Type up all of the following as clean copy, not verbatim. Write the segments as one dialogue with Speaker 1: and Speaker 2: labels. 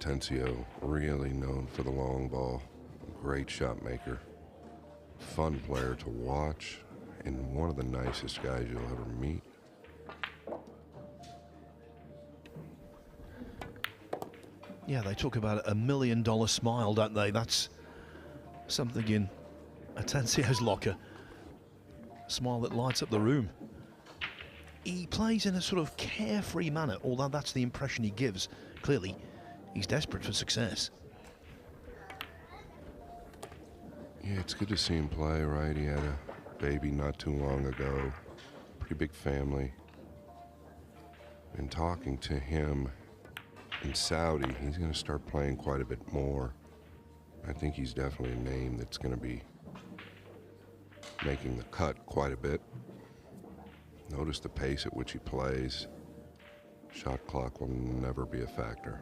Speaker 1: Atencio, really known for the long ball. Great shot maker. Fun player to watch, and one of the nicest guys you'll ever meet.
Speaker 2: Yeah, they talk about $1 million smile, don't they? That's something in Atencio's locker. A smile that lights up the room. He plays in a sort of carefree manner, although that's the impression he gives. Clearly, he's desperate for success.
Speaker 1: Yeah, it's good to see him play, right? He had a baby not too long ago. Pretty big family. Been talking to him in Saudi. He's going to start playing quite a bit more. I think he's definitely a name that's going to be making the cut quite a bit. Notice the pace at which he plays. Shot clock will never be a factor.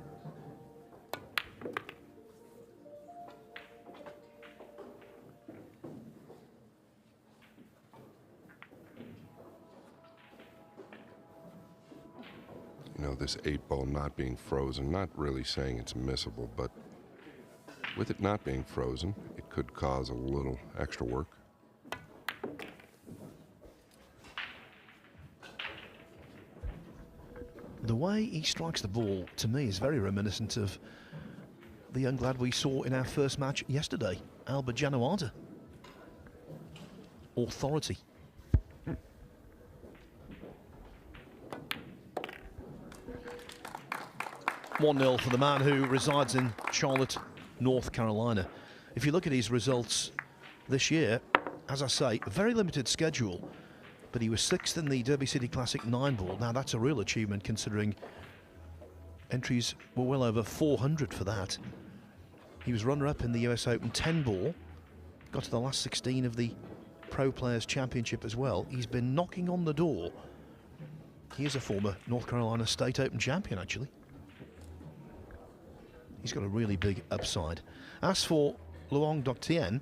Speaker 1: You know, this 8-ball not being frozen, not really saying it's missable, but with it not being frozen, it could cause a little extra work.
Speaker 2: The way he strikes the ball, to me, is very reminiscent of the young lad we saw in our first match yesterday, Albert Janawata. Authority. 1-0 for the man who resides in Charlotte, North Carolina. If you look at his results this year, as I say, a very limited schedule, but he was 6th in the Derby City Classic 9-ball. Now that's a real achievement considering entries were well over 400 for that. He was runner-up in the US Open 10-ball, got to the last 16 of the Pro Players Championship as well. He's been knocking on the door. He is a former North Carolina State Open champion, actually. He's got a really big upside. As for Luong Doc Tien,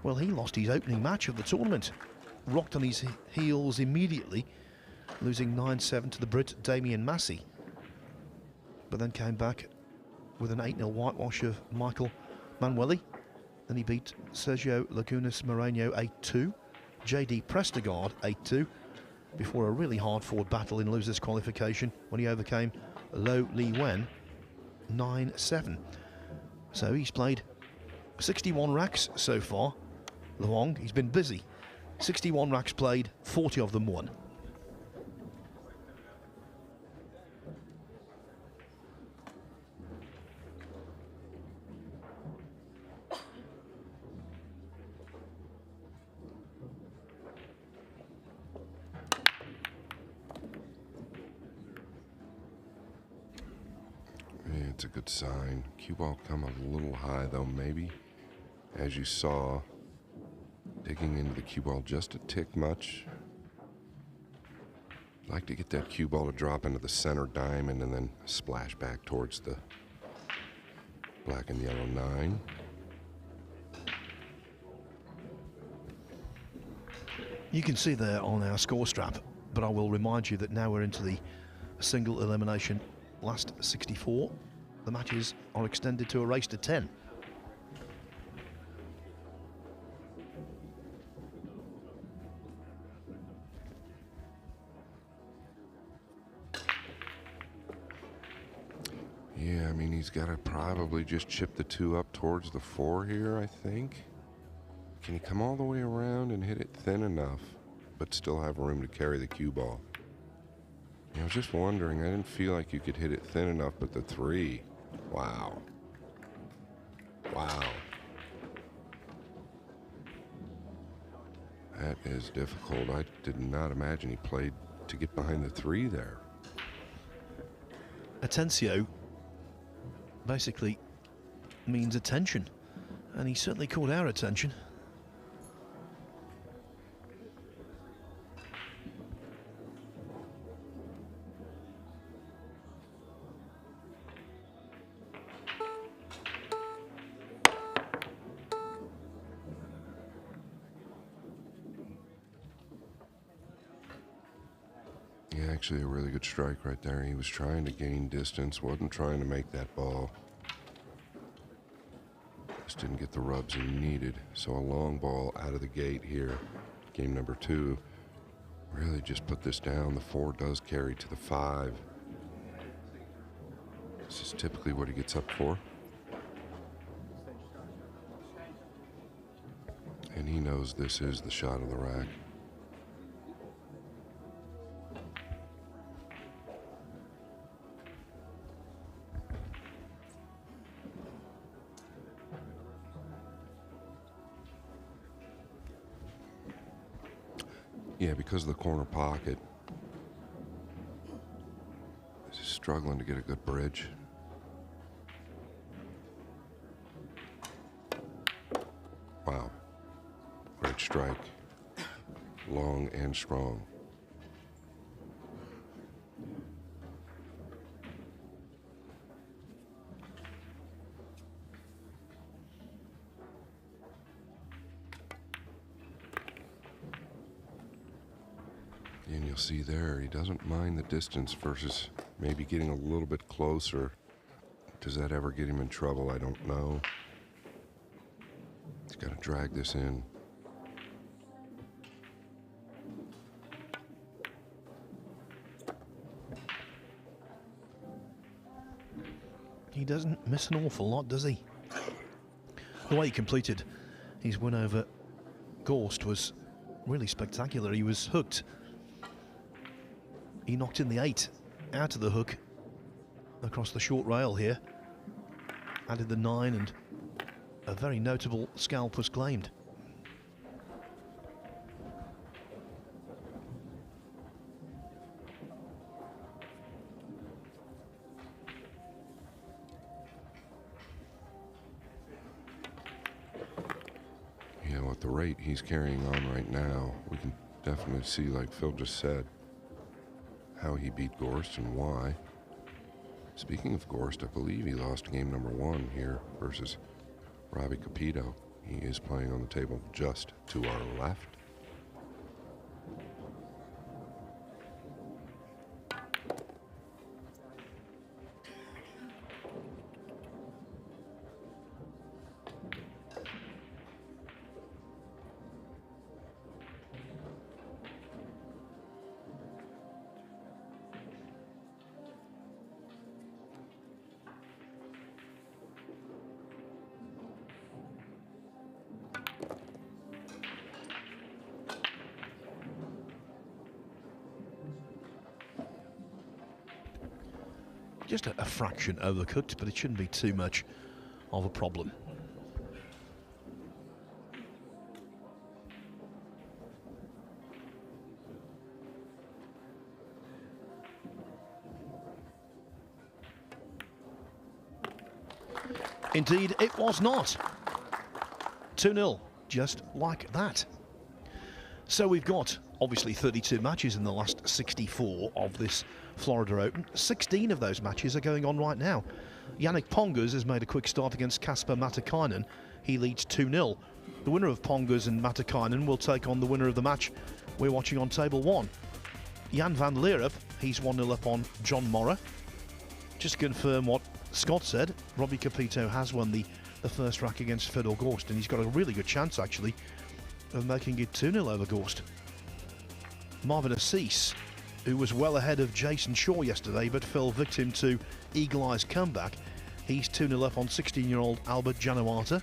Speaker 2: well, he lost his opening match of the tournament. Rocked on his heels immediately, losing 9-7 to the Brit Damien Massey. But then came back with an 8-0 whitewash of Michael Manueli. Then he beat Sergio Lagunas Moreno 8-2, JD Prestegard 8-2, before a really hard-fought battle in losers qualification when he overcame Lo Li Wen 9-7. So he's played 61 racks so far. Luong, he's been busy. 61 racks played, 40 of them won.
Speaker 1: Yeah, it's a good sign. Cue ball come a little high though, maybe. As you saw, digging into the cue ball just a tick much. Like to get that cue ball to drop into the center diamond and then splash back towards the black and yellow 9.
Speaker 2: You can see there on our score strap, but I will remind you that now we're into the single elimination last 64. The matches are extended to a race to 10.
Speaker 1: Yeah, I mean, he's got to probably just chip the 2 up towards the 4 here, I think. Can he come all the way around and hit it thin enough, but still have room to carry the cue ball? Yeah, I was just wondering, I didn't feel like you could hit it thin enough, but the 3, wow. Wow. That is difficult. I did not imagine he played to get behind the 3 there.
Speaker 2: Atencio basically means attention, and he certainly caught our attention.
Speaker 1: Yeah, actually a really good strike right there. He was trying to gain distance, wasn't trying to make that ball. Just didn't get the rubs he needed. So a long ball out of the gate here. Game number 2. Really just put this down. The 4 does carry to the 5. This is typically what he gets up for. And he knows this is the shot of the rack. Yeah, because of the corner pocket, he's struggling to get a good bridge. Wow. Great strike. Long and strong. And you'll see there, he doesn't mind the distance versus maybe getting a little bit closer. Does that ever get him in trouble? I don't know. He's got to drag this in.
Speaker 2: He doesn't miss an awful lot, does he? The way he completed his win over Gorst was really spectacular. He was hooked. He knocked in the 8 out of the hook across the short rail here. Added the 9 and a very notable scalp was claimed.
Speaker 1: Yeah, at the rate he's carrying on right now, we can definitely see, like Phil just said, how he beat Gorst and why. Speaking of Gorst, I believe he lost game number 1 here versus Robbie Capito. He is playing on the table just to our left.
Speaker 2: Just a fraction overcooked, but it shouldn't be too much of a problem. Indeed, it was not. 2-0, just like that. So we've got, obviously, 32 matches in the last 64 of this Florida Open. 16 of those matches are going on right now. Yannick Pongas has made a quick start against Kasper Matikainen. He leads 2-0. The winner of Pongas and Matikainen will take on the winner of the match we're watching on table 1. Jan van Leerup, he's 1-0 up on John Morra. Just to confirm what Scott said, Robbie Capito has won the first rack against Fedor Gorst, and he's got a really good chance, actually, of making it 2-0 over Gorst. Marvin Assis, who was well ahead of Jason Shaw yesterday but fell victim to Eagle Eye's comeback. He's 2-0 up on 16-year-old Albert Januata.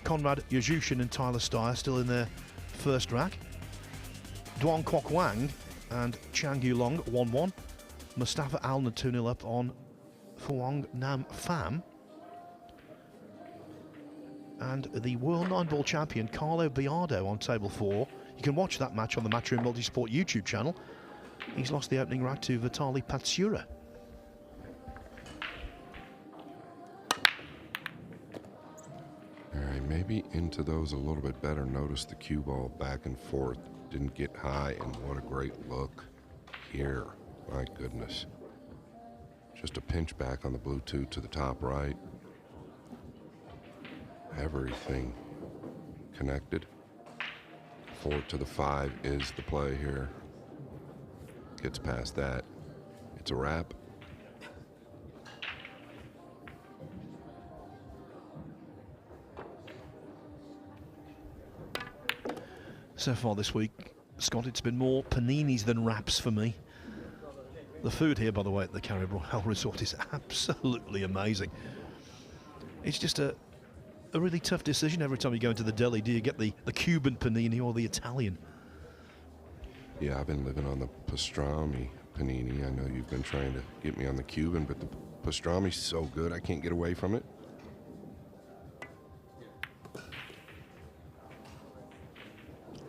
Speaker 2: Conrad Yajushin and Tyler Steyer still in their first rack. Duan Kwok Wang and Chang Yulong 1-1. Mustafa Alna 2-0 up on Phuong Nam Pham. And the World 9-Ball champion Carlo Biardo on table 4. You can watch that match on the Matchroom Multisport YouTube channel. He's lost the opening rack to Vitaly Patsura.
Speaker 1: All right, maybe into those a little bit better. Notice the cue ball back and forth. Didn't get high, and what a great look here. My goodness. Just a pinch back on the Bluetooth to the top right. Everything connected. 4 to the 5 is the play here. gets past that, it's a wrap.
Speaker 2: So far this week, Scott, it's been more paninis than wraps for me. The food here, by the way, at the Carib Royale Resort is absolutely amazing. It's just a really tough decision every time you go into the deli. Do you get the Cuban panini or the Italian?
Speaker 1: Yeah, I've been living on the pastrami panini. I know you've been trying to get me on the Cuban, but the pastrami's so good I can't get away from it.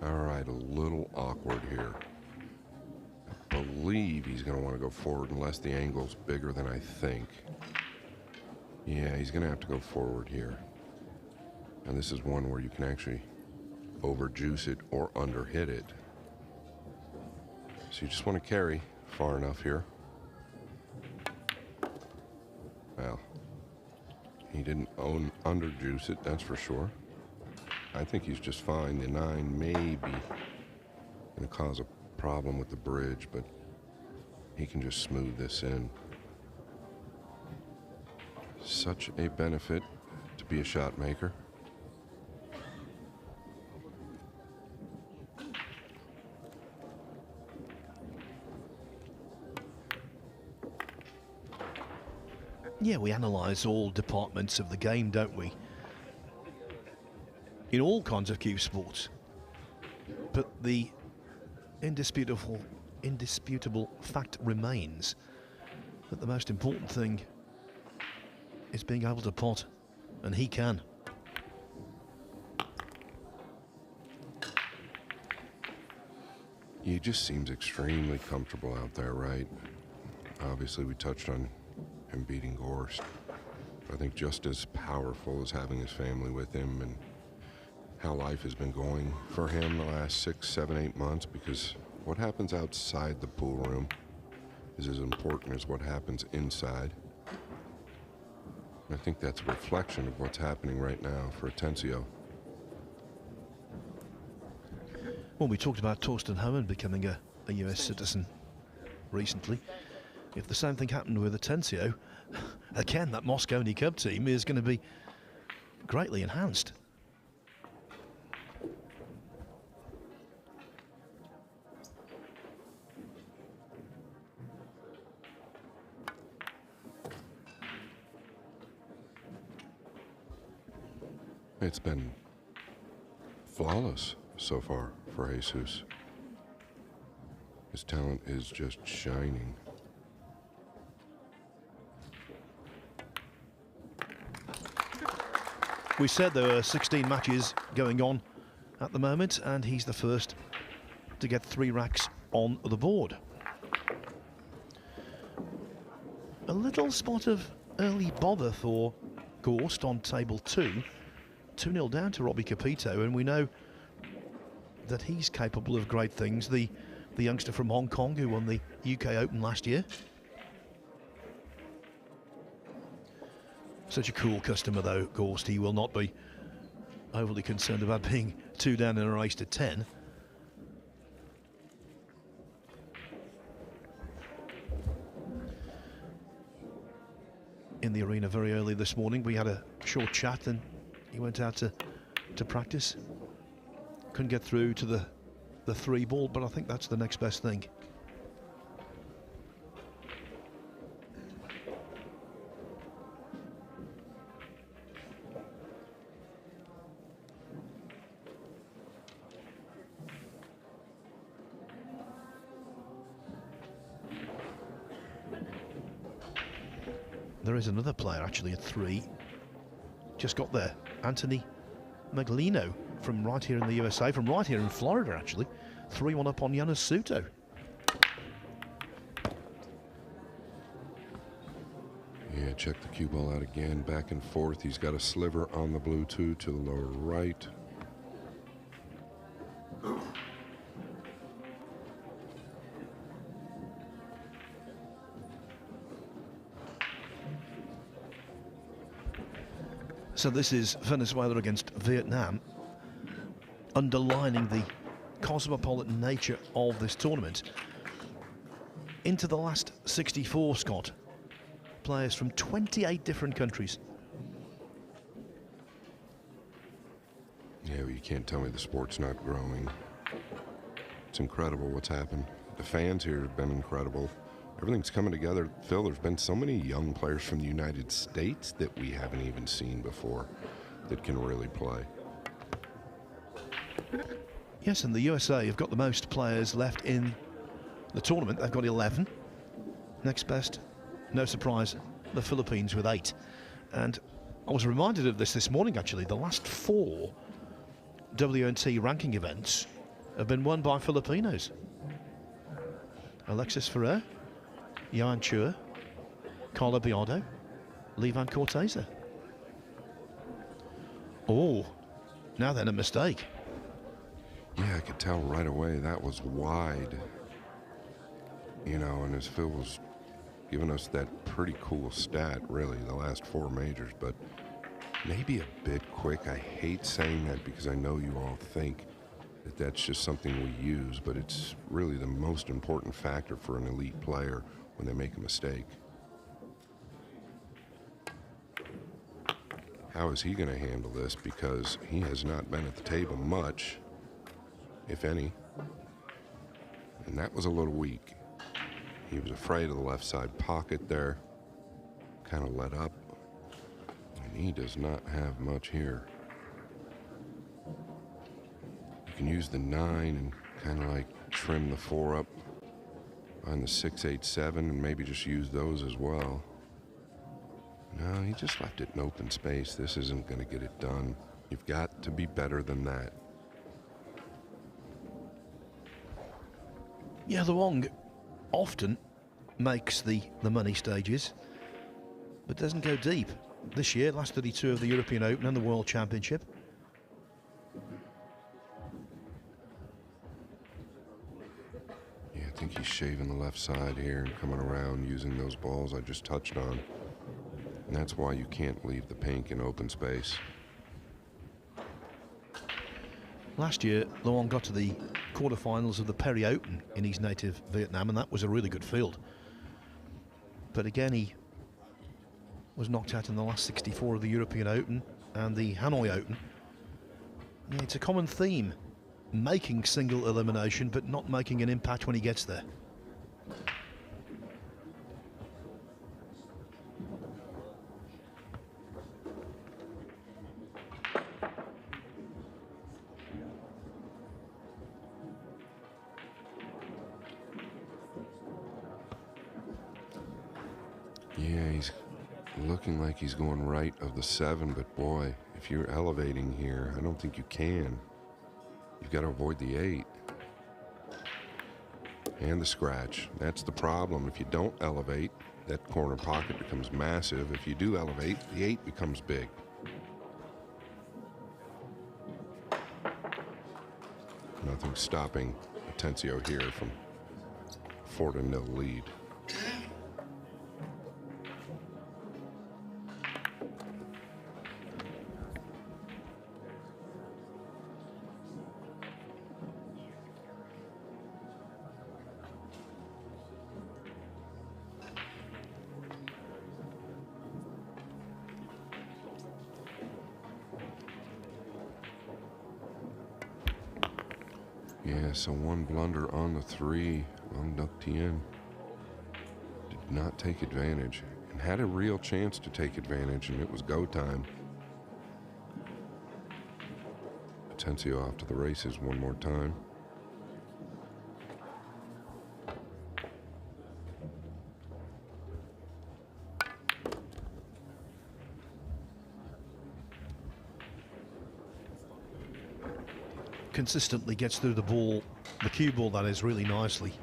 Speaker 1: All right, a little awkward here. I believe he's going to want to go forward unless the angle's bigger than I think. Yeah, he's going to have to go forward here. And this is one where you can actually overjuice it or underhit it. So you just want to carry far enough here. Well, he didn't underjuice it, that's for sure. I think he's just fine. The 9 may be going to cause a problem with the bridge, but he can just smooth this in. Such a benefit to be a shot maker.
Speaker 2: Yeah, we analyse all departments of the game, don't we? In all kinds of cue sports. But the indisputable fact remains that the most important thing is being able to pot, and he can.
Speaker 1: He just seems extremely comfortable out there, right? Obviously, we touched on him beating Gorst. But I think just as powerful as having his family with him and how life has been going for him the last 6, 7, 8 months, because what happens outside the pool room is as important as what happens inside. And I think that's a reflection of what's happening right now for Atencio.
Speaker 2: Well, we talked about Torsten Homan becoming a US citizen recently. If the same thing happened with Atencio, again, that Mosconi Cub team is going to be greatly enhanced.
Speaker 1: It's been flawless so far for Jesus. His talent is just shining.
Speaker 2: We said there were 16 matches going on at the moment, and he's the first to get 3 racks on the board. A little spot of early bother for Gorst on table 2. 2-0 down to Robbie Capito, and we know that he's capable of great things. The youngster from Hong Kong who won the UK Open last year. Such a cool customer though, Gorst. He will not be overly concerned about being 2 down in a race to 10. In the arena very early this morning, we had a short chat, and he went out to practice. Couldn't get through to the 3 ball, but I think that's the next best thing. There is another player actually at 3. Just got there. Anthony Maglino from right here in the USA, from right here in Florida actually. 3-1 up on Jonas Suto.
Speaker 1: Yeah, check the cue ball out again. Back and forth. He's got a sliver on the blue 2 to the lower right.
Speaker 2: So this is Venezuela against Vietnam, underlining the cosmopolitan nature of this tournament. into the last 64, Scott. Players from 28 different countries.
Speaker 1: Yeah, well, you can't tell me the sport's not growing. It's incredible what's happened. The fans here have been incredible. Everything's coming together. Phil, there's been so many young players from the United States that we haven't even seen before that can really play.
Speaker 2: Yes, and the USA have got the most players left in the tournament. They've got 11. Next best, no surprise, the Philippines with 8. And I was reminded of this morning, actually. The last 4 WNT ranking events have been won by Filipinos. Alexis Ferrer, Jan Chua, Carlo Biardo, Levan Corteza. Oh, now then a mistake.
Speaker 1: Yeah, I could tell right away that was wide. You know, and as Phil was giving us that pretty cool stat, really, the last 4 majors, but maybe a bit quick. I hate saying that because I know you all think that that's just something we use, but it's really the most important factor for an elite player when they make a mistake. How is he going to handle this? Because he has not been at the table much, if any. And that was a little weak. He was afraid of the left side pocket there. Kind of let up. And he does not have much here. You can use the 9 and kind of like trim the 4 up on the 6, 8, 7 and maybe just use those as well. No, he just left it in open space. This isn't going to get it done. You've got to be better than that.
Speaker 2: Yeah, Luong often makes the money stages, but doesn't go deep. This year, last 32 of the European Open and the World Championship.
Speaker 1: Yeah, I think he's shaving the left side here and coming around using those balls I just touched on. And that's why you can't leave the pink in open space.
Speaker 2: Last year, Luong got to the quarterfinals of the Perry Open in his native Vietnam, and that was a really good field. But again, he was knocked out in the last 64 of the European Open and the Hanoi Open. Yeah, it's a common theme, making single elimination, but not making an impact when he gets there.
Speaker 1: Yeah, he's looking like he's going right of the 7, but boy, if you're elevating here, I don't think you can. You've got to avoid the 8. And the scratch. That's the problem. If you don't elevate, that corner pocket becomes massive. If you do elevate, the 8 becomes big. Nothing stopping Atencio here from 4-0 lead. Yeah, so one blunder on the 3. Long Duc Dien did not take advantage and had a real chance to take advantage, and it was go time. Atencio off to the races one more time.
Speaker 2: Consistently gets through the ball, the cue ball that is, really nicely.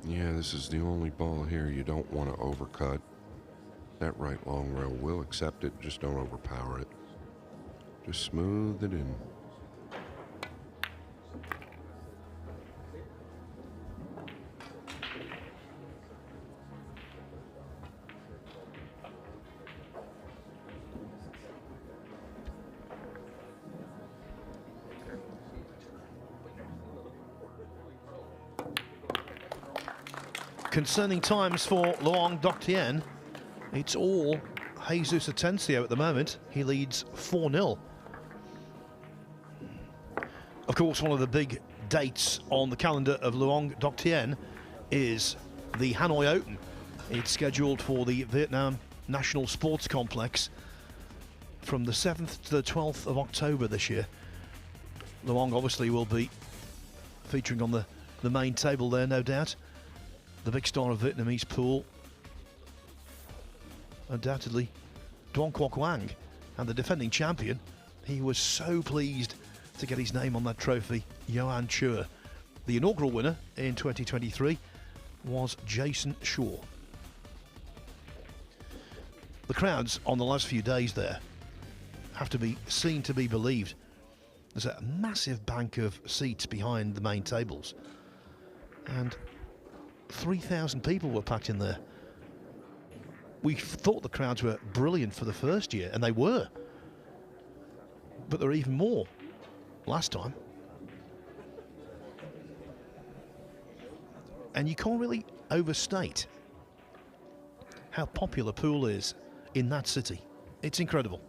Speaker 1: Yeah, this is the only ball here you don't want to overcut. That right long rail will accept it, just don't overpower it. Just smooth it in.
Speaker 2: Concerning times for Luong Doc Tien. It's all Jesus Atencio at the moment. He leads 4-0. Of course, one of the big dates on the calendar of Luong Doc Tien is the Hanoi Open. It's scheduled for the Vietnam National Sports Complex from the 7th to the 12th of October this year. Luong obviously will be featuring on the main table there, no doubt. The big star of Vietnamese pool, undoubtedly Duong Quoc Quang, and the defending champion. He was so pleased to get his name on that trophy, Johan Chua. The inaugural winner in 2023 was Jason Shaw. The crowds on the last few days there have to be seen to be believed. There's a massive bank of seats behind the main tables, and 3,000 people were packed in there. We thought the crowds were brilliant for the first year, and they were, but there were even more last time. And you can't really overstate how popular pool is in that city. It's incredible.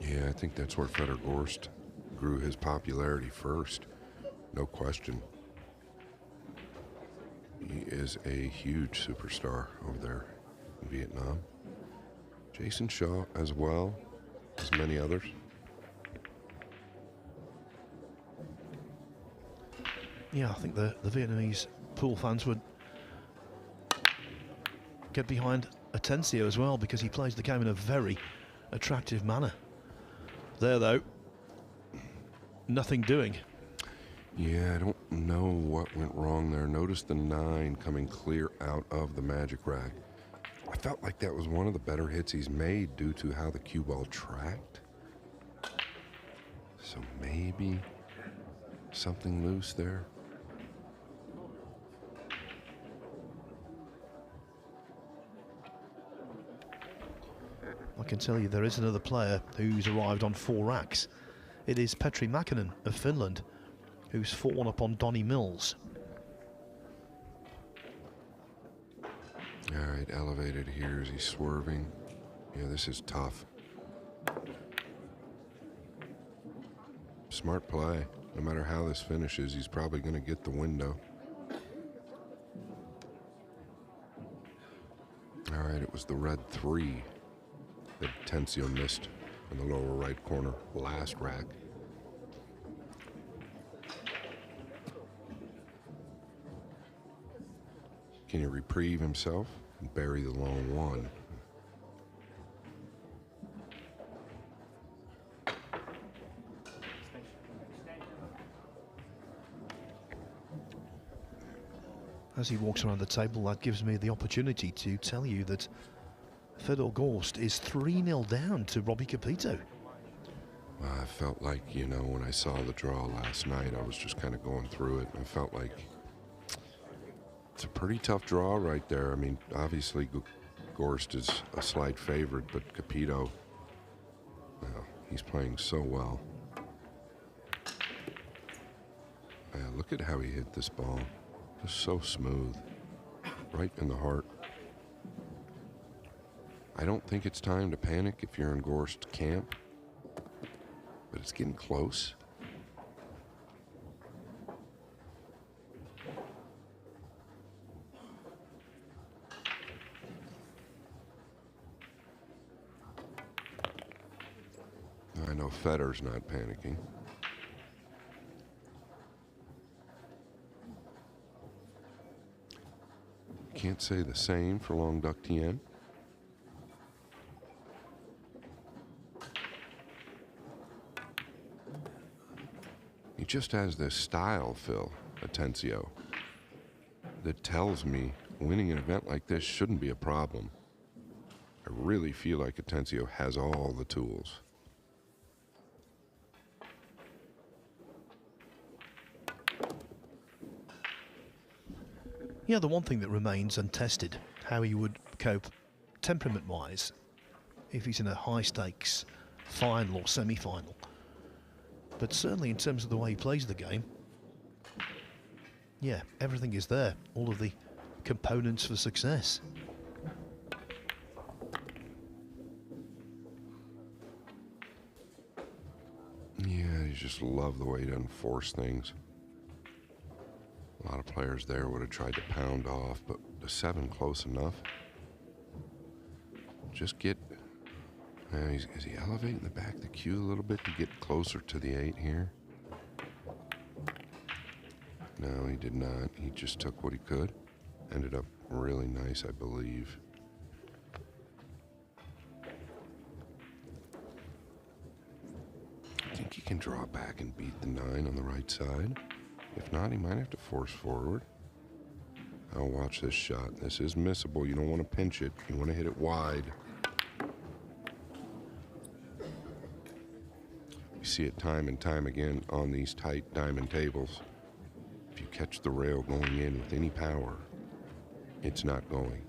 Speaker 1: Yeah, I think that's where Fedor Gorst grew his popularity first. No question. He is a huge superstar over there in Vietnam. Jason Shaw as well as many others.
Speaker 2: Yeah, I think the Vietnamese pool fans would get behind Atencio as well, because he plays the game in a very attractive manner. There though, nothing doing.
Speaker 1: Yeah, I don't know what went wrong there. Notice the 9 coming clear out of the magic rack. I felt like that was one of the better hits he's made due to how the cue ball tracked. So maybe something loose there.
Speaker 2: I can tell you there is another player who's arrived on 4 racks. It is Petri Makinen of Finland, who's 4-1 up on Donnie Mills.
Speaker 1: All right, elevated here as he's swerving. Yeah, this is tough. Smart play. No matter how this finishes, he's probably going to get the window. All right, it was the red 3 that Atencio missed in the lower right corner, last rack. Can he reprieve himself and bury the long 1?
Speaker 2: As he walks around the table, that gives me the opportunity to tell you that Fedor Gorst is 3-0 down to Robbie Capito.
Speaker 1: I felt like, you know, when I saw the draw last night, I was just kind of going through it. I felt like it's a pretty tough draw right there. I mean, obviously, Gorst is a slight favorite, but Capito, well, he's playing so well. Yeah, look at how he hit this ball. Just so smooth. Right in the heart. I don't think it's time to panic if you're in Gorst camp, but it's getting close. I know Fedor's not panicking. Can't say the same for Luong Doc Tien. He just has this style, Phil, Atencio, that tells me winning an event like this shouldn't be a problem. I really feel like Atencio has all the tools.
Speaker 2: Yeah, the one thing that remains untested, how he would cope temperament-wise if he's in a high-stakes final or semi-final. But certainly in terms of the way he plays the game, Yeah, everything is there. All of the components for success.
Speaker 1: Yeah, you just love the way he doesn't force things. A lot of players there would have tried to pound off, but the 7 close enough. Just get... is he elevating the back of the cue a little bit to get closer to the 8 here? No, he did not. He just took what he could. Ended up really nice, I believe. I think he can draw back and beat the 9 on the right side. If not, he might have to force forward. I'll watch this shot. This is missable. You don't want to pinch it. You want to hit it wide. You see it time and time again on these tight diamond tables. If you catch the rail going in with any power, it's not going.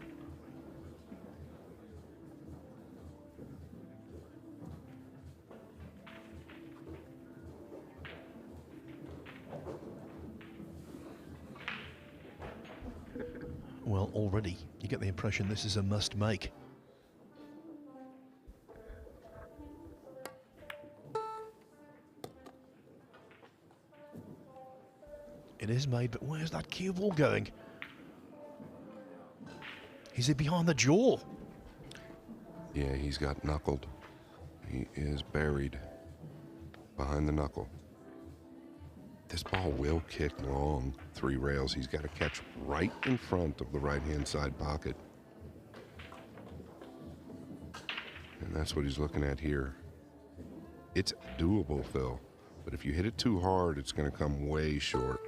Speaker 2: Well, already you get the impression this is a must make. It is made, but where's that cue ball going? Is it behind the jaw?
Speaker 1: Yeah, he's got knuckled. He is buried behind the knuckle. This ball will kick long 3 rails. He's got to catch right in front of the right-hand side pocket. And that's what he's looking at here. It's doable, Phil. But if you hit it too hard, it's going to come way short.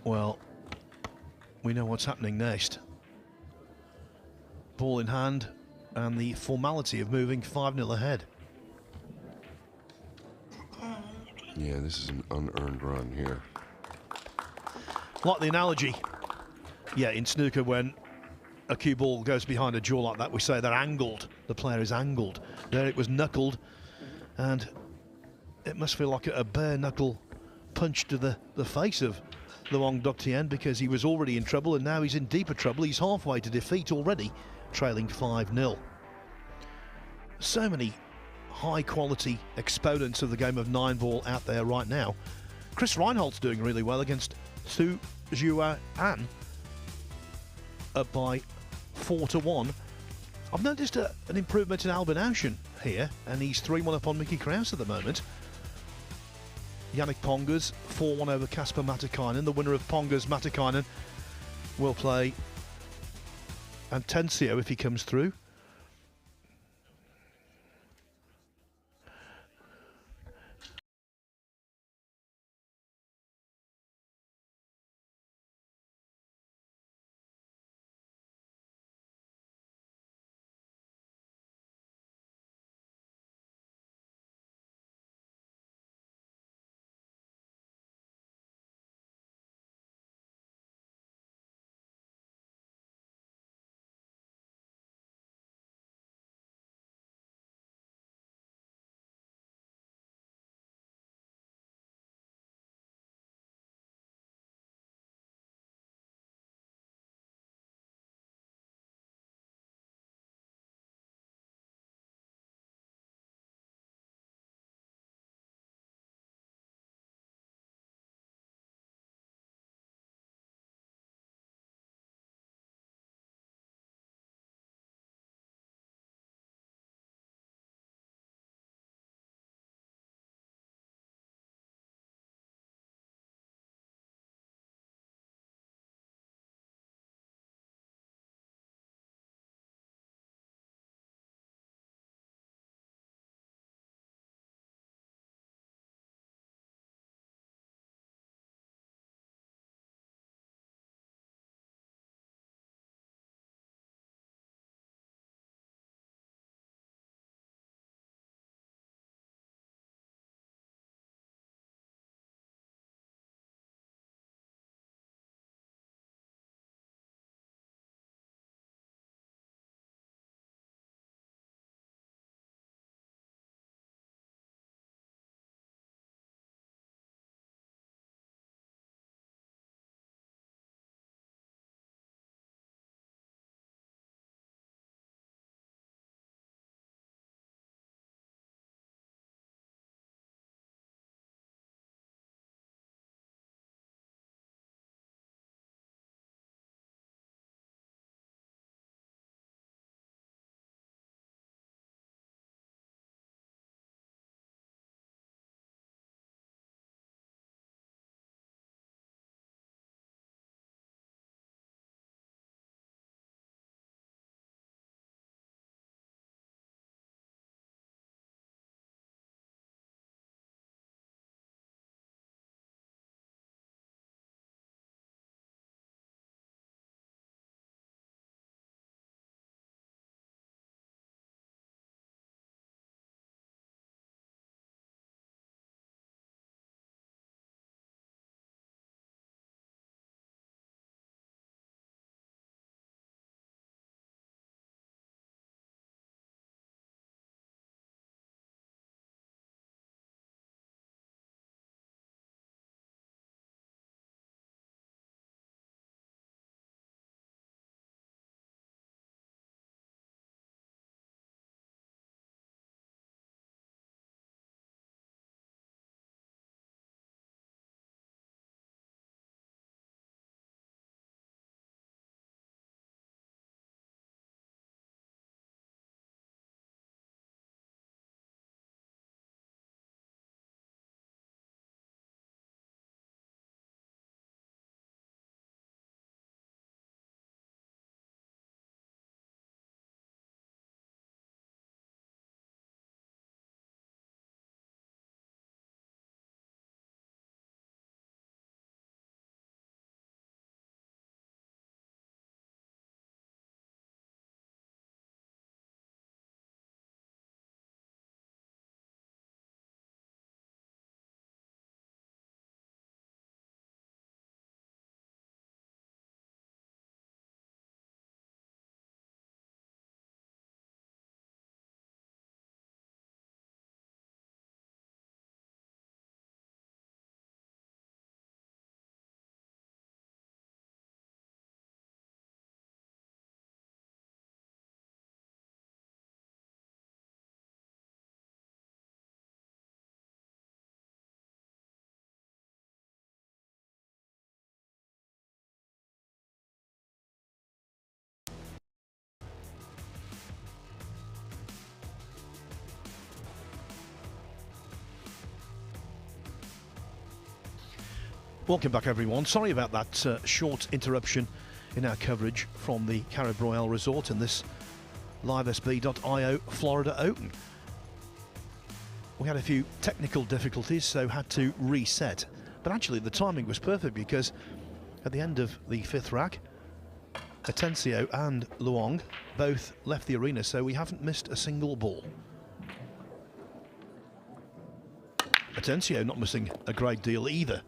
Speaker 2: Well, we know what's happening next. Ball in hand, and the formality of moving 5-0 ahead.
Speaker 1: Yeah, this is an unearned run here.
Speaker 2: Like the analogy, yeah, in snooker when a cue ball goes behind a jaw like that, we say they're angled. The player is angled. There it was knuckled, and it must feel like a bare knuckle punch to the face of Luong Dok Tien, because he was already in trouble and now he's in deeper trouble. He's halfway to defeat already, trailing 5-0. So many high quality exponents of the game of 9-ball out there right now. Chris Reinholdt's doing really well against Su Jua An, up by 4-1. I've noticed an improvement in Albin Ocean here, and he's 3-1 up on Mickey Krause at the moment. Yannick Pongers 4-1 over Kasper Matikainen. The winner of Pongers Matikainen will play Antencio if he comes through. Welcome back, everyone. Sorry about that short interruption in our coverage from the Carib Royale Resort and this LiveSB.io Florida Open. We had a few technical difficulties, so had to reset. But actually, the timing was perfect because at the end of the fifth rack, Atencio and Luong both left the arena, so we haven't missed a single ball. Atencio not missing a great deal either.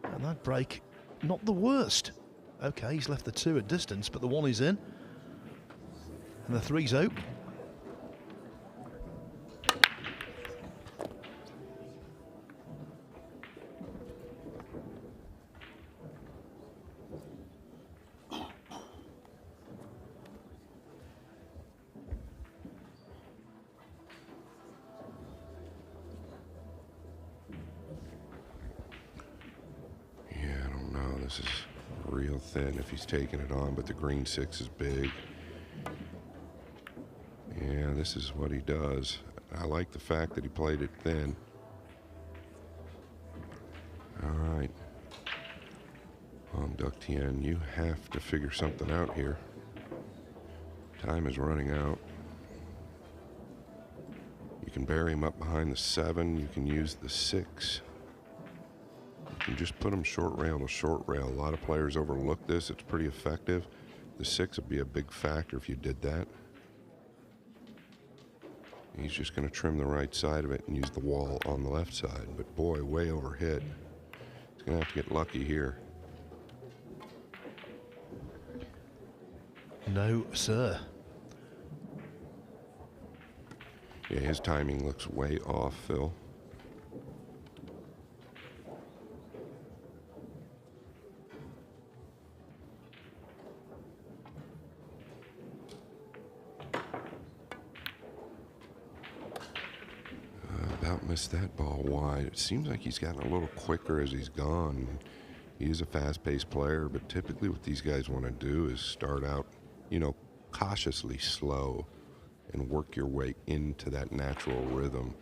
Speaker 2: And that break, not the worst. Okay, he's left the two at distance, but the one is in. And the three's open.
Speaker 1: This is real thin if he's taking it on, but the green six is big. Yeah, this is what he does. I like the fact that he played it thin. All right. Duc Tien, you have to figure something out here. Time is running out. You can bury him up behind the 7. You can use the 6. You can just put him short rail to short rail. A lot of players overlook this. It's pretty effective. The 6 would be a big factor if you did that. He's just going to trim the right side of it and use the wall on the left side. But boy, way overhit. He's going to have to get lucky here.
Speaker 2: No, sir.
Speaker 1: Yeah, his timing looks way off, Phil. About missed that ball wide. It seems like he's gotten a little quicker as he's gone. He is a fast-paced player, but typically what these guys want to do is start out, you know, cautiously slow and work your way into that natural rhythm.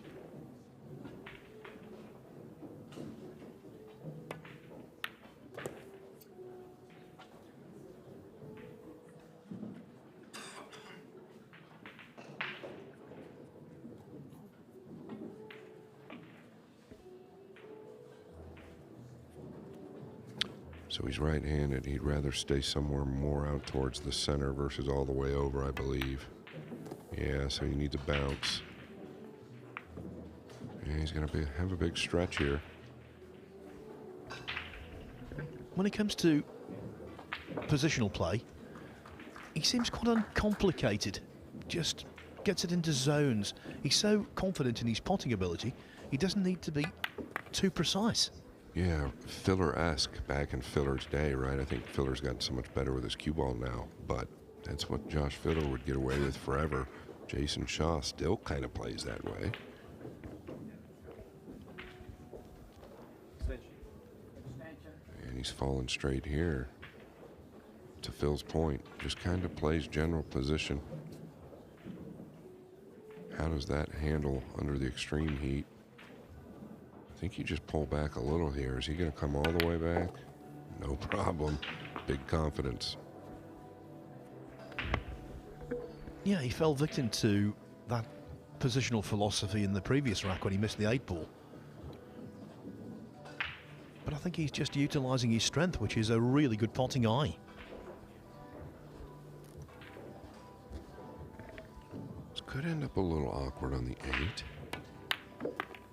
Speaker 1: So he's right-handed. He'd rather stay somewhere more out towards the center versus all the way over, I believe. Yeah, so he needs a bounce. And he's going to have a big stretch here.
Speaker 2: When it comes to positional play, he seems quite uncomplicated. Just gets it into zones. He's so confident in his potting ability, he doesn't need to be too precise.
Speaker 1: Yeah, Filler-esque back in Filler's day, right? I think Filler's gotten so much better with his cue ball now, but that's what Josh Filler would get away with forever. Jason Shaw still kind of plays that way. And he's falling straight here. To Phil's point, just kind of plays general position. How does that handle under the extreme heat? I think you just pull back a little here. Is he going to come all the way back? No problem. Big confidence.
Speaker 2: Yeah, he fell victim to that positional philosophy in the previous rack when he missed the 8-ball. But I think he's just utilising his strength, which is a really good potting eye.
Speaker 1: This could end up a little awkward on the 8.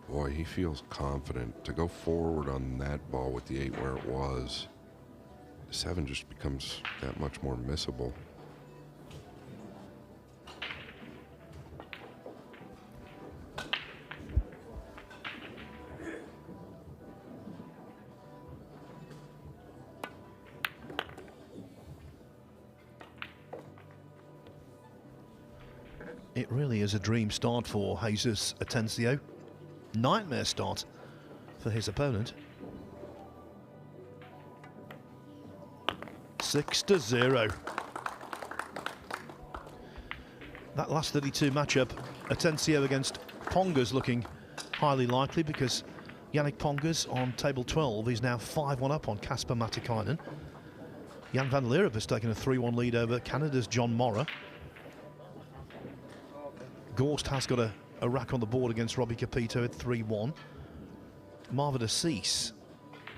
Speaker 1: Boy, he feels confident to go forward on that ball with the 8 where it was. The 7 just becomes that much more missable.
Speaker 2: It really is a dream start for Jesus Atencio. Nightmare start for his opponent. 6-0. That last 32 matchup, Atencio against Ponga's looking highly likely because Yannick Pongers on table 12 is now 5-1 up on Kasper Matikainen. Jan van Leerup has taken a 3-1 lead over Canada's John Morra. Gorst has got a rack on the board against Robbie Capito at 3-1. Marvin Assis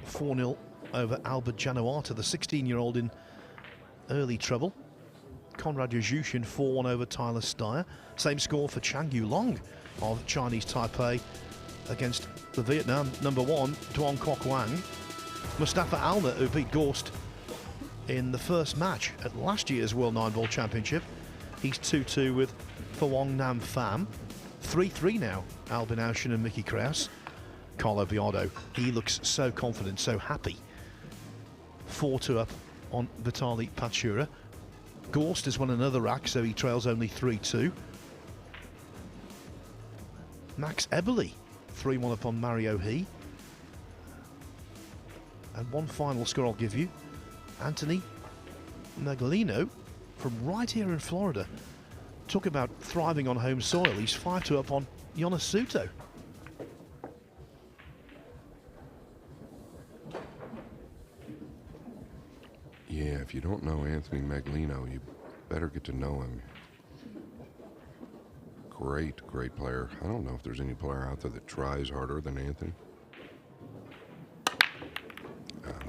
Speaker 2: 4-0 over Albert Januata, the 16-year-old in early trouble. Conrad Yuzhushin 4-1 over Tyler Steyer. Same score for Chang Yu Long of Chinese Taipei against the Vietnam #1 Duong Quoc Wang. Mustafa Alma, who beat Gorst in the first match at last year's World 9-Ball Championship. He's 2-2 with Phawong Nam Pham. 3-3 now, Albin Aushin and Mickey Kraus. Carlo Biardo, he looks so confident, so happy. 4-2 up on Vitali Pachura. Gorst has won another rack, so he trails only 3-2. Max Eberle, 3-1 up on Mario He. And one final score I'll give you. Anthony Maglino from right here in Florida. Talk about thriving on home soil. He's 5-2 up on Jonas Suto.
Speaker 1: Yeah, if you don't know Anthony Maglino, you better get to know him. Great, great player. I don't know if there's any player out there that tries harder than Anthony.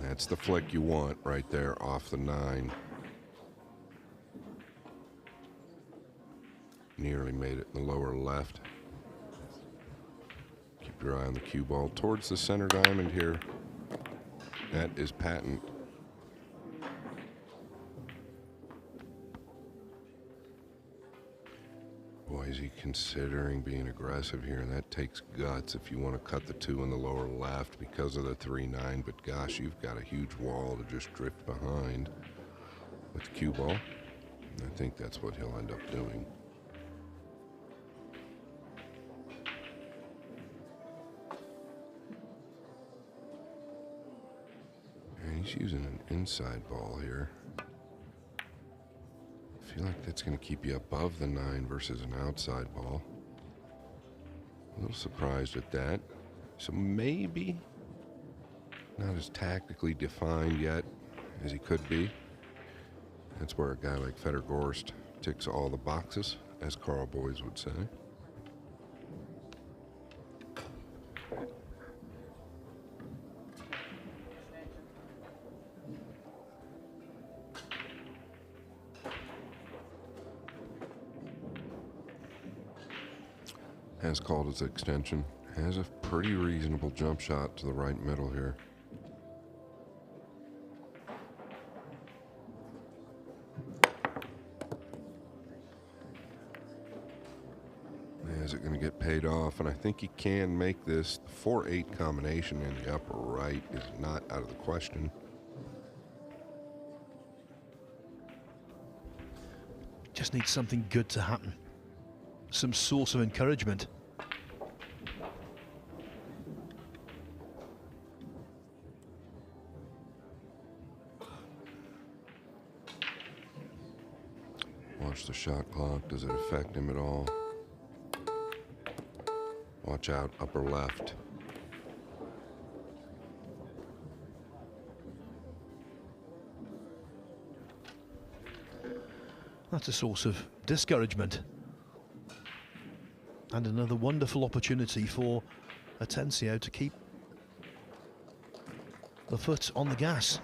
Speaker 1: That's the flick you want right there off the 9. Nearly made it in the lower left. Keep your eye on the cue ball towards the center diamond here. That is patent. Boy, is he considering being aggressive here, and that takes guts if you want to cut the 2 in the lower left because of the 3-9, but gosh, you've got a huge wall to just drift behind with the cue ball. And I think that's what he'll end up doing. And he's using an inside ball here. I feel like that's going to keep you above the 9 versus an outside ball. A little surprised at that. So maybe not as tactically defined yet as he could be. That's where a guy like Fedor Gorst ticks all the boxes, as Carl Boys would say. Has called his extension. Has a pretty reasonable jump shot to the right middle here. Is it going to get paid off? And I think he can make this. The 4-8 combination in the upper right is not out of the question.
Speaker 2: Just needs something good to happen. Some source of encouragement.
Speaker 1: Watch the shot clock. Does it affect him at all? Watch out, upper left.
Speaker 2: That's a source of discouragement. And another wonderful opportunity for Atencio to keep the foot on the gas.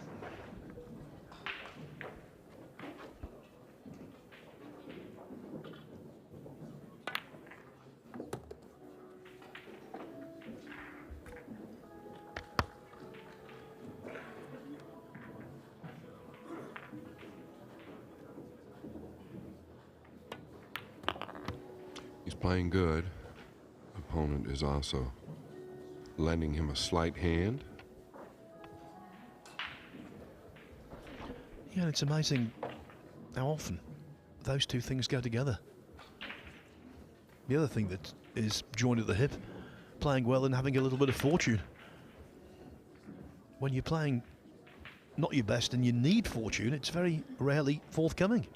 Speaker 1: Playing good. Opponent is also lending him a slight hand.
Speaker 2: Yeah, it's amazing how often those two things go together. The other thing that is joined at the hip, playing well and having a little bit of fortune. When you're playing not your best and you need fortune, it's very rarely forthcoming.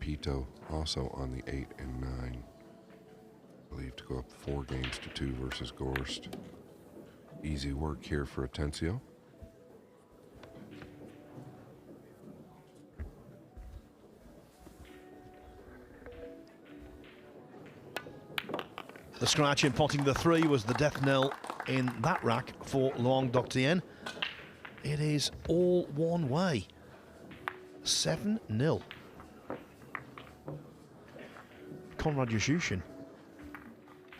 Speaker 1: Capito also on the 8 and 9. I believe to go up 4 games to 2 versus Gorst. Easy work here for Atencio.
Speaker 2: The scratch in potting the 3 was the death knell in that rack for Luong Doc Tien. It is all one way. 7-0. Conrad Yashushin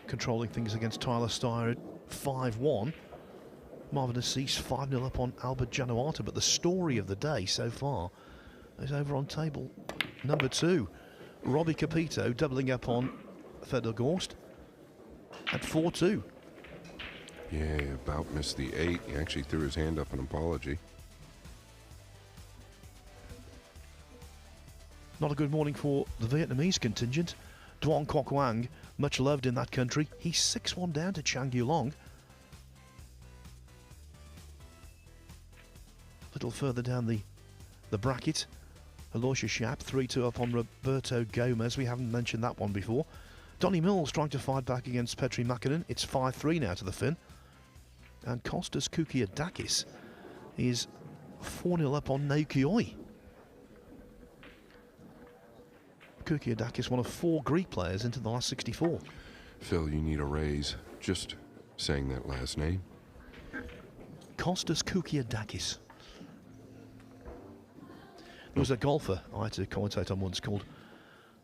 Speaker 2: controlling things against Tyler Steyer at 5-1. Marvin Assis 5-0 up on Albert Januata, but the story of the day so far is over on table number 2. Robbie Capito doubling up on Fedor Gorst at 4-2.
Speaker 1: Yeah, about missed the 8. He actually threw his hand up an apology.
Speaker 2: Not a good morning for the Vietnamese contingent. Duong Quoc Wang, much loved in that country. He's 6-1 down to Chang Yulong. A little further down the bracket, Aloysius Schaap 3-2 up on Roberto Gomez. We haven't mentioned that one before. Donny Mills trying to fight back against Petri Makinen. It's 5-3 now to the Finn. And Kostas Koukiadakis is 4-0 up on Naukioi. Koukiadakis, one of 4 Greek players into the last 64.
Speaker 1: Phil, you need a raise just saying that last name.
Speaker 2: Kostas Koukiadakis. There was a golfer I had to commentate on once called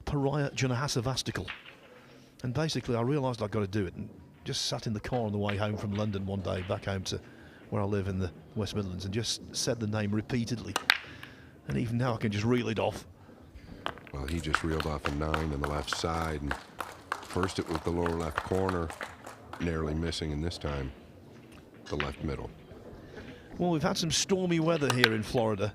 Speaker 2: Pariah Janahasavastikal. And basically I realised I'd got to do it and just sat in the car on the way home from London one day back home to where I live in the West Midlands and just said the name repeatedly. And even now I can just reel it off.
Speaker 1: Well, he just reeled off a 9 on the left side, and first it was the lower left corner, narrowly missing, and this time the left middle.
Speaker 2: Well, we've had some stormy weather here in Florida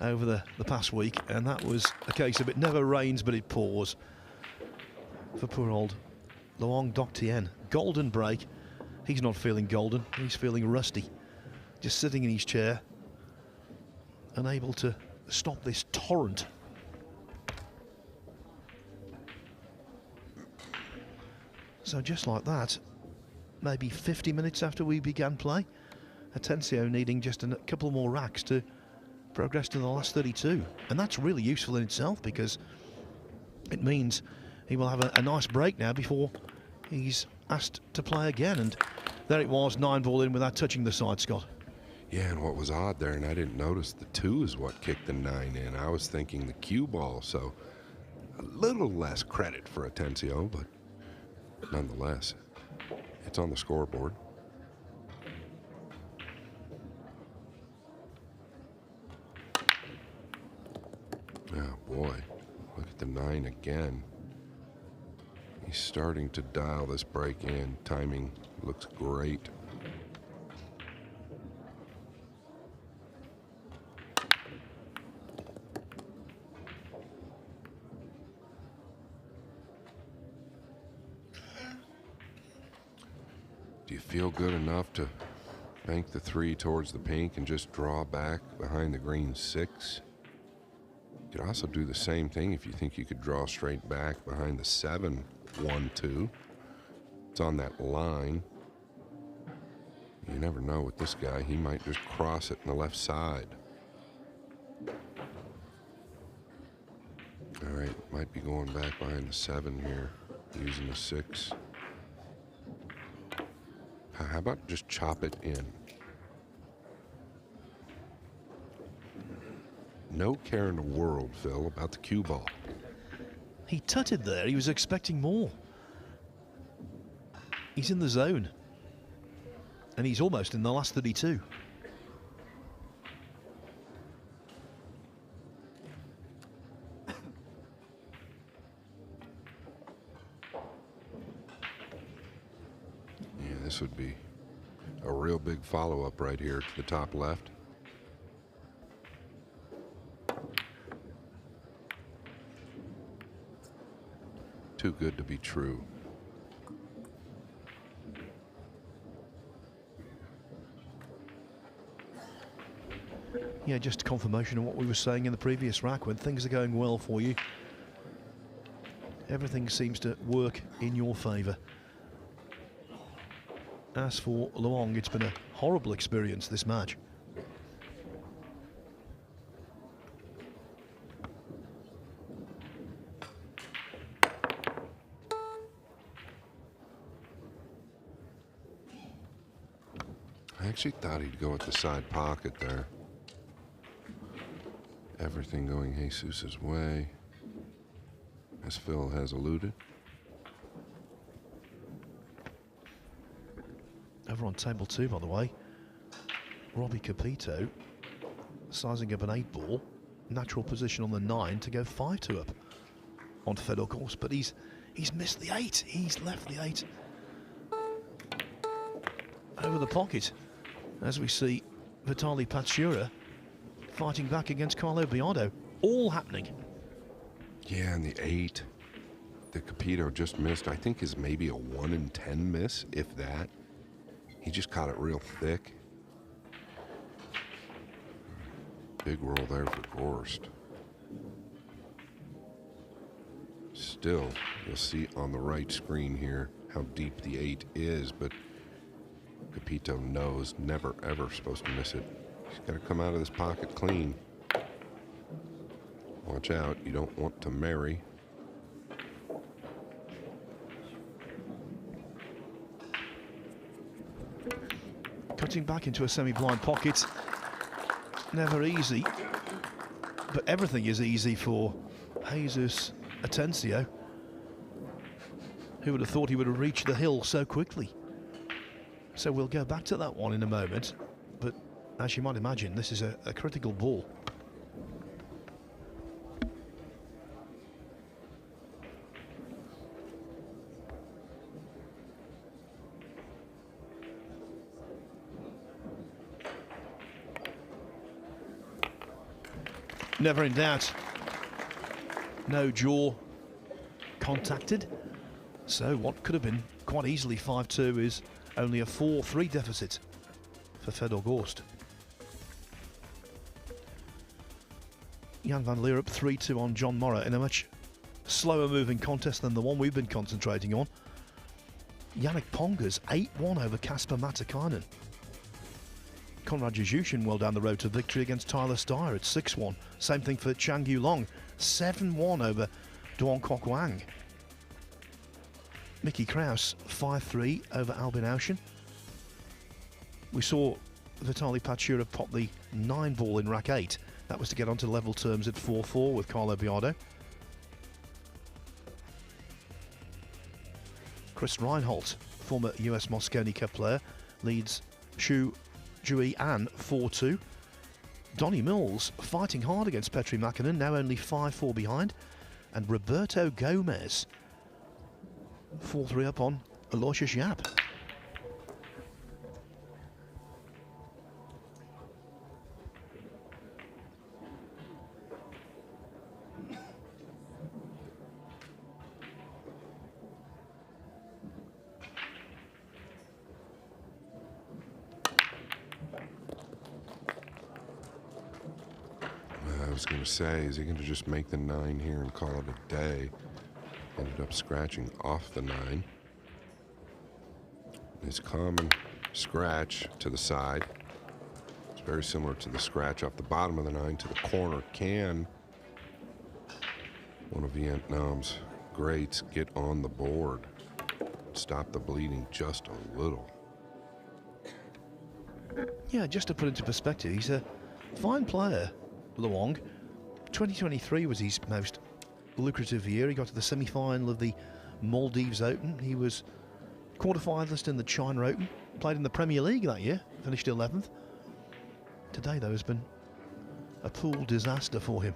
Speaker 2: over the past week, and that was a case of it never rains but it pours for poor old Luong Doc Tien. Golden break. He's not feeling golden, he's feeling rusty. Just sitting in his chair, unable to stop this torrent. So just like that, maybe 50 minutes after we began play, Atencio needing just a couple more racks to progress to the last 32. And that's really useful in itself because it means he will have a nice break now before he's asked to play again. And there it was, 9-ball in without touching the side, Scott.
Speaker 1: Yeah, and what was odd there, and I didn't notice, the 2 is what kicked the 9 in. I was thinking the cue ball, so a little less credit for Atencio, but nonetheless, it's on the scoreboard. Oh boy, look at the 9 again. He's starting to dial this break in. Timing looks great. Do you feel good enough to bank the 3 towards the pink and just draw back behind the green 6? You could also do the same thing if you think you could draw straight back behind the 7, 1, 2. It's on that line. You never know with this guy. He might just cross it on the left side. All right, might be going back behind the 7 here, using the 6. How about just chop it in? No care in the world, Phil, about the cue ball.
Speaker 2: He tutted there. He was expecting more. He's in the zone. And he's almost in the last 32.
Speaker 1: Yeah, this would be a real big follow-up right here to the top left. Too good to be true.
Speaker 2: Yeah, just confirmation of what we were saying in the previous rack. When things are going well for you, everything seems to work in your favour. As for Luong, it's been a horrible experience, this match.
Speaker 1: I actually thought he'd go at the side pocket there. Everything going Jesus's way, as Phil has alluded.
Speaker 2: Over on table 2, by the way, Robbie Capito sizing up an 8 ball, natural position on the 9 to go 5-2 up on Fedor Gorst, but he's missed the 8. He's left the 8 over the pocket, as we see Vitaly Patsyura fighting back against Carlo Biardo. All happening.
Speaker 1: Yeah, and the 8 that Capito just missed, I think is maybe a 1 in 10 miss, if that. He just caught it real thick. Big roll there for Gorst. Still, you'll see on the right screen here how deep the 8 is, but Capito knows never ever supposed to miss it. He's got to come out of this pocket clean. Watch out, you don't want to marry.
Speaker 2: Cutting back into a semi-blind pocket. Never easy, but everything is easy for Jesus Atencio. Who would have thought he would have reached the hill so quickly? So we'll go back to that one in a moment, but as you might imagine, this is a critical ball. Never in doubt. No jaw contacted. So what could have been quite easily 5-2 is only a 4-3 deficit for Fedor Gorst. Jan van Leeuwen 3-2 on John Morrow in a much slower moving contest than the one we've been concentrating on. Yannick Pongers 8-1 over Kasper Matikainen. Konrad Jajushin well down the road to victory against Tyler Steyer at 6-1. Same thing for Chang Yulong, 7-1 over Duong Kok Wang. Mickey Kraus 5-3 over Albin Auschen. We saw Vitaly Patsyura pop the 9 ball in rack 8. That was to get onto level terms at 4-4 with Carlo Biardo. Chris Reinholdt, former US Mosconi Cup player, leads Xu Jui An 4-2. Donny Mills fighting hard against Petri Makinen, now only 5-4 behind. And Roberto Gomez 4-3 up on Aloysius Yap.
Speaker 1: I was going to say, is he going to just make the 9 here and call it a day? Ended up scratching off the 9. His common scratch to the side. It's very similar to the scratch off the bottom of the 9 to the corner. Can one of Vietnam's greats get on the board? Stop the bleeding just a little.
Speaker 2: Yeah, just to put into perspective, he's a fine player, Luong. 2023 was his most lucrative year. He got to the semi-final of the Maldives Open. He was quarter-finalist in the China Open. Played in the Premier League that year. Finished 11th. Today, though, has been a pool disaster for him.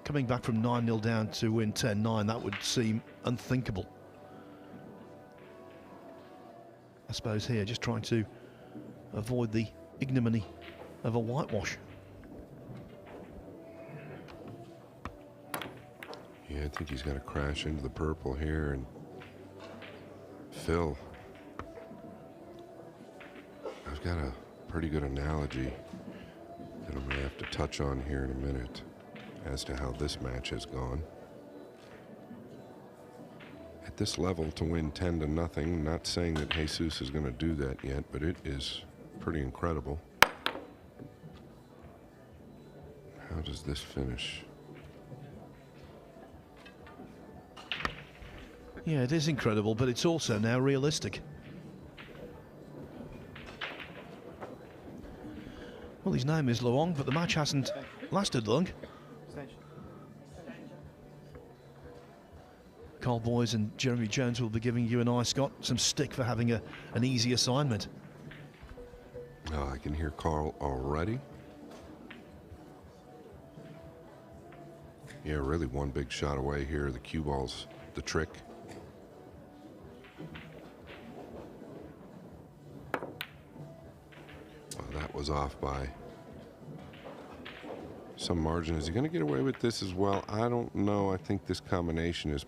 Speaker 2: Coming back from 9-0 down to win 10-9, that would seem unthinkable. I suppose here, just trying to avoid the ignominy of a whitewash.
Speaker 1: Yeah, I think he's got to crash into the purple here. And Phil, I've got a pretty good analogy that I'm going to have to touch on here in a minute as to how this match has gone. At this level, to win 10-0, not saying that Jesus is going to do that yet, but it is pretty incredible. How does this finish?
Speaker 2: Yeah, it is incredible, but it's also now realistic. Well, his name is Luong, but the match hasn't lasted long. Carl Boys and Jeremy Jones will be giving you and I, Scott, some stick for having an easy assignment.
Speaker 1: Oh, I can hear Carl already. Yeah, really one big shot away here. The cue ball's the trick. Oh, that was off by some margin. Is he going to get away with this as well? I don't know. I think this combination is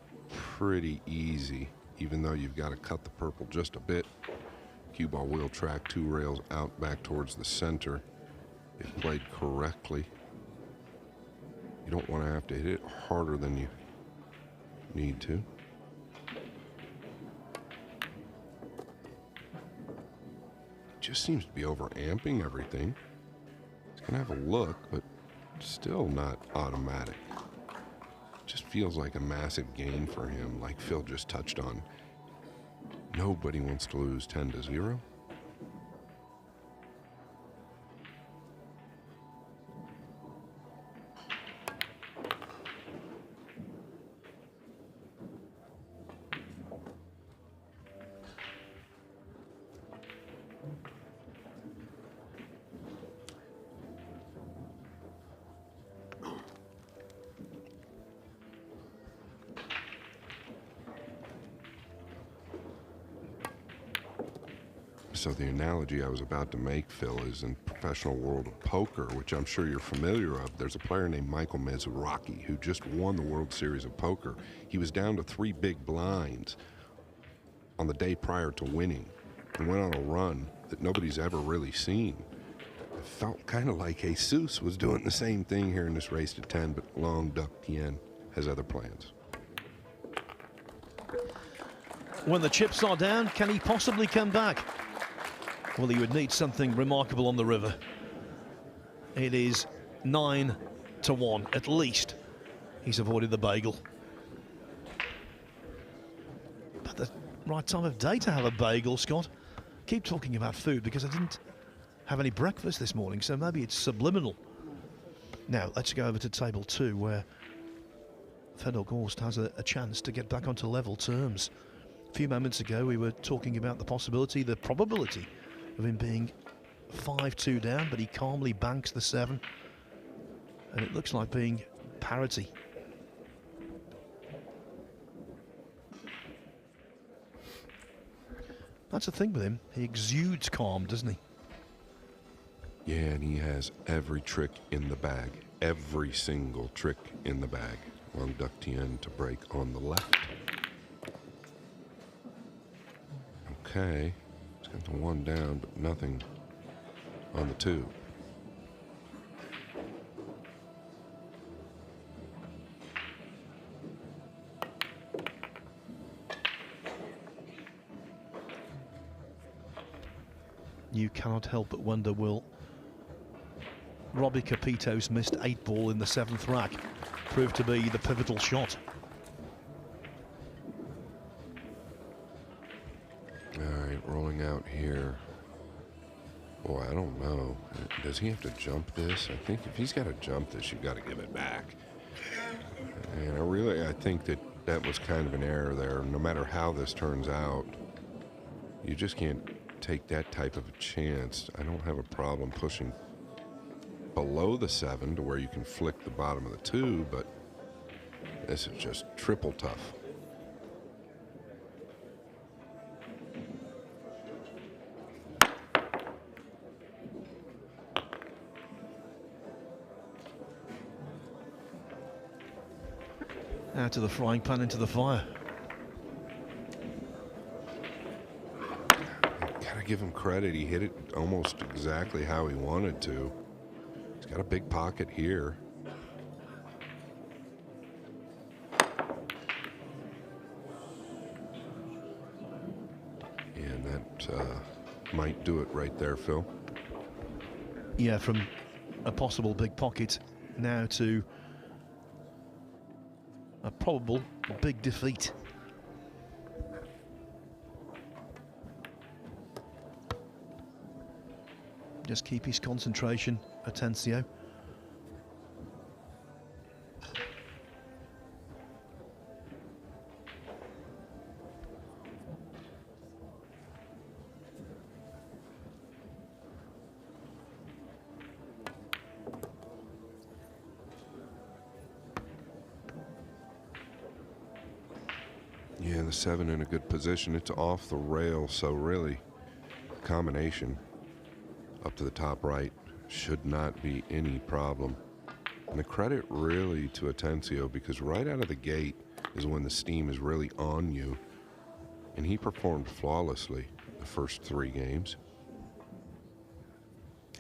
Speaker 1: pretty easy, even though you've got to cut the purple just a bit. Cue ball will track 2 rails out back towards the center if played correctly. You don't want to have to hit it harder than you need to. Just seems to be over-amping everything. It's going to have a look, but still not automatic. Just feels like a massive gain for him, like Phil just touched on. Nobody wants to lose 10-0. So the analogy I was about to make, Phil, is in professional world of poker, which I'm sure you're familiar of. There's a player named Michael Mizrachi who just won the World Series of Poker. He was down to 3 big blinds on the day prior to winning and went on a run that nobody's ever really seen. It felt kind of like Jesus was doing the same thing here in this race to 10, but Luong Duc Dien has other plans.
Speaker 2: When the chips are down, can he possibly come back? Well, he would need something remarkable on the river. It is 9-1, at least. He's avoided the bagel. But the right time of day to have a bagel, Scott. Keep talking about food because I didn't have any breakfast this morning, so maybe it's subliminal. Now, let's go over to table 2, where Fedor Gorst has a chance to get back onto level terms. A few moments ago, we were talking about the possibility, the probability of him being 5-2 down, but he calmly banks the 7, and it looks like being parity. That's the thing with him, he exudes calm, doesn't he?
Speaker 1: Yeah, and he has every trick in the bag, every single trick in the bag. Luong Duc Dien to break on the left. Okay. Got the 1 down, but nothing on the 2.
Speaker 2: You cannot help but wonder, will Robbie Capito's missed 8 ball in the 7th rack prove to be the pivotal shot?
Speaker 1: Rolling out here. Boy, I don't know. Does he have to jump this? I think if he's got to jump this, you've got to give it back. And I think that was kind of an error there. No matter how this turns out, you just can't take that type of a chance. I don't have a problem pushing below the 7 to where you can flick the bottom of the 2, but this is just triple tough.
Speaker 2: Out of the frying pan into the fire.
Speaker 1: Gotta give him credit. He hit it almost exactly how he wanted to. He's got a big pocket here. And that might do it right there, Phil.
Speaker 2: Yeah, from a possible big pocket now to a probable big defeat. Just keep his concentration, Atencio.
Speaker 1: Yeah, the 7 in a good position. It's off the rail, so really, combination up to the top right should not be any problem. And the credit really to Atencio, because right out of the gate is when the steam is really on you. And he performed flawlessly the first 3 games.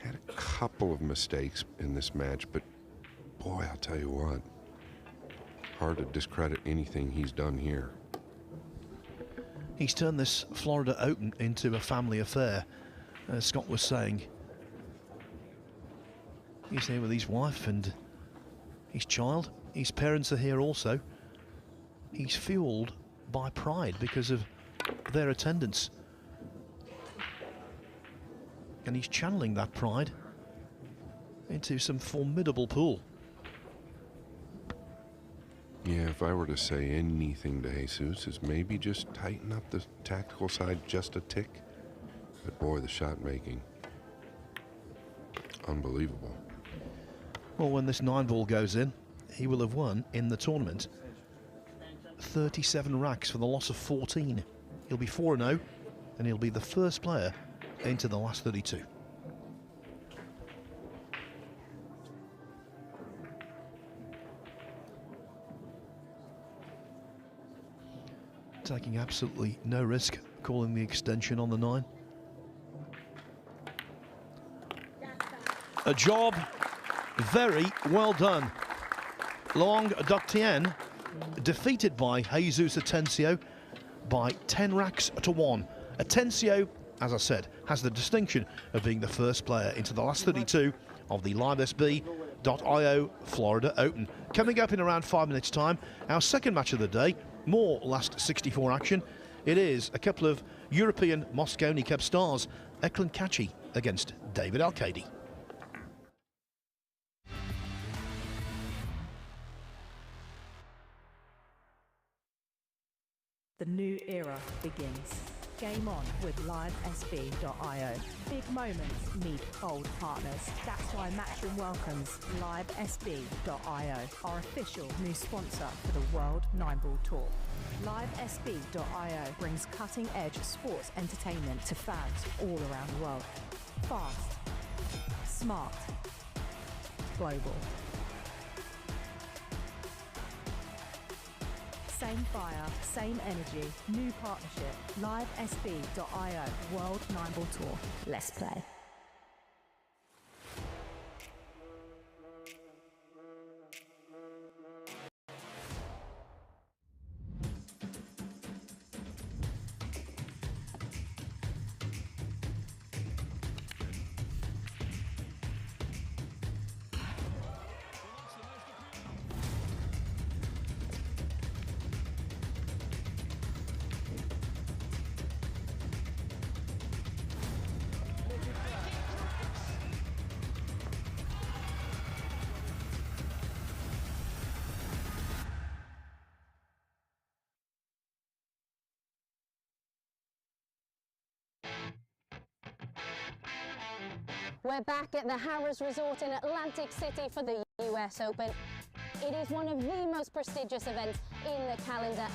Speaker 1: Had a couple of mistakes in this match, but boy, I'll tell you what, hard to discredit anything he's done here.
Speaker 2: He's turned this Florida Open into a family affair, as Scott was saying. He's here with his wife and his child. His parents are here also. He's fueled by pride because of their attendance. And he's channeling that pride into some formidable pool.
Speaker 1: Yeah, if I were to say anything to Jesus, is maybe just tighten up the tactical side just a tick. But boy, the shot making, unbelievable.
Speaker 2: Well, when this 9-ball goes in, he will have won in the tournament 37 racks for the loss of 14. He'll be 4-0, and he'll be the first player into the last 32. Taking absolutely no risk, calling the extension on the 9. A job very well done. Luong Duc-Tien defeated by Jesus Atencio by 10 racks to 1. Atencio, as I said, has the distinction of being the first player into the last 32 of the LiveSB.io Florida Open. Coming up in around 5 minutes' time, our second match of the day, more last 64 action. It is a couple of European Mosconi Cup stars, Eklund Kachi against David Alcady.
Speaker 3: The new era begins. Game on with LiveSB.io. Big moments need bold partners. That's why Matchroom welcomes LiveSB.io, our official new sponsor for the World 9-Ball Tour. LiveSB.io brings cutting-edge sports entertainment to fans all around the world. Fast, smart, global. Same fire, same energy, new partnership. LiveSB.io World 9-Ball Tour. Let's play.
Speaker 4: We're back at the Harrah's Resort in Atlantic City for the US Open. It is one of the most prestigious events in the calendar.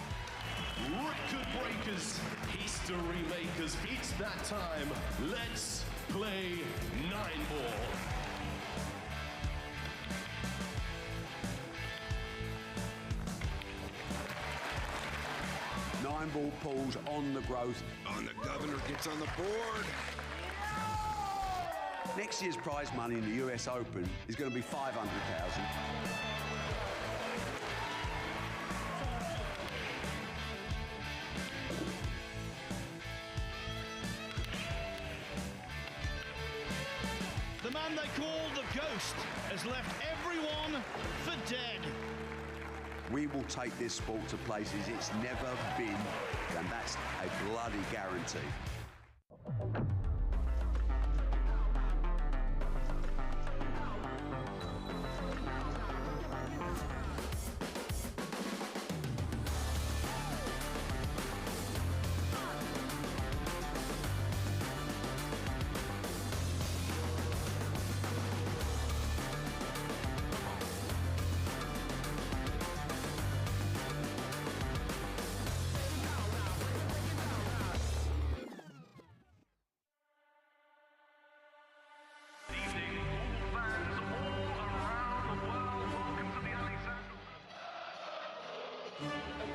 Speaker 5: Record breakers, history makers, it's that time. Let's play 9-ball.
Speaker 6: 9 ball pulls on the growth.
Speaker 1: On the Governor gets on the board.
Speaker 6: Next year's prize money in the US Open is going to be $500,000.
Speaker 2: The man they call the Ghost has left everyone for dead.
Speaker 6: We will take this sport to places it's never been, and that's a bloody guarantee.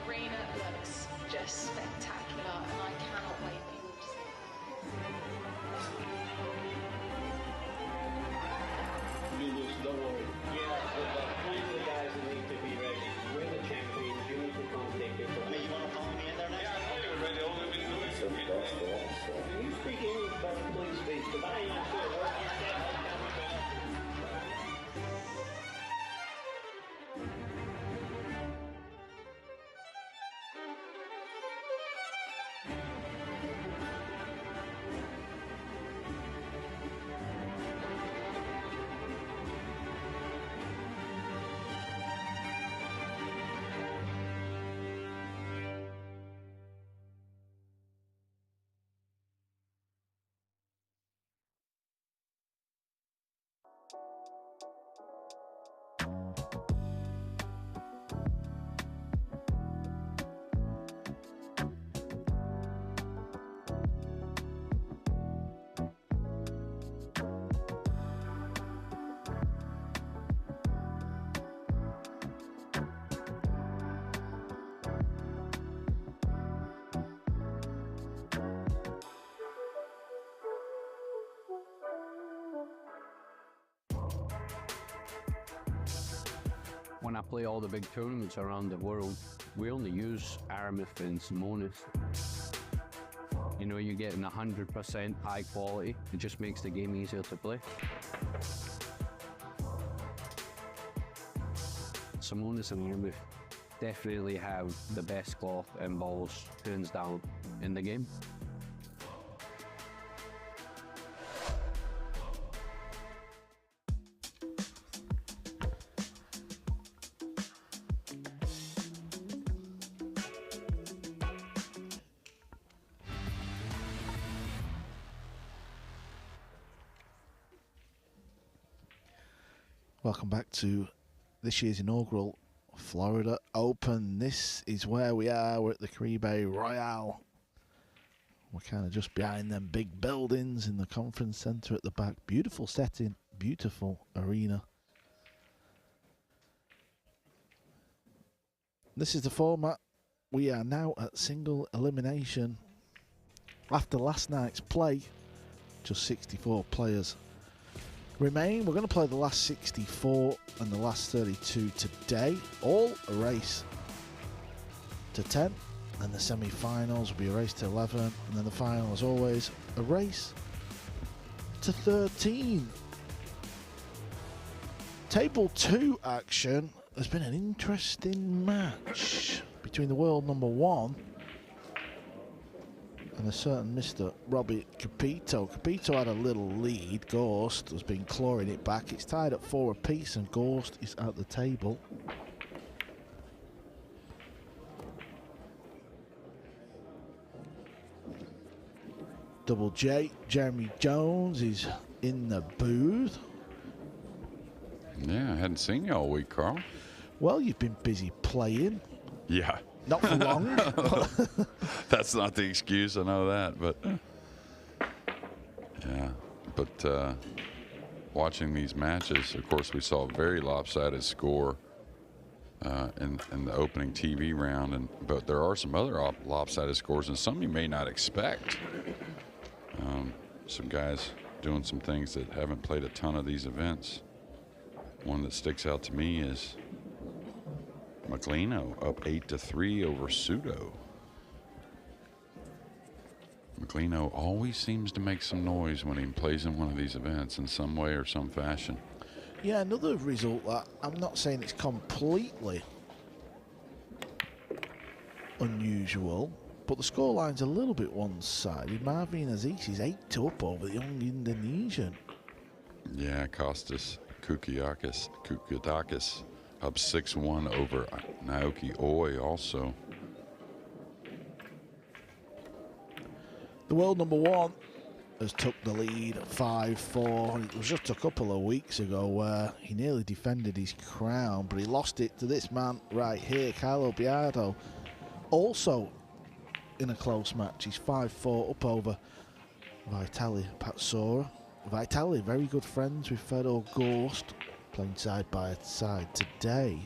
Speaker 7: Arena looks just spectacular, and I cannot wait for you all to see it.
Speaker 8: Lulus, don't worry. Yeah, there's plenty of guys that need to be ready. We're the champions. You need to come take it from me. You want to follow me in there next? Yeah, I know you're ready. All we've been doing is Can you speak English, but please speak? Because I ain't not sure what you said.
Speaker 9: When I play all the big tournaments around the world, we only use Aramith and Simonis. You know, you're getting 100% high quality. It just makes the game easier to play. Simonis and Aramith definitely have the best cloth and balls, hands down, in the game.
Speaker 2: Welcome back to this year's inaugural Florida Open. This is where we are. We're at the Caribe Royale. We're kind of just behind them big buildings in the conference center at the back. Beautiful setting, beautiful arena. This is the format. We are now at single elimination. After last night's play, just 64 players remain. We're going to play the last 64 and the last 32 today. All a race to 10. And the semi-finals will be a race to 11. And then the final, as always, a race to 13. Table 2 action has been an interesting match between the world number 1 and a certain Mr. Robbie Capito. Capito had a little lead. Ghost has been clawing it back. It's tied at 4 apiece and Ghost is at the table. Double J, Jeremy Jones is in the booth.
Speaker 10: Yeah, I hadn't seen you all week, Carl.
Speaker 2: Well, you've been busy playing.
Speaker 10: Yeah.
Speaker 2: Not for long.
Speaker 10: That's not the excuse, I know that, but yeah. But watching these matches, of course, we saw a very lopsided score. in the opening TV round, but there are some other lopsided scores, and some you may not expect. Some guys doing some things that haven't played a ton of these events. One that sticks out to me is Maglino up 8-3 over Pseudo. Maglino always seems to make some noise when he plays in one of these events in some way or some fashion.
Speaker 11: Yeah, another result that I'm not saying it's completely unusual, but the scoreline's a little bit one-sided. Marvin Aziz is 8-up over the young Indonesian.
Speaker 10: Yeah, Kostas Koukiakis up 6-1 over Naoki Oi also.
Speaker 11: The world number one has took the lead 5-4. It was just a couple of weeks ago where he nearly defended his crown, but he lost it to this man right here, Carlo Biardo. Also in a close match, he's 5-4 up over Vitali Patsora. Vitali, very good friends with Fedor Gorst, playing side by side today.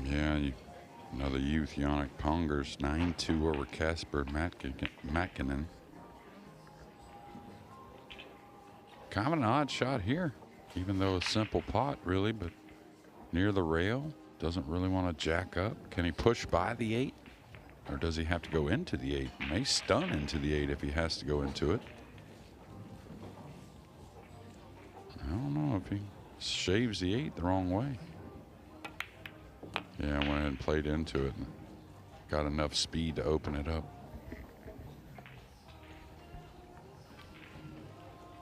Speaker 10: Yeah, another youth, Yannick Pongers, 9-2 over Kasper Matkinen. Kind of an odd shot here, even though a simple pot, really, but near the rail. Doesn't really want to jack up. Can he push by the 8? Or does he have to go into the 8? May stun into the 8 if he has to go into it. I don't know if he shaves the 8 the wrong way. Yeah, went ahead and played into it and got enough speed to open it up.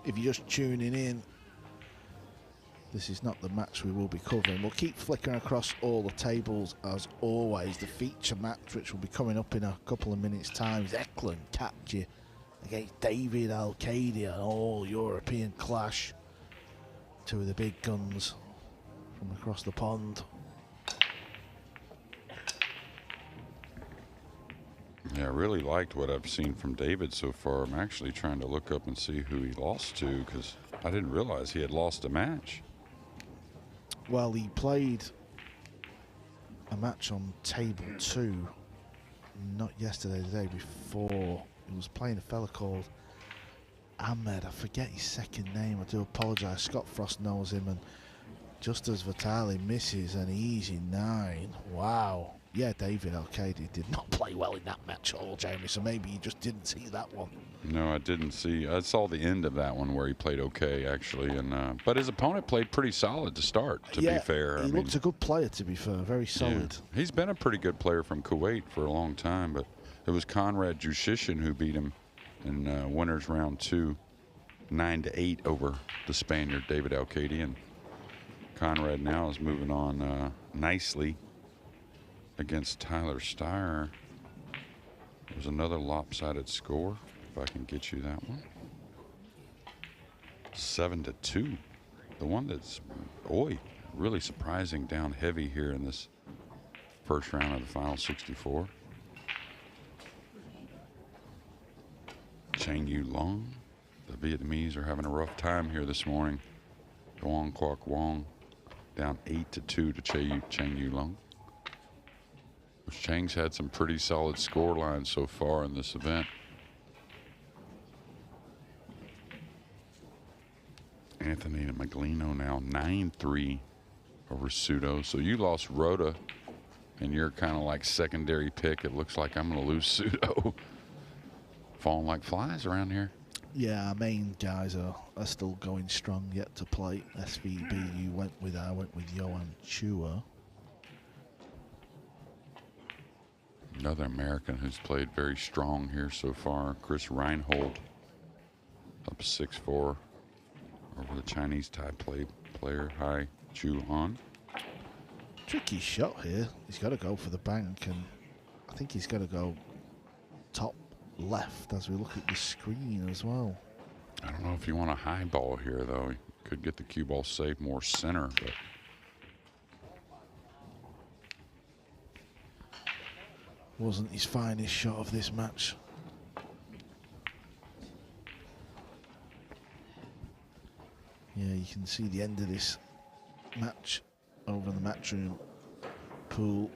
Speaker 11: If you're just tuning in, this is not the match we will be covering. We'll keep flickering across all the tables as always. The feature match, which will be coming up in a couple of minutes' time, is Eklund Katje against David Alcadia, an all-European clash. Two of the big guns from across the pond.
Speaker 10: Yeah, I really liked what I've seen from David so far. I'm actually trying to look up and see who he lost to, because I didn't realize he had lost a match.
Speaker 11: Well, he played a match on table 2, not yesterday, the day before. He was playing a fella called Ahmed. I forget his second name. I do apologise. Scott Frost knows him, and just as Vitali misses an easy 9. Wow. Yeah, David Alcaide did not play well in that match at all, Jamie, so maybe you just didn't see that one.
Speaker 10: No, I didn't see. I saw the end of that one where he played okay, actually, and but his opponent played pretty solid to start, to be fair.
Speaker 11: He looked a good player, to be fair, very solid.
Speaker 10: Yeah. He's been a pretty good player from Kuwait for a long time, but it was Conrad Jushishin who beat him in winners round 2, 9-8 over the Spaniard, David Alcaide, and Conrad now is moving on nicely against Tyler Steyer. There's another lopsided score, if I can get you that one. 7-2. The one that's, really surprising down heavy here in this first round of the final 64. Chang Yu Long. The Vietnamese are having a rough time here this morning. Duong Quoc Wong down 8-2 to Chang Yu Long. Chang's had some pretty solid score lines so far in this event. Anthony Maglino now 9-3 over Pseudo. So you lost Rhoda, and you're kind of like secondary pick. It looks like I'm going to lose Pseudo. Falling like flies around here.
Speaker 11: Yeah, our main guys are still going strong yet to play. SVB I went with Johan Chua.
Speaker 10: Another American who's played very strong here so far, Chris Reinhold, up 6-4 over the Chinese Thai player Hai Chu Han.
Speaker 11: Tricky shot here. He's got to go for the bank, and I think he's got to go top left as we look at the screen as well.
Speaker 10: I don't know if you want a high ball here, though. He could get the cue ball safe more center, but
Speaker 11: wasn't his finest shot of this match. Yeah, you can see the end of this match over on the Matchroom Pool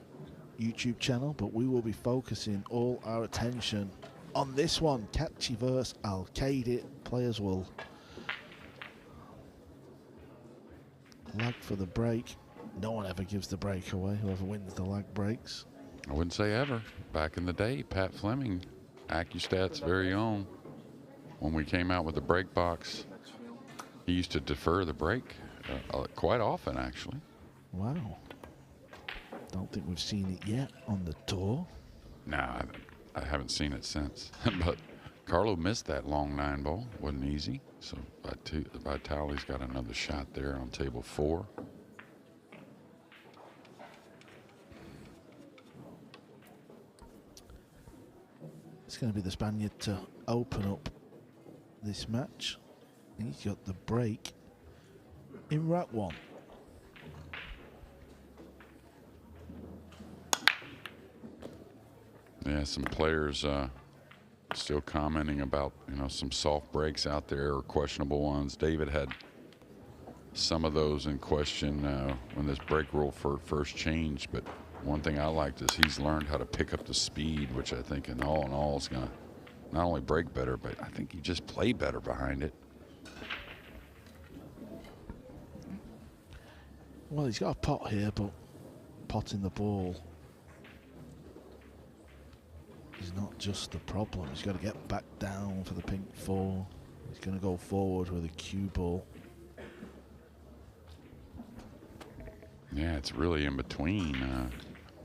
Speaker 11: YouTube channel, but we will be focusing all our attention on this one, Kachi versus Al-Qaeda. Players will lag for the break. No one ever gives the break away. Whoever wins the lag breaks.
Speaker 10: I wouldn't say ever. Back in the day, Pat Fleming, AccuStats' very own, when we came out with the break box, he used to defer the break quite often, actually.
Speaker 11: Wow. Don't think we've seen it yet on the tour.
Speaker 10: Nah, I haven't seen it since. But Carlo missed that long 9-ball. Wasn't easy. So Vitali's got another shot there on table 4.
Speaker 11: It's going to be the Spaniard to open up this match. He's got the break in rack 1.
Speaker 10: Yeah, some players still commenting about, you know, some soft breaks out there or questionable ones. David had some of those in question when this break rule first changed, but one thing I liked is he's learned how to pick up the speed, which I think in all is going to not only break better, but I think you just play better behind it.
Speaker 11: Well, he's got a pot here, but potting the ball is not just the problem. He's got to get back down for the pink 4. He's going to go forward with a cue ball.
Speaker 10: Yeah, it's really in between.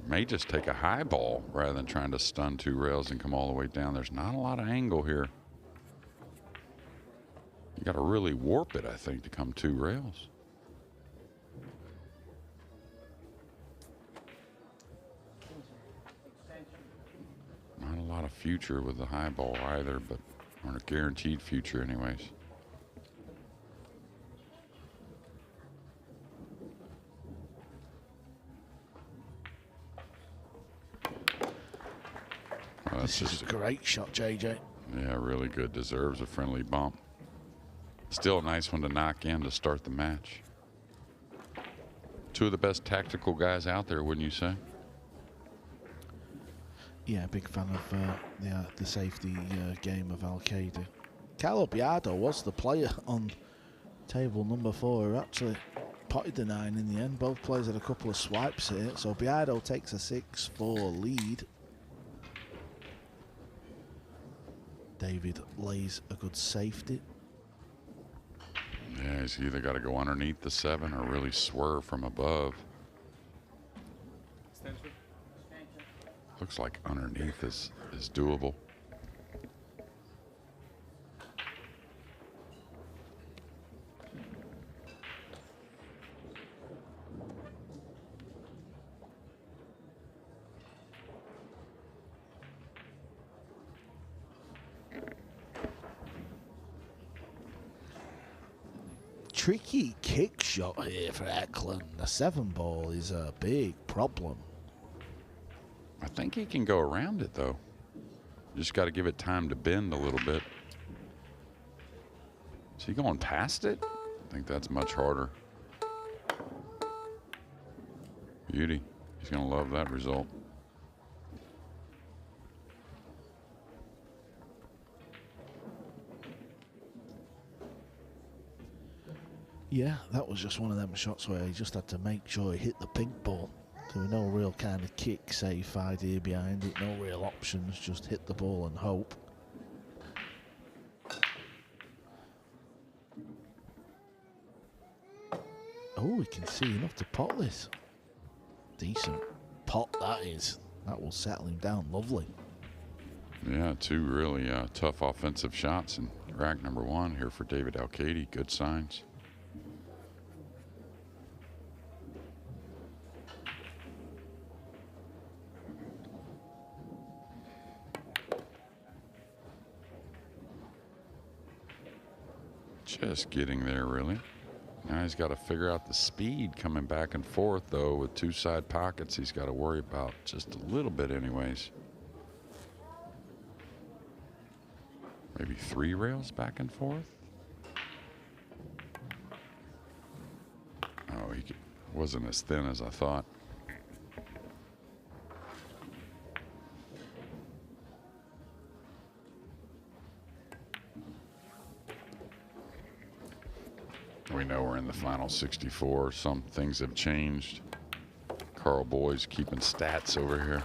Speaker 10: May just take a high ball rather than trying to stun 2 rails and come all the way down. There's not a lot of angle here. You got to really warp it, I think, to come 2 rails. Not a lot of future with the high ball either, but or a guaranteed future anyways.
Speaker 11: This is a great shot, JJ.
Speaker 10: Yeah, really good. Deserves a friendly bump. Still a nice one to knock in to start the match. 2 of the best tactical guys out there, wouldn't you say?
Speaker 11: Yeah, big fan of the safety game of Al-Qaeda. Carlo Biado was the player on table number 4 who actually potted the 9 in the end. Both players had a couple of swipes here, so Biado takes a 6-4 lead. David lays a good safety.
Speaker 10: Yeah, he's either got to go underneath the 7 or really swerve from above. Looks like underneath is doable.
Speaker 11: Tricky kick shot here for Eklund. The 7-ball is a big problem.
Speaker 10: I think he can go around it, though. Just got to give it time to bend a little bit. Is he going past it? I think that's much harder. Beauty. He's going to love that result.
Speaker 11: Yeah, that was just one of them shots where he just had to make sure he hit the pink ball. There were no real kind of kick, safe idea behind it, no real options, just hit the ball and hope. Oh, we can see enough to pot this. Decent pot that is. That will settle him down lovely.
Speaker 10: Yeah, 2 really tough offensive shots in rack number 1 here for David Al-Qaeda. Good signs. Just getting there, really. Now he's got to figure out the speed coming back and forth, though, with 2 side pockets. He's got to worry about just a little bit anyways. Maybe 3 rails back and forth. Oh, wasn't as thin as I thought. We know we're in the final 64. Some things have changed. Carl Boyd's keeping stats over here.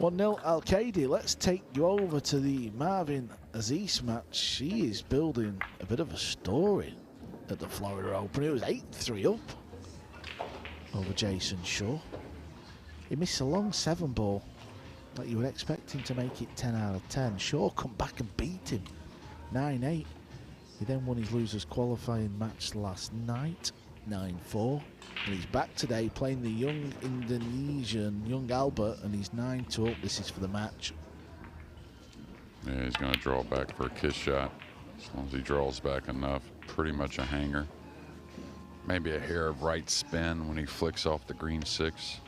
Speaker 11: 1-0 Al-Qaedi. Let's take you over to the Marvin Aziz match. He is building a bit of a story at the Florida Open. It was 8-3 up over Jason Shaw. He missed a long 7-ball that you would expect him to make it 10 out of 10. Shaw come back and beat him 9-8. He then won his losers qualifying match last night, 9-4. And he's back today playing the young Indonesian, young Albert, and he's 9-2 up. This is for the match.
Speaker 10: Yeah, he's going to draw back for a kiss shot. As long as he draws back enough, pretty much a hanger. Maybe a hair of right spin when he flicks off the green 6.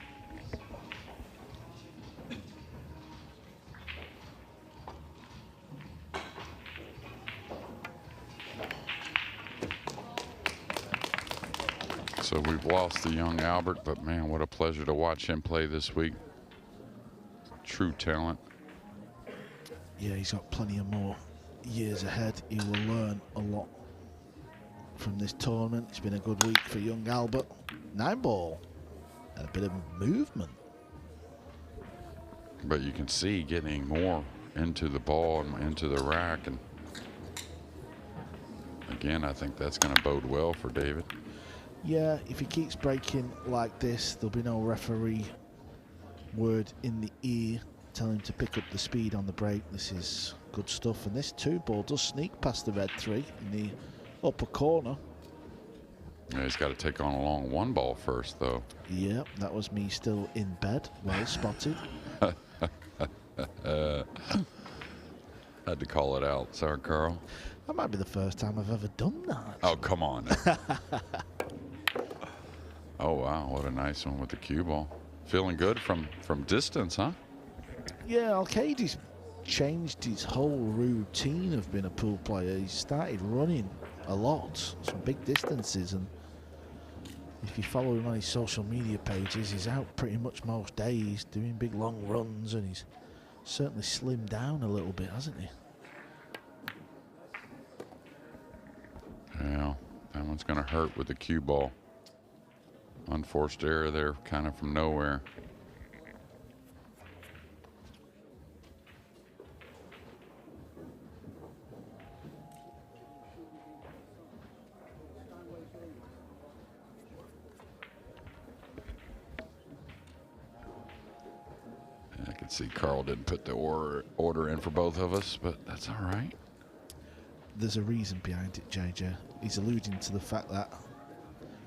Speaker 10: So we've lost the young Albert, but man, what a pleasure to watch him play this week. True talent.
Speaker 11: Yeah, he's got plenty of more years ahead. He will learn a lot from this tournament. It's been a good week for young Albert. 9-ball and a bit of movement.
Speaker 10: But you can see getting more into the ball and into the rack. And again, I think that's going to bode well for David.
Speaker 11: Yeah, if he keeps breaking like this, there'll be no referee word in the ear telling him to pick up the speed on the break. This is good stuff. And this 2-ball does sneak past the red 3 in the upper corner.
Speaker 10: Yeah, he's got to take on a long 1-ball first, though.
Speaker 11: Yeah, that was me still in bed. Well spotted.
Speaker 10: Had to call it out. Sorry, Carl.
Speaker 11: That might be the first time I've ever done that.
Speaker 10: Oh, come on. Oh, wow. What a nice one with the cue ball. Feeling good from distance, huh?
Speaker 11: Yeah, Al-Qaedi's changed his whole routine of being a pool player. He's started running a lot, some big distances, and if you follow him on his social media pages, he's out pretty much most days doing big long runs, and he's certainly slimmed down a little bit, hasn't he?
Speaker 10: Yeah, that one's going to hurt with the cue ball. Unforced error there, kind of from nowhere. I can see Carl didn't put the order in for both of us, but that's all right.
Speaker 11: There's a reason behind it, JJ. He's alluding to the fact that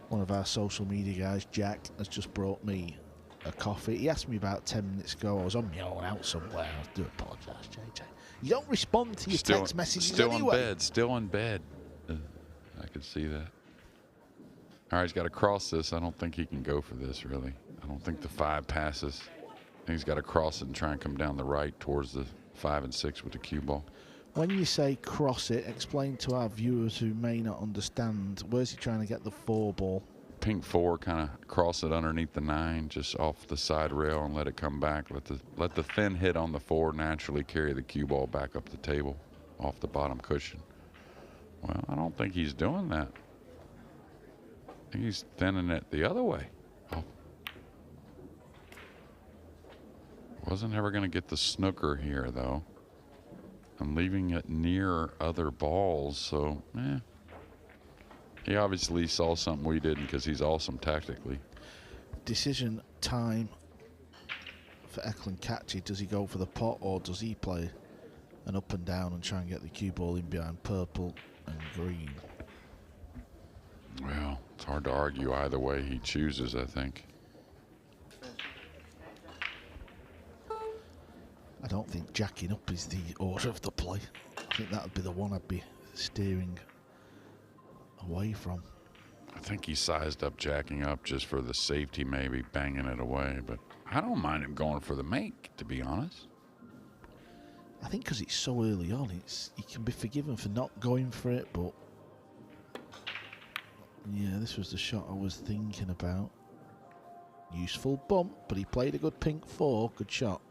Speaker 11: one of our social media guys, Jack, has just brought me a coffee. He asked me about 10 minutes ago. I was on my own out somewhere. I do apologise, JJ. You don't respond to your text messages anyway.
Speaker 10: Still in bed. I could see that. All right, he's got to cross this. I don't think he can go for this, really. I don't think the 5 passes. I think he's got to cross it and try and come down the right towards the 5 and 6 with the cue ball.
Speaker 11: When you say cross it, explain to our viewers who may not understand, where's he trying to get the 4 ball?
Speaker 10: Pink 4, kind of cross it underneath the 9, just off the side rail and let it come back. Let the thin hit on the 4 naturally carry the cue ball back up the table off the bottom cushion. Well, I don't think he's doing that. I think he's thinning it the other way. Oh. Wasn't ever going to get the snooker here, though. I'm leaving it near other balls, so, He obviously saw something we didn't because he's awesome tactically.
Speaker 11: Decision time for Eklund Catchy. Does he go for the pot or does he play an up and down and try and get the cue ball in behind purple and green?
Speaker 10: Well, it's hard to argue either way he chooses, I think.
Speaker 11: I don't think jacking up is the order of the play. I think that would be the one I'd be steering away from.
Speaker 10: I think he sized up jacking up just for the safety, maybe banging it away, but I don't mind him going for the make, to be honest.
Speaker 11: I think because it's so early on, he can be forgiven for not going for it, but Yeah, this was the shot I was thinking about. Useful bump, but he played a good pink 4. Good shot.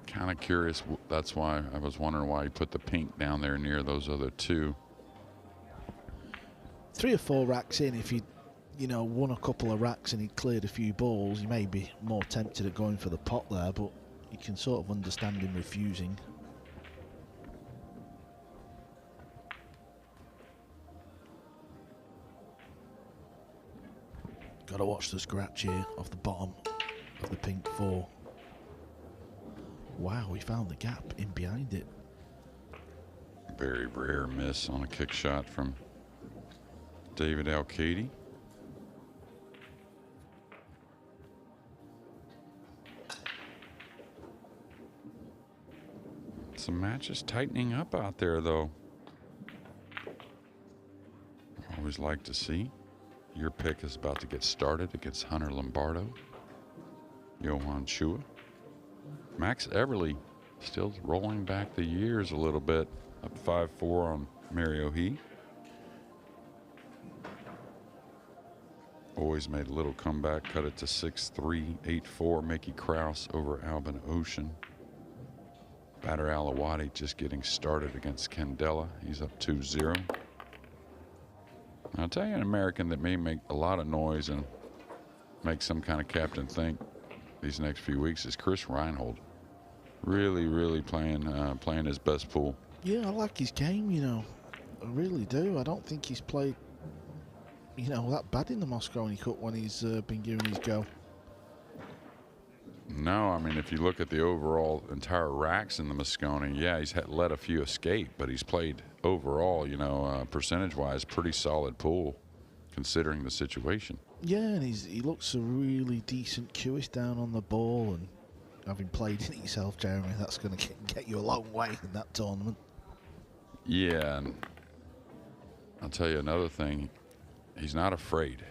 Speaker 10: Kind of curious. That's why I was wondering why he put the pink down there near those other two.
Speaker 11: 3 or 4 racks in, if he, won a couple of racks and he cleared a few balls, he may be more tempted at going for the pot there, but you can sort of understand him refusing. Got to watch the scratch here off the bottom of the pink 4. Wow, he found the gap in behind it.
Speaker 10: Very rare miss on a kick shot from David Al-Kaidi. Some matches tightening up out there, though. Always like to see. Your pick is about to get started against Hunter Lombardo, Johan Chua. Max Everly still rolling back the years a little bit, up 5-4 on Mario He. Always made a little comeback, cut it to 6-3, 8-4. Mickey Krause over Albin Ocean. Badr Alawadi just getting started against Candela. He's up 2-0. I'll tell you an American that may make a lot of noise and make some kind of captain think these next few weeks is Chris Reinhold. Really playing his best pool.
Speaker 11: Yeah, I like his game, I really do. I don't think he's played, that bad in the Mosconi Cup when he's been given his go.
Speaker 10: No, I mean, if you look at the overall entire racks in the Mosconi, yeah, he's let a few escape, but he's played overall, percentage-wise, pretty solid pool considering the situation.
Speaker 11: Yeah, and he looks a really decent cueist down on the ball, and having played in it yourself, Jeremy, that's going to get you a long way in that tournament.
Speaker 10: Yeah, and I'll tell you another thing, he's not afraid.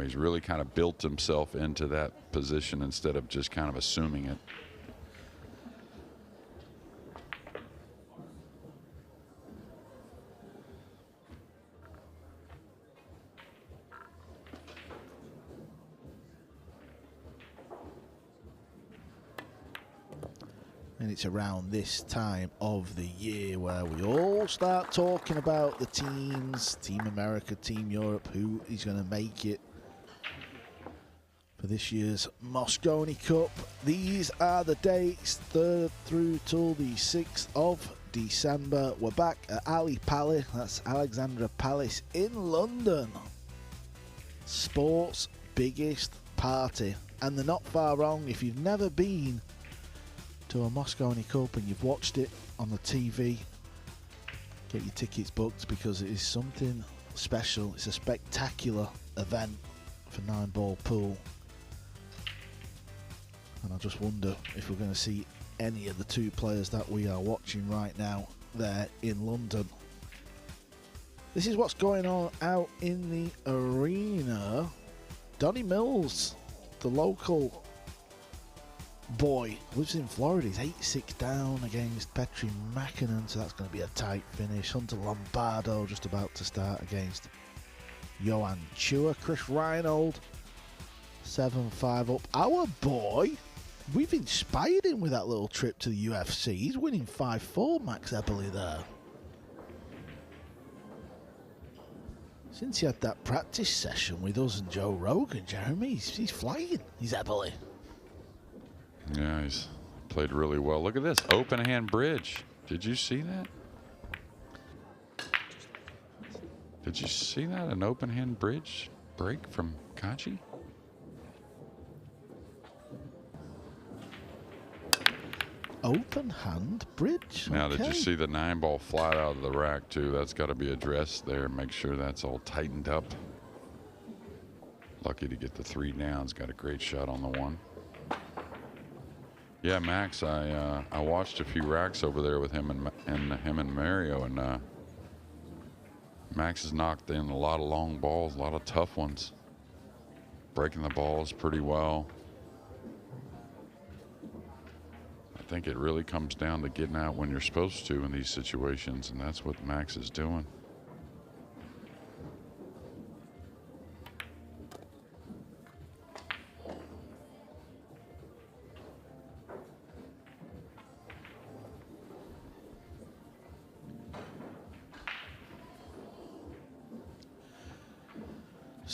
Speaker 10: He's really kind of built himself into that position instead of just kind of assuming it.
Speaker 11: And it's around this time of the year where we all start talking about the teams, Team America, Team Europe, who is going to make it for this year's Mosconi Cup. These are the dates, 3rd through till the 6th of December. We're back at Ali Palace, that's Alexandra Palace in London. Sport's biggest party. And they're not far wrong. If you've never been to a Mosconi Cup and you've watched it on the TV, get your tickets booked, because it is something special. It's a spectacular event for 9-ball pool, and I just wonder if we're going to see any of the 2 players that we are watching right now there in London. This is what's going on out in the arena. Donnie Mills, the local boy, lives in Florida. He's 8-6 down against Petri Makinen, so that's going to be a tight finish. Hunter Lombardo just about to start against Johan Chua. Chris Reinhold 7-5 up. Our boy, we've inspired him with that little trip to the UFC. He's winning 5-4, Max Eberle there. Since he had that practice session with us and Joe Rogan, Jeremy, he's flying. He's Eberle.
Speaker 10: Yeah, he's played really well. Look at this open hand bridge. Did you see that? Did you see that? An open hand bridge break from Kachi?
Speaker 11: Open hand bridge?
Speaker 10: Now,
Speaker 11: okay.
Speaker 10: Did you see the 9-ball flat out of the rack, too? That's got to be addressed there. Make sure that's all tightened up. Lucky to get the 3 downs. Got a great shot on the 1. Yeah, Max, I watched a few racks over there with him and Mario, and Max has knocked in a lot of long balls, a lot of tough ones. Breaking the balls pretty well. I think it really comes down to getting out when you're supposed to in these situations, and that's what Max is doing.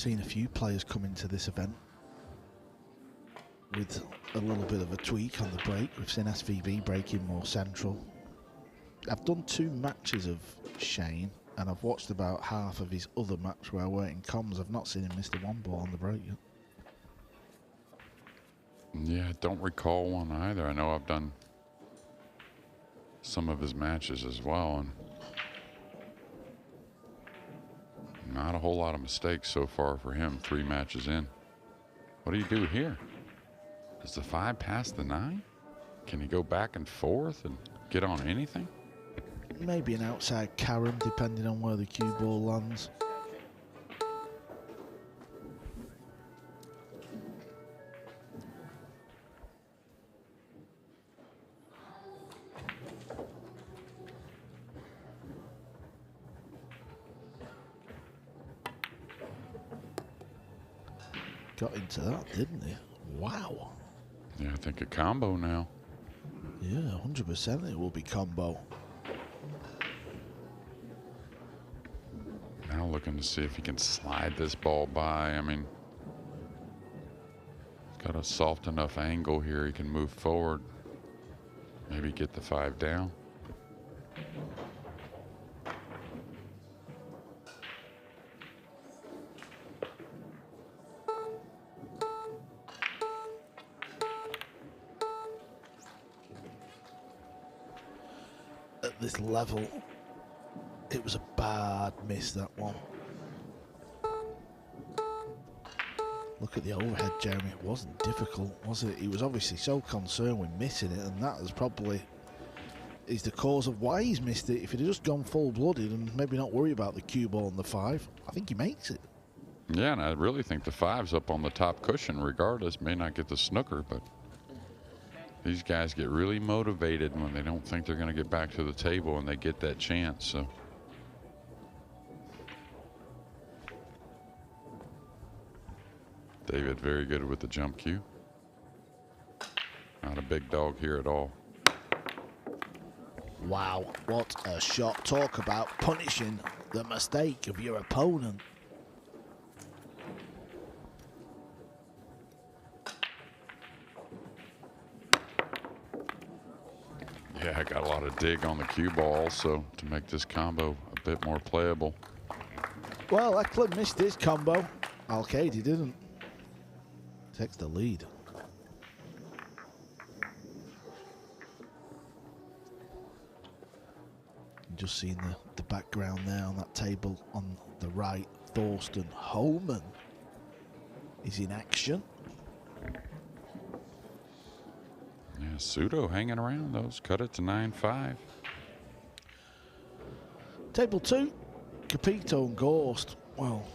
Speaker 11: seen a few players come into this event with a little bit of a tweak on the break. We've seen SVB breaking more central. I've done 2 matches of Shane, and I've watched about half of his other match where we're in comms. I've not seen him miss the 1 ball on the break yet.
Speaker 10: Yeah, I don't recall one either. I know I've done some of his matches as well, and not a whole lot of mistakes so far for him, 3 matches in. What do you do here? Does the 5 pass the 9? Can he go back and forth and get on anything?
Speaker 11: Maybe an outside carom, depending on where the cue ball lands. Got into that, didn't he? Wow.
Speaker 10: Yeah, I think a combo now.
Speaker 11: Yeah, 100% it will be combo.
Speaker 10: Now looking to see if he can slide this ball by. I mean, he's got a soft enough angle here. He can move forward. Maybe get the 5 down.
Speaker 11: At this level, it was a bad miss, that one. Look at the overhead, Jeremy. It wasn't difficult, was it? He was obviously so concerned with missing it, and that is probably is the cause of why he's missed it. If he'd have just gone full-blooded and maybe not worry about the cue ball and the 5, I think he makes it.
Speaker 10: Yeah, and I really think the 5's up on the top cushion regardless. May not get the snooker, but these guys get really motivated when they don't think they're going to get back to the table and they get that chance. So David very good with the jump cue. Not a big dog here at all.
Speaker 11: Wow, what a shot. Talk about punishing the mistake of your opponent.
Speaker 10: Yeah, I got a lot of dig on the cue ball also to make this combo a bit more playable.
Speaker 11: Well, Eklund missed his combo. Al-Kaidi didn't. Takes the lead. Just seeing the background there on that table on the right. Thorsten Holman is in action.
Speaker 10: Yeah, Pseudo hanging around those. Cut it to 9-5.
Speaker 11: Table 2, Capito and Ghost. Well,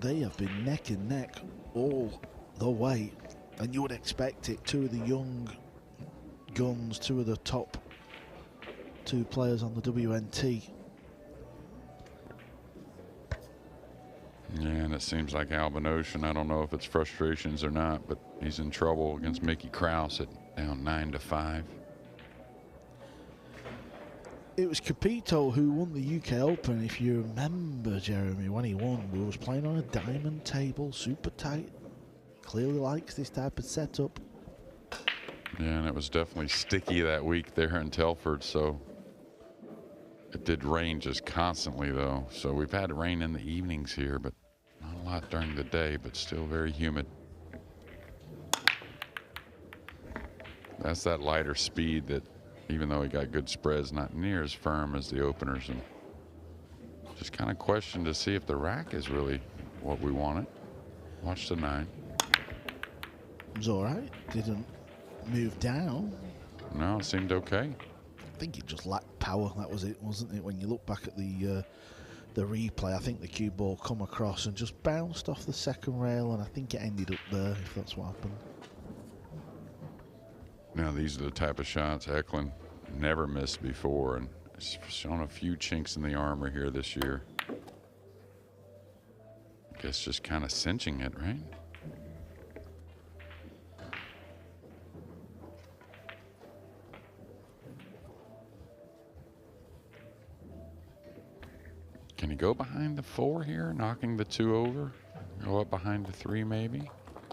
Speaker 11: they have been neck and neck all the way, and you would expect it. 2 of the young guns, 2 of the top 2 players on the WNT.
Speaker 10: Yeah, and it seems like Albin Ocean, I don't know if it's frustrations or not, but he's in trouble against Mickey Krause at down 9-5.
Speaker 11: It was Capito who won the UK Open, if you remember, Jeremy, when he won. We was playing on a diamond table, super tight. Clearly likes this type of setup.
Speaker 10: Yeah, and it was definitely sticky that week there in Telford, so it did rain just constantly, though. So we've had rain in the evenings here, but not a lot during the day, but still very humid. That's that lighter speed that, even though he got good spreads, not near as firm as the openers. And just kind of questioned to see if the rack is really what we wanted. Watch the 9.
Speaker 11: It was all right. Didn't move down.
Speaker 10: No, it seemed okay.
Speaker 11: I think it just lacked power. That was it, wasn't it? When you look back at the replay, I think the cue ball come across and just bounced off the second rail, and I think it ended up there, if that's what happened.
Speaker 10: Now, these are the type of shots Eklund never missed before, and it's shown a few chinks in the armor here this year. I guess just kind of cinching it, right? Can he go behind the 4 here, knocking the 2 over? Go up behind the 3 maybe.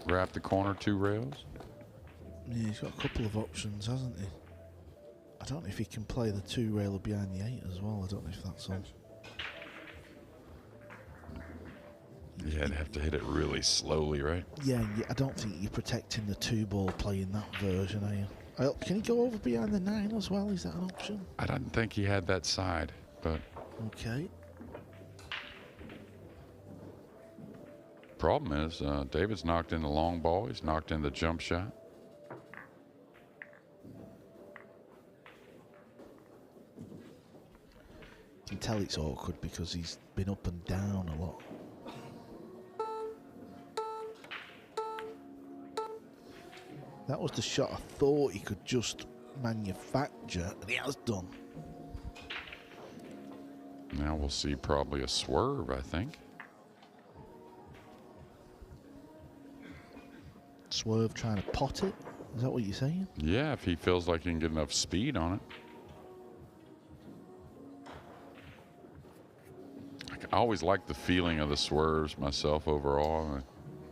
Speaker 10: Wrap the corner 2 rails.
Speaker 11: Yeah, he's got a couple of options, hasn't he? I don't know if he can play the 2 railer behind the 8 as well. I don't know if that's on.
Speaker 10: Yeah, I'd have to hit it really slowly, right?
Speaker 11: Yeah, I don't think you're protecting the 2 ball playing that version, are you? Can he go over behind the 9 as well? Is that an option?
Speaker 10: I didn't think he had that side, but
Speaker 11: Okay.
Speaker 10: problem is David's knocked in the long ball. He's knocked in the jump shot.
Speaker 11: You can tell it's awkward because he's been up and down a lot. That was the shot I thought he could just manufacture, and he has done.
Speaker 10: Now we'll see probably a swerve, I think.
Speaker 11: Swerve trying to pot it? Is that what you're saying?
Speaker 10: Yeah, if he feels like he can get enough speed on it. I always like the feeling of the swerves myself overall. I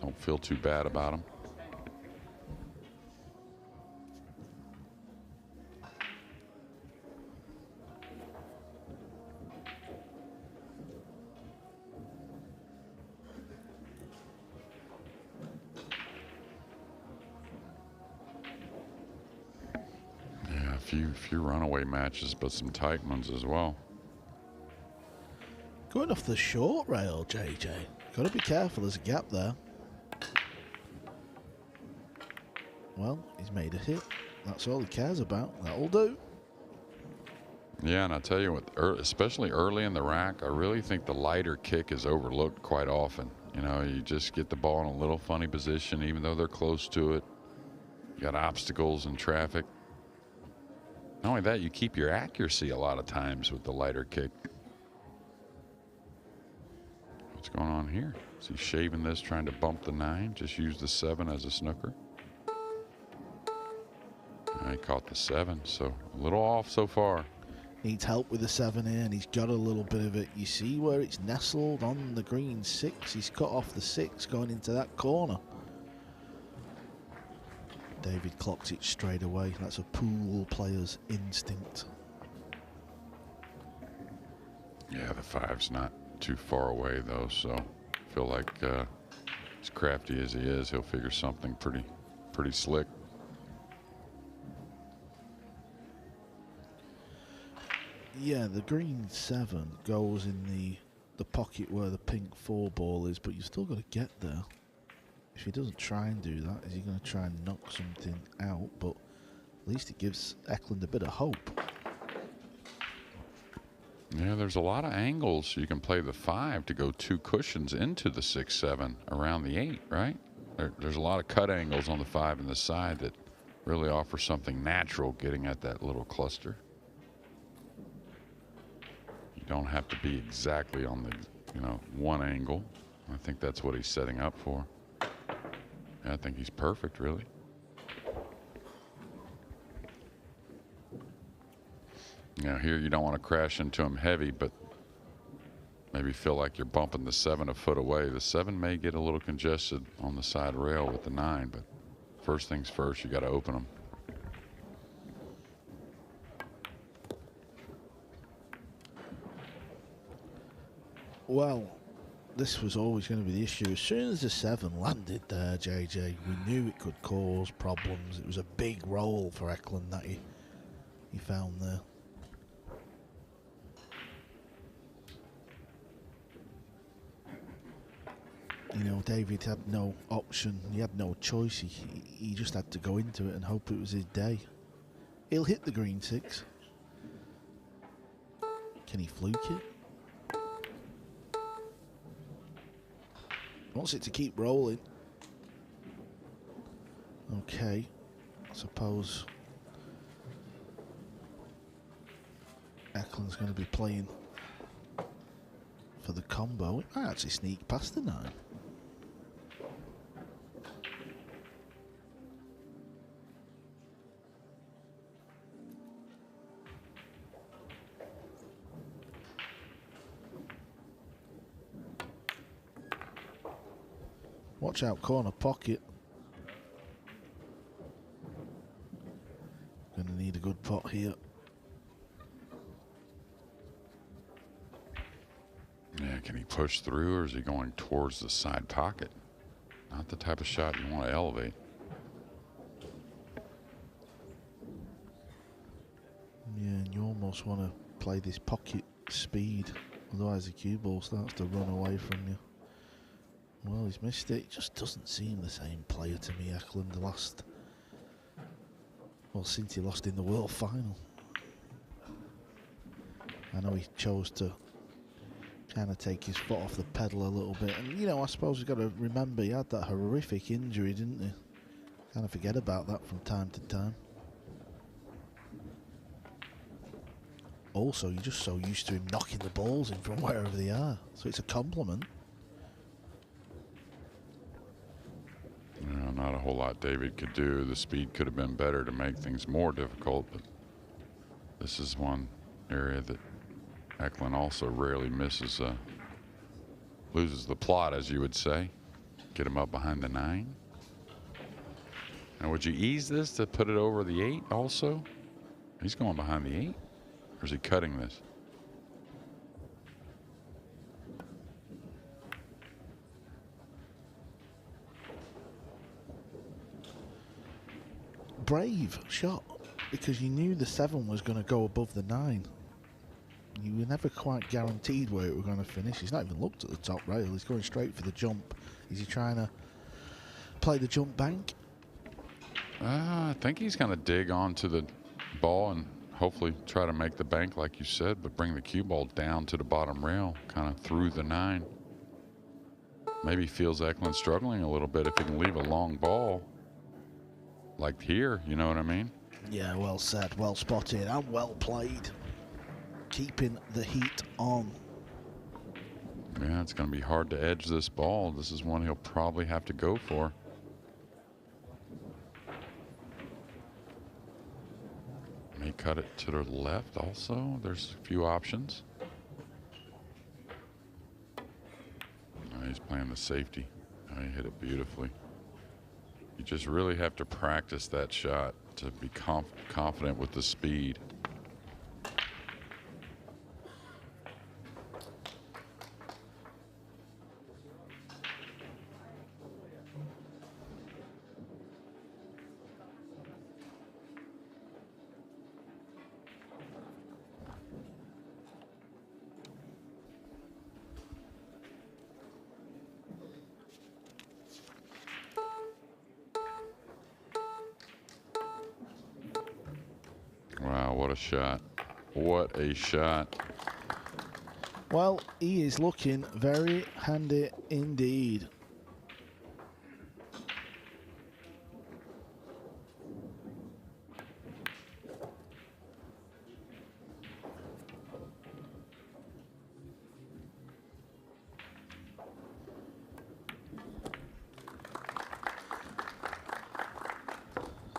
Speaker 10: don't feel too bad about them. Yeah, a few runaway matches, but some tight ones as well.
Speaker 11: Going off the short rail, JJ. Got to be careful, there's a gap there. Well, he's made a hit. That's all he cares about. That'll do.
Speaker 10: Yeah, and I tell you what, especially early in the rack, I really think the lighter kick is overlooked quite often. You know, you just get the ball in a little funny position, even though they're close to it. You got obstacles and traffic. Not only that, you keep your accuracy a lot of times with the lighter kick. What's going on here? Is he shaving this, trying to bump the 9? Just use the 7 as a snooker. He caught the 7, so a little off so far.
Speaker 11: Needs help with the 7 here, and he's got a little bit of it. You see where it's nestled on the green 6? He's cut off the 6 going into that corner. David clocks it straight away. That's a pool player's instinct.
Speaker 10: Yeah, the 5's not too far away though, so I feel like as crafty as he is, he'll figure something pretty slick.
Speaker 11: Yeah, the green 7 goes in the pocket where the pink 4 ball is, but you've still got to get there. If he doesn't try and do that, is he going to try and knock something out? But at least it gives Eklund a bit of hope.
Speaker 10: Yeah, there's a lot of angles. You can play the 5 to go 2 cushions into the 6-7 around the 8, right? There's a lot of cut angles on the 5 and the side that really offer something natural getting at that little cluster. You don't have to be exactly on the, one angle. I think that's what he's setting up for. Yeah, I think he's perfect, really. Now here you don't want to crash into him heavy, but maybe feel like you're bumping the 7 a foot away. The 7 may get a little congested on the side rail with the 9, but first things first, you got to open them.
Speaker 11: Well, this was always going to be the issue. As soon as the 7 landed there, JJ, we knew it could cause problems. It was a big roll for Eklund that he found there. You know, David had no option. He had no choice. He just had to go into it and hope it was his day. He'll hit the green 6. Can he fluke it? Wants it to keep rolling. Okay. I suppose Eklund's going to be playing for the combo. It might actually sneak past the 9. Watch out, corner pocket. Gonna need a good pot here.
Speaker 10: Yeah, can he push through, or is he going towards the side pocket? Not the type of shot you want to elevate.
Speaker 11: Yeah, and you almost want to play this pocket speed, otherwise the cue ball starts to run away from you. Well, he's missed it. It just doesn't seem the same player to me, Eklund, the last... Well, since he lost in the World Final. I know he chose to kind of take his foot off the pedal a little bit. And, you know, I suppose we've got to remember he had that horrific injury, didn't he? Kind of forget about that from time to time. Also, you're just so used to him knocking the balls in from wherever they are. So it's a compliment.
Speaker 10: You know, not a whole lot David could do. The speed could have been better to make things more difficult, but this is one area that Eklund also rarely misses, loses the plot, as you would say. Get him up behind the 9. Now, would you ease this to put it over the 8 also? He's going behind the 8, or is he cutting this?
Speaker 11: Brave shot, because you knew the 7 was going to go above the 9. You were never quite guaranteed where it was going to finish. He's not even looked at the top rail. He's going straight for the jump. Is he trying to play the jump bank?
Speaker 10: I think he's going to dig onto the ball and hopefully try to make the bank like you said, but bring the cue ball down to the bottom rail, kind of through the 9. Maybe feels Eklund struggling a little bit if he can leave a long ball like here, you know what I mean?
Speaker 11: Yeah, well said, well spotted, and well played. Keeping the heat on.
Speaker 10: Yeah, it's going to be hard to edge this ball. This is one he'll probably have to go for. May cut it to the left also. There's a few options. He's playing the safety. He hit it beautifully. You just really have to practice that shot to be confident with the speed. Wow, what a shot. What a shot.
Speaker 11: Well, he is looking very handy indeed.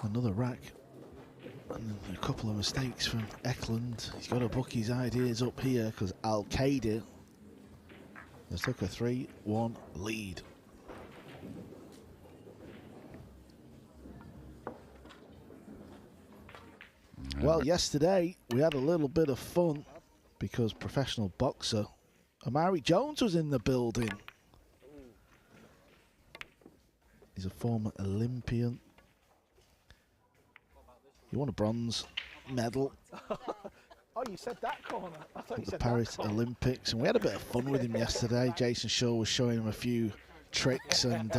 Speaker 11: Another rack. And a couple of mistakes from Eklund. He's got to book his ideas up here because Al-Qaeda has took a 3-1 lead. Well, yesterday we had a little bit of fun because professional boxer Amari Jones was in the building. He's a former Olympian. He won a bronze medal
Speaker 2: Oh, you said that corner. I thought you
Speaker 11: at the
Speaker 2: said
Speaker 11: Paris
Speaker 2: that corner.
Speaker 11: Olympics, and we had a bit of fun with him yesterday. Jason Shaw was showing him a few tricks, and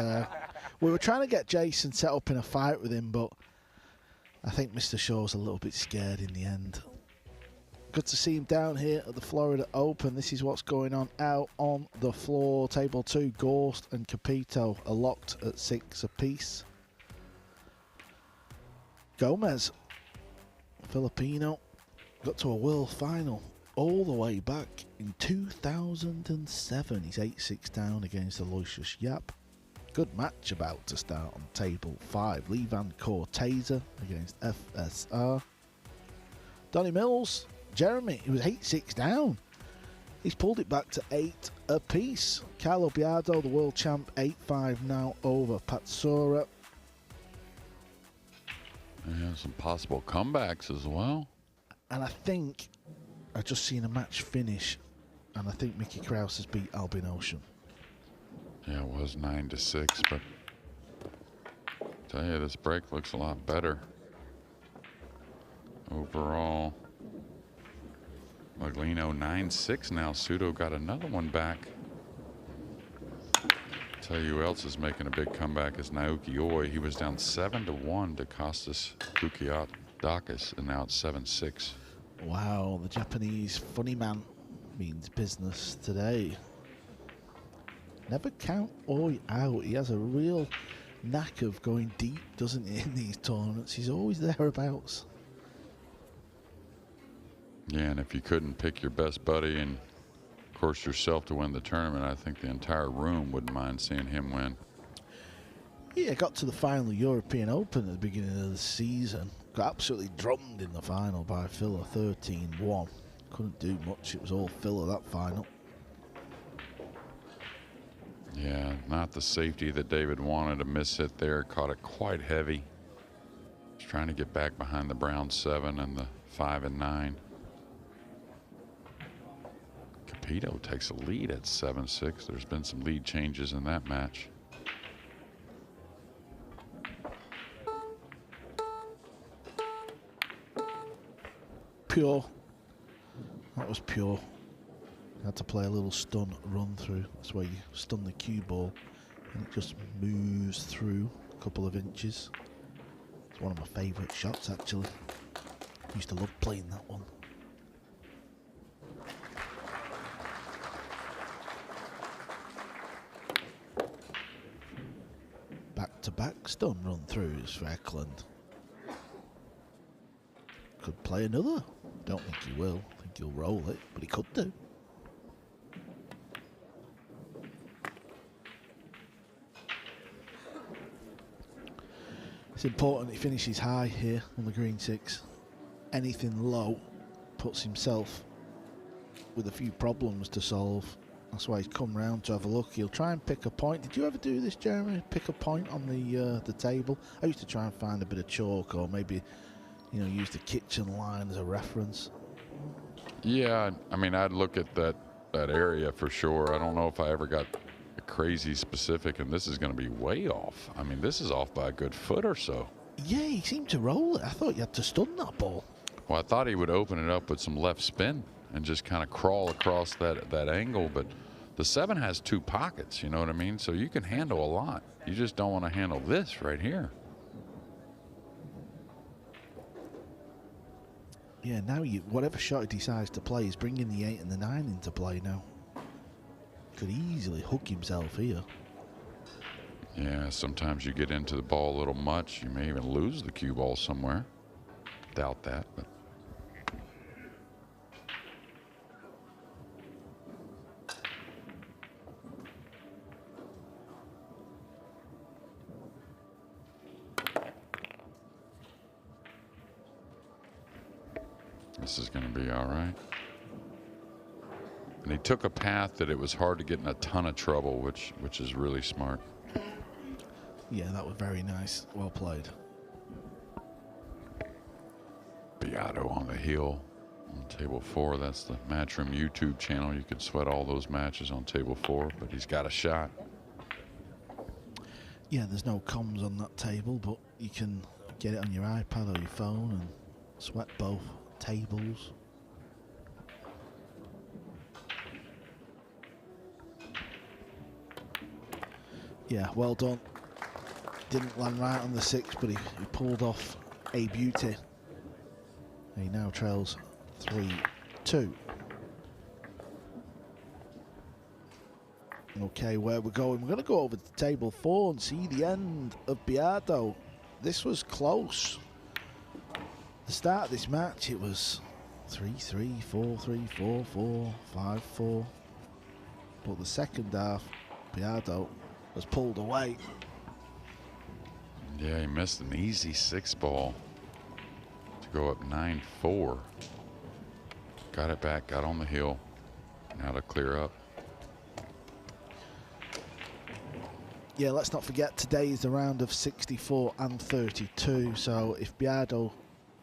Speaker 11: we were trying to get Jason set up in a fight with him, but I think Mr. Shaw's a little bit scared in the end. Good to see him down here at the Florida Open. This is what's going on out on the floor. Table 2, Gorst and Capito are locked at 6 apiece. Gomez, Filipino, got to a world final all the way back in 2007. He's 8-6 down against Aloysius Yap. Good match about to start on table 5. Levan Corteza against FSR. Donnie Mills, Jeremy, he was 8-6 down He's pulled it back to 8 apiece. Carlo Biardo, the world champ, 8-5 now over Patsura.
Speaker 10: Yeah, some possible comebacks as well.
Speaker 11: And I think I've just seen a match finish, and I think Mickey Krause has beat Albin Ocean.
Speaker 10: Yeah, it was 9-6, but tell you, this break looks a lot better overall. Maglino 9-6 now. Sudo got another one back. Tell you who else is making a big comeback is Naoki Oi. He was down 7-1 to Kostas Kukiadakis, and now it's 7-6.
Speaker 11: Wow, the Japanese funny man means business today. Never count Oi out. He has a real knack of going deep, doesn't he, in these tournaments? He's always thereabouts.
Speaker 10: Yeah, and if you couldn't pick your best buddy and, of course, yourself to win the tournament, I think the entire room wouldn't mind seeing him win.
Speaker 11: Yeah, got to the final European Open at the beginning of the season. Got absolutely drummed in the final by Filler, 13-1. Couldn't do much. It was all Filler, that final.
Speaker 10: Yeah, not the safety that David wanted. A miss hit there, caught it quite heavy. He's trying to get back behind the brown 7 and the 5 and 9. Capito takes a lead at 7-6. There's been some lead changes in that match.
Speaker 11: Pure. That was pure. Had to play a little stun run through. That's where you stun the cue ball and it just moves through a couple of inches. It's one of my favourite shots, actually. Used to love playing that one. Back-to-back stun run throughs for Eklund. Could play another. Don't think he will. I think he'll roll it, but he could do. It's important he finishes high here on the green 6. Anything low puts himself with a few problems to solve. That's why he's come round to have a look. He'll try and pick a point. Did you ever do this, Jeremy? Pick a point on the table? I used to try and find a bit of chalk, or maybe, you know, use the kitchen line as a reference.
Speaker 10: Yeah, I mean, I'd look at that area for sure. I don't know if I ever got crazy specific, and this is going to be way off. I mean, this is off by a good foot or so.
Speaker 11: Yeah, he seemed to roll it. I thought you had to stun that ball.
Speaker 10: Well, I thought he would open it up with some left spin and just kind of crawl across that angle, but the 7 has 2 pockets, you know what I mean? So you can handle a lot. You just don't want to handle this right here.
Speaker 11: Yeah, now whatever shot he decides to play is bringing the 8 and the 9 into play now. Could easily hook himself here.
Speaker 10: Yeah, sometimes you get into the ball a little much. You may even lose the cue ball somewhere. Doubt that, but. This is going to be all right. And he took a path that it was hard to get in a ton of trouble, which is really smart.
Speaker 11: Yeah, that was very nice. Well played.
Speaker 10: Beato on the heel on table 4. That's the Matchroom YouTube channel. You can sweat all those matches on table 4, but he's got a shot.
Speaker 11: Yeah, there's no comms on that table, but you can get it on your iPad or your phone and sweat both tables. Yeah, well done. Didn't land right on the 6, but he pulled off a beauty. He now trails 3-2. Okay, where we're going, we're going to go over to table 4 and see the end of Biardo. This was close. The start of this match, it was 3-3, 4-3, 4-4, 5-4. But the second half, Biardo was pulled away.
Speaker 10: Yeah, he missed an easy 6 ball to go up 9-4. Got it back, got on the hill. Now to clear up.
Speaker 11: Yeah, let's not forget today is the round of 64 and 32. So if Biado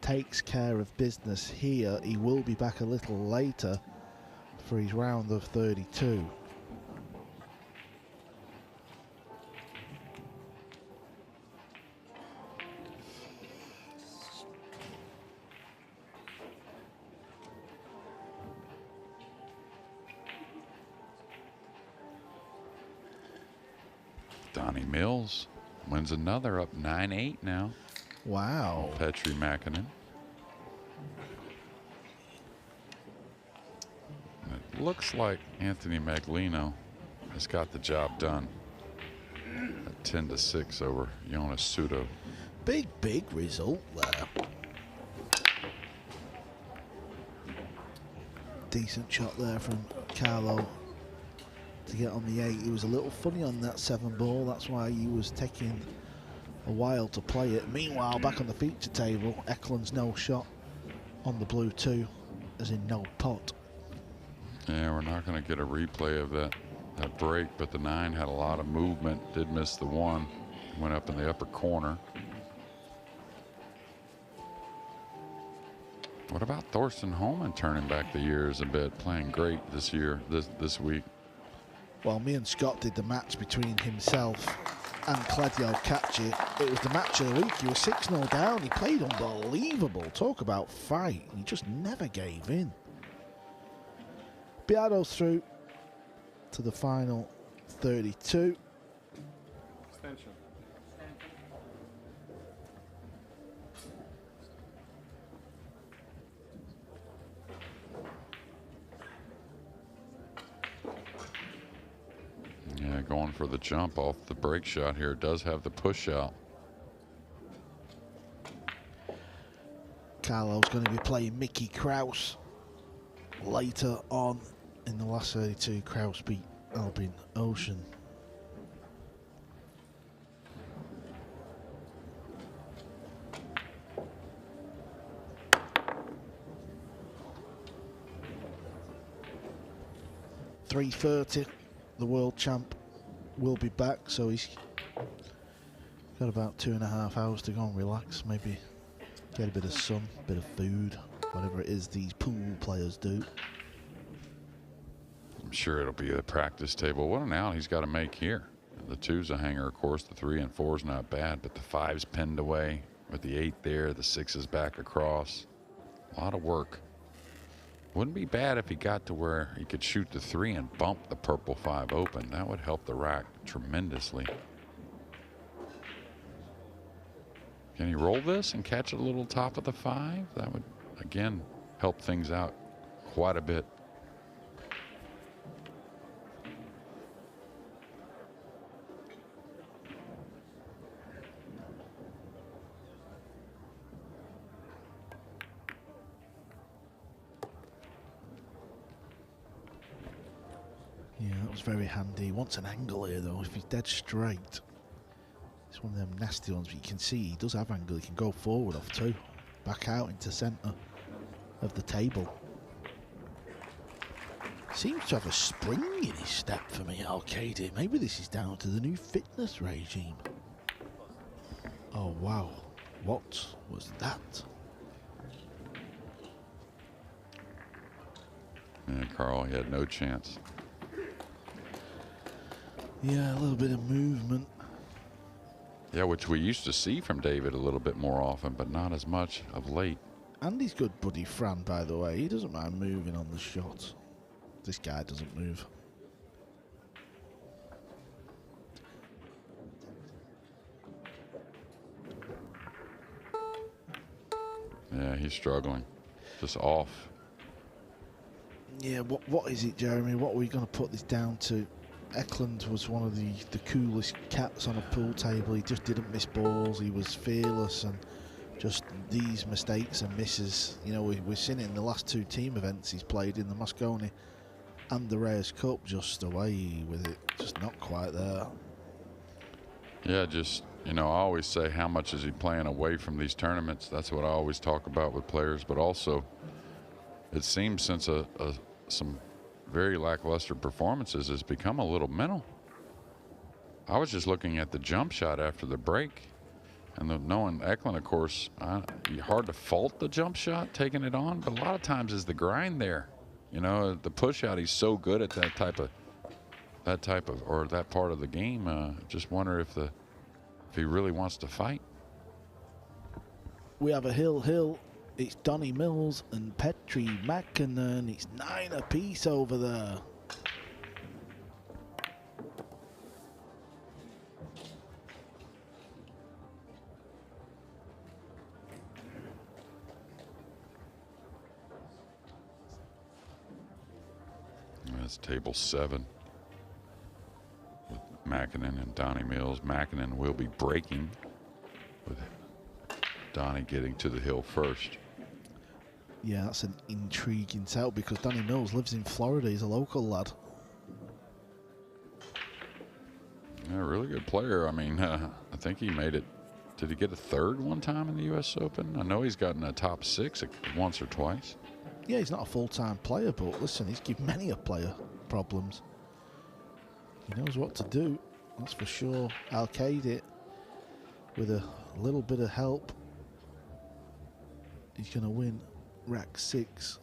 Speaker 11: takes care of business here, he will be back a little later for his round of 32.
Speaker 10: Donnie Mills wins another, up 9-8 now.
Speaker 11: Wow.
Speaker 10: Petri Makinen. It looks like Anthony Maglino has got the job done. At 10-6 over Jonas Sudo.
Speaker 11: Big result there. Decent shot there from Carlo to get on the 8. He was a little funny on that 7 ball. That's why he was taking a while to play it. Meanwhile, back on the feature table, Eklund's no shot on the blue 2, as in no pot.
Speaker 10: Yeah, we're not going to get a replay of that break, but the 9 had a lot of movement. Did miss the 1. Went up in the upper corner. What about Thorsten Holman turning back the years a bit, playing great this year, this week?
Speaker 11: Well, me and Scott did the match between himself and Claudio Cacci. It was the match of the week. He was 6-0 down. He played unbelievable. Talk about fight. He just never gave in. Biado's through to the final 32.
Speaker 12: Extension.
Speaker 10: Yeah, going for the jump off the break shot here. Does have the push out.
Speaker 11: Carlo's going to be playing Mickey Kraus later on in the last 32. Kraus beat Albin Ocean. .330, the world champ will be back, so he's got about 2.5 hours to go and relax, maybe get a bit of sun, a bit of food, whatever it is these pool players do.
Speaker 10: I'm sure it'll be a practice table. What an out he's got to make here. The 2's a hanger, of course. The 3 and 4's not bad, but the 5's pinned away with the 8 there. The 6 is back across. A lot of work. Wouldn't be bad if he got to where he could shoot the 3 and bump the purple 5 open. That would help the rack tremendously. Can he roll this and catch it a little top of the 5? That would, again, help things out quite a bit.
Speaker 11: Yeah, that was very handy. He wants an angle here, though. If he's dead straight, it's one of them nasty ones. But you can see he does have angle. He can go forward off 2, back out into centre of the table. Seems to have a spring in his step for me, Arcadia. Maybe this is down to the new fitness regime. Oh, wow. What was that?
Speaker 10: Yeah, Carl, he had no chance.
Speaker 11: Yeah, a little bit of movement.
Speaker 10: Yeah, which we used to see from David a little bit more often, but not as much of late.
Speaker 11: And he's good buddy Fran, by the way. He doesn't mind moving on the shot. This guy doesn't move.
Speaker 10: Yeah, he's struggling. Just off.
Speaker 11: Yeah, what is it, Jeremy? What are we going to put this down to? Eklund was one of the coolest cats on a pool table. He just didn't miss balls. He was fearless, and just these mistakes and misses. You know, we've seen it in the last 2 team events he's played in, the Mosconi and the Reyes Cup, just away with it. Just not quite there.
Speaker 10: Yeah, just, you know, I always say, how much is he playing away from these tournaments? That's what I always talk about with players, but also it seems since some very lackluster performances has become a little mental. I was just looking at the jump shot after the break, and knowing Eklund, of course, hard to fault the jump shot, taking it on, but a lot of times is the grind there. You know, the push out, he's so good at that type of or that part of the game. Just wonder if he really wants to fight.
Speaker 11: We have a hill. It's Donnie Mills and Petri Mäkinen. It's 9 apiece over there.
Speaker 10: That's table 7 with Mäkinen and Donnie Mills. Mäkinen will be breaking with Donnie getting to the hill first.
Speaker 11: Yeah, that's an intriguing setup because Donnie Mills lives in Florida. He's a local lad.
Speaker 10: Yeah, really good player. I mean, I think he made it. Did he get a 3rd one time in the U.S. Open? I know he's gotten a top 6 once or twice.
Speaker 11: Yeah, he's not a full-time player, but listen, he's given many a player problems. He knows what to do, that's for sure. Al-Qaeda, with a little bit of help, he's going to win rack 6.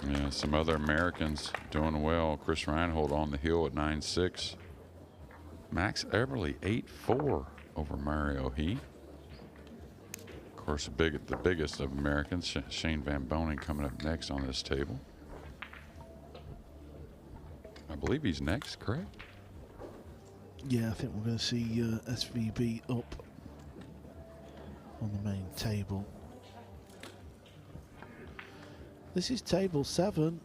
Speaker 10: Yeah, some other Americans doing well. Chris Reinhold on the hill at 9-6. Max Eberle 8-4 over Mario He. Of course, the biggest of Americans, Shane Van Boening, coming up next on this table. I believe he's next, correct?
Speaker 11: Yeah, I think we're going to see SVB up on the main table. This is table 7.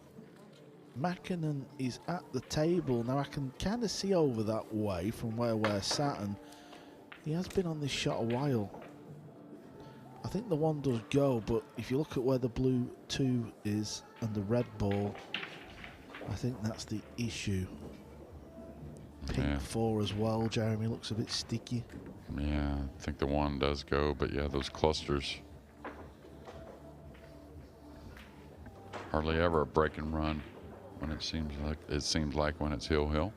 Speaker 11: Mäkinen is at the table. Now I can kind of see over that way from where we're sat, and he has been on this shot a while. I think the one does go, but if you look at where the blue 2 is and the red ball, I think that's the issue. Pink 4 as well, Jeremy, looks a bit sticky.
Speaker 10: Yeah, I think the 1 does go, but yeah, those clusters. Hardly ever a break and run when it seems like when it's hill.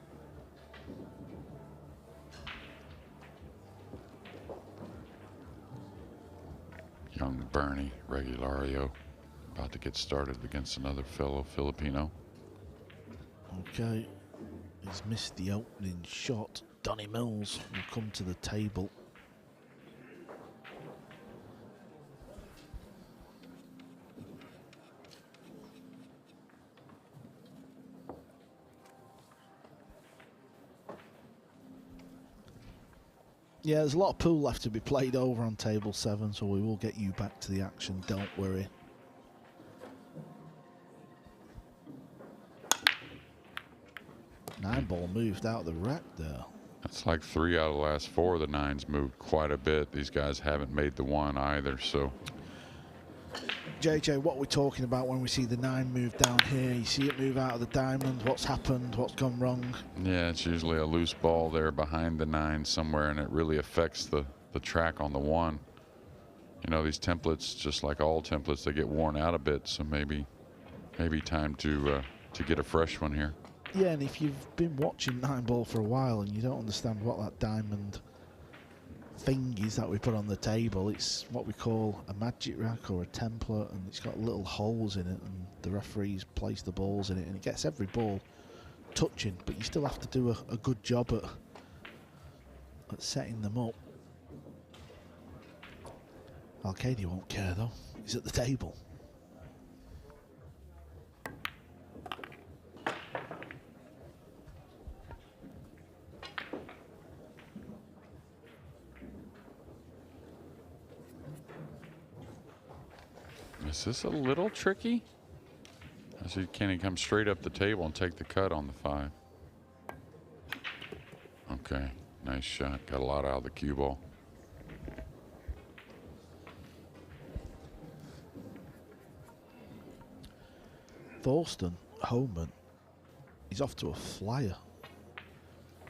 Speaker 10: Young Bernie Regulario about to get started against another fellow Filipino.
Speaker 11: Okay, he's missed the opening shot. Donnie Mills will come to the table. Yeah, there's a lot of pool left to be played over on table 7, so we will get you back to the action, don't worry. Nine ball moved out of the rack there.
Speaker 10: That's like 3 out of the last 4 of the 9s moved quite a bit. These guys haven't made the 1 either, so.
Speaker 11: JJ, what we're talking about when we see the 9 move down here, you see it move out of the diamond, what's happened, what's gone wrong?
Speaker 10: Yeah, it's usually a loose ball there behind the 9 somewhere, and it really affects the track on the 1. You know, these templates, just like all templates, they get worn out a bit, so maybe time to get a fresh one here.
Speaker 11: Yeah, and if you've been watching 9 ball for a while and you don't understand what that diamond thing is that we put on the table, it's what we call a magic rack or a template, and it's got little holes in it, and the referees place the balls in it, and it gets every ball touching, but you still have to do a good job at setting them up. Al-Qaeda won't care though, he's at the table.
Speaker 10: Is this a little tricky? Can he come straight up the table and take the cut on the 5? Okay, nice shot. Got a lot out of the cue ball.
Speaker 11: Thorsten Homan, he's off to a flyer.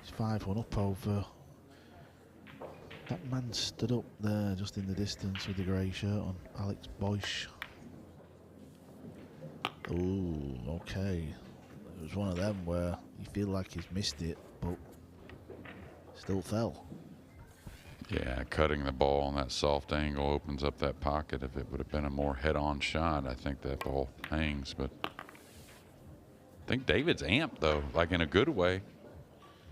Speaker 11: He's 5-1 up over That man stood up there just in the distance with the grey shirt on. Alex Boyce. Oh, okay. It was one of them where you feel like he's missed it, but still fell.
Speaker 10: Yeah, cutting the ball on that soft angle opens up that pocket. If it would have been a more head-on shot, I think that ball hangs. But I think David's amped, though, like in a good way,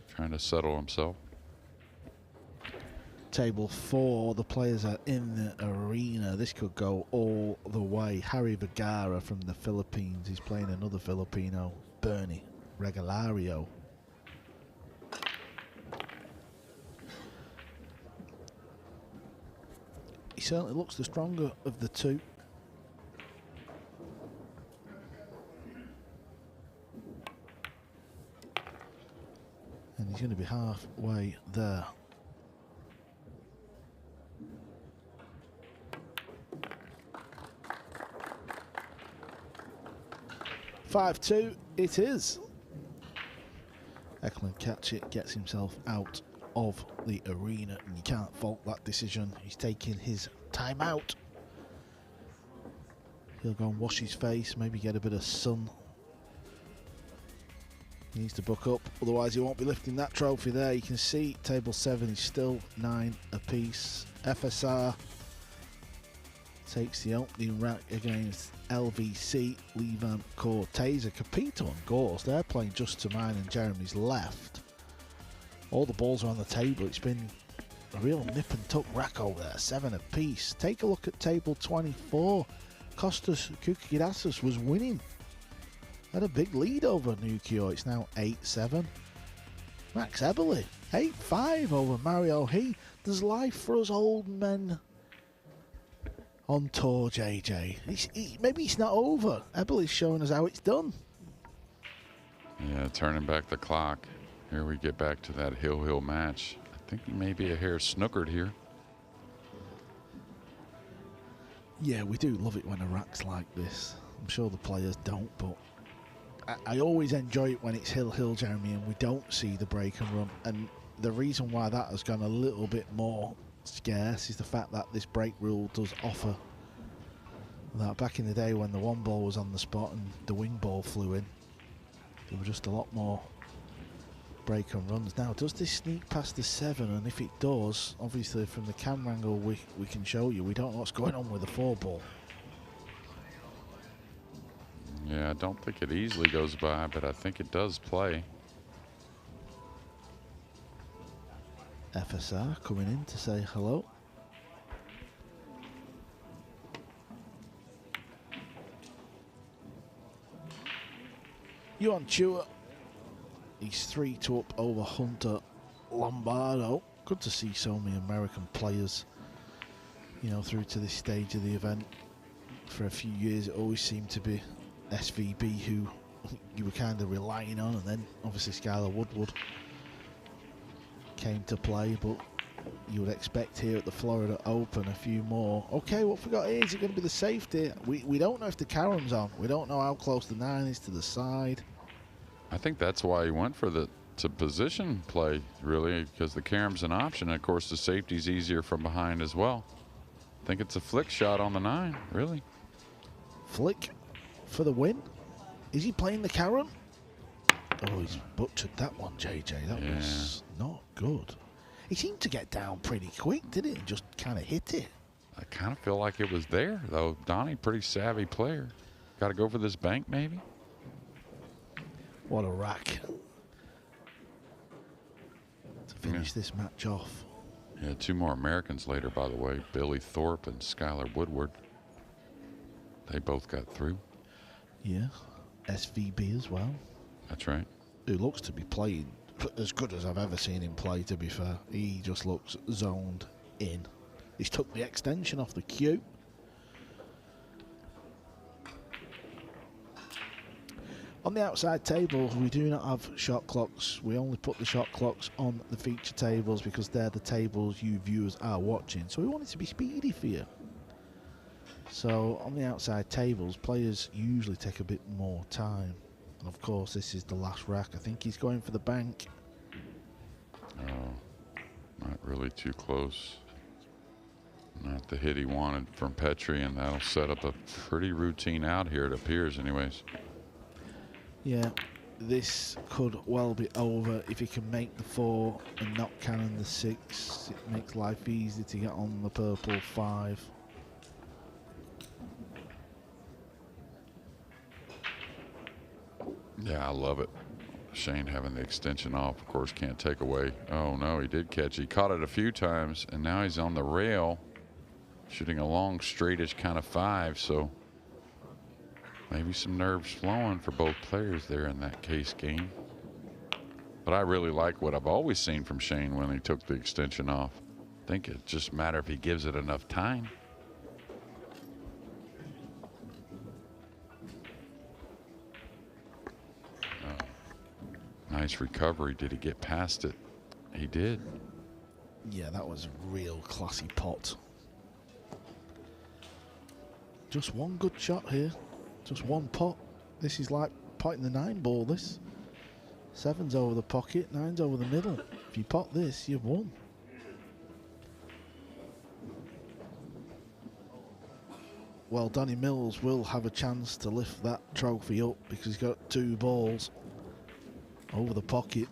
Speaker 10: trying to settle himself.
Speaker 11: Table 4, the players are in the arena. This could go all the way. Harry Vergara from the Philippines. He's playing another Filipino, Bernie Regalario. He certainly looks the stronger of the two. And he's going to be halfway there. (5-2) it is. Eklund Katchit gets himself out of the arena, and you can't fault that decision. He's taking his time out. He'll go and wash his face, maybe get a bit of sun. He needs to buck up, otherwise he won't be lifting that trophy there. You can see table 7 is still 9 apiece. FSR takes the opening rack against LVC. Levan Corteza, Capito and Gores, they're playing just to mine and Jeremy's left. All the balls are on the table. It's been a real nip and tuck rack over there, 7 apiece. Take a look at table 24. Kostas Koukigidasis was winning. Had a big lead over Nukio. It's now 8-7. Max Eberle, 8-5 over Mario He. There's life for us old men on tour, JJ. Maybe it's not over. Eberle's showing us how it's done.
Speaker 10: Yeah, turning back the clock. Here we get back to that Hill match. I think he may be a hair snookered here.
Speaker 11: Yeah, we do love it when a rack's like this. I'm sure the players don't, but I always enjoy it when it's Hill, Jeremy, and we don't see the break and run. And the reason why that has gone a little bit more scarce is the fact that this break rule does offer that. Back in the day when the one ball was on the spot and the wing ball flew in, there were just a lot more break and runs. Now, does this sneak past the 7? And if it does, obviously from the camera angle we can show you, we don't know what's going on with the 4 ball.
Speaker 10: Yeah, I don't think it easily goes by, but I think it does play.
Speaker 11: FSR coming in to say hello. Yuan Chua, he's 3-2 up over Hunter Lombardo. Good to see so many American players, you know, through to this stage of the event. For a few years it always seemed to be SVB who you were kind of relying on, and then obviously Skylar Woodward came to play, but you would expect here at the Florida Open a few more. Okay, what we got here, is it going to be the safety? We don't know if the caram's on. We don't know how close the 9 is to the side.
Speaker 10: I think that's why he went for the position play, really, because the caram's an option. And of course, the safety's easier from behind as well. I think it's a flick shot on the 9, really.
Speaker 11: Flick for the win. Is he playing the carom? Oh, he's butchered that one, JJ. That was not good. He seemed to get down pretty quick, didn't he? And just kind of hit it.
Speaker 10: I kind of feel like it was there, though. Donnie, pretty savvy player. Got to go for this bank, maybe?
Speaker 11: What a rack to finish this match off.
Speaker 10: Yeah, 2 more Americans later, by the way. Billy Thorpe and Skylar Woodward. They both got through.
Speaker 11: Yeah, SVB as well.
Speaker 10: That's right.
Speaker 11: Who looks to be playing as good as I've ever seen him play, to be fair. He just looks zoned in. He's took the extension off the cue. On the outside tables, we do not have shot clocks. We only put the shot clocks on the feature tables because they're the tables you viewers are watching. So we want it to be speedy for you. So on the outside tables, players usually take a bit more time. And of course, this is the last rack. I think he's going for the bank.
Speaker 10: Oh, not Really too close. Not the hit he wanted from Petrie, and that'll set up a pretty routine out here, it appears anyways.
Speaker 11: Yeah, this could well be over if he can make the 4 and not cannon the 6. It makes life easy to get on the purple 5.
Speaker 10: Yeah, I love it. Shane having the extension off, of course, can't take away. Oh no, he did catch. He caught it a few times, and now he's on the rail, shooting a long, straightish kind of 5. So maybe some nerves flowing for both players there in that case game. But I really like what I've always seen from Shane when he took the extension off. I think it just matter if he gives it enough time. Nice recovery. Did he get past it? He did.
Speaker 11: Yeah, that was a real classy pot. Just one good shot here. Just one pot. This is like potting the 9 ball, this. 7's over the pocket, 9's over the middle. If you pot this, you've won. Well, Danny Mills will have a chance to lift that trophy up because he's got 2 balls over the pocket.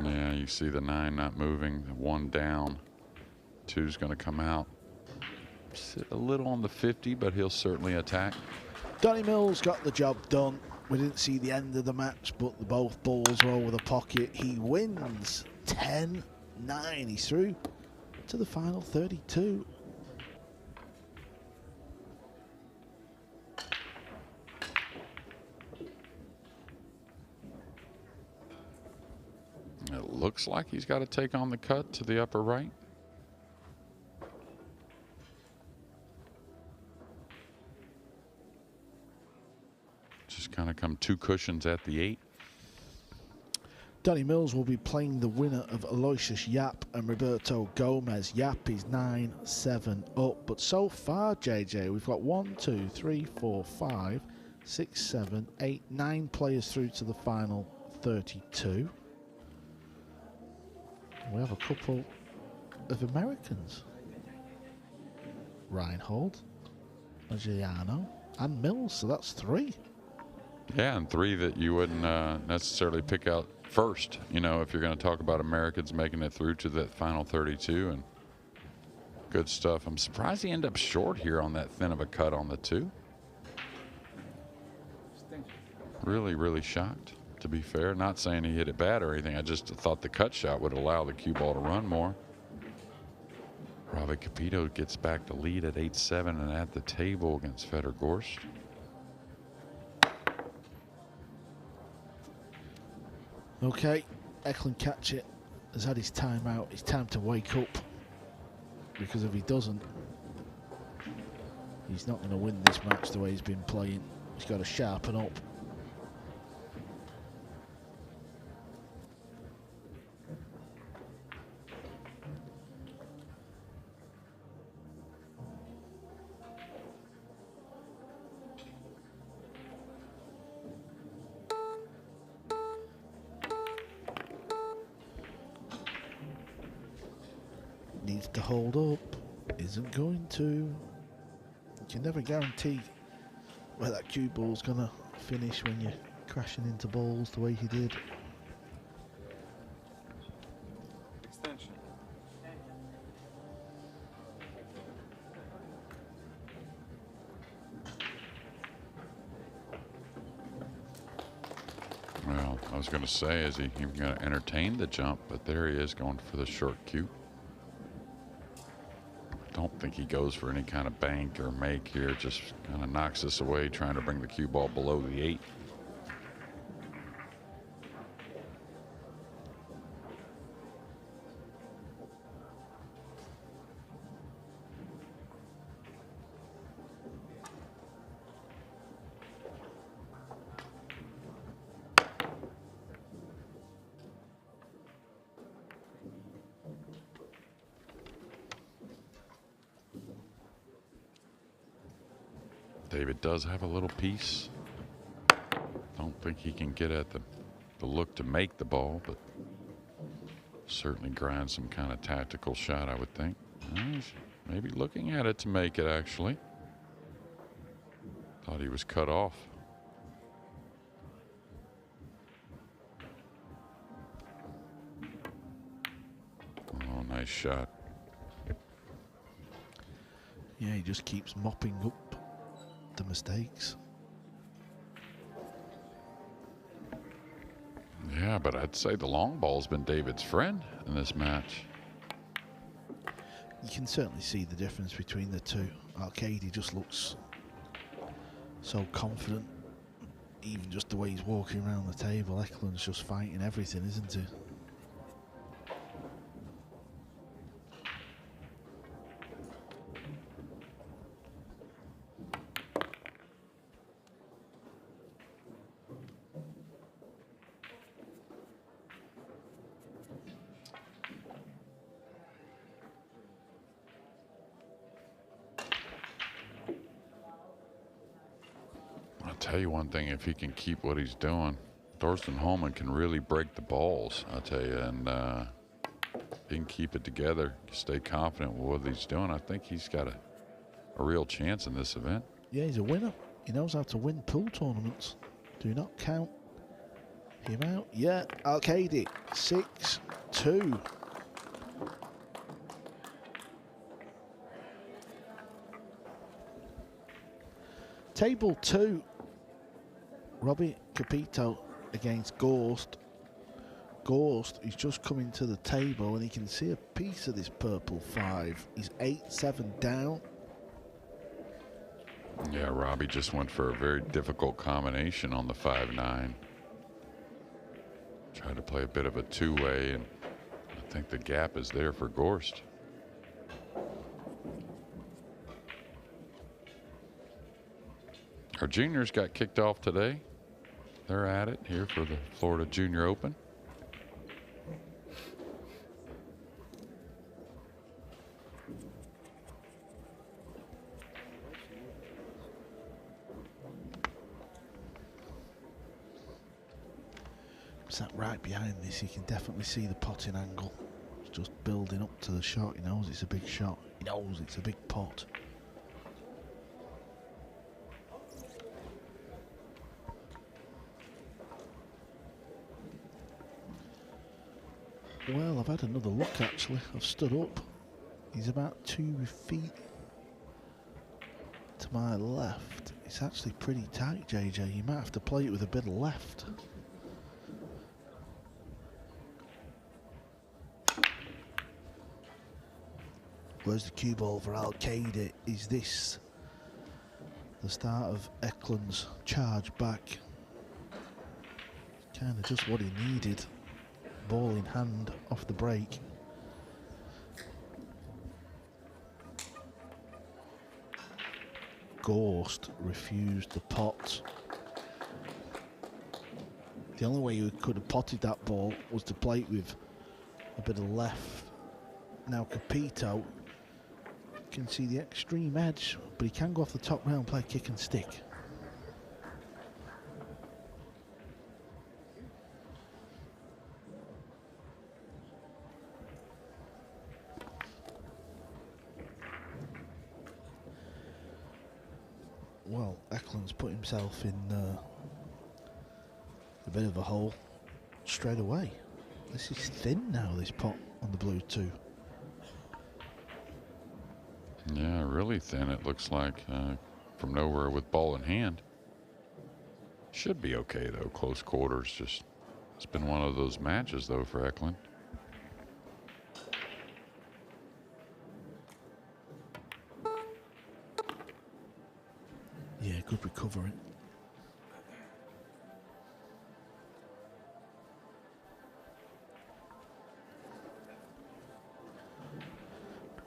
Speaker 10: Yeah, you see the 9 not moving, 1 down. 2's going to come out. Sit a little on the 50, but he'll certainly attack.
Speaker 11: Danny Mills got the job done. We didn't see the end of the match, but both balls are over the pocket. He wins 10-9. He's through to the final 32.
Speaker 10: It looks like he's got to take on the cut to the upper right. Just kind of come 2 cushions at the 8.
Speaker 11: Danny Mills will be playing the winner of Aloysius Yap and Roberto Gomez. Yap is 9-7 up, but so far, JJ, we've got 1, 2, 3, 4, 5, 6, 7, 8, 9 players through to the final 32. We have a couple of Americans. Reinhold, Maggiano, and Mills, so that's 3.
Speaker 10: Yeah, and 3 that you wouldn't necessarily pick out first, you know, if you're going to talk about Americans making it through to that final 32. And good stuff. I'm surprised he ended up short here on that thin of a cut on the 2. Really, really shocked, to be fair. Not saying he hit it bad or anything. I just thought the cut shot would allow the cue ball to run more. Ravi Capito gets back to lead at 8-7 and at the table against Fedor Gorst.
Speaker 11: Okay, Eklund Katchit has had his time out. It's time to wake up, because if he doesn't, he's not going to win this match the way he's been playing. He's got to sharpen up. Needs to hold up, isn't going to. You can never guarantee where that cue ball's gonna finish when you're crashing into balls the way he did.
Speaker 12: Extension.
Speaker 10: Well, I was going to say, is he even going to entertain the jump? But there he is going for the short cue. Don't think he goes for any kind of bank or make here. Just kind of knocks this away, trying to bring the cue ball below the 8. David does have a little piece. Don't think he can get at the the look to make the ball, but certainly grind some kind of tactical shot, I would think. He's maybe looking at it to make it, actually. Thought he was cut off. Oh, nice shot.
Speaker 11: Yeah, he just keeps mopping up the mistakes.
Speaker 10: Yeah, but I'd say the long ball's been David's friend in this match.
Speaker 11: You can certainly see the difference between the two. Arcady just looks so confident, even just the way he's walking around the table. Eklund's just fighting everything, isn't he?
Speaker 10: Tell you one thing, if he can keep what he's doing, Thorsten Holman can really break the balls, I'll tell you, and he can keep it together, stay confident with what he's doing. I think he's got a real chance in this event.
Speaker 11: Yeah, he's a winner. He knows how to win pool tournaments. Do not count him out. Yeah, Arcady, 6-2. Table 2. Robbie Capito against Gorst. Gorst is just coming to the table and he can see a piece of this purple 5. He's 8-7 down.
Speaker 10: Yeah, Robbie just went for a very difficult combination on the 5-9. Tried to play a bit of a two-way, and I think the gap is there for Gorst. Our juniors got kicked off today. They're at it here for the Florida Junior Open.
Speaker 11: Sat right behind this, you can definitely see the potting angle. It's just building up to the shot. He knows it's a big shot. He knows it's a big pot. Well, I've had another look actually. I've stood up. He's about 2 feet to my left. It's actually pretty tight, JJ. You might have to play it with a bit of left. Where's the cue ball for Alcaide? Is this the start of Eklund's charge back? Kind of just what he needed. Ball in hand off the break. Gorst refused the pot. The only way you could have potted that ball was to play it with a bit of left. Now Capito can see the extreme edge, but he can go off the top rail and play kick and stick. Well, Eklund's put himself in a bit of a hole straight away. This is thin now, this pot on the blue 2.
Speaker 10: Yeah, really thin, it looks like, from nowhere with ball in hand. Should be okay, though. Close quarters. Just, it's been one of those matches, though, for Eklund.
Speaker 11: Yeah, good recovery.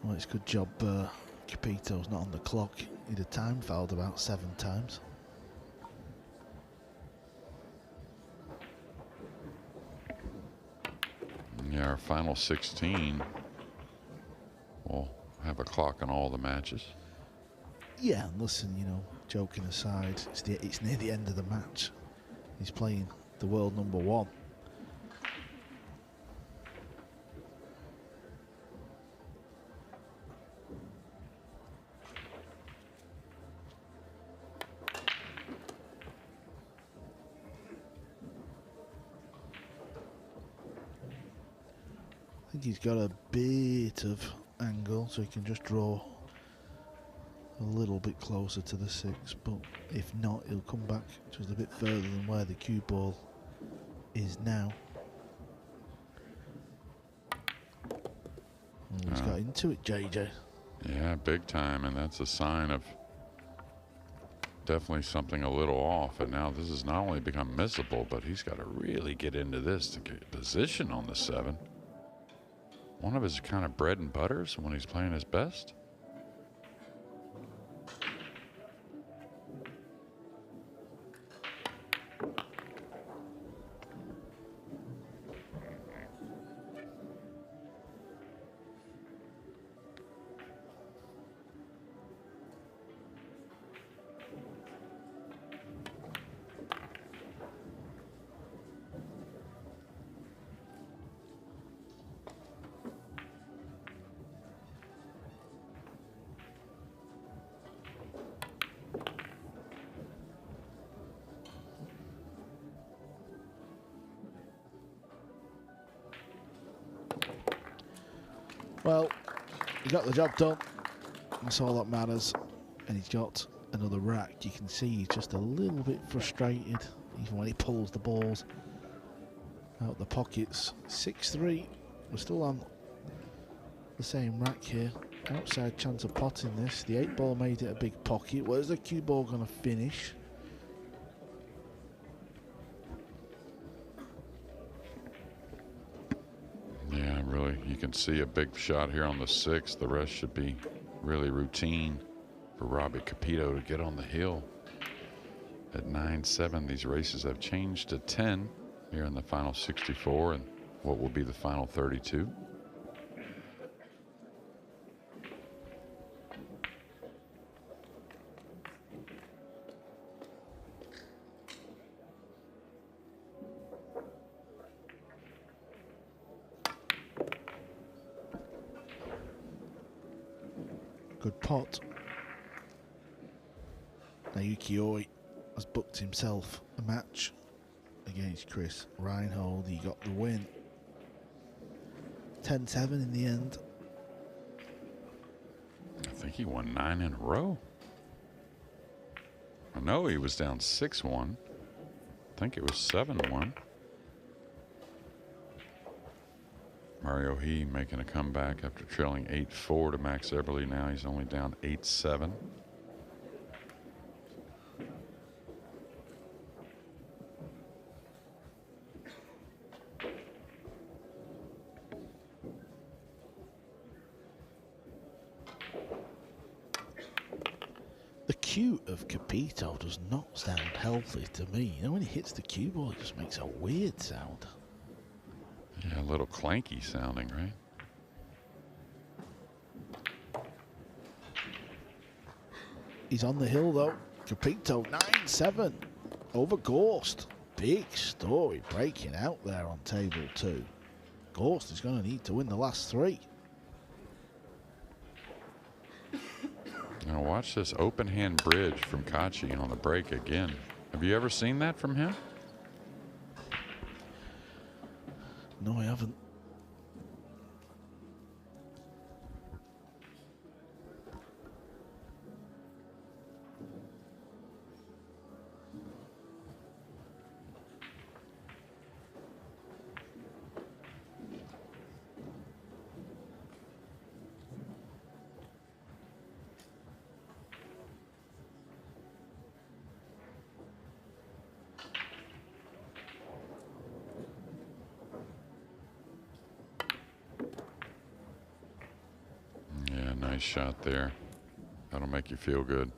Speaker 11: Well, it's a good job Capito's not on the clock. He'd have time fouled about 7 times.
Speaker 10: Yeah, our final 16 will have a clock on all the matches.
Speaker 11: Yeah, and listen, you know, joking aside, it's near the end of the match. He's playing the world #1. think he's got a bit of angle, so he can just draw a little bit closer to the 6, but if not, he'll come back just a bit further than where the cue ball is now. Oh, he's got into it, JJ.
Speaker 10: Yeah, big time, and that's a sign of definitely something a little off. And now this has not only become missable, but he's got to really get into this to get position on the 7. One of his kind of bread and butters when he's playing his best.
Speaker 11: Well, he got the job done. That's all that matters. And he's got another rack. You can see he's just a little bit frustrated, even when he pulls the balls out the pockets. 6-3. We're still on the same rack here. Outside chance of potting this. The 8 ball made it a big pocket. Where's the cue ball going to finish?
Speaker 10: Yeah, really, you can see a big shot here on the 6. The rest should be really routine for Robbie Capito to get on the hill. At 9-7, these races have changed to 10 here in the final 64 and what will be the final 32.
Speaker 11: Good pot. Naoki Oi has booked himself a match against Chris Reinhold. He got the win. 10-7 in the end.
Speaker 10: I think he won 9 in a row. I know he was down 6-1. I think it was 7-1. Mario He making a comeback after trailing 8-4 to Max Eberle. Now he's only down 8-7.
Speaker 11: The cue of Capito does not sound healthy to me. You know, when he hits the cue ball, it just makes a weird sound.
Speaker 10: Yeah, a little clanky sounding, right?
Speaker 11: He's on the hill though. Capito 9-7 over Gorst. Big story breaking out there on table 2. Gorst is going to need to win the last 3.
Speaker 10: Now watch this open hand bridge from Kachi on the break again. Have you ever seen that from him?
Speaker 11: No, I haven't.
Speaker 10: Yeah, nice shot there. That'll make you feel good.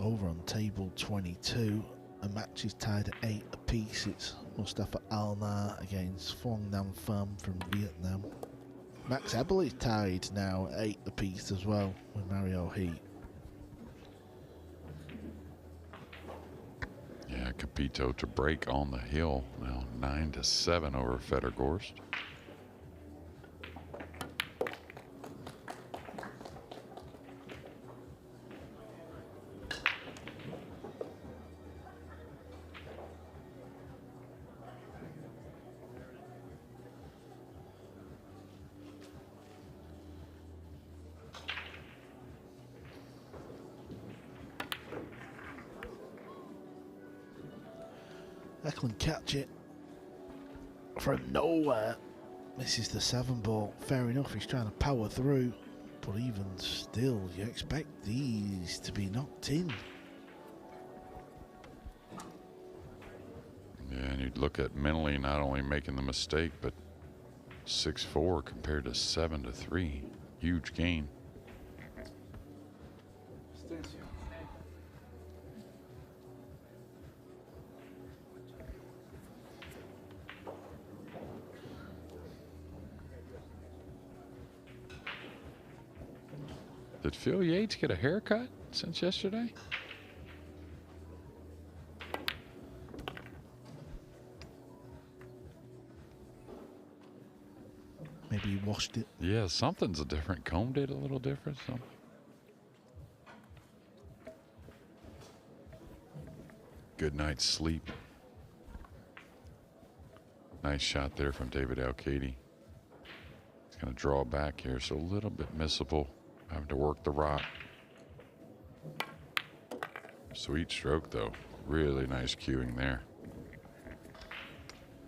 Speaker 11: Over on table 22, a match is tied at 8 apiece. It's Mustafa Alnar against Phuong Nam Pham from Vietnam. Max Ebel is tied now at 8 apiece as well with Mario He.
Speaker 10: Yeah, Capito to break on the hill now, 9-7 over Federgorst.
Speaker 11: Eklund catch it from nowhere. Misses the 7 ball. Fair enough, he's trying to power through. But even still, you expect these to be knocked in.
Speaker 10: Yeah, and you'd look at mentally not only making the mistake, but 6-4 compared to 7-3. Huge gain. Did Phil Yates get a haircut since yesterday?
Speaker 11: Maybe he washed it.
Speaker 10: Yeah, something's different. Combed it a little different. Something. Good night's sleep. Nice shot there from David Al-Kaidi. He's going to draw back here, so a little bit missable. Having to work the rock. Sweet stroke, though. Really nice cueing there.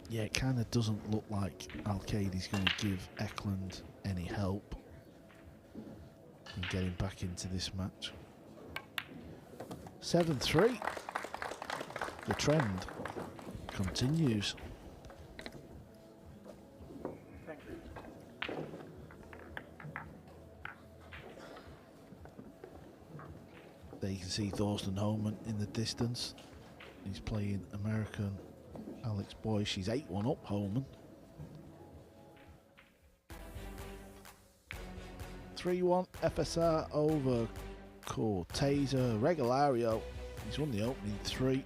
Speaker 11: Yeah, it kind of doesn't look like Al-Kaid's going to give Eklund any help in getting back into this match. 7-3. The trend continues. There you can see Thorsten Homan in the distance. He's playing American Alex Boyce. She's 8-1 up, Homan. 3-1 FSR over Corteza. Regalario, he's won the opening 3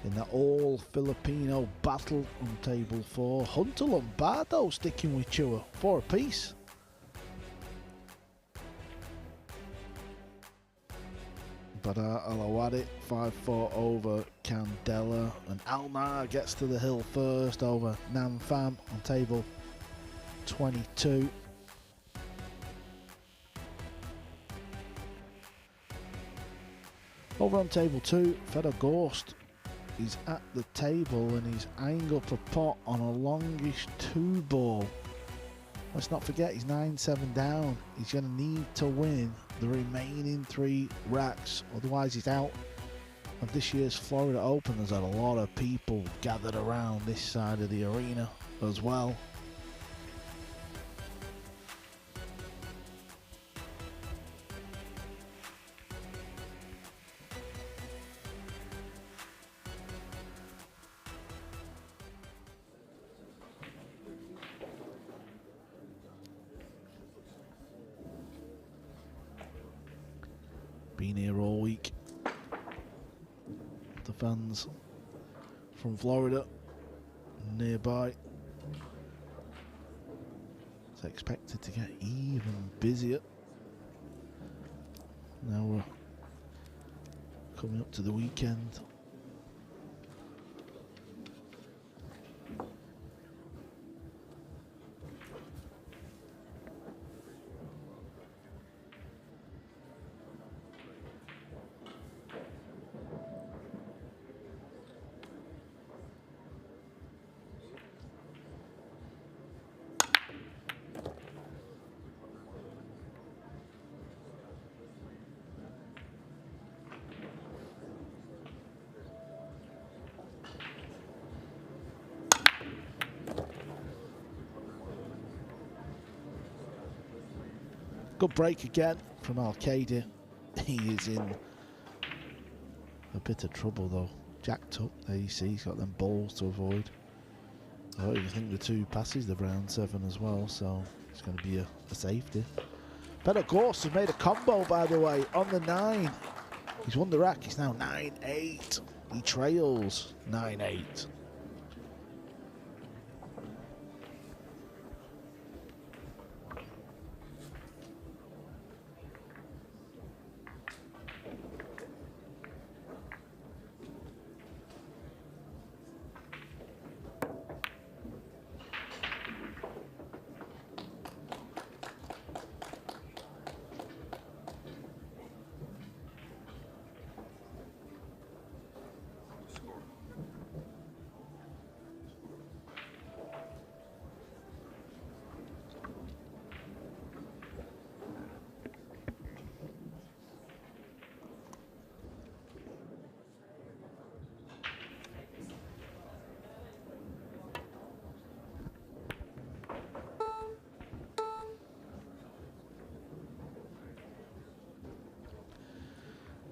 Speaker 11: in that all-Filipino battle on table 4. Hunter Lombardo sticking with Chua, 4 apiece. Badar Alawadi 5-4 over Candela, and Alnar gets to the hill first over Nam Pham on table 22. Over on table 2, Federgorst is at the table and he's eyeing up a pot on a longish 2 ball. Let's not forget he's 9-7 down. He's going to need to win the remaining 3 racks, otherwise he's out of this year's Florida Open. There's a lot of people gathered around this side of the arena as well. Been here all week. The fans from Florida nearby. It's expected to get even busier. Now we're coming up to the weekend. Good break again from Al-Kaidi. He is in a bit of trouble though. Jacked up. There you see, he's got them balls to avoid. Oh, you think the 2 passes the round 7 as well, so it's going to be a safety. Better Gorst has made a combo, by the way, on the 9. He's won the rack. He's now 9-8. He trails 9-8.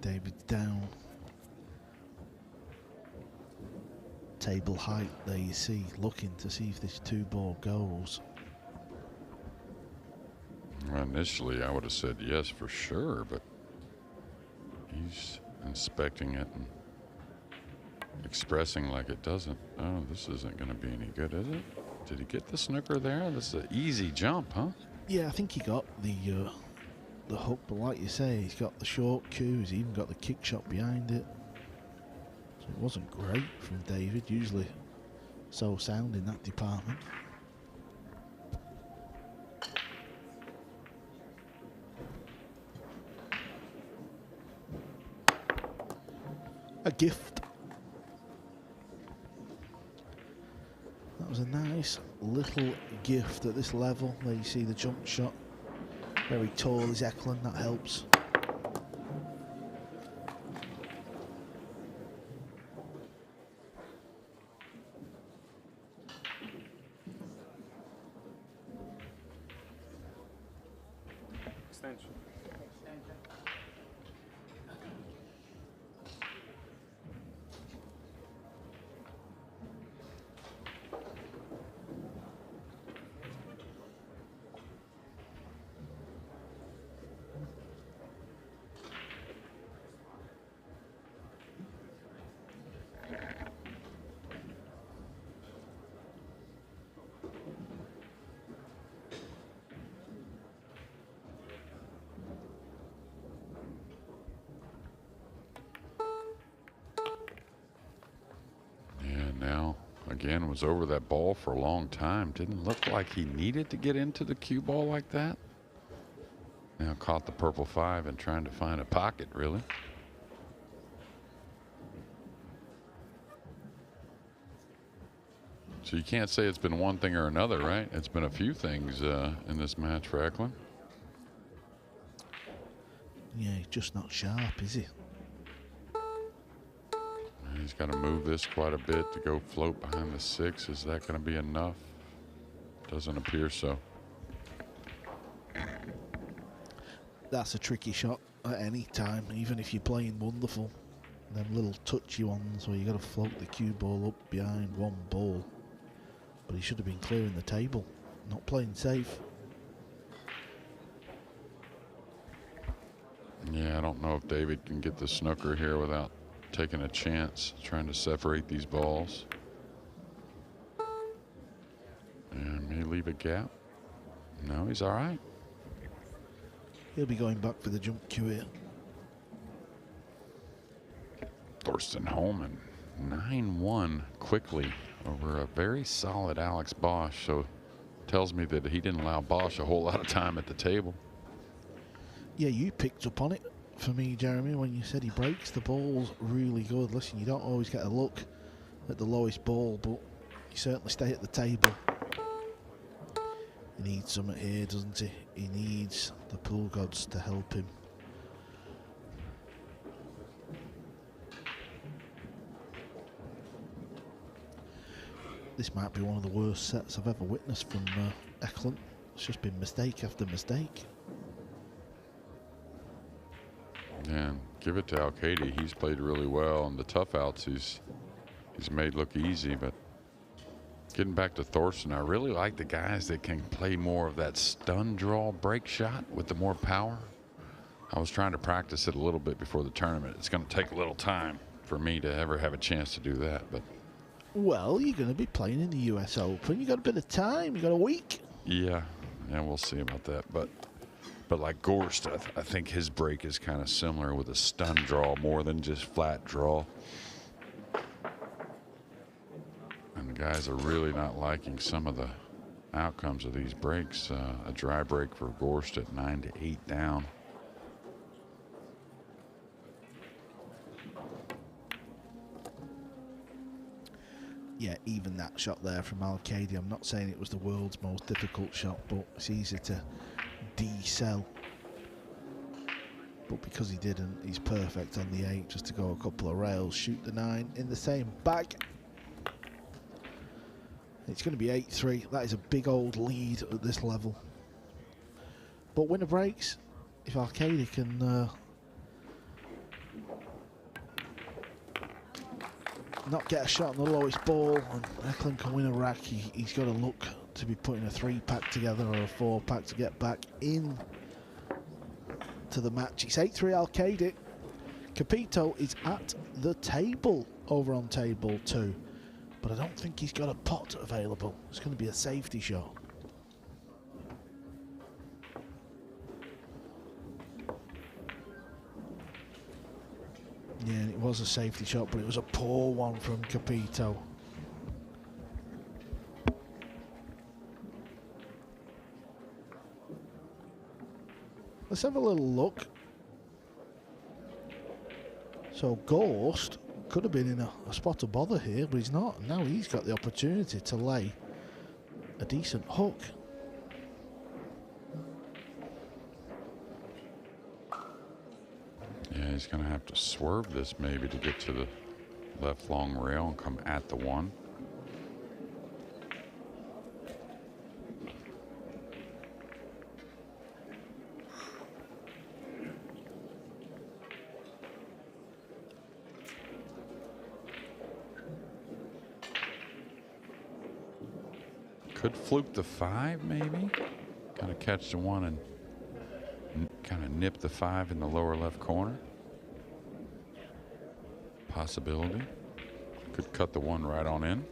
Speaker 11: David's down. Table height, there you see, looking to see if this 2-ball goes.
Speaker 10: Well, initially, I would have said yes for sure, but he's inspecting it and expressing like it doesn't. Oh, this isn't going to be any good, is it? Did he get the snooker there? This is an easy jump, huh?
Speaker 11: Yeah, I think he got the hook, but like you say, he's got the short cue, he's even got the kick shot behind it. So it wasn't great from David, usually so sound in that department. A gift. That was a nice little gift at this level. There you see the jump shot. Very tall is Eklund, that helps.
Speaker 12: Extension.
Speaker 10: Again, was over that ball for a long time. Didn't look like he needed to get into the cue ball like that. Now caught the purple 5 and trying to find a pocket, really. So you can't say it's been one thing or another, right? It's been a few things in this match for Eklund.
Speaker 11: Yeah, he's just not sharp, is he?
Speaker 10: He's got to move this quite a bit to go float behind the 6. Is that going to be enough? Doesn't appear so.
Speaker 11: That's a tricky shot at any time, even if you're playing wonderful. Them little touchy ones where you got to float the cue ball up behind one ball. But he should have been clearing the table, not playing safe.
Speaker 10: Yeah, I don't know if David can get the snooker here without taking a chance, trying to separate these balls. And may leave a gap. No, he's all right.
Speaker 11: He'll be going back for the jump cue here.
Speaker 10: Thorsten Holman, 9-1 quickly over a very solid Alex Bosch. So tells me that he didn't allow Bosch a whole lot of time at the table.
Speaker 11: Yeah, you picked up on it for me, Jeremy, when you said he breaks the balls really good. Listen, you don't always get a look at the lowest ball, but you certainly stay at the table. He needs something here, doesn't he? He needs the pool gods to help him. This might be one of the worst sets I've ever witnessed from Eklund. It's just been mistake after mistake.
Speaker 10: And give it to Al-Kaidi. He's played really well, and the tough outs he's made look easy. But getting back to Thorson, I really like the guys that can play more of that stun draw break shot with the more power. I was trying to practice it a little bit before the tournament. It's going to take a little time for me to ever have a chance to do that. But
Speaker 11: well, you're going to be playing in the US Open. You got a bit of time. You got a week.
Speaker 10: yeah, we'll see about that. But like Gorst, I think his break is kind of similar with a stun draw more than just flat draw. And the guys are really not liking some of the outcomes of these breaks. A dry break for Gorst at 9-8 down.
Speaker 11: Yeah, even that shot there from Al-Kaidi, I'm not saying it was the world's most difficult shot, but it's easy to de-sell. But because he didn't, he's perfect on the 8, just to go a couple of rails, shoot the 9 in the same bag. It's going to be 8-3. That is a big old lead at this level. But winner breaks, if Al-Kaidi can not get a shot on the lowest ball and Eklund can win a rack, he's got to look to be putting a 3-pack together or a 4-pack to get back in to the match. It's 8-3 Al-Kaidi. Capito is at the table over on table 2, but I don't think he's got a pot available. It's going to be a safety shot. Yeah, and it was a safety shot, but it was a poor one from Capito. Let's have a little look. So Gorst could have been in a spot of bother here, but he's not. Now he's got the opportunity to lay a decent hook.
Speaker 10: Yeah, he's going to have to swerve this maybe to get to the left long rail and come at the 1. Could fluke the 5 maybe. Kind of catch the 1 and kind of nip the 5 in the lower left corner. Possibility. Could cut the 1 right on in.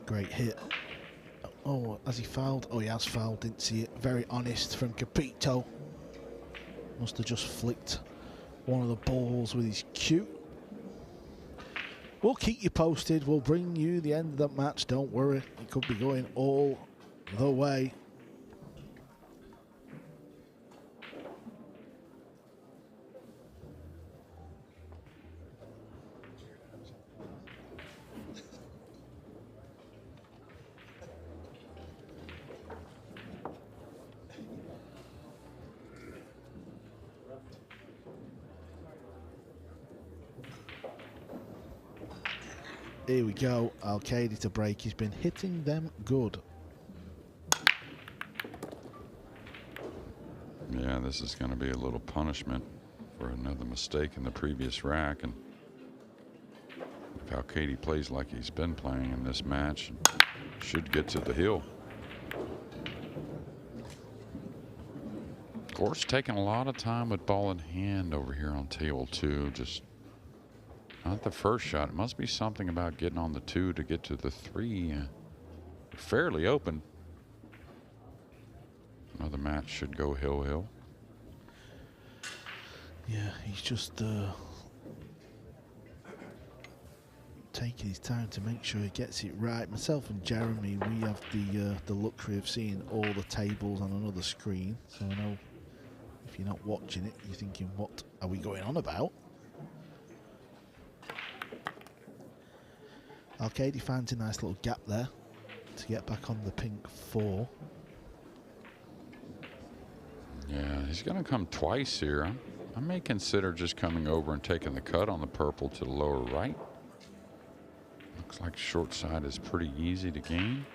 Speaker 11: Great hit. Oh, has he fouled? Oh, he has fouled, didn't see it. Very honest from Capito. Must have just flicked one of the balls with his cue. We'll keep you posted. We'll bring you the end of that match. Don't worry. It could be going all the way. Here we go, Al-Kaidi to break. He's been hitting them good.
Speaker 10: Yeah, this is going to be a little punishment for another mistake in the previous rack. And if Al-Kaidi plays like he's been playing in this match, should get to the hill. Gorst taking a lot of time with ball in hand over here on table 2. Just not the first shot. It must be something about getting on the 2 to get to the 3. Fairly open. Another match should go hill.
Speaker 11: Yeah, he's just taking his time to make sure he gets it right. Myself and Jeremy, we have the luxury of seeing all the tables on another screen. So I know if you're not watching it, you're thinking, what are we going on about? Al-Kaidi finds a nice little gap there. to get back on the pink 4.
Speaker 10: Yeah, he's going to come twice here. I may consider just coming over and taking the cut on the purple to the lower right. Looks like short side is pretty easy to gain.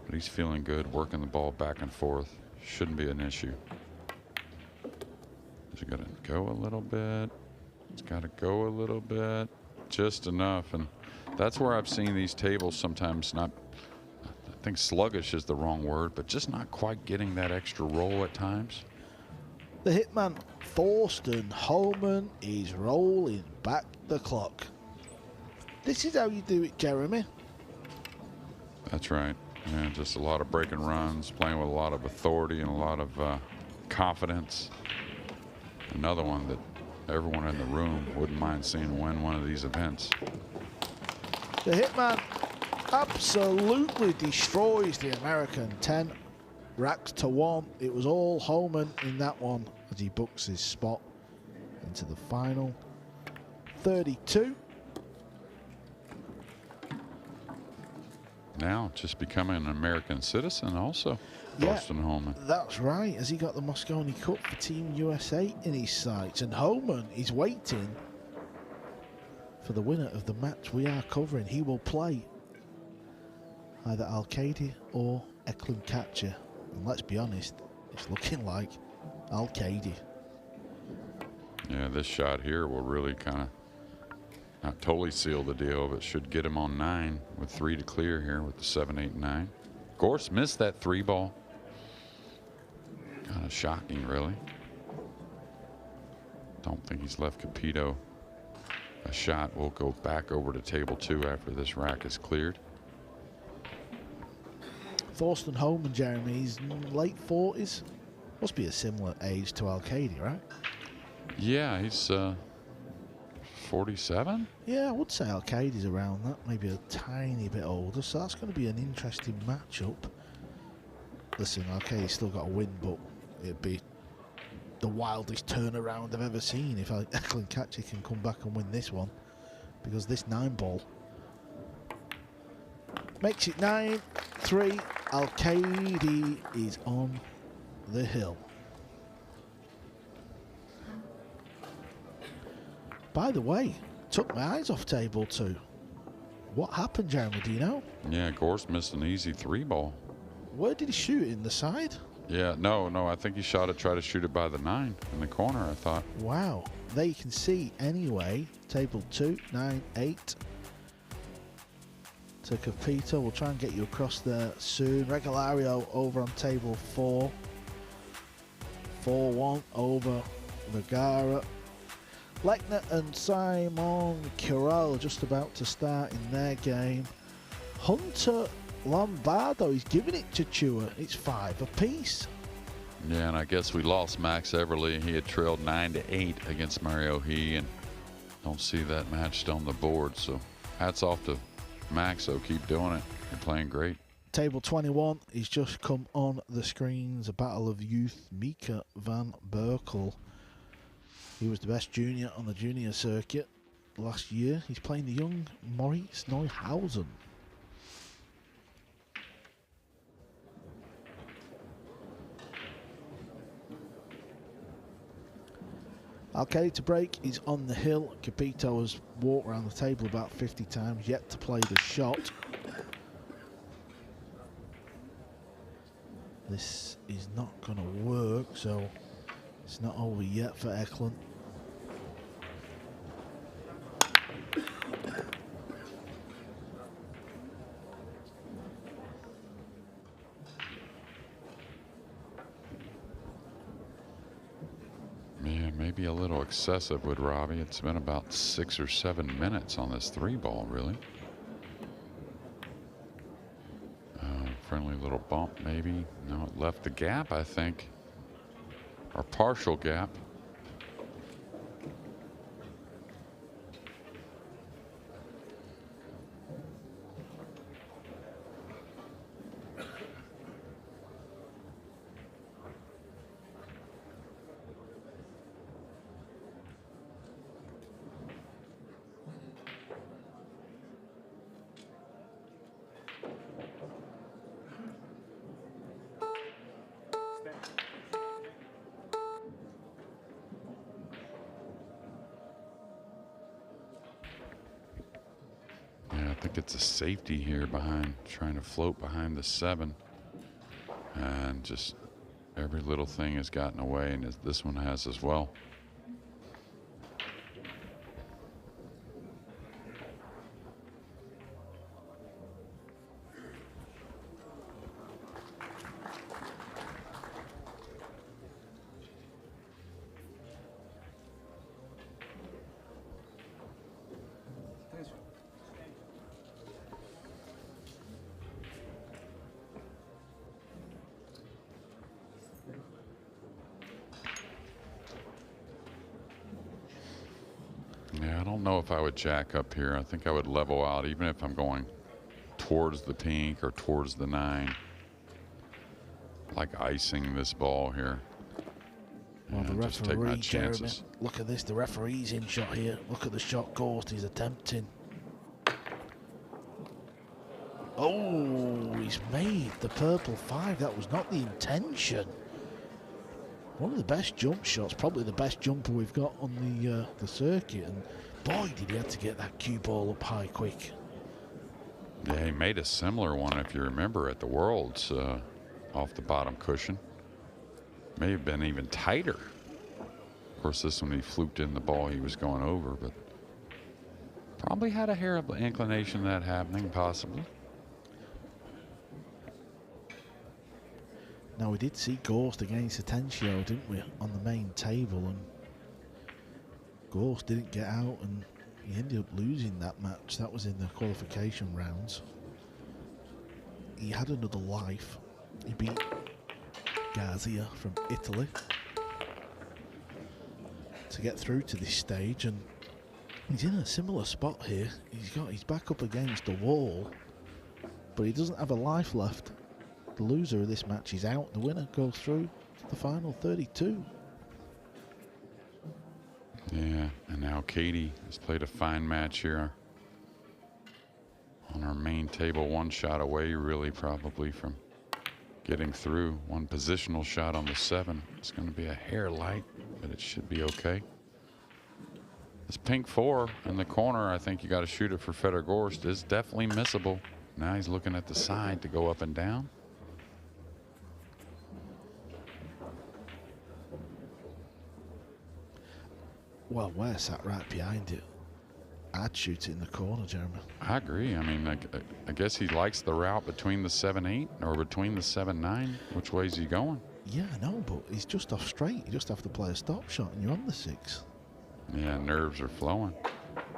Speaker 10: But he's feeling good, working the ball back and forth. Shouldn't be an issue. Is it going to go a little bit? It's got to go a little bit. Just enough. And that's where I've seen these tables sometimes not, I think sluggish is the wrong word, but just not quite getting that extra roll at times.
Speaker 11: The hitman, Thorsten Holman, is rolling back the clock. This is how you do it, Jeremy.
Speaker 10: That's right. Yeah, just a lot of breaking runs, playing with a lot of authority and a lot of confidence. Another one that everyone in the room wouldn't mind seeing win one of these events.
Speaker 11: The hitman absolutely destroys the American. 10 racks to 1. It was all Holman in that one as he books his spot into the final. 32.
Speaker 10: Now just becoming an American citizen also, Thorsten Holman.
Speaker 11: That's right, as he got the Mosconi Cup for Team USA in his sights. And Holman is waiting for the winner of the match we are covering. He will play either Al-Qaedi or Eklund Catcher. And let's be honest, it's looking like Al-Qaedi.
Speaker 10: Yeah, this shot here will really kind of not totally seal the deal, but should get him on 9 with 3 to clear here with the 7, 8, 9. Gorst missed that 3 ball. Kind of shocking, really. Don't think he's left Capito a shot. We'll go back over to table 2 after this rack is cleared.
Speaker 11: Thorsten Holman, Jeremy, he's late 40s. Must be a similar age to Al-Qaedi, right?
Speaker 10: Yeah, he's 47?
Speaker 11: Yeah, I would say Al-Qaedi's around that, maybe a tiny bit older, so that's going to be an interesting matchup. Listen, Al-Qaedi's still got a win, but it'd be the wildest turnaround I've ever seen if Eklund Catcher can come back and win this one, because this 9 ball makes it 9-3. Al-Qaedi is on the hill. By the way, took my eyes off table 2. What happened, Jeremy? Do you know?
Speaker 10: Yeah, Gorst missed an easy 3 ball.
Speaker 11: Where did he shoot it? In the side?
Speaker 10: Yeah, no, I think he tried to shoot it by the 9 in the corner, I thought.
Speaker 11: Wow. There you can see anyway. Table 2, 9, 8. To Capito. We'll try and get you across there soon. Regalario over on table 4. 4-1 over Vergara. Lechner and Simon Corral just about to start in their game. Hunter Lombardo is giving it to Chua. It's 5 apiece.
Speaker 10: Yeah, and I guess we lost Max Everly. He had trailed 9-8 against Mario He, and don't see that matched on the board. So hats off to Max. So keep doing it. You're playing great.
Speaker 11: Table 21 is just come on the screens. A battle of youth. Mika van Berkel. He was the best junior on the junior circuit last year. He's playing the young Maurice Neuhausen. Al-Qaedi to break is on the hill. Capito has walked around the table about 50 times, yet to play the shot. This is not going to work, so it's not over yet for Eklund.
Speaker 10: Yeah, maybe a little excessive with Robbie. It's been about 6 or 7 minutes on this 3 ball, really. Friendly little bump, maybe. No, it left the gap, I think. Or partial gap. think it's a safety here behind, trying to float behind the 7. And just every little thing has gotten away, and this one has as well. Yeah, I don't know if I would jack up here. I think I would level out, even if I'm going towards the pink or towards the 9. Like icing this ball here.
Speaker 11: Well, the
Speaker 10: just take my
Speaker 11: referee, Jeremy,
Speaker 10: chances.
Speaker 11: look at this. The referee's in shot here. Look at the shot Gorst he's attempting. Oh, he's made the purple 5. That was not the intention. One of the best jump shots, probably the best jumper we've got on the circuit, and boy, did he have to get that cue ball up high quick.
Speaker 10: Yeah, he made a similar one, if you remember, at the Worlds off the bottom cushion. May have been even tighter. Of course, this one he fluked in the ball he was going over, but probably had a hair of inclination of that happening, possibly.
Speaker 11: Now, we did see Gorst against Atencio, didn't we, on the main table, and Gorst didn't get out, and he ended up losing that match. That was in the qualification rounds. He had another life. He beat Gazia from Italy to get through to this stage, and he's in a similar spot here. He's got his back up against the wall, but he doesn't have a life left. The loser of this match is out. The winner goes through to the final 32.
Speaker 10: Yeah, and now Katie has played a fine match here on our main table. One shot away, really, probably from getting through. One positional shot on the 7. It's going to be a hair light, but it should be okay. This pink 4 in the corner, I think you got to shoot it for Fedor Gorst, is definitely missable. Now he's looking at the side to go up and down.
Speaker 11: Well, we're sat right behind it. I'd shoot it in the corner, Jeremy.
Speaker 10: I agree. I mean, I guess he likes the route between the 7-8 or between the 7-9. Which way is he going?
Speaker 11: Yeah, I know, but he's just off straight. You just have to play a stop shot, and you're on the 6.
Speaker 10: Yeah, nerves are flowing.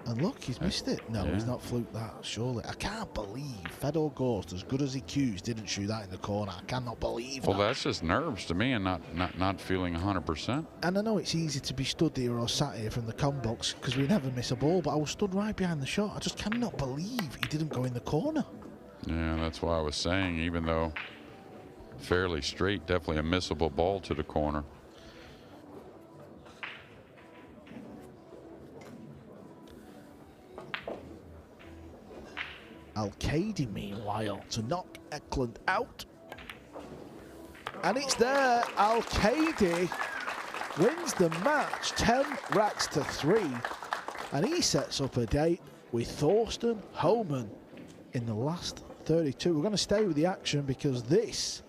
Speaker 11: And look, he's missed it. No, he's not fluked that, surely. I can't believe Fedor Gorst, as good as he cues, didn't shoot that in the corner. I cannot believe
Speaker 10: Well,
Speaker 11: that.
Speaker 10: that's just nerves to me and not feeling 100%.
Speaker 11: And I know it's easy to be stood here or sat here from the com box because we never miss a ball, but I was stood right behind the shot. I just cannot believe he didn't go in the corner.
Speaker 10: Yeah, that's why I was saying, even though fairly straight, definitely a missable ball to the corner.
Speaker 11: Al-Kaidi, meanwhile, to knock Eklund out. And it's there. Al-Kaidi wins the match, 10 racks to 3. And he sets up a date with Thorsten Homan in the last 32. We're going to stay with the action because this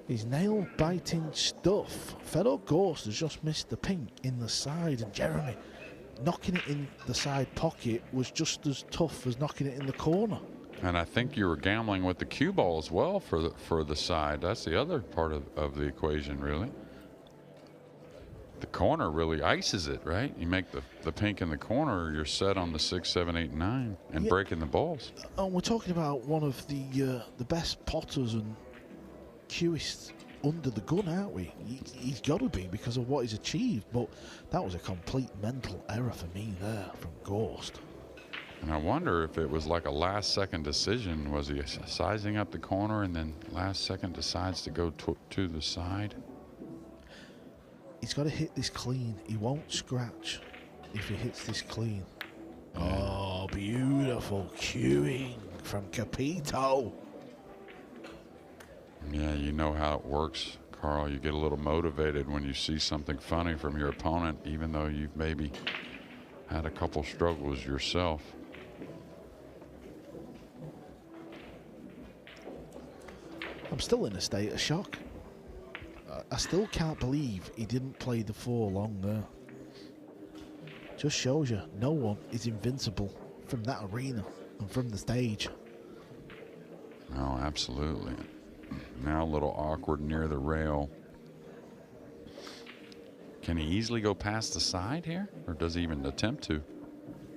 Speaker 11: is nail-biting stuff. Fedor Gorst has just missed the pink in the side. And Jeremy, knocking it in the side pocket was just as tough as knocking it in the corner.
Speaker 10: And I think you were gambling with the cue ball as well for the side. That's the other part of the equation, really. The corner really ices it, right? You make the pink in the corner, you're set on the 6, 7, 8, 9, and breaking the balls.
Speaker 11: And we're talking about one of the best potters and cueists under the gun, aren't we? He's got to be because of what he's achieved, but that was a complete mental error for me there from Gorst.
Speaker 10: And I wonder if it was like a last-second decision. Was he sizing up the corner and then last second decides to go to the side?
Speaker 11: He's got to hit this clean. He won't scratch if he hits this clean. Oh, beautiful cueing from Capito.
Speaker 10: Yeah, you know how it works, Carl. You get a little motivated when you see something funny from your opponent, even though you've maybe had a couple struggles yourself.
Speaker 11: I'm still in a state of shock. I still can't believe he didn't play the 4 long there. Just shows you no one is invincible from that arena and from the stage.
Speaker 10: Oh, absolutely. Now a little awkward near the rail. Can he easily go past the side here, or does he even attempt to?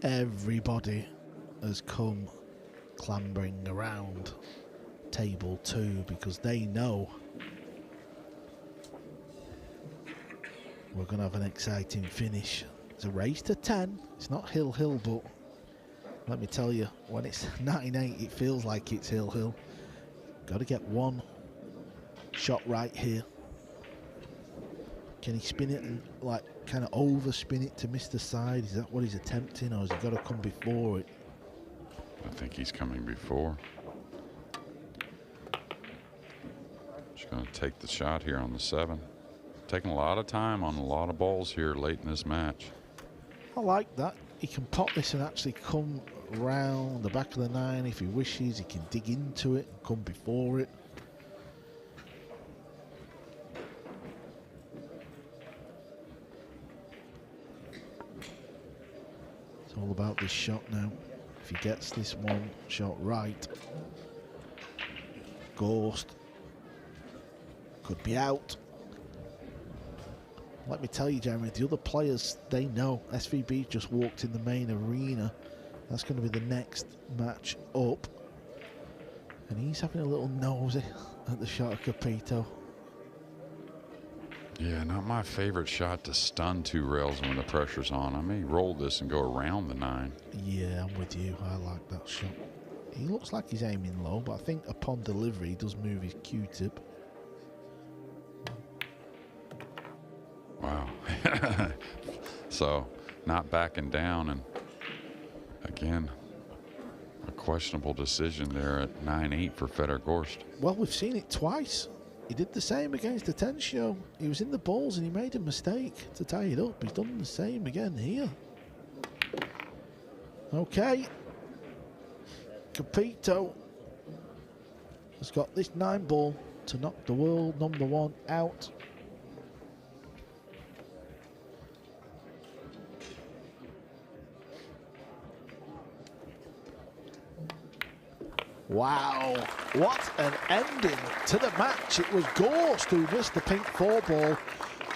Speaker 11: Everybody has come clambering around table 2 because they know we're going to have an exciting finish. It's a race to 10. It's not hill, but let me tell you, when it's 9-8, it feels like it's hill. Got to get one shot right here. Can he spin it and like kind of overspin it to miss the side? Is that what he's attempting, or has he got to come before it?
Speaker 10: I think he's coming before. Just going to take the shot here on the 7. Taking a lot of time on a lot of balls here late in this match.
Speaker 11: I like that. He can pop this and actually come round the back of the 9 if he wishes. He can dig into it and come before it. It's all about this shot now. If he gets this one shot right, Ghost could be out. Let me tell you, Jeremy, the other players, they know SVB just walked in the main arena. That's going to be the next match up. And he's having a little nosy at the shot of Capito.
Speaker 10: Yeah, not my favorite shot to stun 2 rails when the pressure's on. I may roll this and go around the 9.
Speaker 11: Yeah, I'm with you. I like that shot. He looks like he's aiming low, but I think upon delivery he does move his Q-tip.
Speaker 10: Wow. So, not backing down, and again, a questionable decision there at 9-8 for Fedor Gorst.
Speaker 11: Well, we've seen it twice. He did the same against the Tensio. He was in the balls and he made a mistake to tie it up. He's done the same again here. Okay. Capito has got this 9 ball to knock the world number 1 out. Wow, what an ending to the match. It was Gorst who missed the pink 4 ball.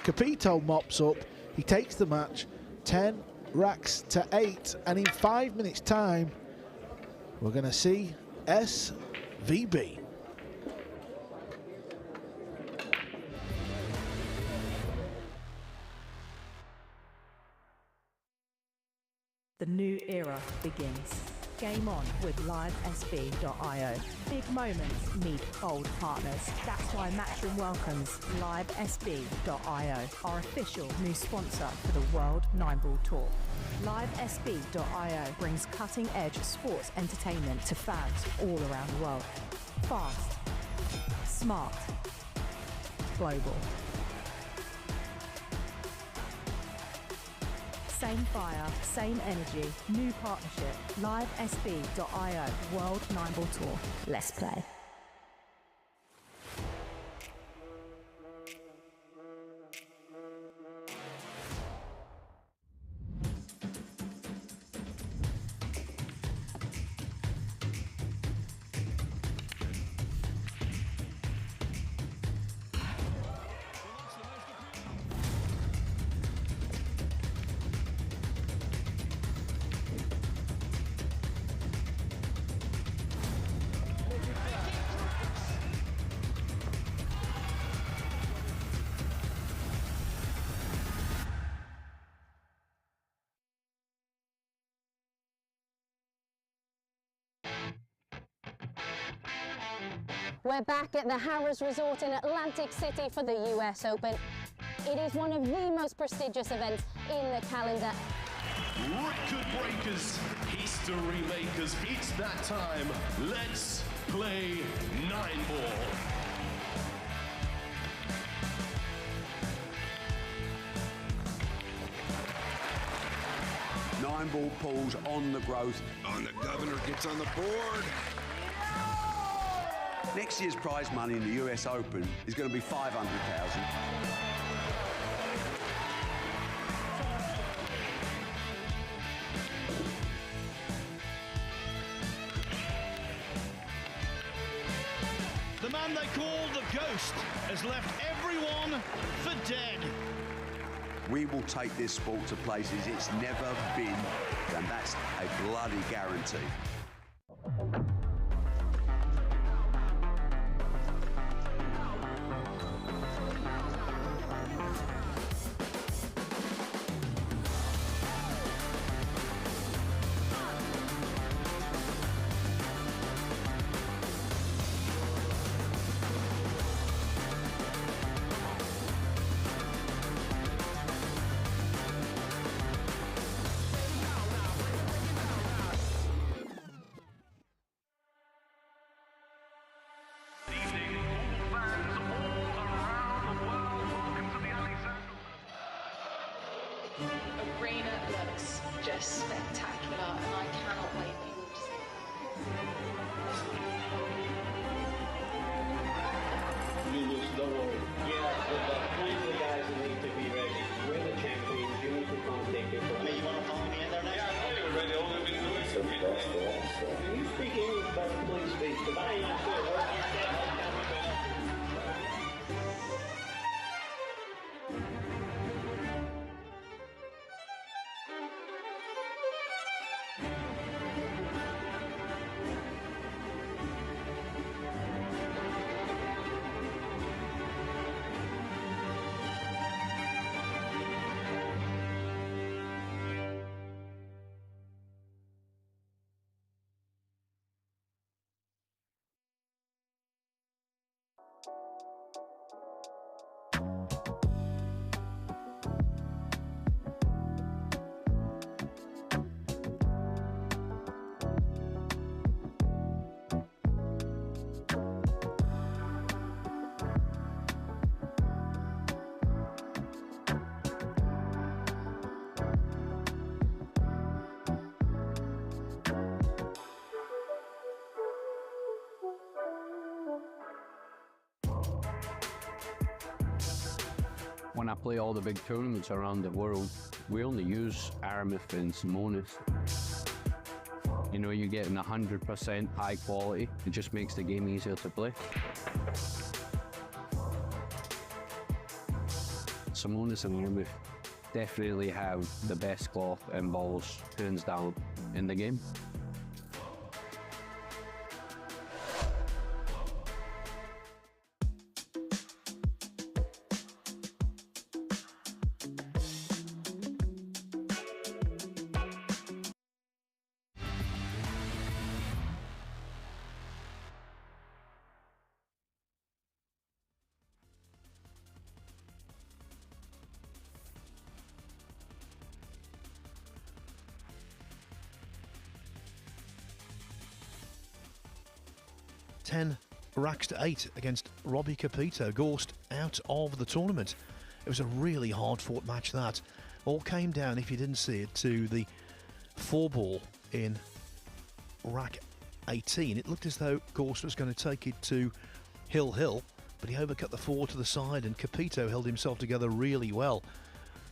Speaker 11: Capito mops up, he takes the match 10 racks to 8, and in 5 minutes time we're going to see SVB.
Speaker 3: The new era begins. Game on with LiveSB.io. Big moments meet bold partners. That's why Matchroom welcomes LiveSB.io, our official new sponsor for the World 9-Ball Tour. LiveSB.io brings cutting-edge sports entertainment to fans all around the world. Fast, smart, global. Same fire, same energy, new partnership. LiveSB.io, World 9-Ball Tour. Let's play.
Speaker 4: We're back at the Harrah's Resort in Atlantic City for the US Open. It is one of the most prestigious events in the calendar.
Speaker 5: Record breakers, history makers, it's that time. Let's play 9-ball.
Speaker 6: Nine-ball pulls on the growth.
Speaker 1: Oh, and the governor gets on the board.
Speaker 6: Next year's prize money in the US Open is going to be $500,000.
Speaker 2: The man they call the Ghost has left everyone for dead.
Speaker 6: We will take this sport to places it's never been, and that's a bloody guarantee.
Speaker 7: Arena looks just spectacular, and I cannot wait for you all to see it.
Speaker 8: Julius, don't worry. Yeah, but plenty of the guys that need to be ready. We're the champions. You need to come take it from me. You want to follow me in there now? Yeah, I know you're ready. All we've been doing is Can you speak English, but please speak? Because I ain't sure what you said.
Speaker 9: When I play all the big tournaments around the world, we only use Aramith and Simonis. You know, you're getting 100% high quality. It just makes the game easier to play. Simonis and Aramith definitely have the best cloth and balls, hands down, in the game.
Speaker 2: Racks to 8 against Robbie Capito. Gorst out of the tournament. It was a really hard-fought match, that. All came down, if you didn't see it, to the 4-ball in rack 18. It looked as though Gorst was going to take it to Hill, but he overcut the 4 to the side, and Capito held himself together really well.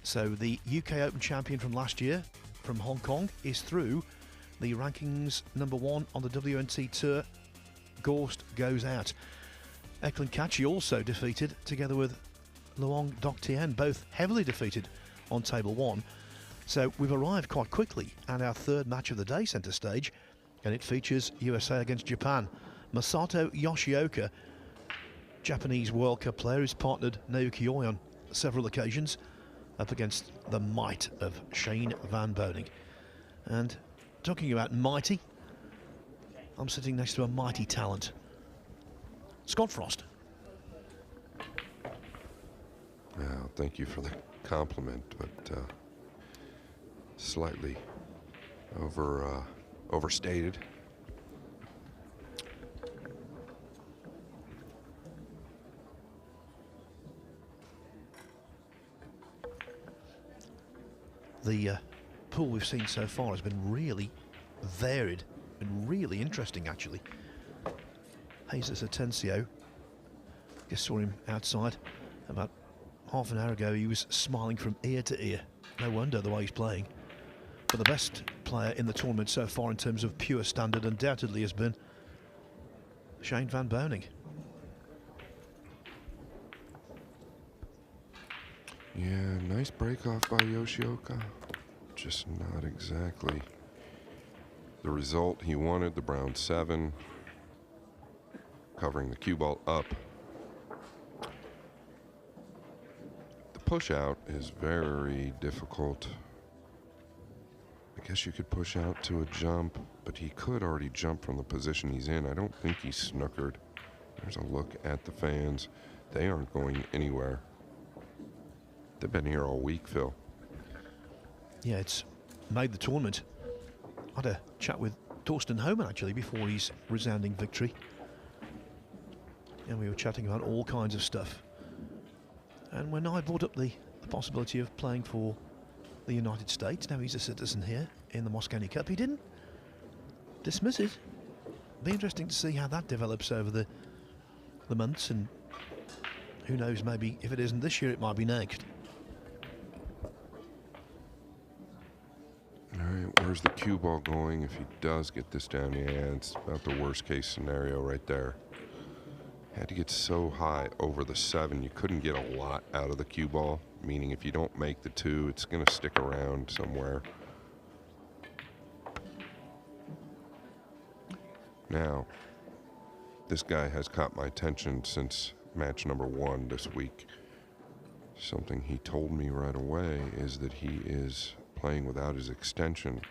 Speaker 2: So the UK Open champion from last year, from Hong Kong, is through. The rankings #1 on the WNT Tour. Gorst goes out. Eklund Kachi also defeated, together with Luong Doc Tien, both heavily defeated on table 1. So we've arrived quite quickly at our third match of the day centre stage, and it features USA against Japan. Masato Yoshioka, Japanese World Cup player, who's partnered Naoki Oi on several occasions, up against the might of Shane Van Boening. And talking about mighty, I'm sitting next to a mighty talent. Scott Frost.
Speaker 1: Well, thank you for the compliment, but slightly overstated.
Speaker 2: The pool we've seen so far has been really varied and really interesting, actually. Jesus Atencio. Just saw him outside about half an hour ago. He was smiling from ear to ear. No wonder the way he's playing. But the best player in the tournament so far in terms of pure standard undoubtedly has been Shane Van Boening.
Speaker 1: Yeah, nice break off by Yoshioka. Just not exactly the result he wanted. The brown 7. Covering the cue ball up. The push out is very difficult. I guess you could push out to a jump, but he could already jump from the position he's in. I don't think he's snookered. There's a look at the fans. They aren't going anywhere. They've been here all week, Phil.
Speaker 2: Yeah, it's made the tournament. I had a chat with Torsten Homan actually before his resounding victory. And we were chatting about all kinds of stuff. And when I brought up the possibility of playing for the United States, now he's a citizen here in the Mosconi Cup, he didn't dismiss it. Be interesting to see how that develops over the months, and who knows, maybe if it isn't this year, it might be next.
Speaker 1: All right, where's the cue ball going if he does get this down? Yeah, it's about the worst case scenario right there. Had to get so high over the 7, you couldn't get a lot out of the cue ball, meaning if you don't make the 2, it's going to stick around somewhere. Now, this guy has caught my attention since match number 1 this week. Something he told me right away is that he is playing without his extension.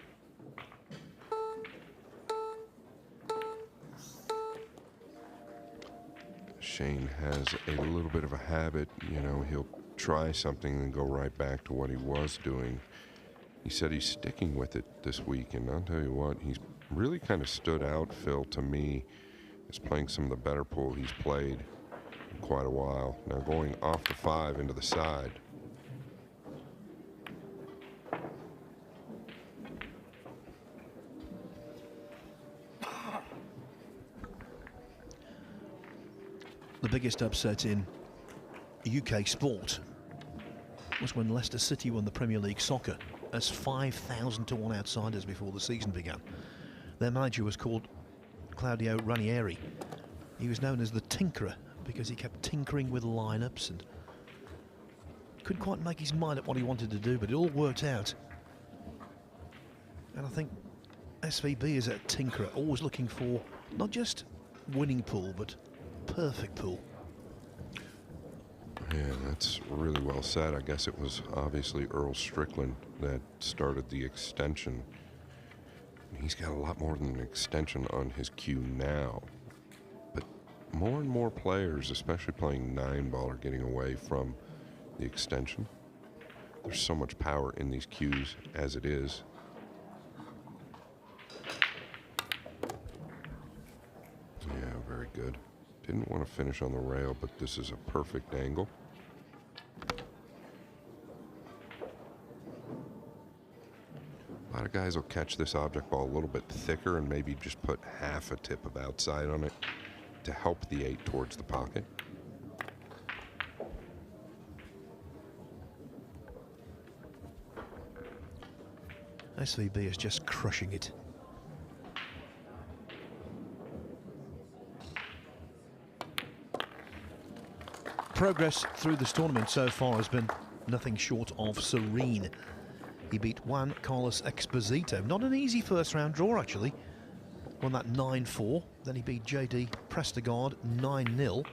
Speaker 1: Shane has a little bit of a habit, you know, he'll try something and go right back to what he was doing. He said he's sticking with it this week, and I'll tell you what, he's really kind of stood out, Phil, to me, as playing some of the better pool he's played in quite a while. Now going off the 5 into the side.
Speaker 2: The biggest upset in UK sport was when Leicester City won the Premier League Soccer as 5,000 to 1 outsiders before the season began. Their manager was called Claudio Ranieri. He was known as the Tinkerer because he kept tinkering with lineups and couldn't quite make his mind up what he wanted to do, but it all worked out. And I think SVB is a tinkerer, always looking for not just winning pool, but perfect pool.
Speaker 1: Yeah, that's really well said. I guess it was obviously Earl Strickland that started the extension. He's got a lot more than an extension on his cue now. But more and more players, especially playing 9-ball, are getting away from the extension. There's so much power in these cues as it is. Yeah, very good. Didn't want to finish on the rail, but this is a perfect angle. A lot of guys will catch this object ball a little bit thicker and maybe just put half a tip of outside on it to help the 8 towards the pocket.
Speaker 2: SVB is just crushing it. Progress through this tournament so far has been nothing short of serene. He beat Juan Carlos Exposito. Not an easy first round draw, actually. Won that 9-4. Then he beat JD Prestegard 9-0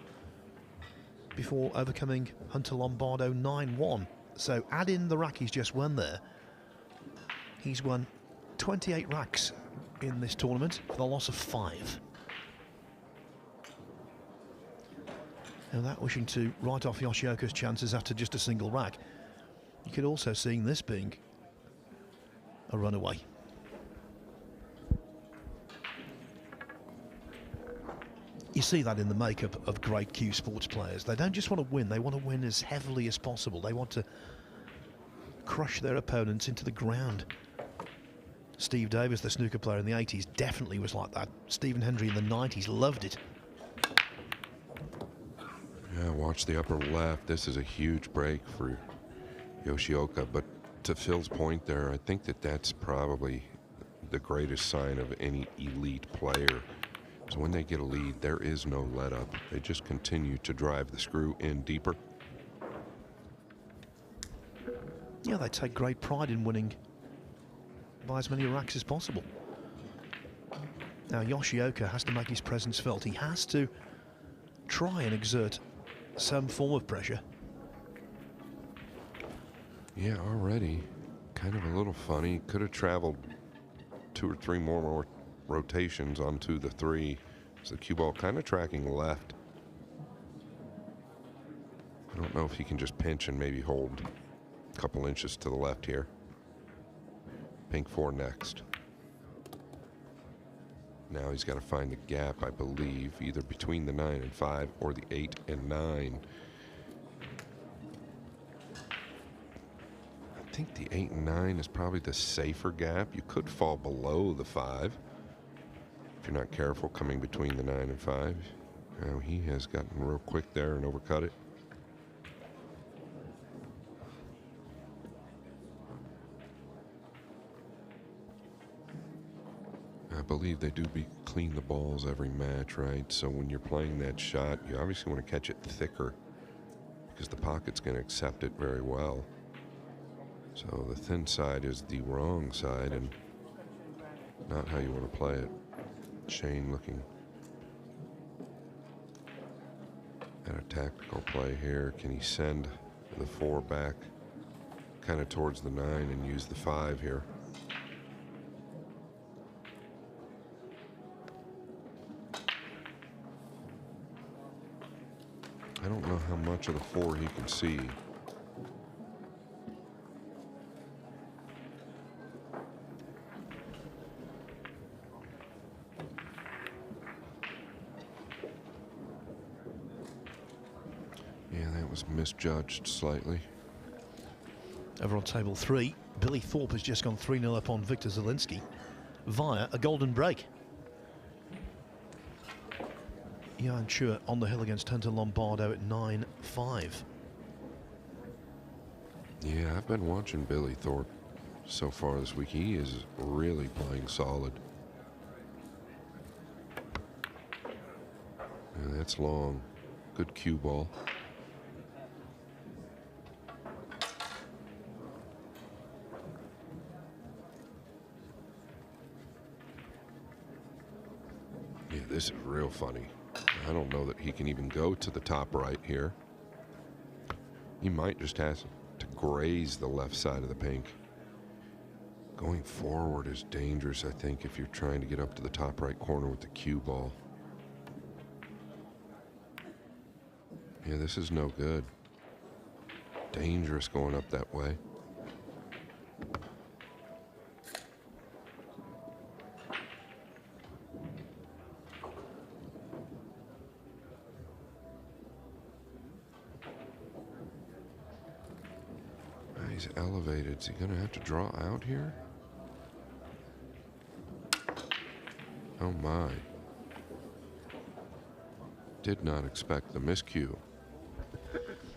Speaker 2: before overcoming Hunter Lombardo 9-1. So add in the rack he's just won there. He's won 28 racks in this tournament for the loss of 5. Now that wishing to write off Yoshioka's chances after just a single rack. You could also see this being a runaway. You see that in the makeup of great cue sports players. They don't just want to win, they want to win as heavily as possible. They want to crush their opponents into the ground. Steve Davis, the snooker player in the 80s, definitely was like that. Stephen Hendry in the 90s loved it.
Speaker 1: Yeah, watch the upper left. This is a huge break for Yoshioka, but to Phil's point there, I think that that's probably the greatest sign of any elite player. So when they get a lead, there is no let up. They just continue to drive the screw in deeper.
Speaker 2: Yeah, they take great pride in winning by as many racks as possible. Now Yoshioka has to make his presence felt. He has to try and exert some form of pressure.
Speaker 1: Yeah, already kind of a little funny. Could have traveled 2 or 3 more rotations onto the 3. So the cue ball kind of tracking left. I don't know if he can just pinch and maybe hold a couple inches to the left here. Pink 4 next. Now he's got to find the gap, I believe, either between the 9 and 5 or the 8 and 9. I think the 8 and 9 is probably the safer gap. You could fall below the 5 if you're not careful coming between the 9 and 5. Now he has gotten real quick there and overcut it. I believe they do clean the balls every match, right? So when you're playing that shot, you obviously want to catch it thicker because the pocket's going to accept it very well. So the thin side is the wrong side and not how you want to play it. Shane looking at a tactical play here. Can he send the 4 back kind of towards the 9 and use the 5 here? I don't know how much of the 4 he can see. Yeah, that was misjudged slightly.
Speaker 2: Over on table 3, Billy Thorpe has just gone 3-0 up on Victor Zielinski via a golden break. Jan Chua on the hill against Hunter Lombardo at 9-5.
Speaker 1: Yeah, I've been watching Billy Thorpe so far this week. He is really playing solid. Yeah, that's long. Good cue ball. Yeah, this is real funny. I don't know that he can even go to the top right here. He might just have to graze the left side of the pink. Going forward is dangerous, I think, if you're trying to get up to the top right corner with the cue ball. Yeah, this is no good. Dangerous going up that way. He's elevated. Is he going to have to draw out here? Oh my. Did not expect the miscue.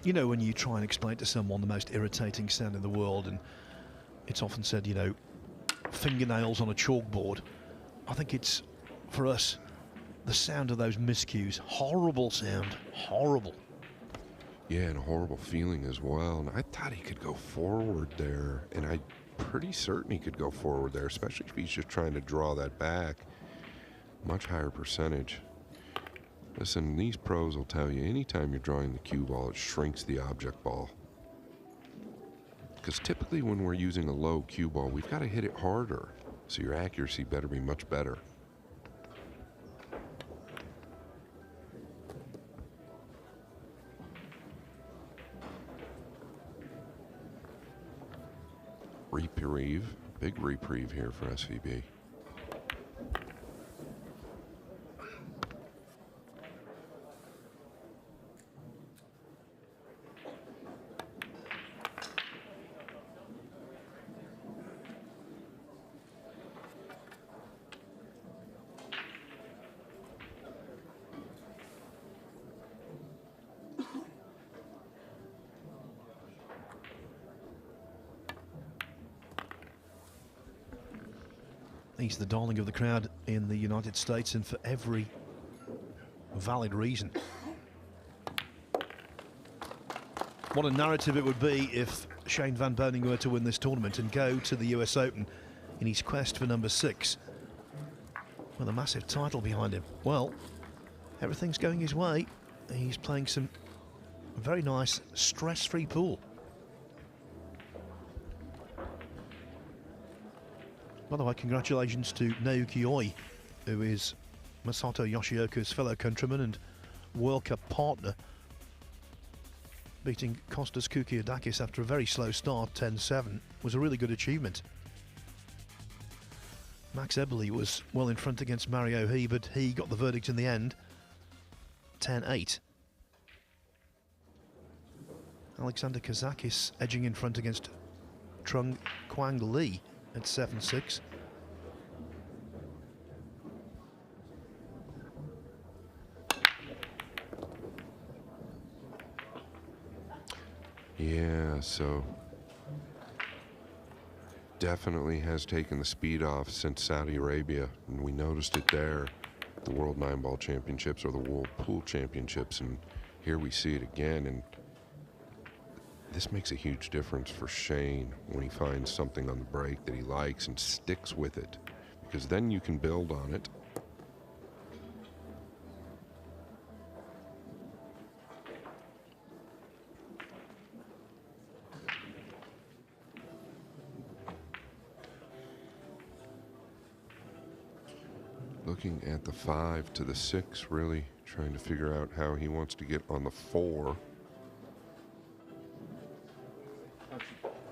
Speaker 2: You know, when you try and explain to someone the most irritating sound in the world, and it's often said, you know, fingernails on a chalkboard. I think it's, for us, the sound of those miscues. Horrible sound. Horrible.
Speaker 1: Yeah, and a horrible feeling as well. And I thought he could go forward there, and I'm pretty certain he could go forward there, especially if he's just trying to draw that back. Much higher percentage. Listen, these pros will tell you anytime you're drawing the cue ball, it shrinks the object ball. Because typically when we're using a low cue ball, we've got to hit it harder, so your accuracy better be much better. Reprieve, big reprieve here for SVB.
Speaker 2: He's the darling of the crowd in the United States, and for every valid reason. What a narrative it would be if Shane Van Boening were to win this tournament and go to the US Open in his quest for number 6 with a massive title behind him. Well, everything's going his way. He's playing some very nice stress-free pool. By the way, congratulations to Naoki Oi, who is Masato Yoshioka's fellow countryman and World Cup partner, beating Kostas Koukiadakis after a very slow start, 10-7, was a really good achievement. Max Eberle was well in front against Mario He, but he got the verdict in the end, 10-8. Alexander Kazakis edging in front against Trung Quang Lee at 7-6.
Speaker 1: Yeah, so definitely has taken the speed off since Saudi Arabia, and we noticed it there, the World 9-Ball Championships or the World Pool Championships, and here we see it again, and this makes a huge difference for Shane when he finds something on the break that he likes and sticks with it, because then you can build on it. Looking at the 5 to the 6, really trying to figure out how he wants to get on the 4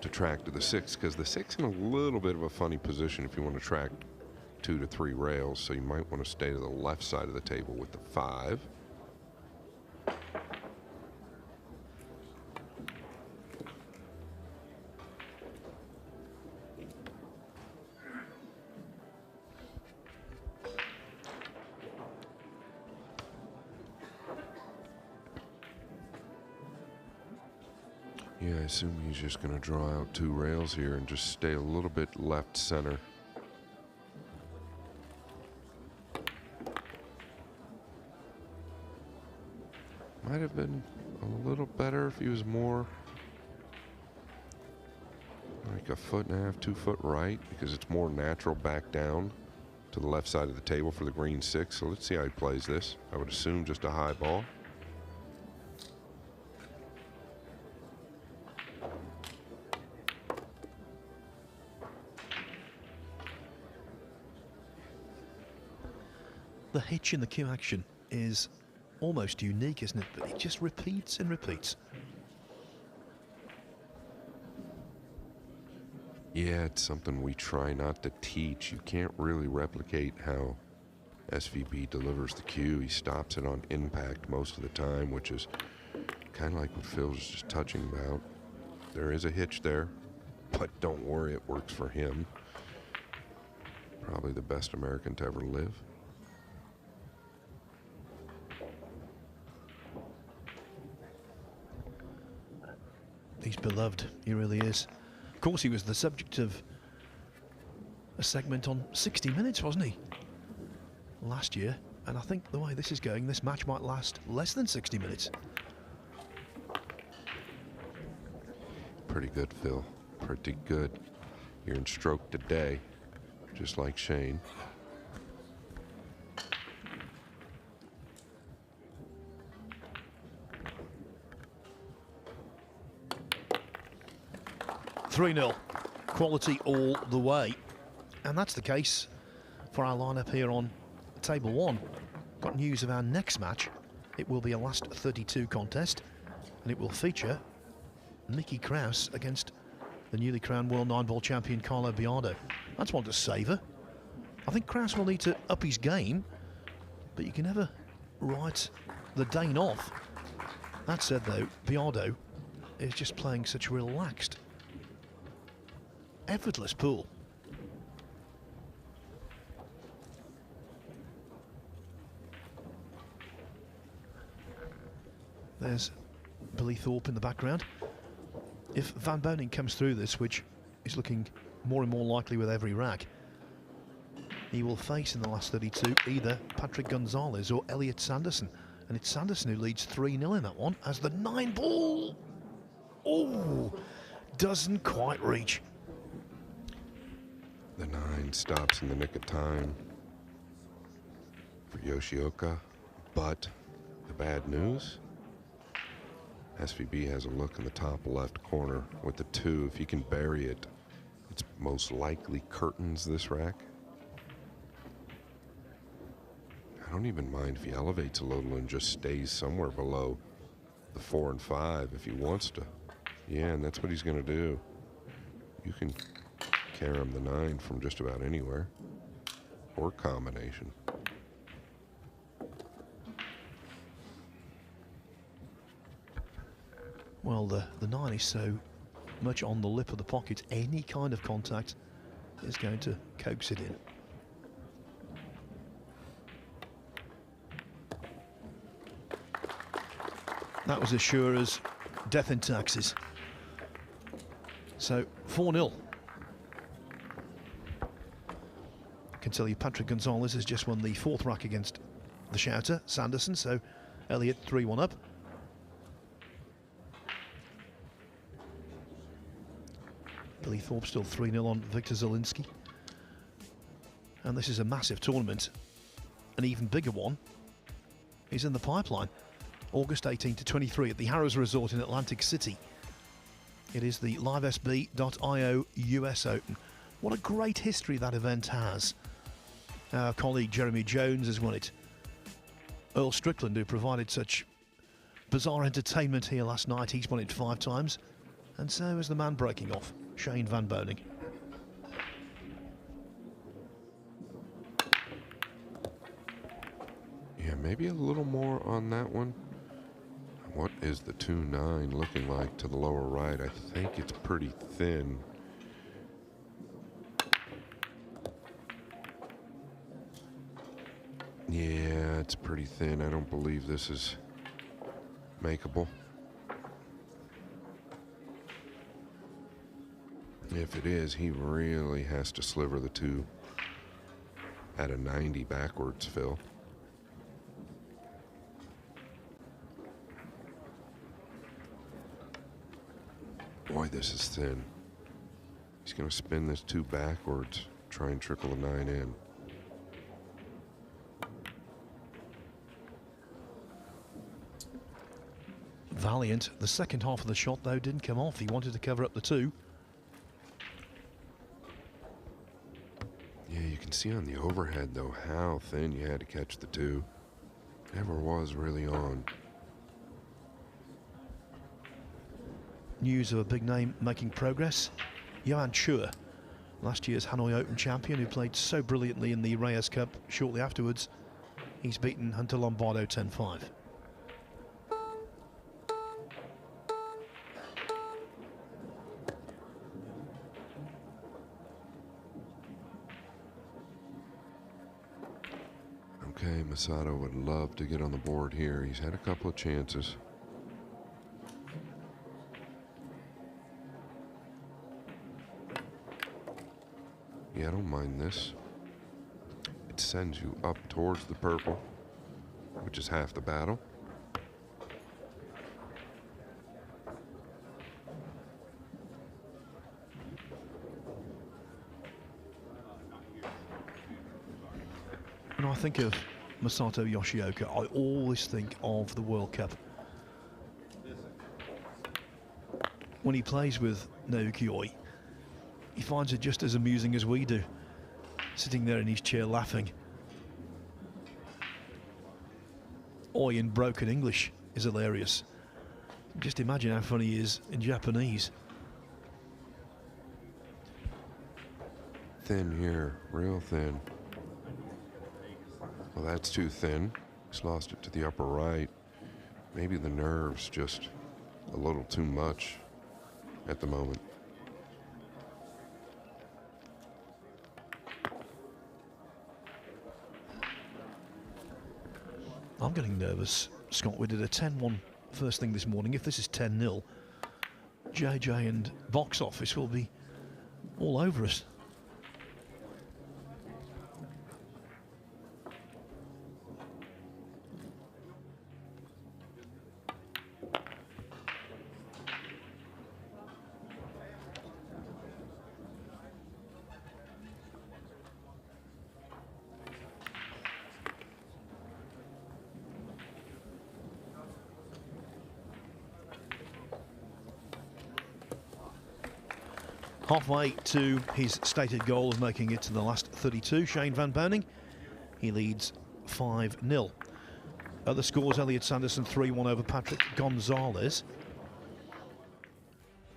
Speaker 1: to track to the 6, because the 6 in a little bit of a funny position if you want to track 2 to 3 rails, so you might want to stay to the left side of the table with the 5. Yeah, I assume he's just going to draw out 2 rails here and just stay a little bit left center. Might have been a little better if he was more like 1.5 feet, 2 foot right, because it's more natural back down to the left side of the table for the green 6. So let's see how he plays this. I would assume just a high ball.
Speaker 2: The hitch in the cue action is almost unique, isn't it? But it just repeats and repeats.
Speaker 1: Yeah, it's something we try not to teach. You can't really replicate how SVB delivers the cue. He stops it on impact most of the time, which is kind of like what Phil was just touching about. There is a hitch there, but don't worry, it works for him. Probably the best American to ever live.
Speaker 2: He's beloved, he really is. Of course, he was the subject of a segment on 60 Minutes, wasn't he? Last year. And I think the way this is going, this match might last less than 60 minutes.
Speaker 1: Pretty good, Phil. Pretty good. You're in stroke today, just like Shane.
Speaker 2: .3-0, quality all the way, and that's the case for our lineup here on table 1. Got news of our next match. It will be a last 32 contest, and it will feature Nicky Krause against the newly crowned World 9-Ball champion Carlo Biardo. That's one to savour. I think Krause will need to up his game, but you can never write the Dane off. That said though, Biardo is just playing such a relaxed, effortless pool. There's Billy Thorpe in the background. If Van Boening comes through this, which is looking more and more likely with every rack, he will face in the last 32 either Patrick Gonzalez or Elliot Sanderson. And it's Sanderson who leads 3-0 in that one as the 9 ball, oh, doesn't quite reach.
Speaker 1: The 9 stops in the nick of time for Yoshioka, but the bad news, SVB has a look in the top left corner with the 2. If he can bury it, it's most likely curtains this rack. I don't even mind if he elevates a little and just stays somewhere below the 4 and 5 if he wants to. Yeah, and that's what he's going to do. You can carom the 9 from just about anywhere or combination.
Speaker 2: Well, the 9 is so much on the lip of the pocket, any kind of contact is going to coax it in. That was as sure as death in taxes. So 4-0. I can tell you Patrick Gonzalez has just won the 4th rack against the shouter, Sanderson, so Elliot 3-1 up. Billy Thorpe still 3-0 on Victor Zielinski. And this is a massive tournament. An even bigger one is in the pipeline. August 18 to 23 at the Harrah's Resort in Atlantic City. It is the LiveSB.io US Open. What a great history that event has. Our colleague Jeremy Jones has won it. Earl Strickland, who provided such bizarre entertainment here last night, he's won it 5 times. And so is the man breaking off, Shane Van Boening.
Speaker 1: Yeah, maybe a little more on that one. What is the 2-9 looking like to the lower right? I think it's pretty thin. Yeah, it's pretty thin. I don't believe this is makeable. If it is, he really has to sliver the 2 at a 90 backwards, Phil. Boy, this is thin. He's going to spin this 2 backwards, try and trickle the 9 in.
Speaker 2: Valiant. The second half of the shot, though, didn't come off. He wanted to cover up the 2.
Speaker 1: Yeah, you can see on the overhead, though, how thin you had to catch the 2. Never was really on.
Speaker 2: News of a big name making progress. Johan Chua, last year's Hanoi Open champion, who played so brilliantly in the Reyes Cup shortly afterwards. He's beaten Hunter Lombardo 10-5.
Speaker 1: Okay, Masato would love to get on the board here. He's had a couple of chances. Yeah, I don't mind this. It sends you up towards the purple, which is half the battle.
Speaker 2: When I think of Masato Yoshioka, I always think of the World Cup. When he plays with Naoki Oi, he finds it just as amusing as we do, sitting there in his chair laughing. Oi in broken English is hilarious. Just imagine how funny he is in Japanese.
Speaker 1: Thin here, real thin. Well, that's too thin. He's lost it to the upper right. Maybe the nerve's just a little too much at the moment.
Speaker 2: I'm getting nervous, Scott. We did a 10-1 first thing this morning. If this is 10-0, JJ and box office will be all over us. Halfway to his stated goal of making it to the last 32, Shane Van Boening, he leads 5-0. Other scores, Elliot Sanderson 3-1 over Patrick Gonzalez.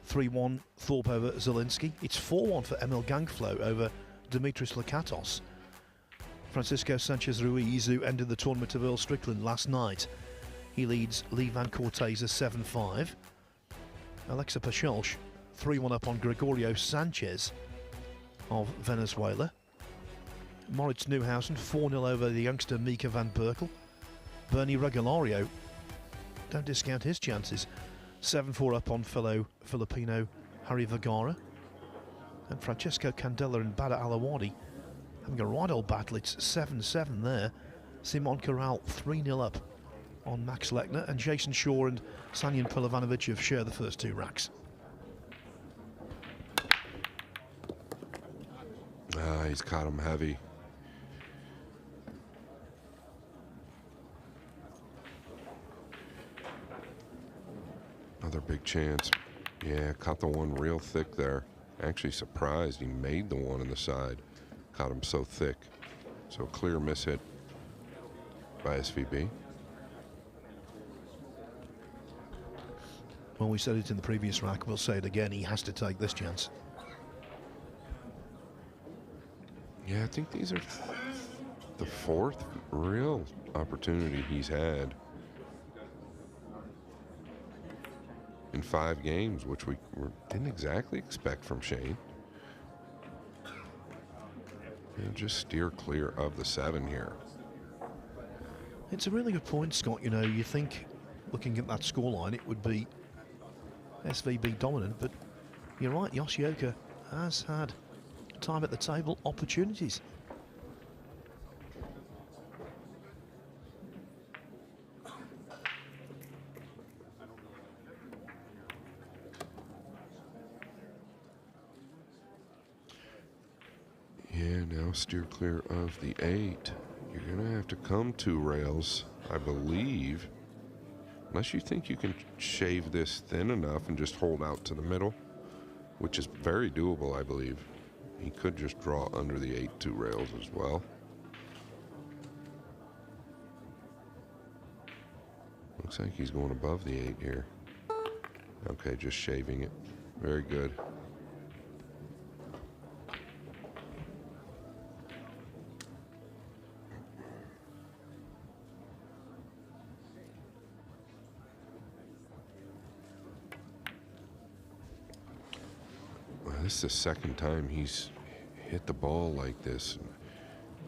Speaker 2: 3-1 Thorpe over Zielinski. It's 4-1 for Emil Gangflow over Dimitris Lakatos. Francisco Sanchez Ruiz, who ended the tournament of Earl Strickland last night, he leads Lee Van Corteza 7-5. Alexa Pachelch 3-1 up on Gregorio Sanchez of Venezuela. Moritz Neuhausen 4-0 over the youngster Mika van Berkel. Bernie Regalario, don't discount his chances, 7-4 up on fellow Filipino Harry Vergara. And Francesco Candela and Bada Alawadi having a right old battle. It's 7-7 there. Simon Corral 3-0 up on Max Lechner, and Jason Shaw and Sanyan Pilovanovic have shared the first two racks.
Speaker 1: He's caught him heavy. Another big chance. Yeah, caught the one real thick there. Actually surprised he made the one on the side. Caught him so thick. So clear miss hit by SVB.
Speaker 2: Well, we said it in the previous rack, we'll say it again, he has to take this chance.
Speaker 1: Yeah, I think these are the fourth real opportunity he's had in 5 games, which we didn't exactly expect from Shane. And just steer clear of the 7 here.
Speaker 2: It's a really good point, Scott. You know, you think, looking at that scoreline, it would be SVB dominant, but you're right, Yoshioka has had time at the table opportunities.
Speaker 1: Yeah, now steer clear of the 8. You're gonna have to come 2 rails, I believe. Unless you think you can shave this thin enough and just hold out to the middle, which is very doable, I believe. He could just draw under the 8 2 rails as well. Looks like he's going above the 8 here. Okay, just shaving it. Very good. This is the second time he's hit the ball like this.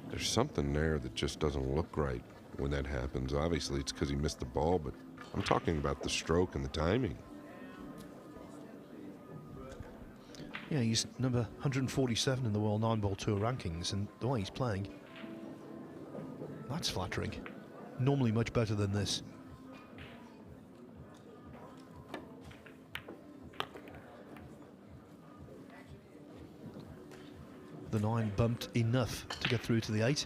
Speaker 1: There's something there that just doesn't look right when that happens. Obviously, it's because he missed the ball, but I'm talking about the stroke and the timing.
Speaker 2: Yeah, he's number 147 in the World 9-Ball Tour rankings, and the way he's playing, that's flattering. Normally much better than this. The 9 bumped enough to get through to the 8.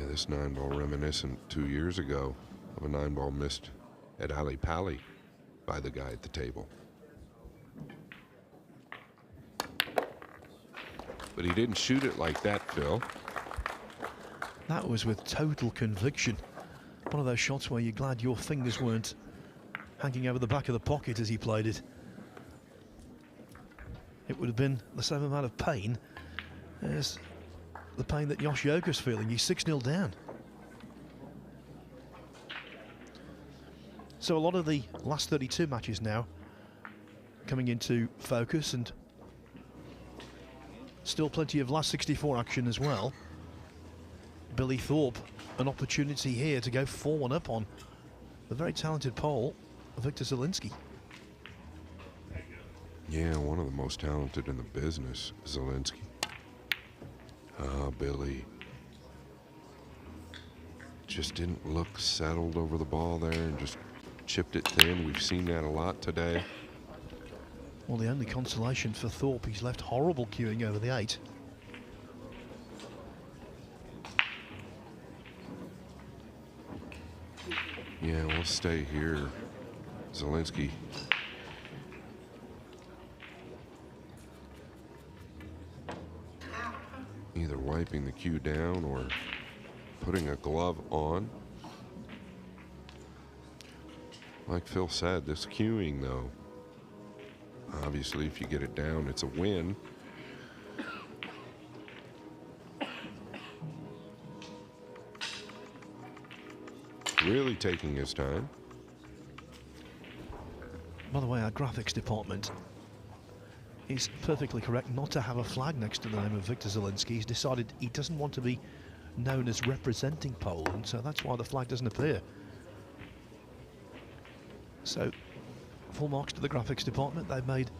Speaker 1: This 9-ball reminiscent 2 years ago of a 9-ball missed at Ali Pali by the guy at the table. But he didn't shoot it like that, Phil.
Speaker 2: That was with total conviction. One of those shots where you're glad your fingers weren't hanging over the back of the pocket as he played it. It would have been the same amount of pain as the pain that Yoshioka's feeling. He's 6-0 down. So a lot of the last 32 matches now coming into focus, and still plenty of last 64 action as well. Billy Thorpe, an opportunity here to go 4-1 up on the very talented Pole, Victor Zielinski.
Speaker 1: Yeah, one of the most talented in the business, Zielinski. Ah, Billy. Just didn't look settled over the ball there and just chipped it thin. We've seen that a lot today.
Speaker 2: Well, the only consolation for Thorpe, he's left horrible queuing over the 8.
Speaker 1: Yeah, we'll stay here. Zielinski. Either wiping the cue down or putting a glove on. Like Phil said, this queuing though, obviously if you get it down, it's a win. Really taking his time.
Speaker 2: By the way, our graphics department is perfectly correct not to have a flag next to the name of Victor Zielinski. He's decided he doesn't want to be known as representing Poland, so that's why the flag doesn't appear. So, full marks to the graphics department. They've made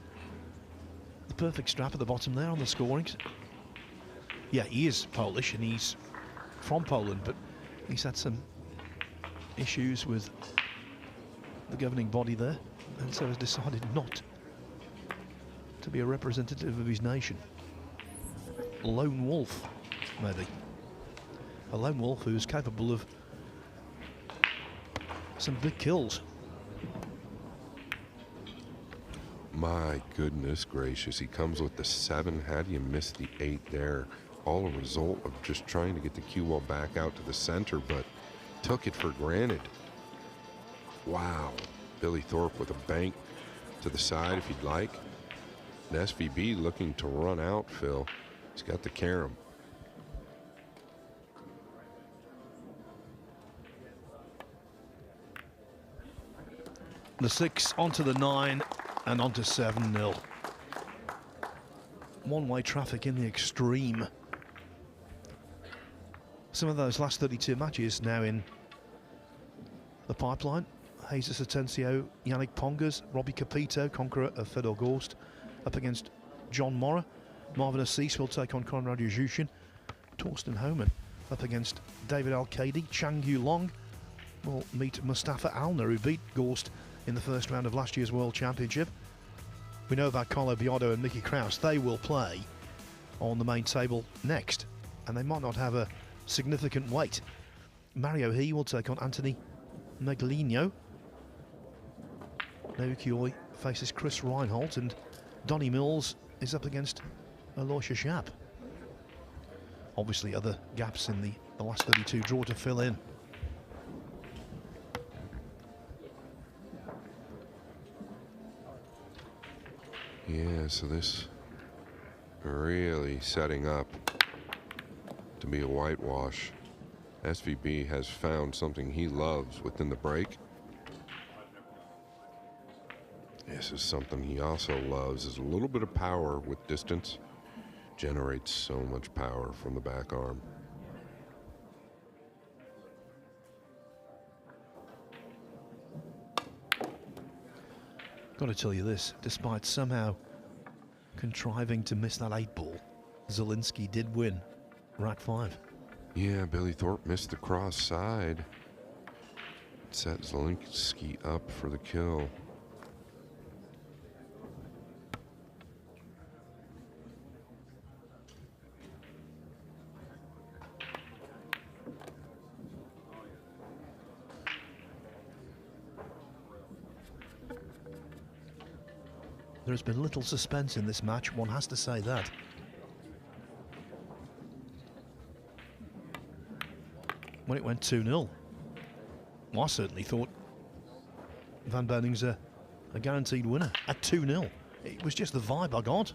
Speaker 2: the perfect strap at the bottom there on the scorings. Yeah, he is Polish and he's from Poland, but he's had some issues with the governing body there, and so has decided not to be a representative of his nation. Lone wolf, maybe. A lone wolf who's capable of some big kills.
Speaker 1: My goodness gracious, he comes with the 7. How do you miss the 8 there? All a result of just trying to get the cue ball back out to the center, but took it for granted. Wow. Billy Thorpe with a bank to the side if you'd like. And SVB looking to run out, Phil. He's got the carom.
Speaker 2: The 6 onto the 9 and onto 7-0. One-way traffic in the extreme. Some of those last 32 matches now in the pipeline. Jesus Atencio, Yannick Pongas, Robbie Capito, conqueror of Fedor Gorst, up against John Morra. Marvin Assis will take on Conrad Yuzhushin. Torsten Homan up against David Al-Kadi. Chang Yu Long will meet Mustafa Alner, who beat Gorst in the first round of last year's World Championship. We know about Carlo Biotto and Mickey Kraus. They will play on the main table next, and they might not have a significant weight. Mario He will take on Anthony Meglino. Naoki faces Chris Reinholdt, and Donnie Mills is up against Aloysius Schaap. Obviously other gaps in the last 32 draw to fill in.
Speaker 1: Yeah, so this really setting up to be a whitewash. SVB has found something he loves within the break. This is something he also loves, is a little bit of power with distance. Generates so much power from the back arm.
Speaker 2: Got to tell you this, despite somehow contriving to miss that 8 ball, Zielinski did win rack 5.
Speaker 1: Yeah, Billy Thorpe missed the cross side. Set Zielinski up for the kill.
Speaker 2: There's been little suspense in this match, one has to say that. When it went 2-0, I certainly thought Van Boning's a guaranteed winner at 2-0. It was just the vibe I got.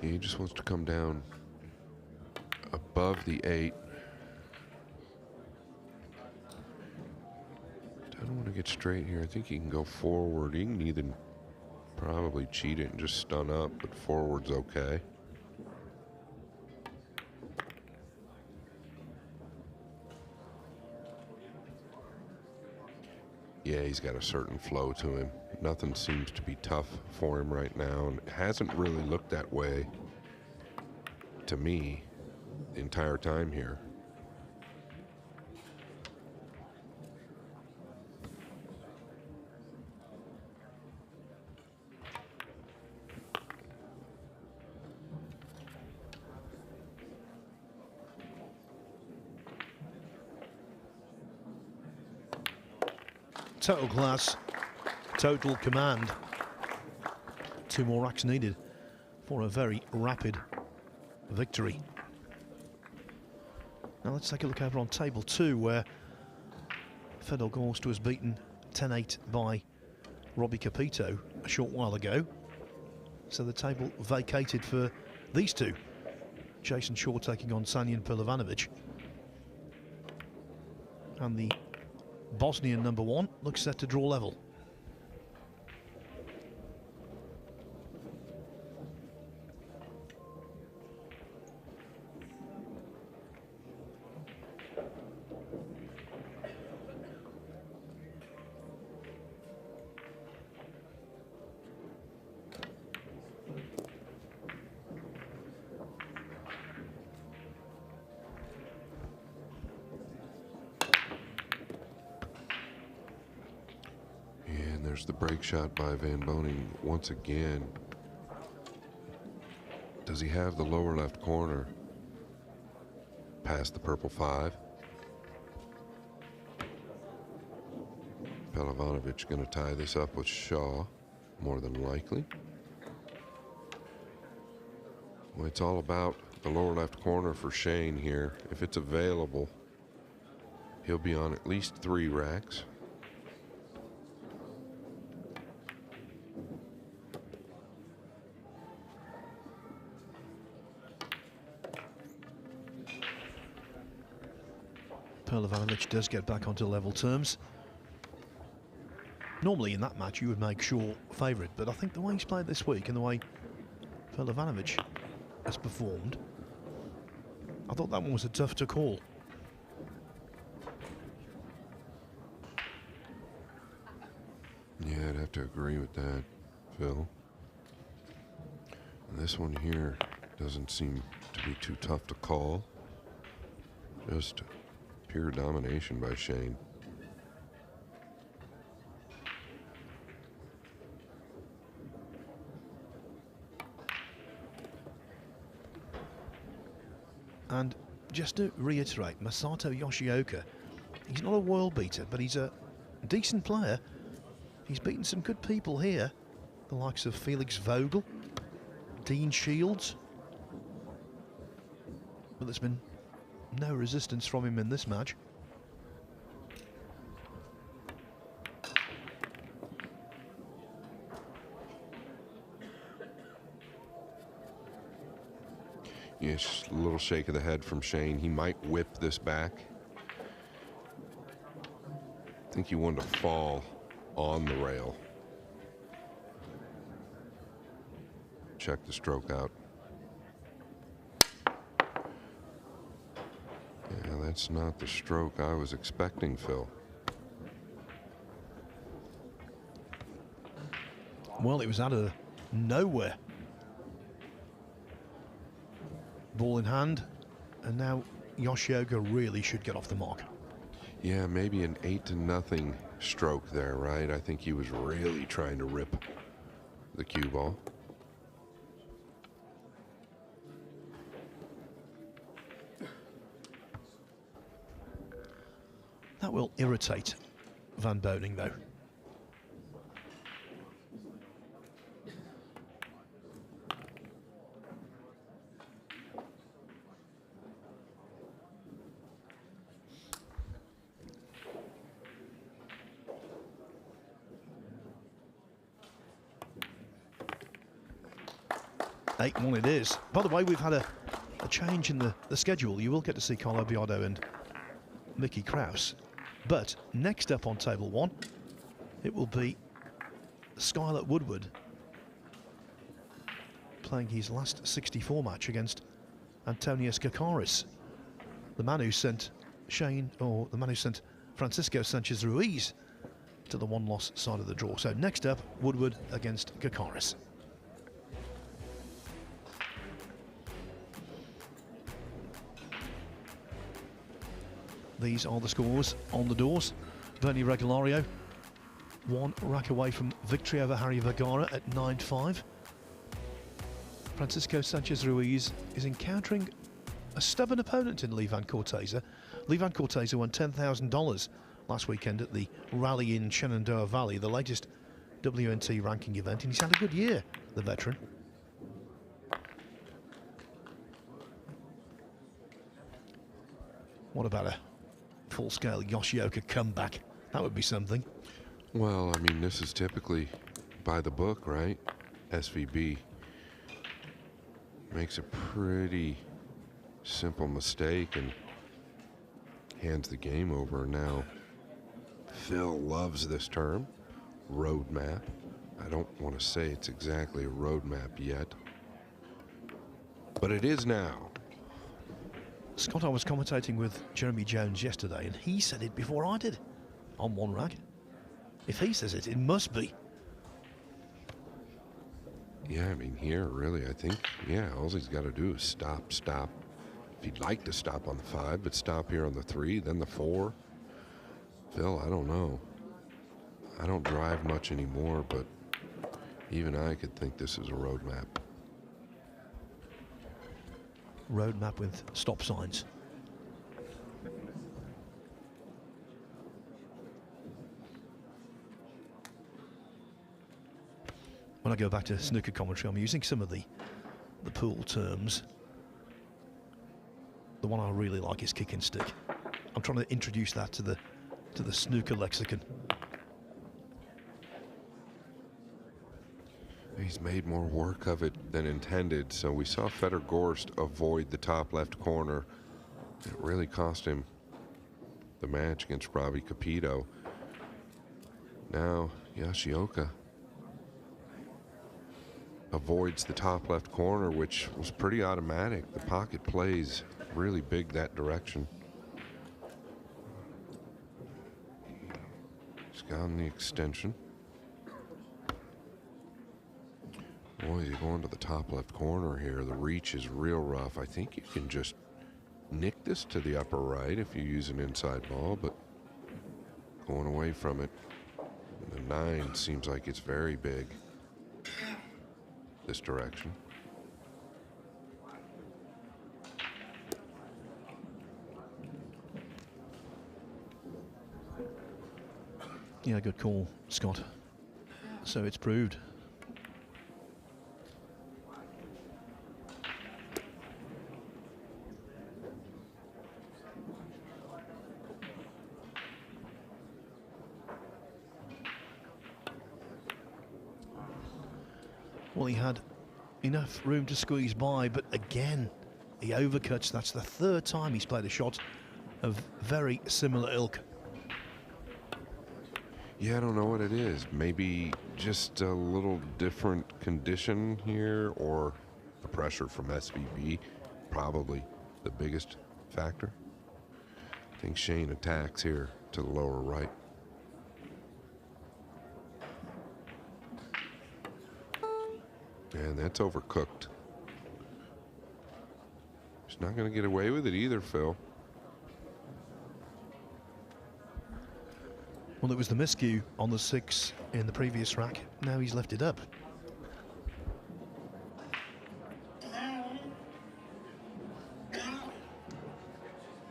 Speaker 1: He just wants to come down above the 8. I don't want to get straight here. I think he can go forward. He can either probably cheat it and just stun up, but forward's okay. Yeah, he's got a certain flow to him. Nothing seems to be tough for him right now, and it hasn't really looked that way to me the entire time here.
Speaker 2: Total class, total command. 2 more racks needed for a very rapid victory. Now let's take a look over on table 2, where Fedor Gorst was beaten 10-8 by Robbie Capito a short while ago. So the table vacated for these two. Jason Shaw taking on Sanjan Pilovanovic. And the Bosnian number 1 looks set to draw level.
Speaker 1: There's the break shot by Van Boening once again. Does he have the lower left corner past the purple 5? Pilovanovic going to tie this up with Shaw, more than likely. Well, it's all about the lower left corner for Shane here. If it's available, he'll be on at least 3 racks.
Speaker 2: Pilovanovic does get back onto level terms. Normally in that match you would make Shaw favourite, but I think the way he's played this week and the way Pilovanovic has performed, I thought that one was a tough to call.
Speaker 1: Yeah, I'd have to agree with that, Phil. And this one here doesn't seem to be too tough to call. Just pure domination by Shane.
Speaker 2: And just to reiterate, Masato Yoshioka, he's not a world beater, but he's a decent player. He's beaten some good people here, the likes of Felix Vogel, Dean Shields. But there's been no resistance from him in this match.
Speaker 1: Yes, a little shake of the head from Shane. He might whip this back. I think he wanted to fall on the rail. Check the stroke out. Yeah, that's not the stroke I was expecting, Phil.
Speaker 2: Well, it was out of nowhere. Ball in hand, and now Yoshioka really should get off the mark.
Speaker 1: Yeah, maybe an 8-0 stroke there, right? I think he was really trying to rip the cue ball.
Speaker 2: That will irritate Van Boening, though. One it is. By the way, we've had a change in the schedule. You will get to see Carlo Biardo and Mickey Krause. But next up on table 1, it will be Skylar Woodward playing his last 64 match against Antonius Kakaris, the man who sent Francisco Sanchez Ruiz to the one-loss side of the draw. So next up, Woodward against Kakaris. These are the scores on the doors. Bernie Regulario, 1 rack away from victory over Harry Vergara at 9-5. Francisco Sanchez Ruiz is encountering a stubborn opponent in Levan Corteza. Levan Corteza won $10,000 last weekend at the Rally in Shenandoah Valley, the latest WNT ranking event, and he's had a good year, the veteran. What about a full-scale Yoshioka comeback? That would be something.
Speaker 1: Well, I mean, this is typically by the book, right? SVB makes a pretty simple mistake and hands the game over. Now, Phil loves this term, roadmap. I don't want to say it's exactly a roadmap yet, but it is now.
Speaker 2: Scott, I was commentating with Jeremy Jones yesterday, and he said it before I did on one rack. If he says it, it must be.
Speaker 1: Yeah, I mean, here, really, I think, yeah, all he's got to do is stop. If he'd like to stop on the 5, but stop here on the 3, then the 4. Phil, I don't know. I don't drive much anymore, but even I could think this is a roadmap.
Speaker 2: Roadmap with stop signs. When I go back to snooker commentary, I'm using some of the pool terms. The one I really like is kick and stick. I'm trying to introduce that to the snooker lexicon.
Speaker 1: He's made more work of it than intended, so we saw Fedor Gorst avoid the top left corner. It really cost him the match against Robbie Capito. Now Yoshioka avoids the top left corner, which was pretty automatic. The pocket plays really big that direction. He's gotten the extension. Boy, he's going to the top left corner here. The reach is real rough. I think you can just nick this to the upper right if you use an inside ball, but going away from it, the 9 seems like it's very big this direction.
Speaker 2: Yeah, good call, Scott. So it's proved. Well, he had enough room to squeeze by, but again, he overcuts. That's the 3rd time he's played a shot of very similar ilk.
Speaker 1: Yeah, I don't know what it is. Maybe just a little different condition here, or the pressure from SVB, probably the biggest factor. I think Shane attacks here to the lower right. And that's overcooked. He's not going to get away with it either, Phil.
Speaker 2: Well, it was the miscue on the 6 in the previous rack. Now he's left it up.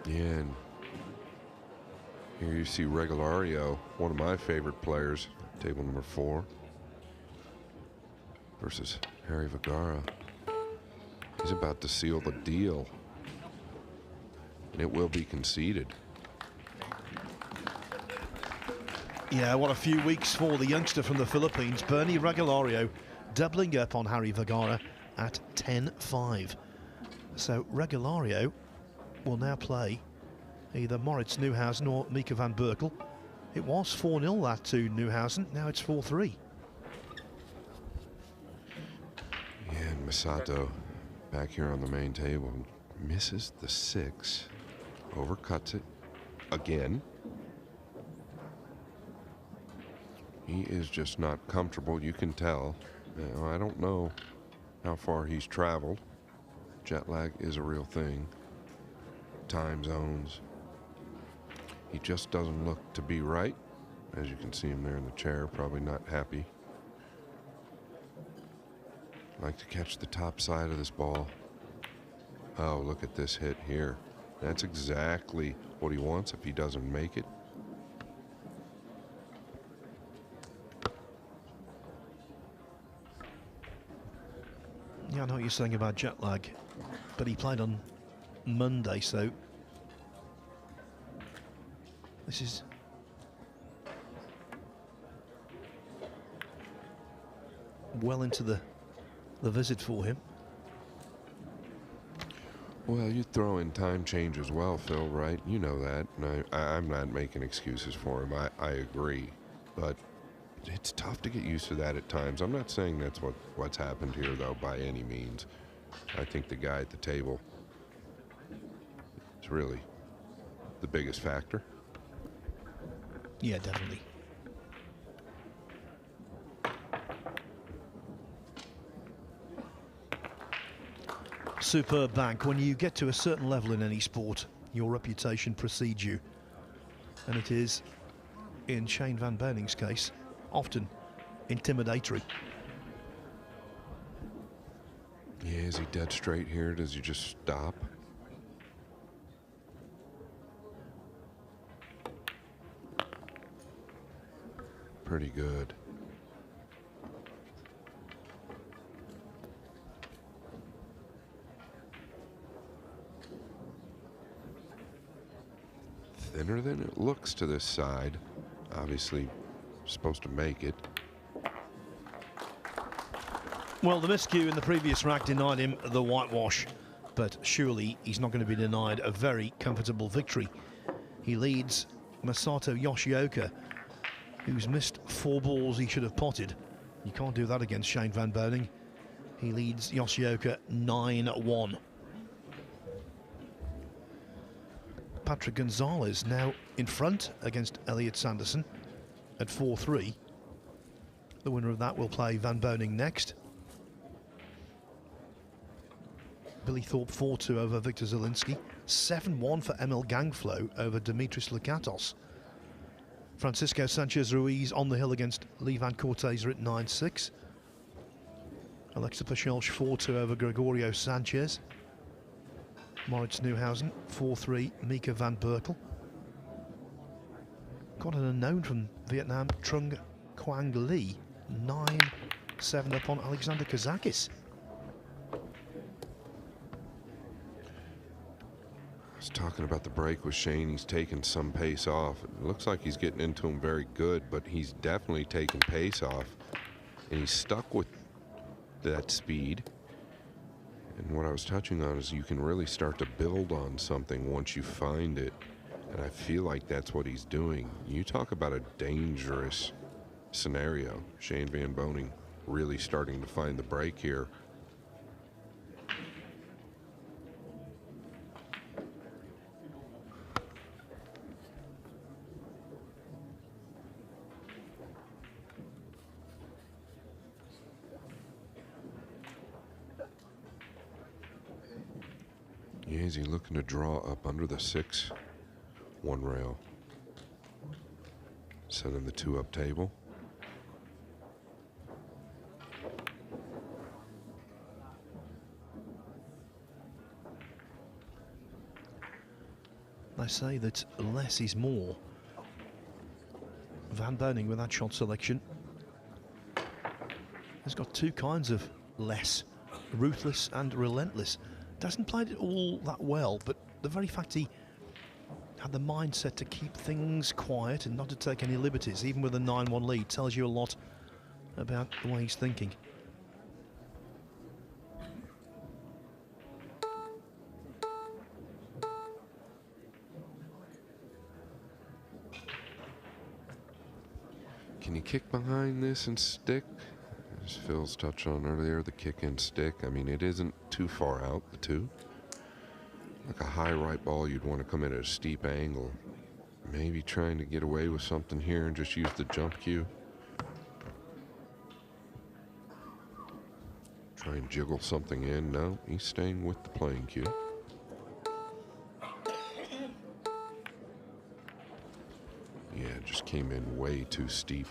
Speaker 1: Yeah, and here you see Regulario, one of my favorite players, table number 4, versus Harry Vergara. He's about to seal the deal, and it will be conceded.
Speaker 2: Yeah, what a few weeks for the youngster from the Philippines, Bernie Regulario, doubling up on Harry Vergara at 10-5. So Regulario will now play either Moritz Neuhausen or Mika van Berkel. It was 4-0 that to Neuhausen, now it's 4-3.
Speaker 1: Yeah, and Misato back here on the main table misses the 6, overcuts it again. He is just not comfortable, you can tell. Now, I don't know how far he's traveled. Jet lag is a real thing. Time zones. He just doesn't look to be right. As you can see him there in the chair, probably not happy. Like to catch the top side of this ball. Oh, look at this hit here. That's exactly what he wants if he doesn't make it.
Speaker 2: Yeah, I know what you're saying about jet lag, but he played on Monday, so this is well into the visit for him.
Speaker 1: Well, you throw in time change as well, Phil, right? You know that. And I'm not making excuses for him. I agree. But it's tough to get used to that at times. I'm not saying that's what's happened here, though, by any means. I think the guy at the table is really the biggest factor.
Speaker 2: Yeah, definitely. Superb bank. When you get to a certain level in any sport, your reputation precedes you. And it is, in Shane Van Berning's case, often intimidatory.
Speaker 1: Yeah, is he dead straight here? Does he just stop? Pretty good. Thinner than it looks to this side. Obviously supposed to make it.
Speaker 2: Well, the miscue in the previous rack denied him the whitewash, but surely he's not going to be denied a very comfortable victory. He leads Masato Yoshioka, who's missed 4 balls he should have potted. You can't do that against Shane Van Berning. He leads Yoshioka 9-1. Patrick Gonzalez now in front against Elliot Sanderson at 4-3. The winner of that will play Van Berning next. Billy Thorpe 4-2 over Victor Zielinski. 7-1 for Emil Gangflow over Dimitris Lakatos. Francisco Sanchez Ruiz on the hill against Lee Van Cortese at 9-6. Alexa Pachelch 4-2 over Gregorio Sanchez. Moritz Neuhausen 4-3, Mika van Berkel. Got an unknown from Vietnam, Trung Quang Lee, 9-7 upon Alexander Kazakis.
Speaker 1: I was talking about the break with Shane. He's taking some pace off. It looks like he's getting into him very good, but he's definitely taking pace off. And he's stuck with that speed. And what I was touching on is you can really start to build on something once you find it. And I feel like that's what he's doing. You talk about a dangerous scenario. Shane Van Boening really starting to find the break here. Yeah, is he looking to draw up under the 6? 1 rail. Sending the 2 up table.
Speaker 2: I say that less is more. Van Berning with that shot selection has got 2 kinds of less, ruthless and relentless. Doesn't play it all that well, but the very fact he had the mindset to keep things quiet and not to take any liberties, even with a 9-1 lead, tells you a lot about the way he's thinking.
Speaker 1: Can you kick behind this and stick? As Phil's touched on earlier, the kick and stick. I mean, it isn't too far out, the 2. Like a high right ball, you'd want to come in at a steep angle. Maybe trying to get away with something here and just use the jump cue. Try and jiggle something in. No, he's staying with the playing cue. Yeah, just came in way too steep.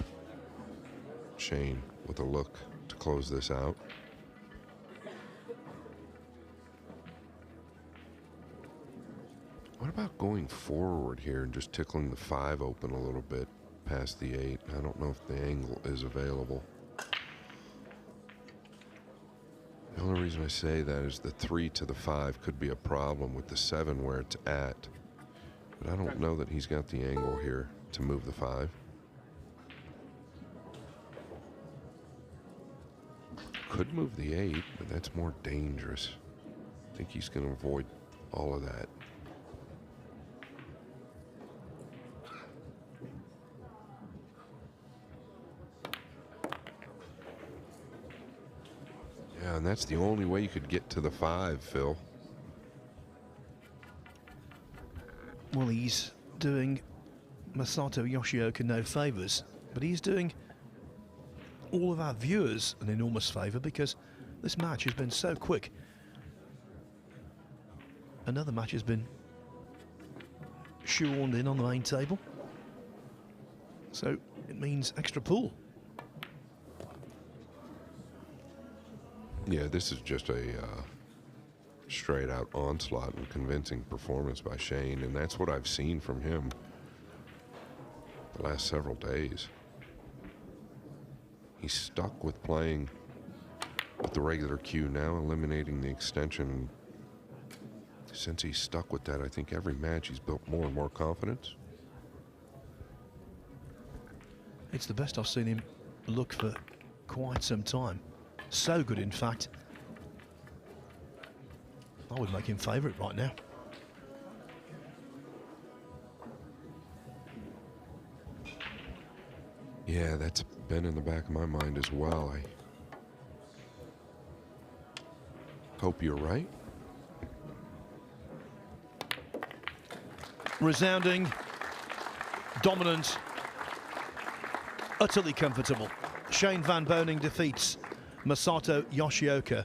Speaker 1: Shane with a look to close this out. What about going forward here and just tickling the 5 open a little bit past the 8? I don't know if the angle is available. The only reason I say that is the 3 to the 5 could be a problem with the 7 where it's at. But I don't know that he's got the angle here to move the 5. Could move the 8, but that's more dangerous. I think he's going to avoid all of that. Yeah, and that's the only way you could get to the 5, Phil.
Speaker 2: Well, he's doing Masato Yoshioka no favours, but he's doing all of our viewers an enormous favour because this match has been so quick. Another match has been shoehorned in on the main table, so it means extra pool.
Speaker 1: Yeah, this is just a straight out onslaught and convincing performance by Shane, and that's what I've seen from him the last several days. He's stuck with playing with the regular cue now, eliminating the extension. Since he's stuck with that, I think every match he's built more and more confidence.
Speaker 2: It's the best I've seen him look for quite some time. So good, in fact. I would make him favourite right now.
Speaker 1: Yeah, that's been in the back of my mind as well. I hope you're right.
Speaker 2: Resounding, dominant, utterly comfortable. Shane Van Boening defeats Masato Yoshioka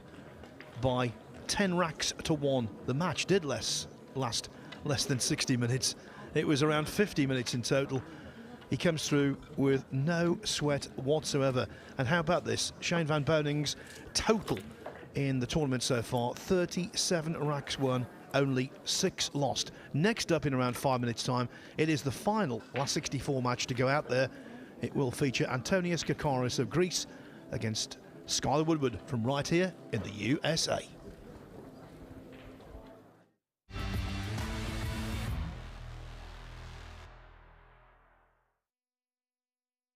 Speaker 2: by 10 racks to 1. The match did last less than 60 minutes. It was around 50 minutes in total. He comes through with no sweat whatsoever. And how about this? Shane Van Boening's total in the tournament so far, 37 racks won, only 6 lost. Next up in around 5 minutes time, it is the final last 64 match to go out there. It will feature Antonios Kakaris of Greece against Skylar Woodward from right here in the USA.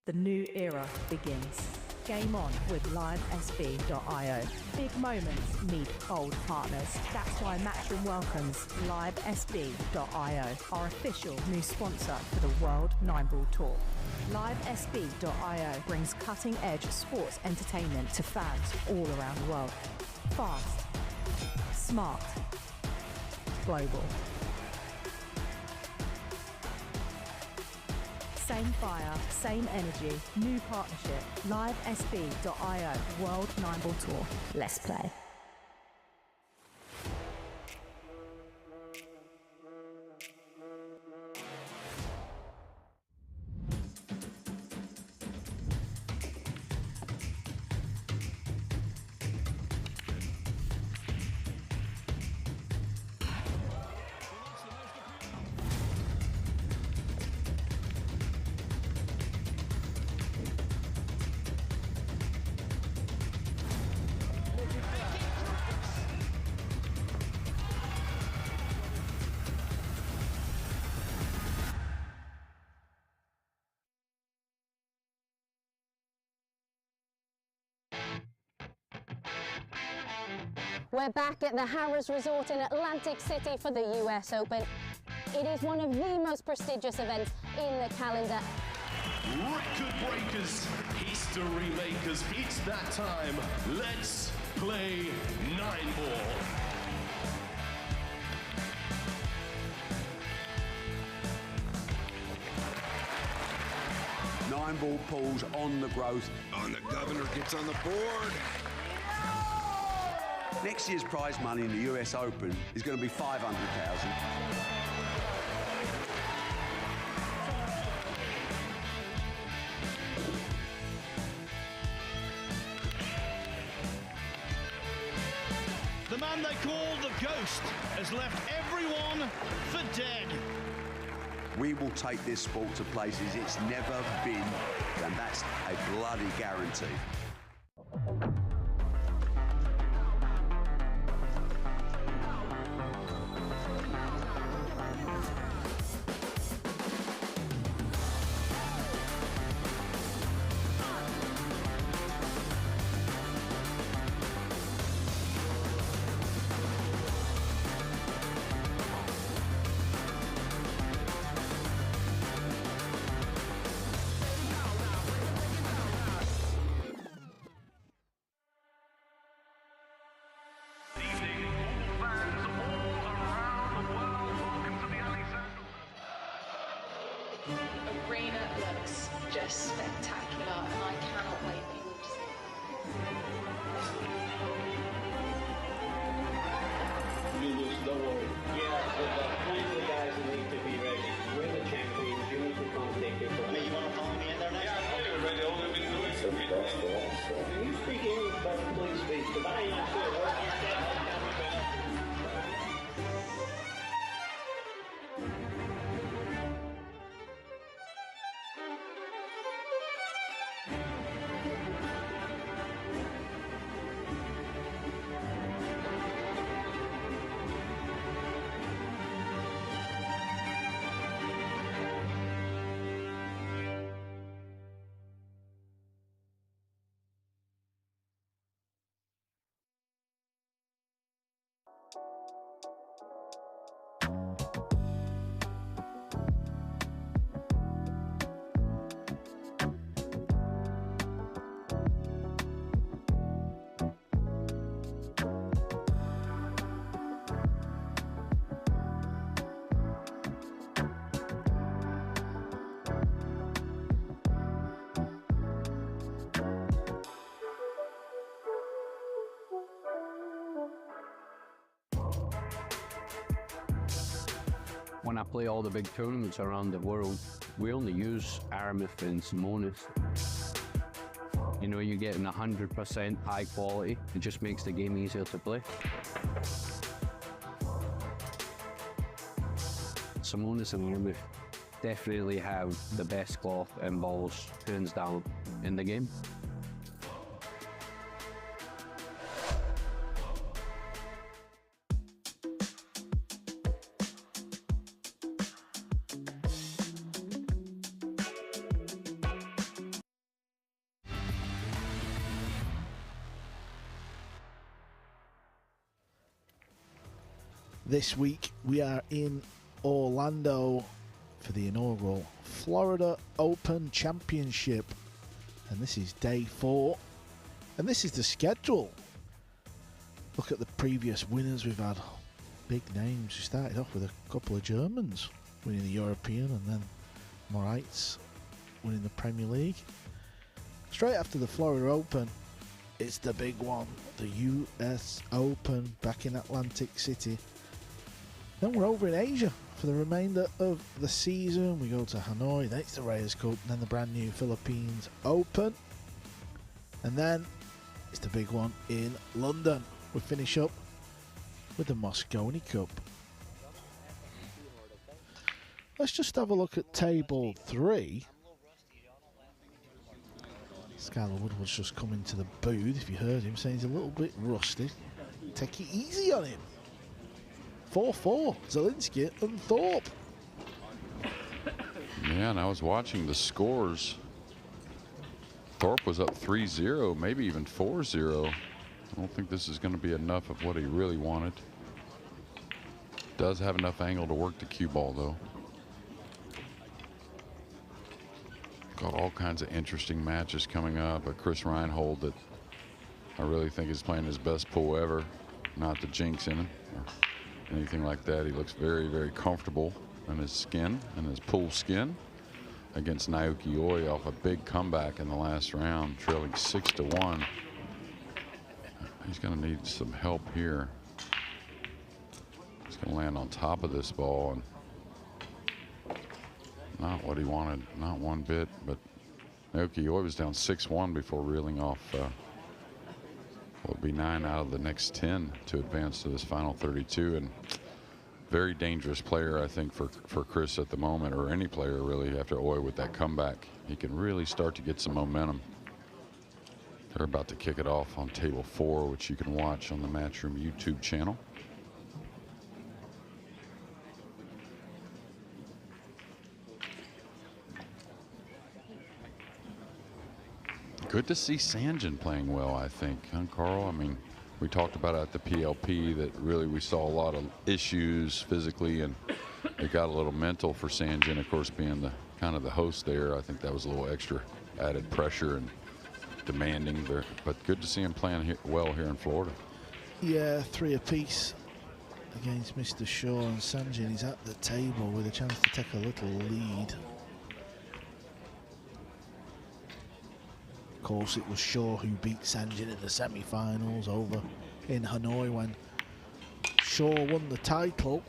Speaker 3: The new era begins. Game on with LiveSB.io. Big moments meet old partners. That's why Matchroom welcomes LiveSB.io, our official new sponsor for the World 9-Ball Tour. LiveSB.io brings cutting-edge sports entertainment to fans all around the world. Fast, smart, global. Same fire, same energy, new partnership. LiveSB.io, World 9-Ball Tour. Let's play.
Speaker 4: We're back at the Harrah's Resort in Atlantic City for the US Open. It is one of the most prestigious events in the calendar.
Speaker 5: Record breakers, history makers. It's that time. Let's play 9-ball.
Speaker 6: Nine-ball pulls on the growth.
Speaker 1: Oh, and the governor gets on the board.
Speaker 6: Next year's prize money in the US Open is going to be $500,000.
Speaker 2: The man they call the Ghost has left everyone for dead.
Speaker 6: We will take this sport to places it's never been, and that's a bloody guarantee.
Speaker 7: Arena looks just spectacular, and I cannot wait for you all to see it.
Speaker 8: Julius, don't worry. Yeah, but plenty of the guys that need to be ready. We're the champions. You need to come take your place. You want to follow me in there next? Yeah, I you're ready. All we've been doing some Can you speak English, but please speak? Because I ain't sure what you said.
Speaker 9: When I play all the big tournaments around the world, we only use Aramith and Simonis. You know, you're getting 100% high quality. It just makes the game easier to play. Simonis and Aramith definitely have the best cloth and balls, hands down, in the game.
Speaker 11: This week we are in Orlando for the inaugural Florida Open Championship, and this is day 4, and this is the schedule. Look at the previous winners. We've had big names. We started off with a couple of Germans winning the European, and then Moritz winning the Premier League. Straight after the Florida Open, it's the big one, the US Open back in Atlantic City. Then we're over in Asia for the remainder of the season. We go to Hanoi, then it's the Reyes Cup, then the brand new Philippines Open. And then it's the big one in London. We finish up with the Mosconi Cup. Let's just have a look at table 3. Skylar Woodward's just come into the booth, if you heard him, saying he's a little bit rusty. Take it easy on him. 4-4, Zielinski and Thorpe.
Speaker 10: Yeah, and I was watching the scores. Thorpe was up 3-0, maybe even 4-0. I don't think this is going to be enough of what he really wanted. Does have enough angle to work the cue ball, though. Got all kinds of interesting matches coming up. A Chris Reinhold that I really think is playing his best pull ever. Not the jinx in him or anything like that. He looks very, very comfortable in his skin, in his pool skin, against Naoki Oi off a big comeback in the last round, trailing 6-1. He's going to need some help here. He's going to land on top of this ball, and not what he wanted, not one bit. But Naoki Oi was down 6-1 before reeling off what would be 9 out of the next 10 to advance to this final 32. And very dangerous player, I think, for Chris at the moment, or any player really, after Oi with that comeback. He can really start to get some momentum. They're about to kick it off on table 4, which you can watch on the Matchroom YouTube channel. Good to see Sanjin playing well, I think, huh, Carl? I mean, we talked about at the PLP that really we saw a lot of issues physically, and it got a little mental for Sanjin, of course, being the kind of the host there. I think that was a little extra added pressure and demanding there, but good to see him playing well here in Florida.
Speaker 11: Yeah, 3 apiece against Mr. Shaw, and Sanjin is at the table with a chance to take a little lead. Of course, it was Shaw who beat Sanjin in the semi-finals over in Hanoi when Shaw won the title.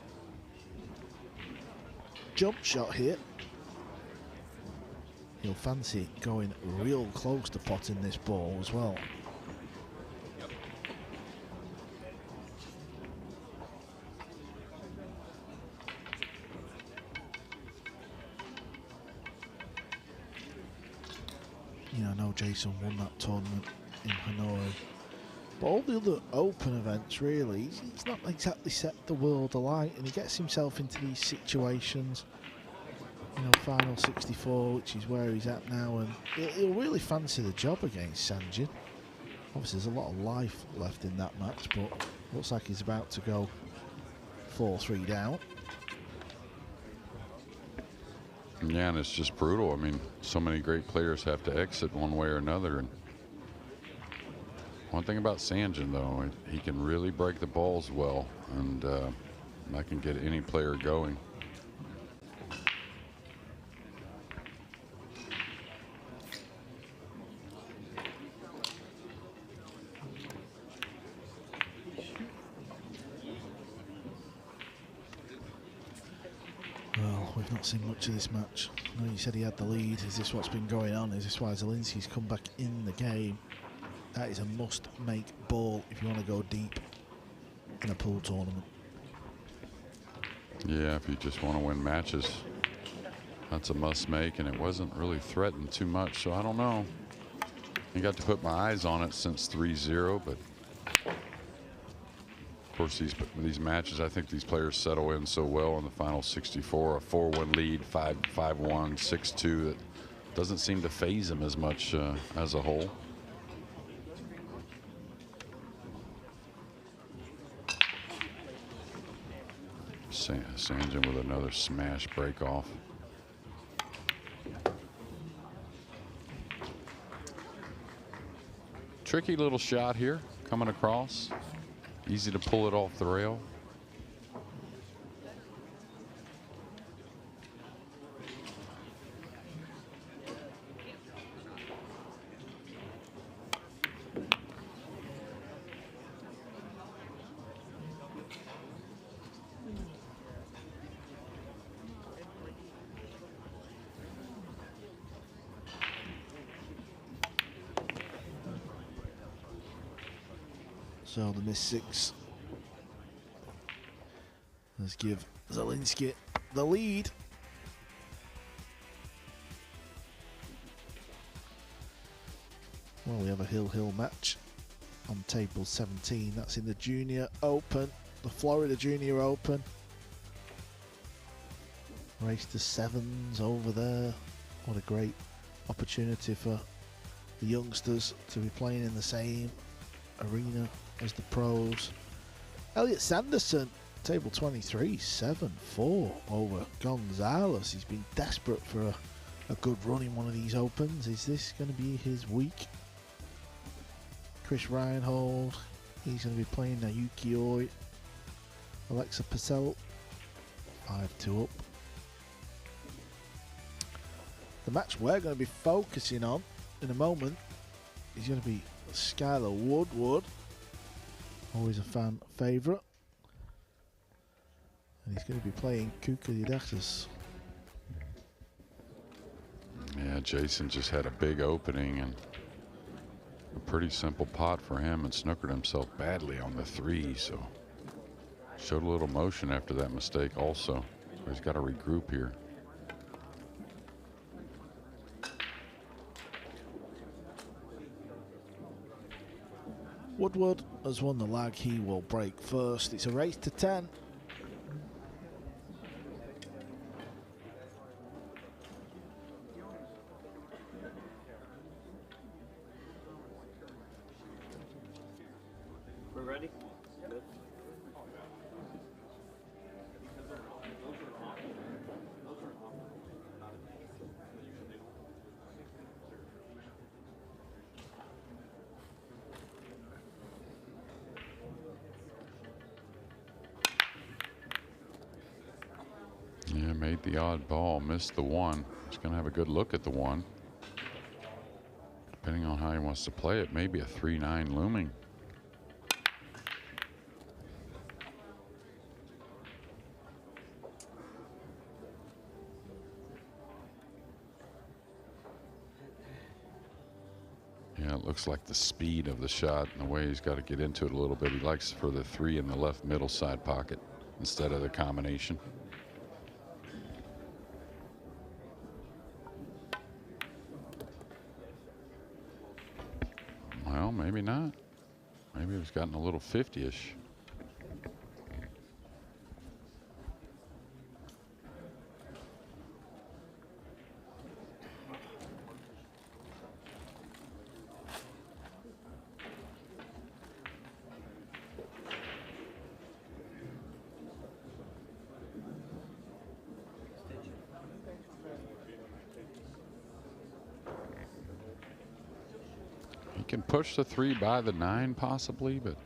Speaker 11: Jump shot here. He'll fancy going real close to potting this ball as well. You know, I know Jason won that tournament in Hanoi, but all the other open events, really, he's not exactly set the world alight, and he gets himself into these situations. You know, final 64, which is where he's at now, and he'll really fancy the job against Sanjin. Obviously, there's a lot of life left in that match, but looks like he's about to go 4-3 down.
Speaker 10: Yeah, and it's just brutal. I mean, so many great players have to exit one way or another. And one thing about Sanjin, though, he can really break the balls well, and that can get any player going.
Speaker 11: Well, we've not seen much of this match. I know you said he had the lead. Is this what's been going on? Is this why Zielinski's come back in the game? That is a must-make ball if you want to go deep in a pool tournament.
Speaker 10: Yeah, if you just want to win matches, that's a must-make, and it wasn't really threatened too much, so I don't know. I got to put my eyes on it since 3-0, but of course these matches, I think these players settle in so well in the final 64, a 4-1 lead, 5-1, 6-2, that doesn't seem to phase them as much as a whole. Sanjin with another smash break off. Tricky little shot here coming across. Easy to pull it off the rail.
Speaker 11: So the miss 6. Let's give Zielinski the lead. Well, we have a Hill match on table 17. That's in the Junior Open, the Florida Junior Open. Race to 7s over there. What a great opportunity for the youngsters to be playing in the same arena as the pros. Elliot Sanderson, table 23, 7-4 over Gonzalez. He's been desperate for a good run in one of these opens. Is this going to be his week? Chris Reinhold, he's going to be playing Naoki Oi. Alexa Purcell, 5-2 up. The match we're going to be focusing on in a moment is going to be Skylar Woodward Always a fan favourite. And he's going to be playing Kukaliadakis.
Speaker 10: Yeah, Jason just had a big opening and a pretty simple pot for him and snookered himself badly on the 3, so showed a little motion after that mistake also. So he's got to regroup here.
Speaker 11: Woodward has won the lag. He will break first. It's a race to 10.
Speaker 8: We're ready? Good.
Speaker 10: Yeah, made the odd ball, missed the 1. He's going to have a good look at the 1. Depending on how he wants to play it, maybe a 3-9 looming. Yeah, it looks like the speed of the shot and the way he's got to get into it a little bit. He likes for the 3 in the left middle side pocket instead of the combination. Well, maybe not. Maybe it's gotten a little 50-ish. He can push the 3 by the 9 possibly, but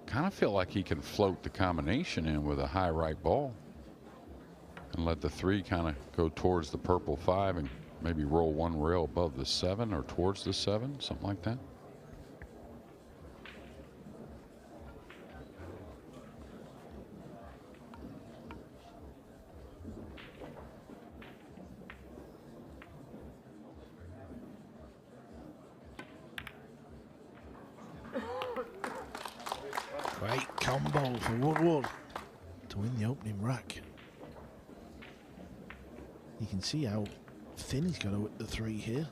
Speaker 10: kind of feel like he can float the combination in with a high right ball and let the 3 kind of go towards the purple 5 and maybe roll 1 rail above the 7 or towards the 7, something like that.
Speaker 11: Great combo for Woodward to win the opening rack. You can see how thin he's got to hit the 3 here.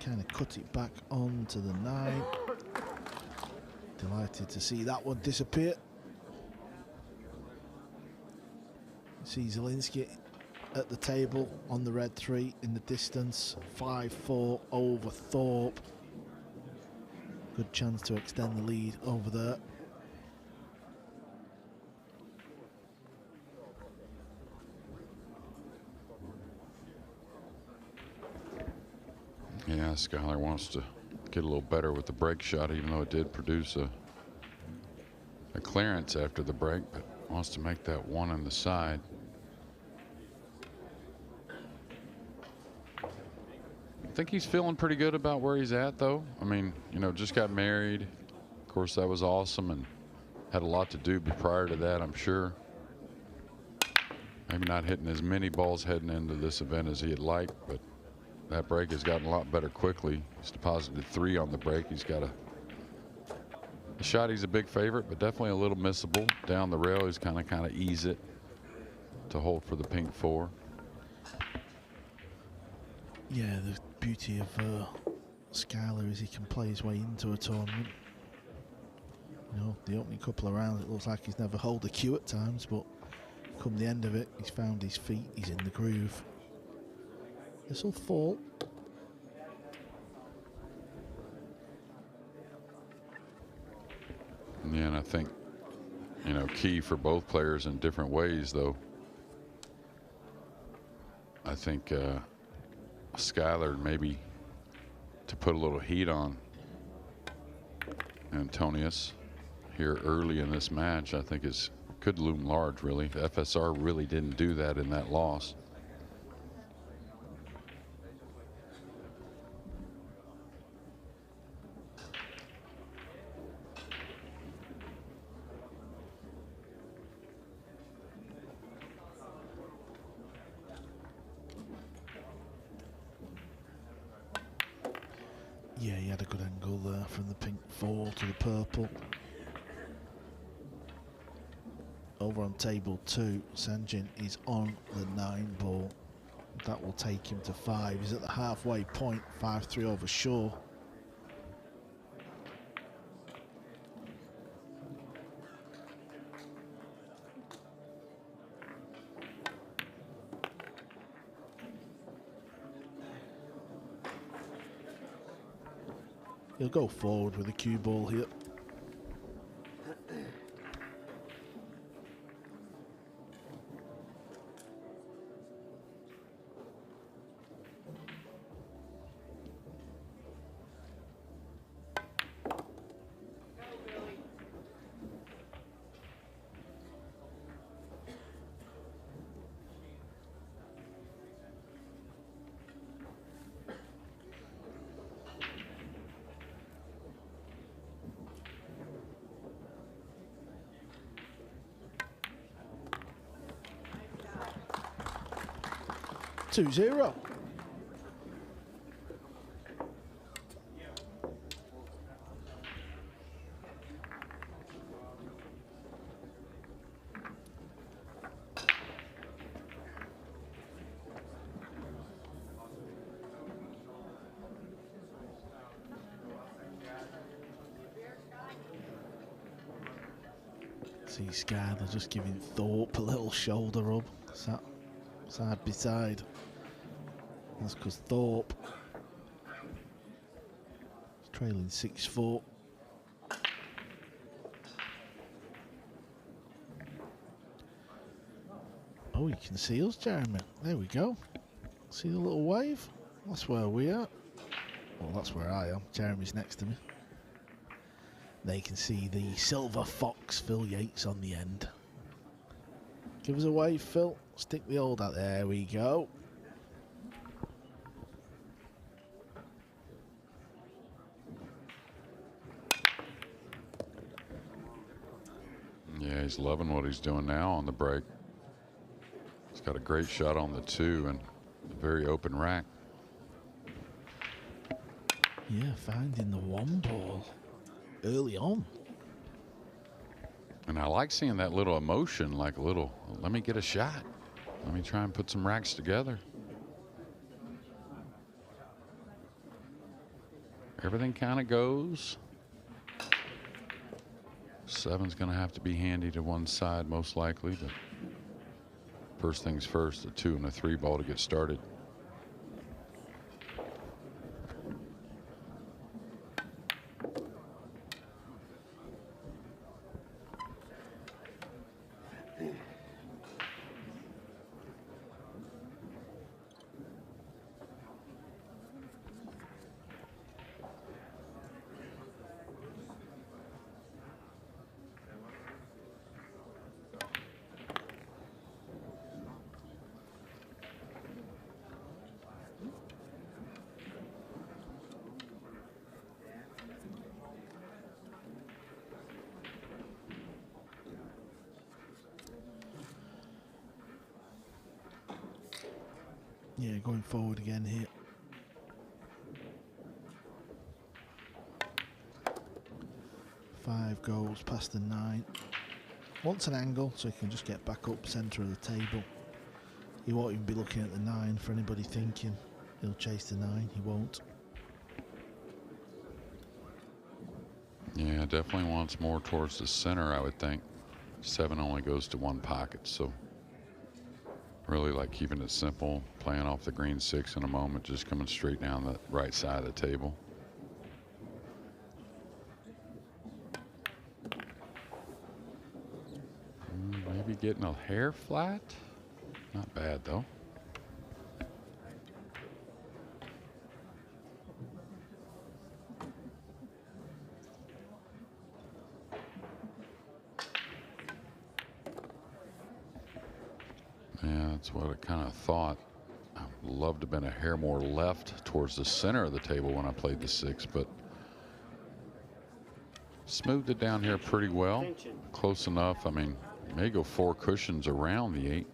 Speaker 11: Kind of cut it back onto the 9. Delighted to see that one disappear. See Zielinski at the table on the red 3 in the distance. 5-4 over Thorpe. Good chance to extend the lead over there.
Speaker 10: Yeah, Skyler wants to get a little better with the break shot, even though it did produce a clearance after the break, but wants to make that 1 on the side. I think he's feeling pretty good about where he's at, though. I mean, you know, just got married. Of course, that was awesome and had a lot to do prior to that, I'm sure. Maybe not hitting as many balls heading into this event as he'd like, but that break has gotten a lot better quickly. He's deposited 3 on the break. He's got a shot. He's a big favorite, but definitely a little missable. Down the rail, he's kind of ease it to hold for the pink 4.
Speaker 11: Yeah, the beauty of Skyler is he can play his way into a tournament. You know, the opening couple of rounds, it looks like he's never held a cue at times, but come the end of it, he's found his feet, he's in the groove. This will fall.
Speaker 10: Yeah, and I think, you know, key for both players in different ways, though. I think Skyler maybe to put a little heat on Antonius here early in this match, I think could loom large, really. The FSR really didn't do that in that loss.
Speaker 11: good angle there from the pink 4 to the purple. Over on table 2, Sanjin is on the 9 ball. That will take him to 5. He's at the halfway point, 5-3 over Shaw. He'll go forward with the cue ball here. Two zero. See Skyler just giving Thorpe a little shoulder rub. Side by side. That's because Thorpe is trailing 6-4. Oh, you can see us, Jeremy. There we go. See the little wave? That's where we are. Well, that's where I am. Jeremy's next to me. They can see the silver fox Phil Yates on the end. Give us a wave, Phil. Stick the old out. There we go.
Speaker 10: Yeah, he's loving what he's doing now on the break. He's got a great shot on the 2 and a very open rack.
Speaker 11: Yeah, finding the 1 ball early on.
Speaker 10: And I like seeing that little emotion, like a little, let me get a shot. Let me try and put some racks together. Everything kind of goes. 7's going to have to be handy to one side most likely, but first things first, a 2 and a 3 ball to get started.
Speaker 11: Yeah, going forward again here. Five goals past the 9. Wants an angle so he can just get back up centre of the table. He won't even be looking at the 9 for anybody thinking he'll chase the 9. He won't.
Speaker 10: Yeah, definitely wants more towards the center, I would think. 7 only goes to one pocket, so really like keeping it simple, playing off the green 6 in a moment, just coming straight down the right side of the table. Maybe getting a hair flat. Not bad though. Yeah, that's what I kind of thought. I would love to have been a hair more left towards the center of the table when I played the 6, but smoothed it down here pretty well. Close enough. I mean, may go 4 cushions around the 8.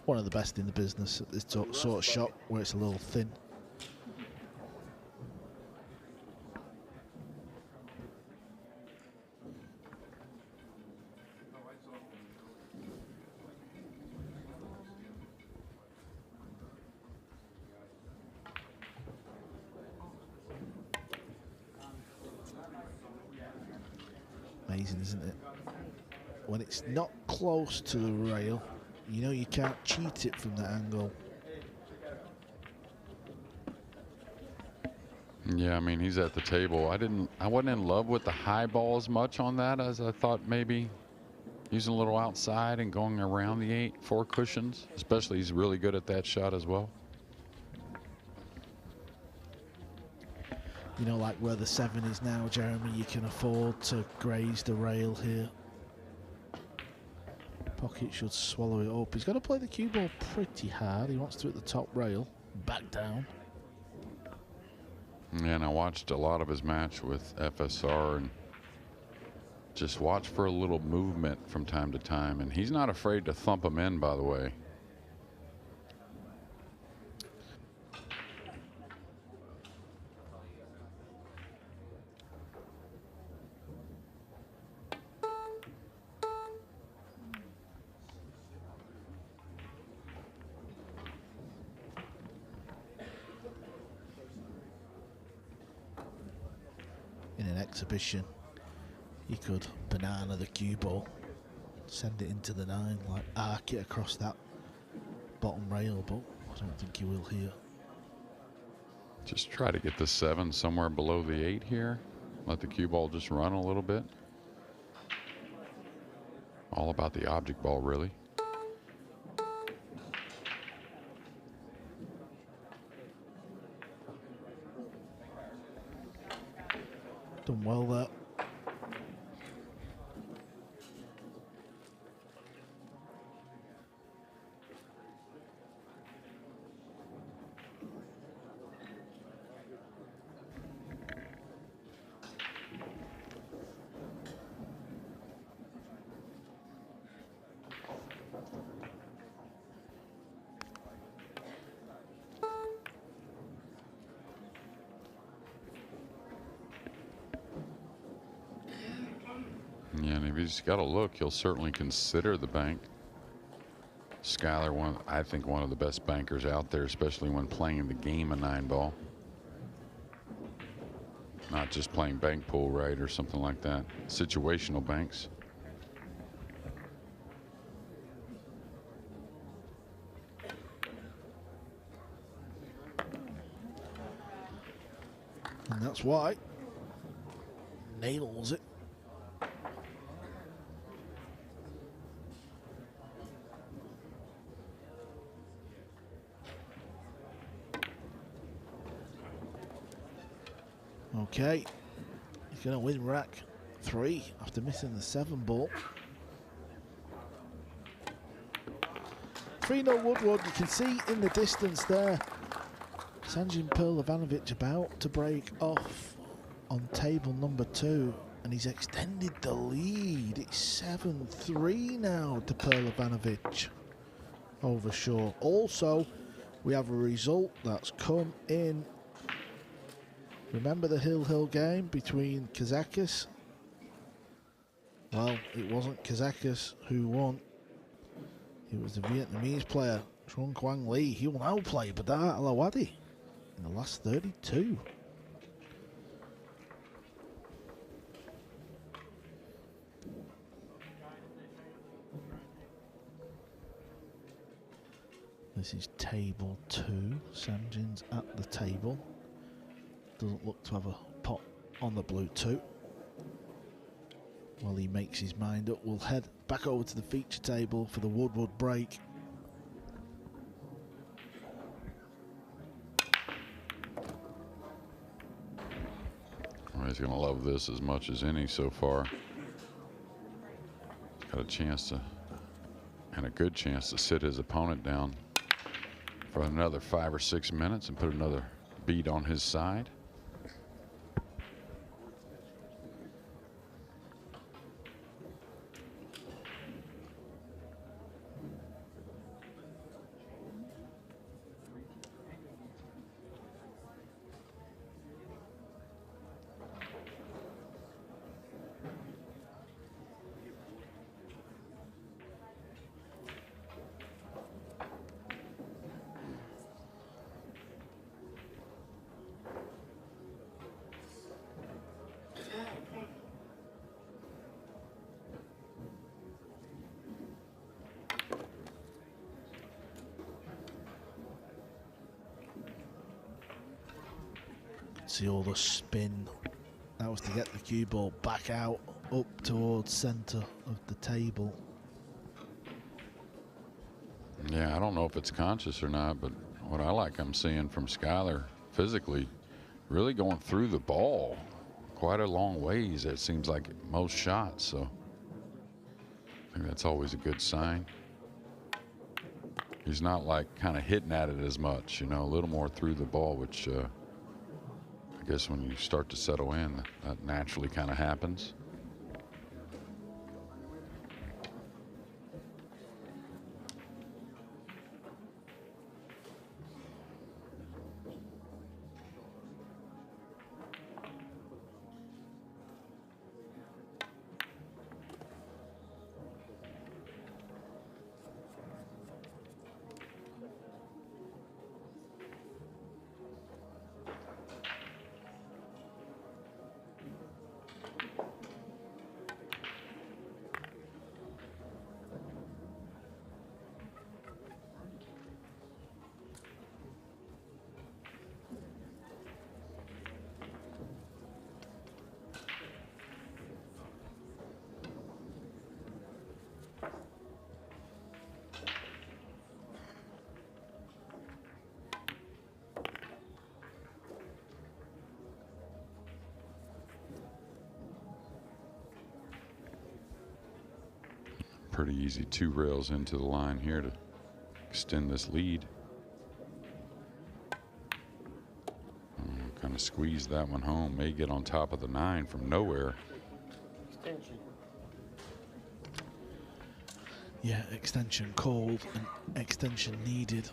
Speaker 11: one of the best in the business at this sort of shot where it's a little thin. Amazing, isn't it? When it's not close to the rail, you know you can't cheat it from that angle.
Speaker 10: Yeah, I mean, he's at the table. I wasn't in love with the high ball as much on that as I thought maybe using a little outside and going around the 4 cushions, especially he's really good at that shot as well.
Speaker 11: You know, like where the 7 is now, Jeremy, you can afford to graze the rail here. Pocket should swallow it up. He's got to play the cue ball pretty hard. He wants to hit the top rail, back down.
Speaker 10: Yeah, and I watched a lot of his match with FSR and just watch for a little movement from time to time. And he's not afraid to thump him in, by the way.
Speaker 11: In an exhibition, you could banana the cue ball, send it into the 9, like arc it across that bottom rail, but I don't think you will here.
Speaker 10: Just try to get the 7 somewhere below the 8 here. Let the cue ball just run a little bit. All about the object ball, really.
Speaker 11: Done well there.
Speaker 10: Yeah, and if he's got a look, he'll certainly consider the bank. Skyler, I think one of the best bankers out there, especially when playing the game of 9-ball. Not just playing bank pool, right, or something like that. Situational banks.
Speaker 11: And that's why nails it. Okay, he's going to win rack 3 after missing the 7 ball. 3-0 Woodward. You can see in the distance there, Sanjin Perlovanovic about to break off on table number 2, and he's extended the lead. It's 7-3 now to Perlovanovic over Shaw. Also, we have a result that's come in. Remember the Hill game between Kazakis? Well, it wasn't Kazakis who won. It was the Vietnamese player, Trung Quang Lee. He will now play Badar Alawadi in the last 32. This is table 2. Sanjin's at the table. Doesn't look to have a pot on the blue 2. While he makes his mind up, we'll head back over to the feature table for the Woodward break.
Speaker 10: Well, he's going to love this as much as any so far. He's got a chance to, and a good chance to sit his opponent down for another 5 or 6 minutes and put another beat on his side.
Speaker 11: See all the spin. That was to get the cue ball back out, up towards centre of the table.
Speaker 10: Yeah, I don't know if it's conscious or not, but what I'm seeing from Skylar physically, really going through the ball quite a long ways, it seems like most shots. So I think that's always a good sign. He's not like kind of hitting at it as much, you know, a little more through the ball, which I guess when you start to settle in, that naturally kind of happens. Pretty easy 2 rails into the line here to extend this lead. Kind of squeeze that one home. May get on top of the 9 from nowhere.
Speaker 12: Extension.
Speaker 11: Yeah, extension called and extension needed.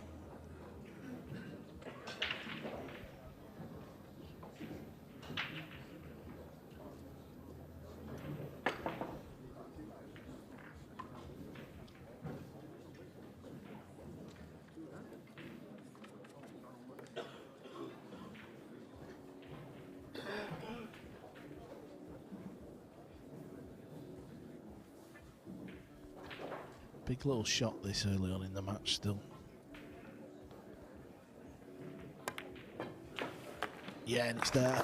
Speaker 11: Big little shot this early on in the match still. Yeah, and it's there.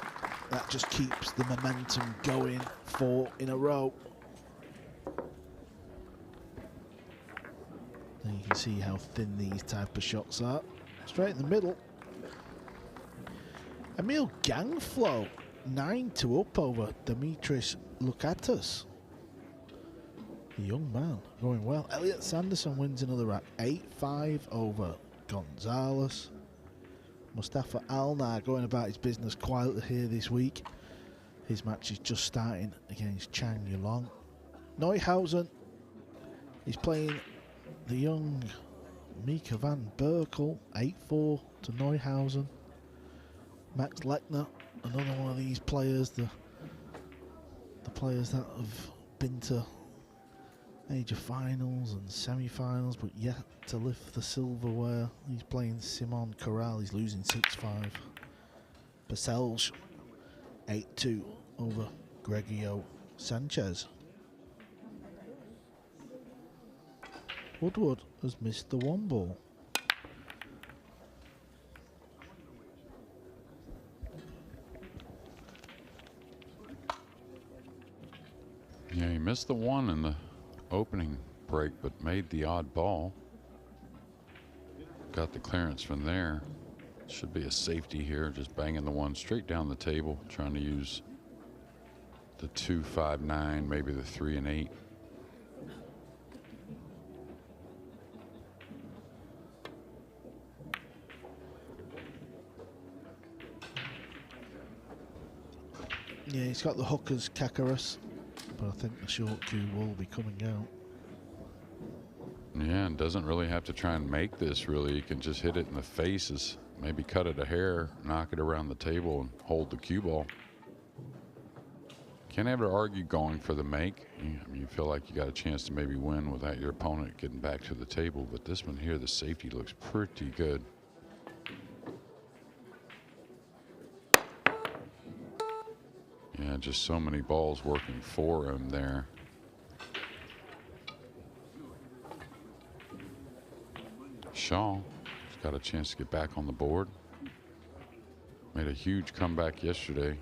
Speaker 11: That just keeps the momentum going, 4 in a row. Then you can see how thin these type of shots are. Straight in the middle. Emil Gangflow, 9-2 up over Dimitris Lukatas. The young man going well. Elliot Sanderson wins another rack, 8-5 over Gonzalez. Mustafa Alnar going about his business quietly here this week. His match is just starting against Chang Yulong. Neuhausen is playing the young Mika van Berkel, 8-4 to Neuhausen. Max Lechner, another one of these players, the players that have been to major finals and semi-finals, but yet to lift the silverware. He's playing Simon Corral. He's losing 6-5. Baselj, 8-2 over Gregorio Sanchez. Woodward has missed the 1 ball.
Speaker 10: Yeah, he missed the 1 in the opening break, but made the odd ball. Got the clearance from there. Should be a safety here, just banging the 1 straight down the table, trying to use the 2, 5, 9, maybe the 3 and 8.
Speaker 11: Yeah, he's got the hookers Kakaras, but I think the short cue will be coming out.
Speaker 10: Yeah, and doesn't really have to try and make this, really. He can just hit it in the faces, maybe cut it a hair, knock it around the table, and hold the cue ball. Can't ever argue going for the make. I mean, you feel like you got a chance to maybe win without your opponent getting back to the table, but this one here, the safety looks pretty good. Yeah, just so many balls working for him there. Shaw has got a chance to get back on the board. Made a huge comeback yesterday.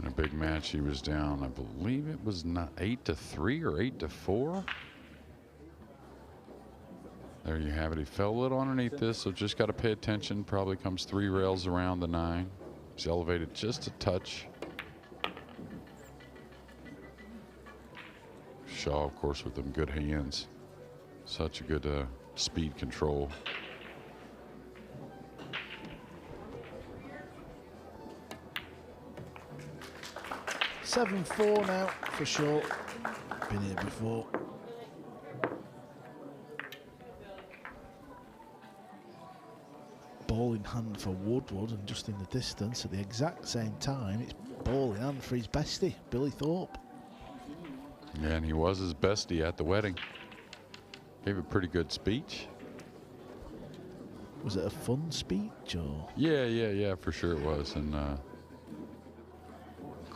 Speaker 10: In a big match, he was down, I believe it was not 8-3 or 8-4. There you have it. He fell a little underneath this, so just got to pay attention. Probably comes 3 rails around the 9. He's elevated just a touch. Shaw, of course, with them good hands. Such a good speed control.
Speaker 11: $7-4 now for Shaw. Been here before. Ball in hand for Woodward, and just in the distance at the exact same time, it's ball in hand for his bestie, Billy Thorpe.
Speaker 10: Yeah, and he was his bestie at the wedding. Gave a pretty good speech.
Speaker 11: Was it a fun speech or?
Speaker 10: Yeah, for sure it was. And of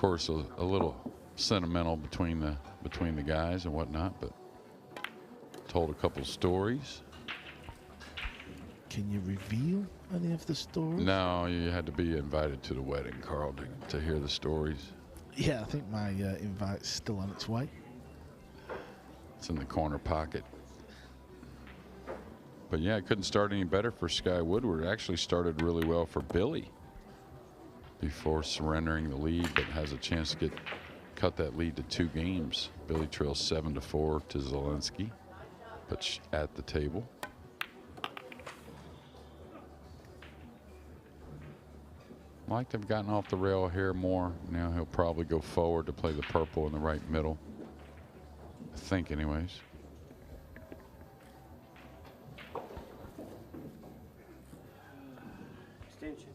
Speaker 10: course, a little sentimental between the guys and whatnot, but told a couple stories.
Speaker 11: Can you reveal any of the stories?
Speaker 10: No, you had to be invited to the wedding, Carl, to hear the stories.
Speaker 11: Yeah, I think my invite's still on its way.
Speaker 10: It's in the corner pocket. But yeah, it couldn't start any better for Sky Woodward. It actually started really well for Billy before surrendering the lead, but has a chance to cut that lead to 2 games. Billy trails 7-4 to Zelensky, but at the table. Like they've gotten off the rail here more. Now he'll probably go forward to play the purple in the right middle. I think anyways.
Speaker 8: Extension.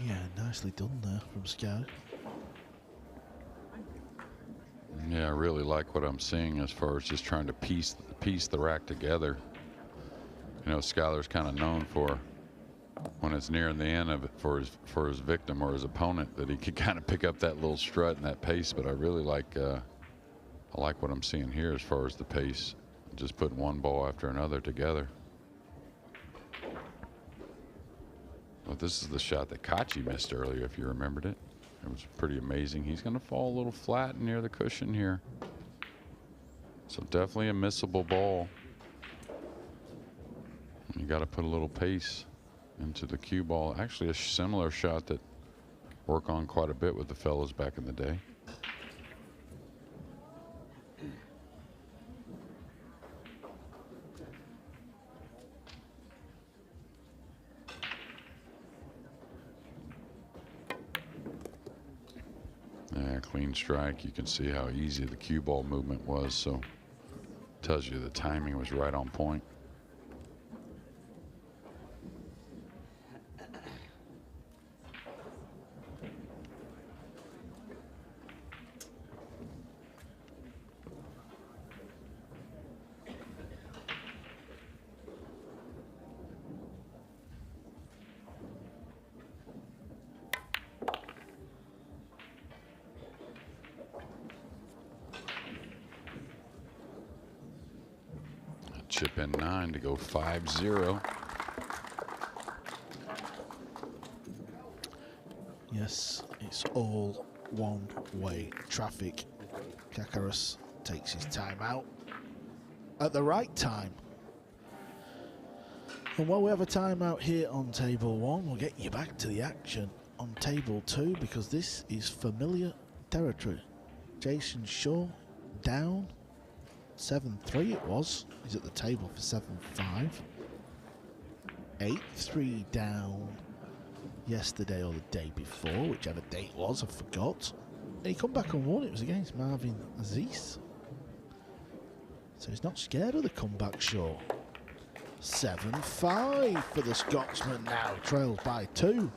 Speaker 11: Yeah, nicely done there from Sky.
Speaker 10: Yeah, I really like what I'm seeing as far as just trying to piece the rack together. You know, Skyler's kind of known for when it's nearing the end of it for his victim or his opponent that he could kind of pick up that little strut and that pace. But I really like I like what I'm seeing here as far as the pace. Just putting one ball after another together. Well, this is the shot that Kachi missed earlier, if you remembered it. It was pretty amazing. He's going to fall a little flat near the cushion here. So definitely a missable ball. You got to put a little pace into the cue ball. Actually, a similar shot that work on quite a bit with the fellas back in the day. Yeah, clean strike. You can see how easy the cue ball movement was, so tells you the timing was right on point. Chip in 9 to go 5-0.
Speaker 11: Yes, it's all one-way traffic. Kakaras takes his time out at the right time. And while we have a timeout here on table 1, we'll get you back to the action on table 2 because this is familiar territory. Jason Shaw down 7-3 it was. He's at the table for 7-5. 8-3 down yesterday or the day before, whichever day it was, I forgot. And he come back and won. It was against Marvin Aziz. So he's not scared of the comeback, Shaw. 7-5 for the Scotsman now, trailed by 2.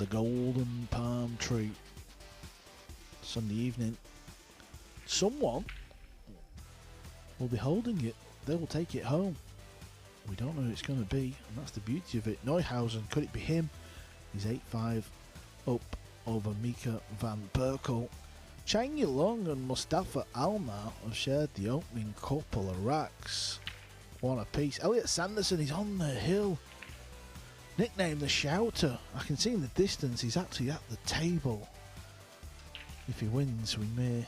Speaker 11: the Golden Palm Tree. Sunday evening. Someone will be holding it. They will take it home. We don't know who it's going to be, and that's the beauty of it. Neuhausen, could it be him? He's 8-5 up over Mika van Berkel. Chang Yilong and Mustafa Almar have shared the opening couple of racks. One apiece. Elliot Sanderson is on the hill. Nicknamed the Shouter. I can see in the distance he's actually at the table. If he wins, we may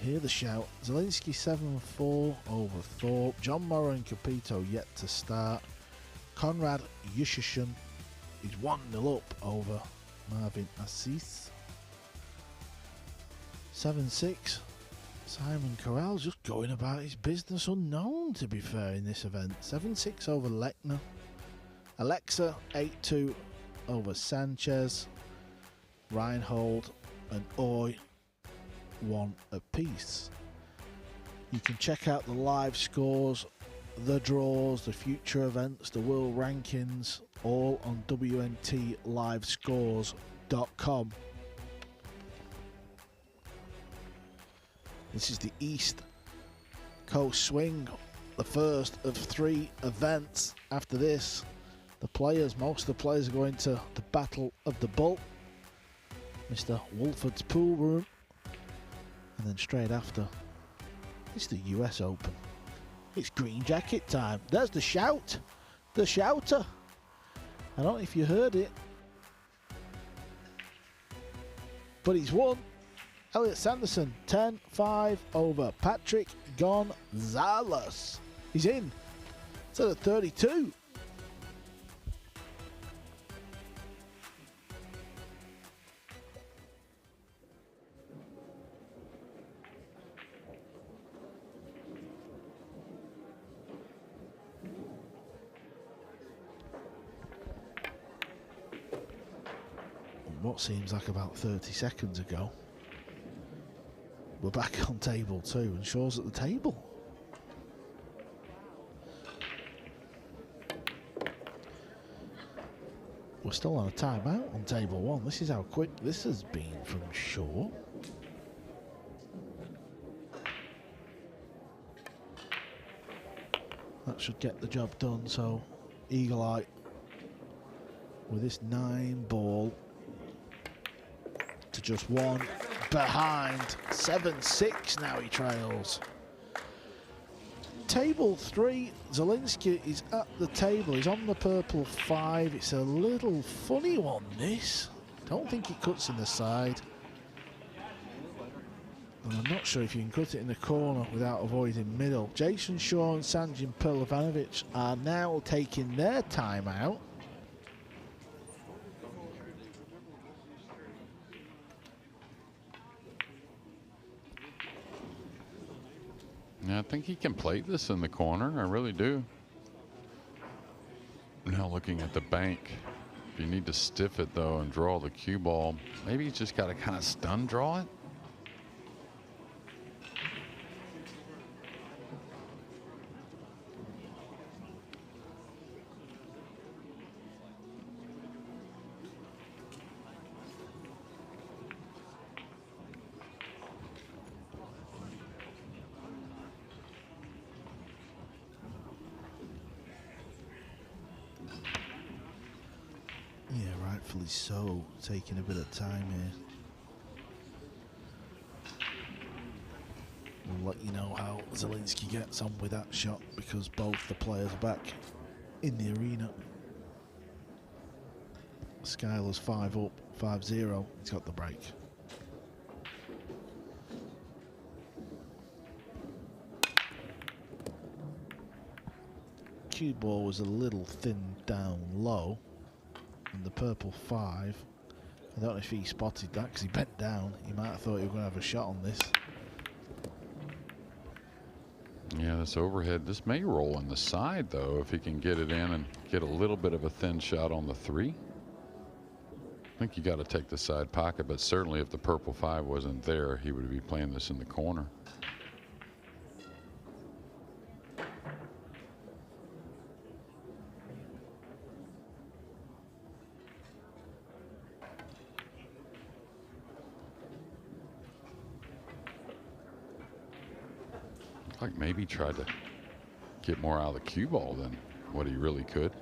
Speaker 11: hear the shout. Zielinski 7-4 over Thorpe. John Morrow and Capito yet to start. Konrad Yushishin is 1-0 up over Marvin Assis. 7-6. Simon Corral's just going about his business unknown, to be fair, in this event. 7-6 over Lechner. Alexa 8-2 over Sanchez. Reinhold and Oy 1 apiece. You can check out the live scores, the draws, the future events, the world rankings, all on WNTLivescores.com. This is the East Coast Swing, the first of 3 events. After this, most of the players are going to the Battle of the Bull, Mr. Wolford's pool room, and then straight after, it's the US Open. It's green jacket time. There's the shout, the Shouter. I don't know if you heard it, but he's won. Elliot Sanderson 10-5 over Patrick Gonzalez. He's in. It's at a 32. What seems like about 30 seconds ago, we're back on table 2 and Shaw's at the table. We're still on a timeout on table 1. This is how quick this has been from Shaw. That should get the job done. So Eagle Eye with this 9 ball to just 1 behind. 7-6 now he trails. Table 3, Zielinski is at the table. He's on the purple 5. It's a little funny one, this. Don't think it cuts in the side. And I'm not sure if you can cut it in the corner without avoiding middle. Jason Shaw and Sanjin Pilavanovic are now taking their time out.
Speaker 10: Yeah, I think he can play this in the corner. I really do. Now looking at the bank. If you need to stiff it, though, and draw the cue ball, maybe he's just got to kind of stun draw it.
Speaker 11: So taking a bit of time here. We'll let you know how Zielinski gets on with that shot because both the players are back in the arena. Skyler's 5 up, 5-0. He's got the break. Cue ball was a little thin down low. And the purple 5, I don't know if he spotted that because he bent down. He might have thought he was going to have a shot on this.
Speaker 10: Yeah, this overhead, this may roll on the side, though, if he can get it in and get a little bit of a thin shot on the 3. I think you got to take the side pocket, but certainly if the purple 5 wasn't there, he would be playing this in the corner. like maybe he tried to get more out of the cue ball than what he really could.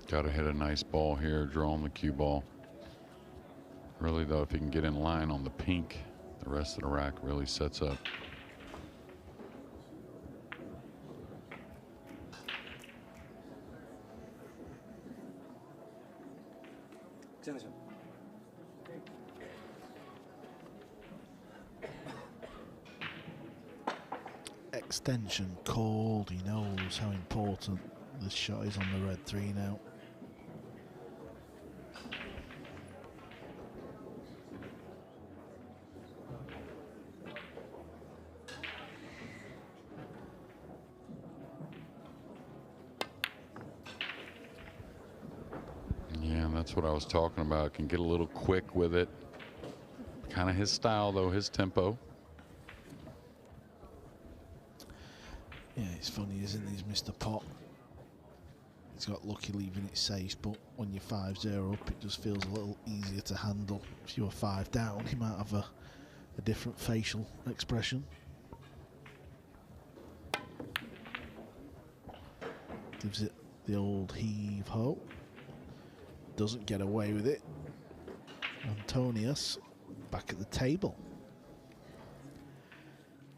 Speaker 10: Got to hit a nice ball here, drawing the cue ball. Really, though, if he can get in line on the pink, the rest of the rack really sets up.
Speaker 11: Extension called. He knows how important this shot is on the red 3 now.
Speaker 10: Yeah, and that's what I was talking about. Can get a little quick with it. Kind of his style, though, his tempo.
Speaker 11: Yeah, it's funny, isn't it? He's missed a pot. He's got lucky leaving it safe, but when you're 5-0 up, it just feels a little easier to handle. If you were 5 down, he might have a different facial expression. Gives it the old heave-ho. Doesn't get away with it. Antonius back at the table.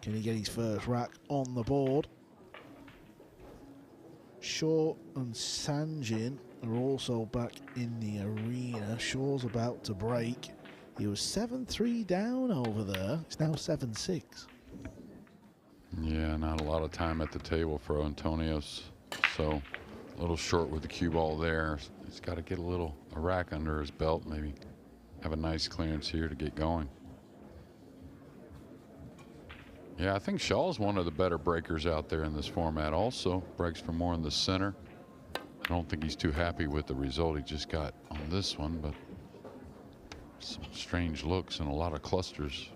Speaker 11: Can he get his first rack on the board? Shaw and Sanjin are also back in the arena. Shaw's about to break. He was 7-3 down over there. It's now 7-6.
Speaker 10: Yeah, not a lot of time at the table for Antonius. So a little short with the cue ball there. He's got to get a rack under his belt, maybe have a nice clearance here to get going. Yeah, I think Shaw's one of the better breakers out there in this format also. Breaks from more in the center. I don't think he's too happy with the result he just got on this one, but some strange looks and a lot of clusters.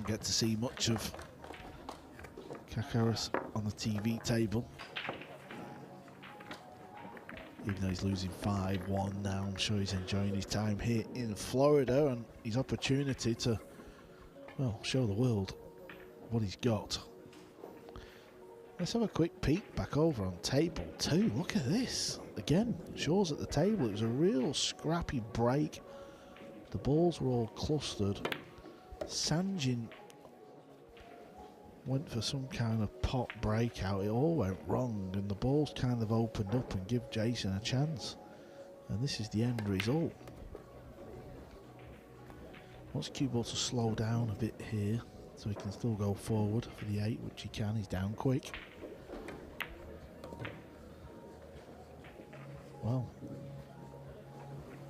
Speaker 11: get to see much of Kakaras on the TV table. Even though he's losing 5-1 now, I'm sure he's enjoying his time here in Florida and his opportunity to, well, show the world what he's got. Let's have a quick peek back over on table 2. Look at this. Again, Shaw's at the table. It was a real scrappy break. The balls were all clustered. Sanjin went for some kind of pot breakout. It all went wrong and the balls kind of opened up and give Jason a chance. And this is the end result. Wants cue ball to slow down a bit here so he can still go forward for the 8, which he can. He's down quick. Well,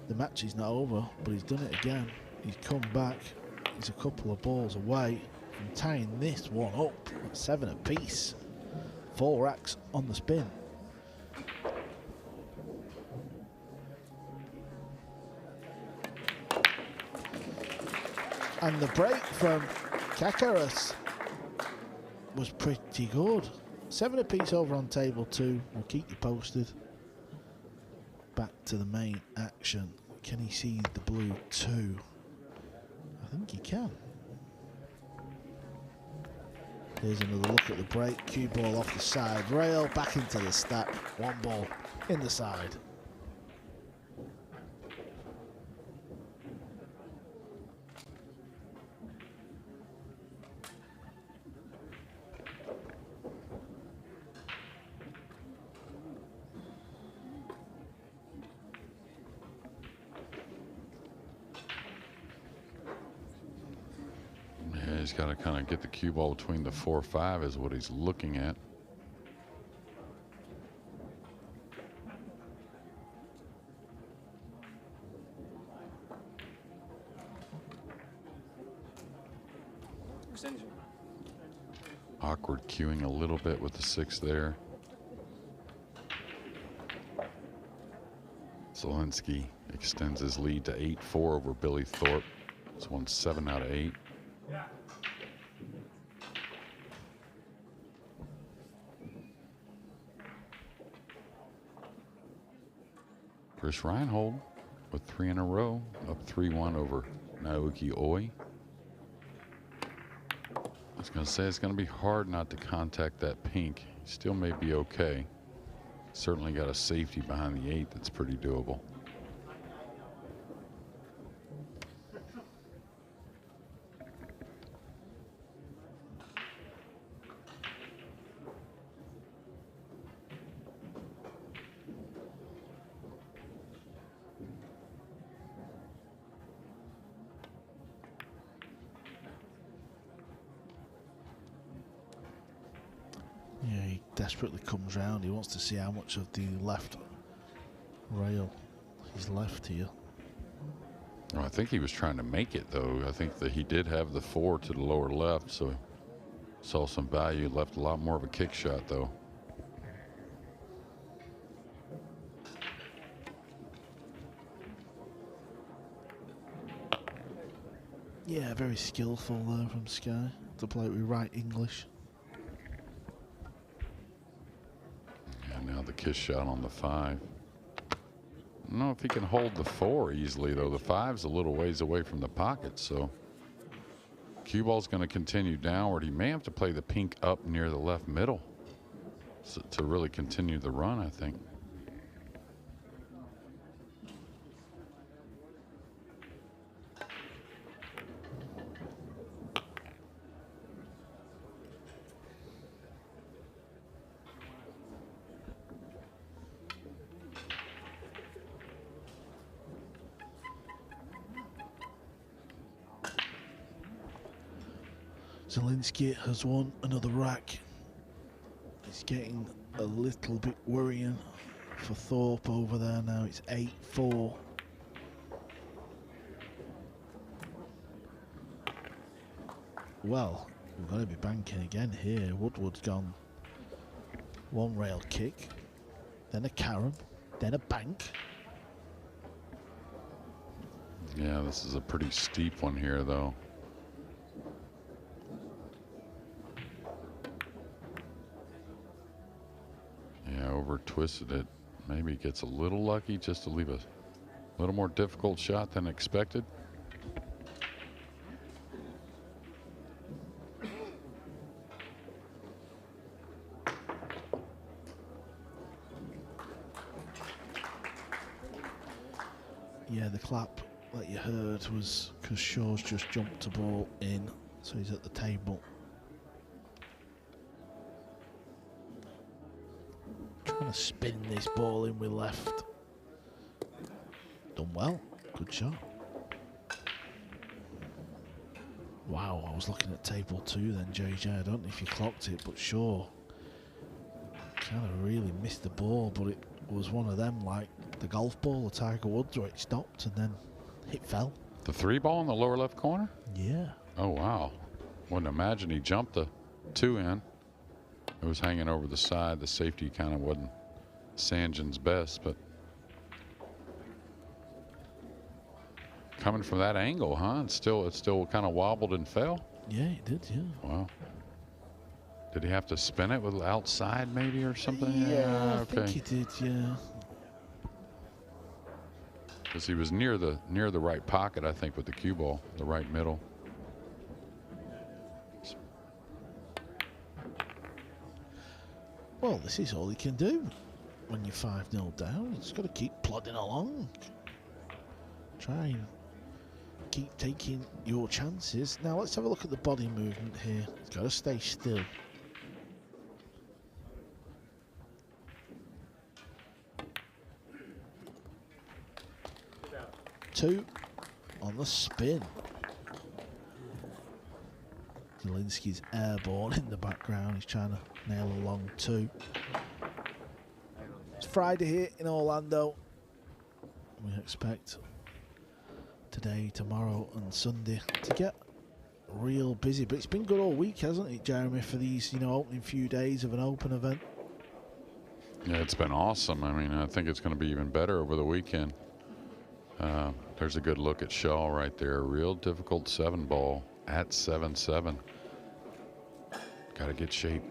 Speaker 11: the match is not over, but he's done it again. He's come back. He's a couple of balls away from tying this one up at 7 apiece. 4 racks on the spin. And the break from Kakaras was pretty good. 7 apiece over on table 2. We'll keep you posted. Back to the main action. Can he see the blue 2? I think he can. Here's another look at the break. Cue ball off the side rail, back into the stack. 1 ball in the side.
Speaker 10: He's got to kind of get the cue ball between the 4-5 is what he's looking at.
Speaker 12: Extension.
Speaker 10: Awkward cueing a little bit with the 6 there. Zielinski extends his lead to 8-4 over Billy Thorpe. It's won 7 out of 8. Chris Reinhold with 3 in a row, up 3-1 over Naoki Oi. I was going to say it's going to be hard not to contact that pink. Still may be okay. Certainly got a safety behind the 8 that's pretty doable.
Speaker 11: Yeah, he desperately comes round. He wants to see how much of the left rail he's left here.
Speaker 10: Well, I think he was trying to make it, though. I think that he did have the 4 to the lower left, so saw some value. Left a lot more of a kick shot, though.
Speaker 11: Yeah, very skillful there from Sky to play it with right English.
Speaker 10: And now the kiss shot on the 5. I don't know if he can hold the 4 easily, though. The 5's a little ways away from the pocket, so cue ball's going to continue downward. He may have to play the pink up near the left middle to really continue the run, I think.
Speaker 11: Zielinski has won another rack. It's getting a little bit worrying for Thorpe over there now. It's 8-4. Well, we've got to be banking again here. Woodward's gone 1 rail kick, then a carom, then a bank.
Speaker 10: Yeah, this is a pretty steep one here, though. over twisted it. Maybe gets a little lucky just to leave a little more difficult shot than expected.
Speaker 11: Yeah, the clap that you heard was because Shaw's just jumped a ball in, so he's at the table. Trying to spin this ball in with left. Done well. Good shot. Wow, I was looking at table 2 then, JJ. I don't know if you clocked it, but Shaw kind of really missed the ball, but it was one of them like the golf ball, the Tiger Woods, where it stopped and then it fell.
Speaker 10: The 3 ball in the lower left corner?
Speaker 11: Yeah.
Speaker 10: Oh, wow. Wouldn't imagine he jumped the 2 in. It was hanging over the side. The safety kind of wasn't Sanjin's best, but coming from that angle, huh? It still kind of wobbled and fell.
Speaker 11: Yeah, it did, yeah.
Speaker 10: Wow. Did he have to spin it with outside maybe or something?
Speaker 11: Yeah, I think he did, yeah.
Speaker 10: Because he was near the right pocket, I think, with the cue ball, the right middle.
Speaker 11: Well, this is all he can do when you're 5-0 down. He's got to keep plodding along. Try and keep taking your chances. Now, let's have a look at the body movement here. He's got to stay still. Two on the spin. Zielinski's airborne in the background. He's trying to nail a long 2. It's Friday here in Orlando. We expect today, tomorrow and Sunday to get real busy. But it's been good all week, hasn't it, Jeremy, for these, opening few days of an open event?
Speaker 10: Yeah, it's been awesome. I mean, I think it's going to be even better over the weekend. There's a good look at Shaw right there. Real difficult 7 ball at 7-7. Got to get shape.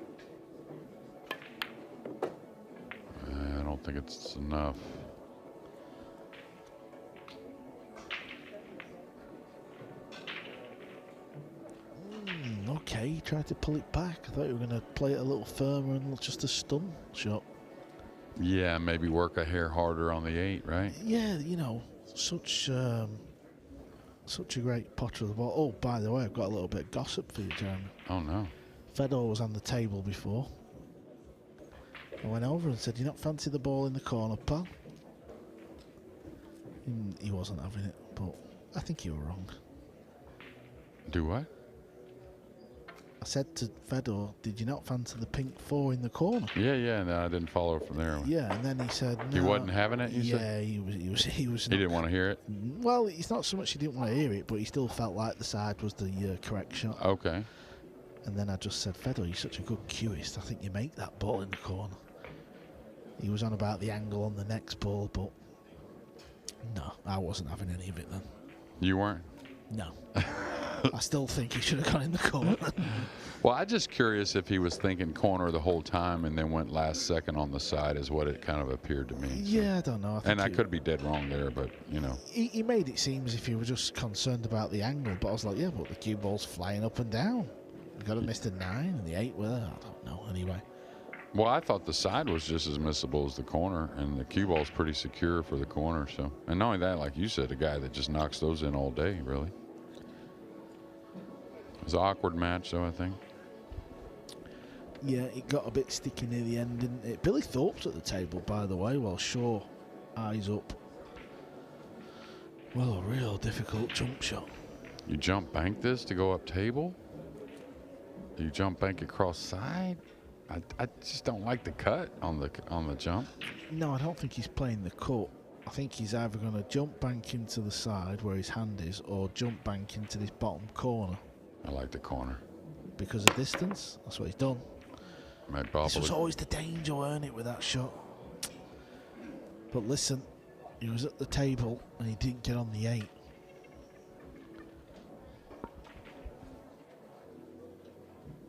Speaker 10: I don't think it's enough.
Speaker 11: Okay, he tried to pull it back. I thought you were going to play it a little firmer and just a stun shot.
Speaker 10: Yeah, maybe work a hair harder on the 8, right?
Speaker 11: Yeah, such a great potter of the ball. Oh, by the way, I've got a little bit of gossip for you, Jeremy.
Speaker 10: Oh, no.
Speaker 11: Fedor was on the table before. I went over and said, "You not fancy the ball in the corner, pal?" He wasn't having it, but I think you were wrong.
Speaker 10: Do what?
Speaker 11: I said to Fedor, "Did you not fancy the pink 4 in the corner?"
Speaker 10: Yeah, no, I didn't follow from there.
Speaker 11: Yeah, and then he said, "No."
Speaker 10: He wasn't having it, you said?
Speaker 11: Yeah, he was. He
Speaker 10: didn't want to hear it?
Speaker 11: Well, it's not so much he didn't want to hear it, but he still felt like the side was the correct shot.
Speaker 10: Okay.
Speaker 11: And then I just said, "Fedor, you're such a good cueist. I think you make that ball in the corner." He was on about the angle on the next ball, but no, I wasn't having any of it then.
Speaker 10: You weren't?
Speaker 11: No. I still think he should have gone in the corner.
Speaker 10: Well, I'm just curious if he was thinking corner the whole time and then went last second on the side is what it kind of appeared to me.
Speaker 11: Yeah, I don't know.
Speaker 10: I could be dead wrong there, but,
Speaker 11: He made it seem as if he was just concerned about the angle, but I was like, yeah, but the cue ball's flying up and down. You got to miss the 9 and the 8 with it. I don't know, anyway.
Speaker 10: Well, I thought the side was just as missable as the corner, and the cue ball's pretty secure for the corner. So, and not only that, like you said, a guy that just knocks those in all day, really. It was an awkward match, though, I think.
Speaker 11: Yeah, it got a bit sticky near the end, didn't it? Billy Thorpe's at the table, by the way, while Shaw eyes up. Well, a real difficult jump shot.
Speaker 10: You jump bank this to go up table? Do you jump bank across side? I just don't like the cut on the jump.
Speaker 11: No, I don't think he's playing the cut. I think he's either going to jump bank into the side where his hand is, or jump bank into this bottom corner.
Speaker 10: I like the corner.
Speaker 11: Because of distance, that's what he's done. This was always the danger, weren't it, with that shot? But listen, he was at the table and he didn't get on the 8.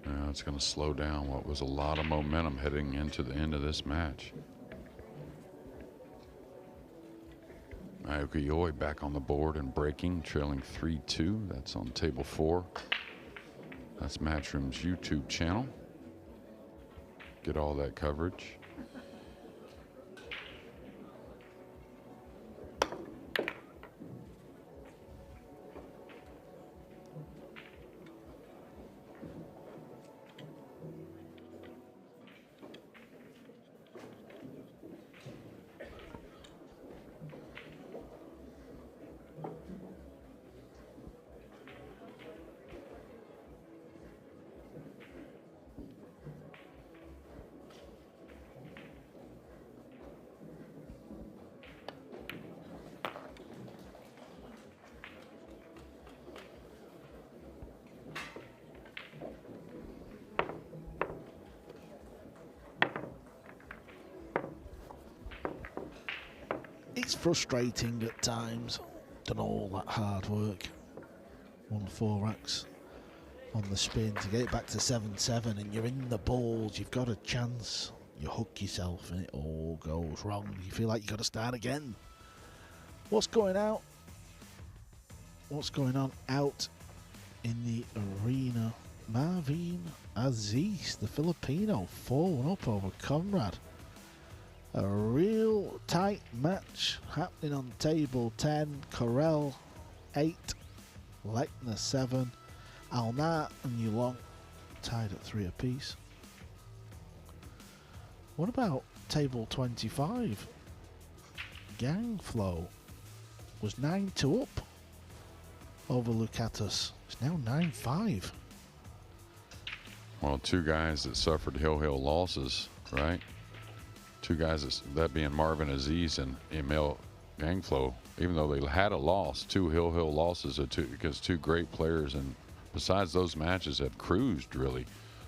Speaker 10: Yeah, it's going to slow down what was a lot of momentum heading into the end of this match. Aokioi back on the board and breaking, trailing 3-2. That's on table 4. That's Matchroom's YouTube channel. Get all that coverage.
Speaker 11: It's frustrating at times. Done all that hard work. Won 4 racks on the spin to get it back to 7-7, and you're in the balls. You've got a chance. You hook yourself, and it all goes wrong. You feel like you've got to start again. What's going out? What's going on out in the arena? Marvin Aziz, the Filipino, 4-1 up over Conrad. A real tight match happening on table 10. Corel 8, Lechner 7, Alnat and Yulong tied at 3 apiece. What about table 25? Gangflow was 9-2 up over Lucatus. It's now 9-5.
Speaker 10: Well, 2 guys that suffered hill losses, right? 2 guys, that being Marvin Aziz and Emil Gangflow, even though they had a loss, 2 hill losses because 2 great players, and besides those matches have cruised really.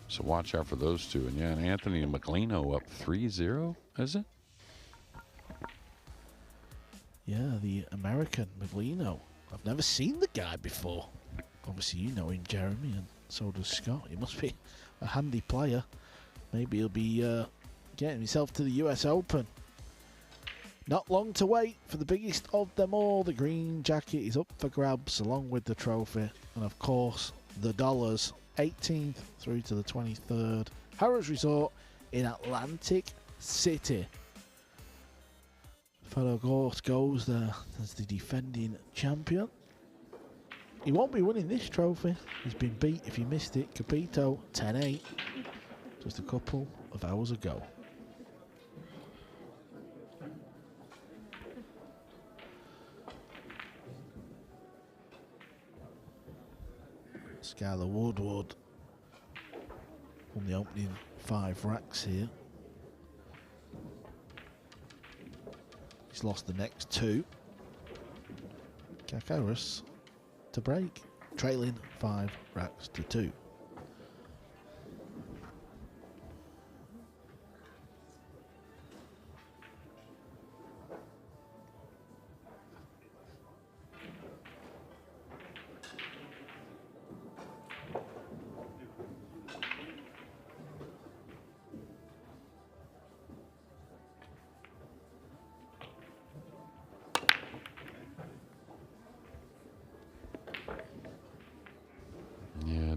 Speaker 10: So watch out for those 2. And yeah, and Anthony McLino up 3-0, is it?
Speaker 11: Yeah, the American Miglino. I've never seen the guy before. Obviously you know him, Jeremy, and so does Scott. He must be a handy player. Maybe he'll be getting himself to the US Open. Not long to wait for the biggest of them all. The green jacket is up for grabs along with the trophy. And of course, the dollars. 18th through to the 23rd. Harrah's Resort in Atlantic City. Fellow Ghost goes there as the defending champion. He won't be winning this trophy. He's been beat, if you missed it, Capito 10-8 just a couple of hours ago. Skylar Woodward on the opening 5 racks here. He's lost the next 2. Kakaris to break, trailing 5 racks to 2.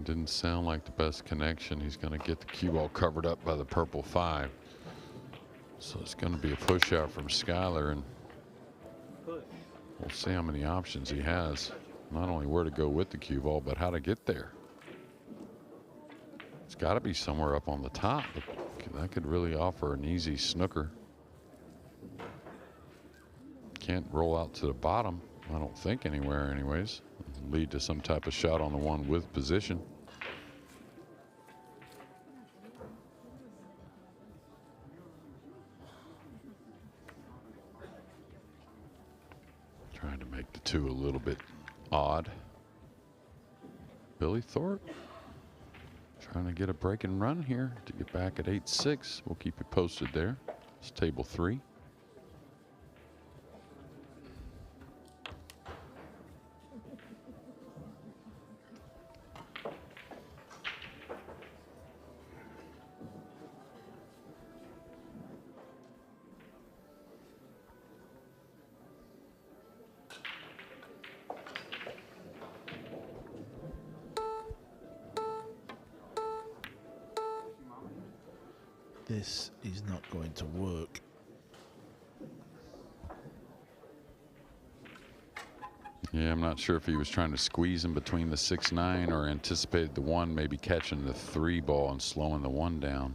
Speaker 10: Didn't sound like the best connection. He's going to get the cue ball covered up by the purple 5. So it's going to be a push out from Skylar, and we'll see how many options he has. Not only where to go with the cue ball, but how to get there. It's got to be somewhere up on the top, but that could really offer an easy snooker. Can't roll out to the bottom, I don't think, anywhere anyways. Lead to some type of shot on the one with position. Trying to make the 2 a little bit odd. Billy Thorpe trying to get a break and run here to get back at 8-6. We'll keep you posted there. It's table 3.
Speaker 11: This is not going to work.
Speaker 10: Yeah, I'm not sure if he was trying to squeeze in between the 6-9 or anticipated the 1, maybe catching the 3 ball and slowing the 1 down.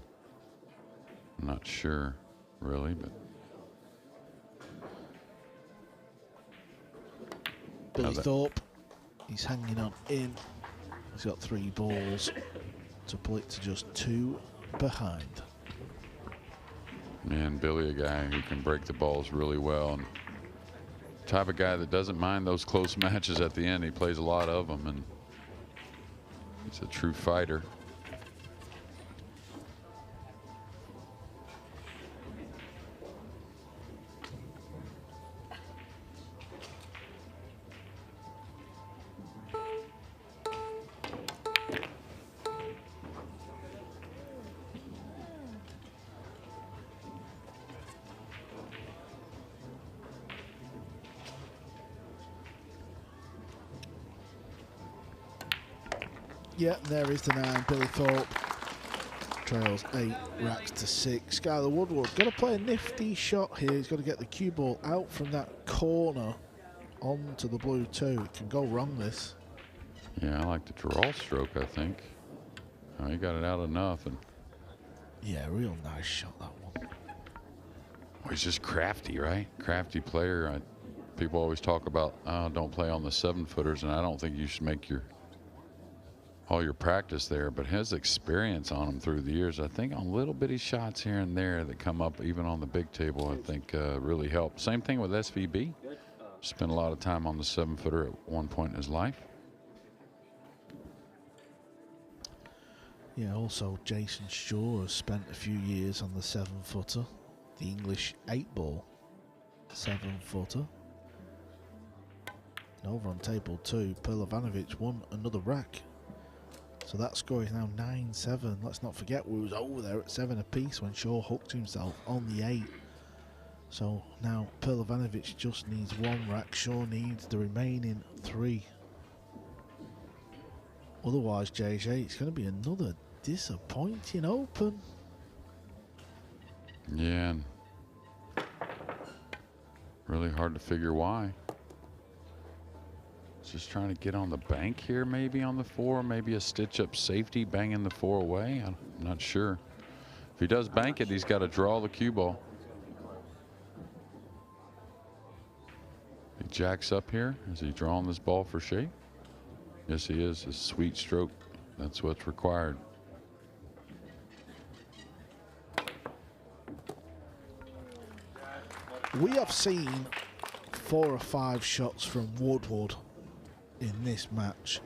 Speaker 10: I'm not sure, really, but.
Speaker 11: Billy Thorpe, he's hanging on in. He's got 3 balls to pull it to just 2 behind.
Speaker 10: And Billy, a guy who can break the balls really well, and type of guy that doesn't mind those close matches at the end. He plays a lot of them, and he's a true fighter.
Speaker 11: Yeah, there is the 9. Billy Thorpe trails 8 racks to 6. Skylar Woodward got to play a nifty shot here. He's got to get the cue ball out from that corner onto the blue 2. It can go wrong, this.
Speaker 10: Yeah, I like the draw stroke, I think. He got it out enough. And
Speaker 11: yeah, real nice shot, that one.
Speaker 10: well, he's just crafty, right? Crafty player. People always talk about, don't play on the 7-footers, and I don't think you should make all your practice there, but his experience on him through the years, I think on little bitty shots here and there that come up even on the big table, I think really help. Same thing with SVB. Spent a lot of time on the 7-footer at one point in his life.
Speaker 11: Yeah, also Jason Shaw has spent a few years on the 7-footer, the English 8-ball 7-footer. And over on table 2, Perlovanovic won another rack. So that score is now 9-7. Let's not forget we was over there at 7 apiece when Shaw hooked himself on the 8. So now Perlovanovic just needs 1 rack. Shaw needs the remaining 3. Otherwise, JJ, it's going to be another disappointing open.
Speaker 10: Yeah, and really hard to figure why. Just trying to get on the bank here, maybe on the 4, maybe a stitch-up safety, banging the 4 away. I'm not sure. If he does bank it, he's got to draw the cue ball. He jacks up here. Is he drawing this ball for shape? Yes, he is. A sweet stroke. That's what's required.
Speaker 11: We have seen 4 or 5 shots from Woodward in this match,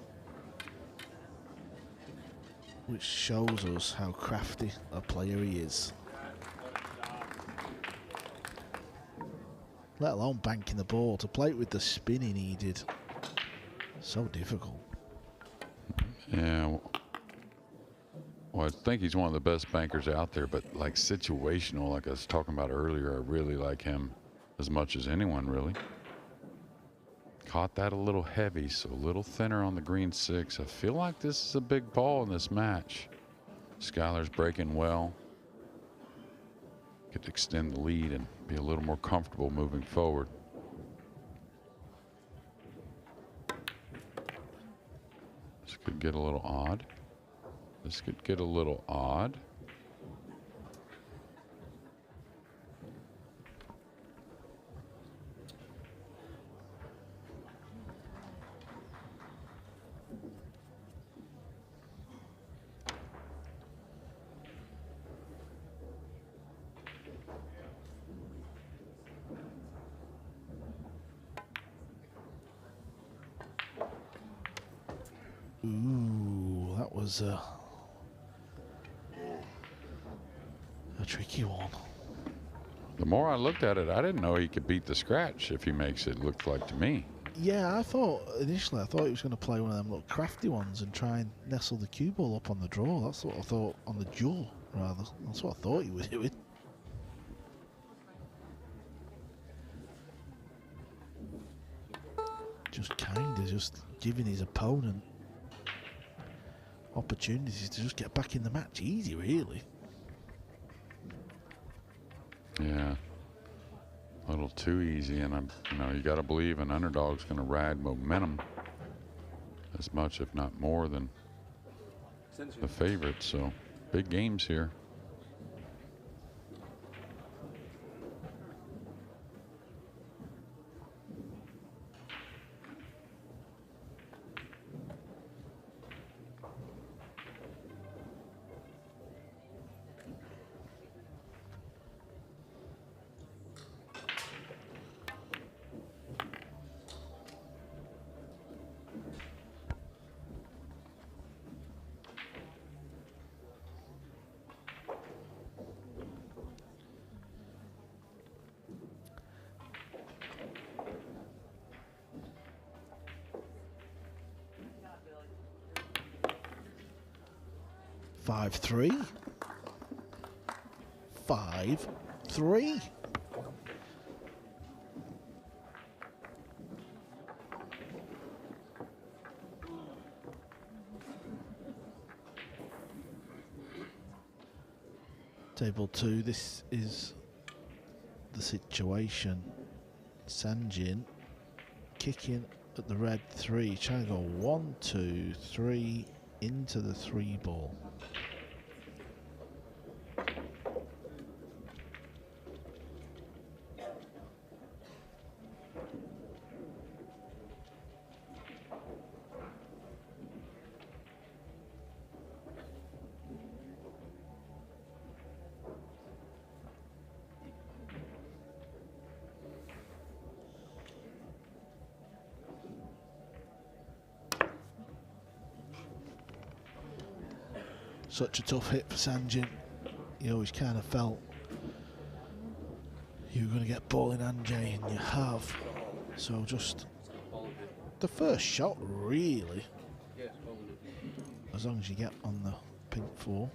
Speaker 11: which shows us how crafty a player he is. Let alone banking the ball. To play it with the spin he needed. So difficult.
Speaker 10: Yeah. Well, I think he's one of the best bankers out there, but like situational, like I was talking about earlier, I really like him as much as anyone, really. Caught that a little heavy, so a little thinner on the green 6. I feel like this is a big ball in this match. Skylar's breaking well. Could extend the lead and be a little more comfortable moving forward. This could get a little odd. This could get a little odd.
Speaker 11: Ooh, that was a tricky one.
Speaker 10: The more I looked at it, I didn't know he could beat the scratch if he makes it, looked like to me.
Speaker 11: Yeah, I thought initially he was going to play one of them little crafty ones and try and nestle the cue ball up on the draw. That's what I thought, on the jaw rather. That's what I thought he was doing. Just kind of just giving his opponent opportunities to just get back in the match easy, really.
Speaker 10: Yeah. A little too easy, and you got to believe an underdog's going to ride momentum as much, if not more, than the favorite. So big games here.
Speaker 11: Five, 3. 5, 3. Table 2, this is the situation. Sanjin kicking at the red 3, trying to go 1, 2, 3 into the 3 ball. Such a tough hit for Sanjin. You always kind of felt you were going to get ball in hand, Jay, and you have. So just the first shot, really. As long as you get on the pink 4.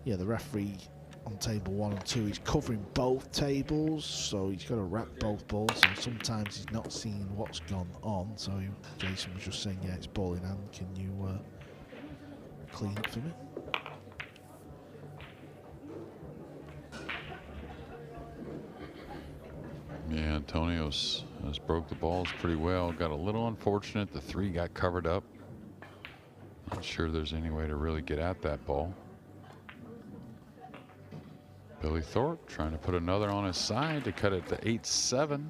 Speaker 11: Yeah, the referee on table 1 and 2, he's covering both tables, so he's got to wrap both balls, and sometimes he's not seeing what's gone on. So Jason was just saying, yeah, it's ball in hand. Can you clean it for me?
Speaker 10: Yeah, Antonio's has broke the balls pretty well. Got a little unfortunate. The 3 got covered up. Not sure there's any way to really get at that ball. Billy Thorpe trying to put another on his side to cut it to 8-7.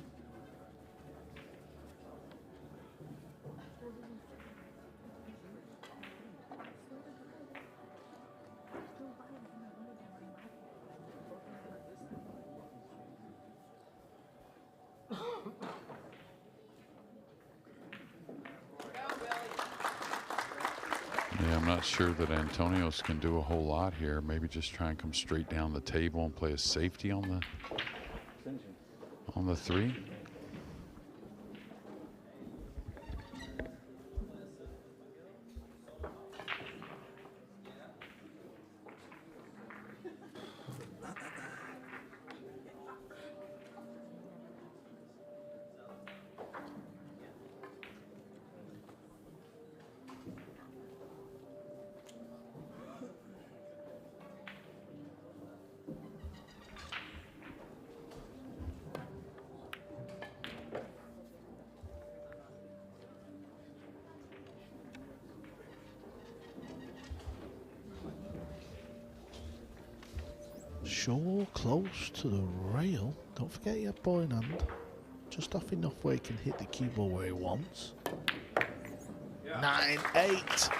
Speaker 10: Yeah, I'm not sure that Antonios can do a whole lot here. Maybe just try and come straight down the table and play a safety on the 3.
Speaker 11: Shaw close to the rail. Don't forget you have ball in hand. Just off enough where he can hit the cue ball where he wants. 9-8.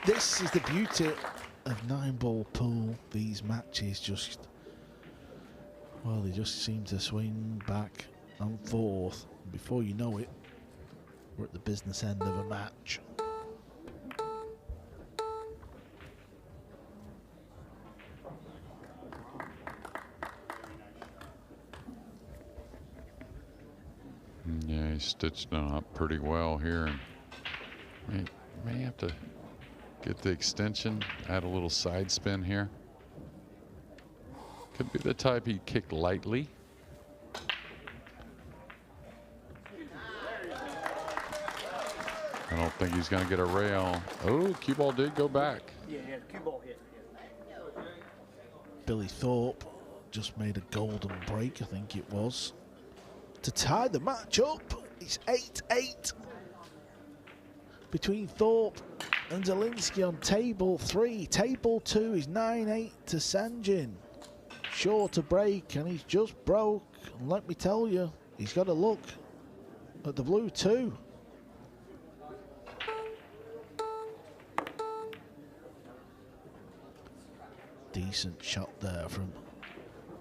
Speaker 11: This is the beauty of 9-ball pool. These matches just, well, they just seem to swing back and forth. Before you know it, we're at the business end of a match.
Speaker 10: Yeah, he stitched it up pretty well here, and may have to get the extension, add a little side spin here. Could be the type he kicked lightly. I don't think he's going to get a rail. Oh, cue ball did go back.
Speaker 13: Yeah, cue ball hit.
Speaker 11: Billy Thorpe just made a golden break, I think it was, to tie the match up. It's 8-8 between Thorpe and Zielinski on table 3. Table 2 is 9-8 to Sanjin. Shaw to break, and he's just broke. And let me tell you, he's got to look at the blue too. Decent shot there from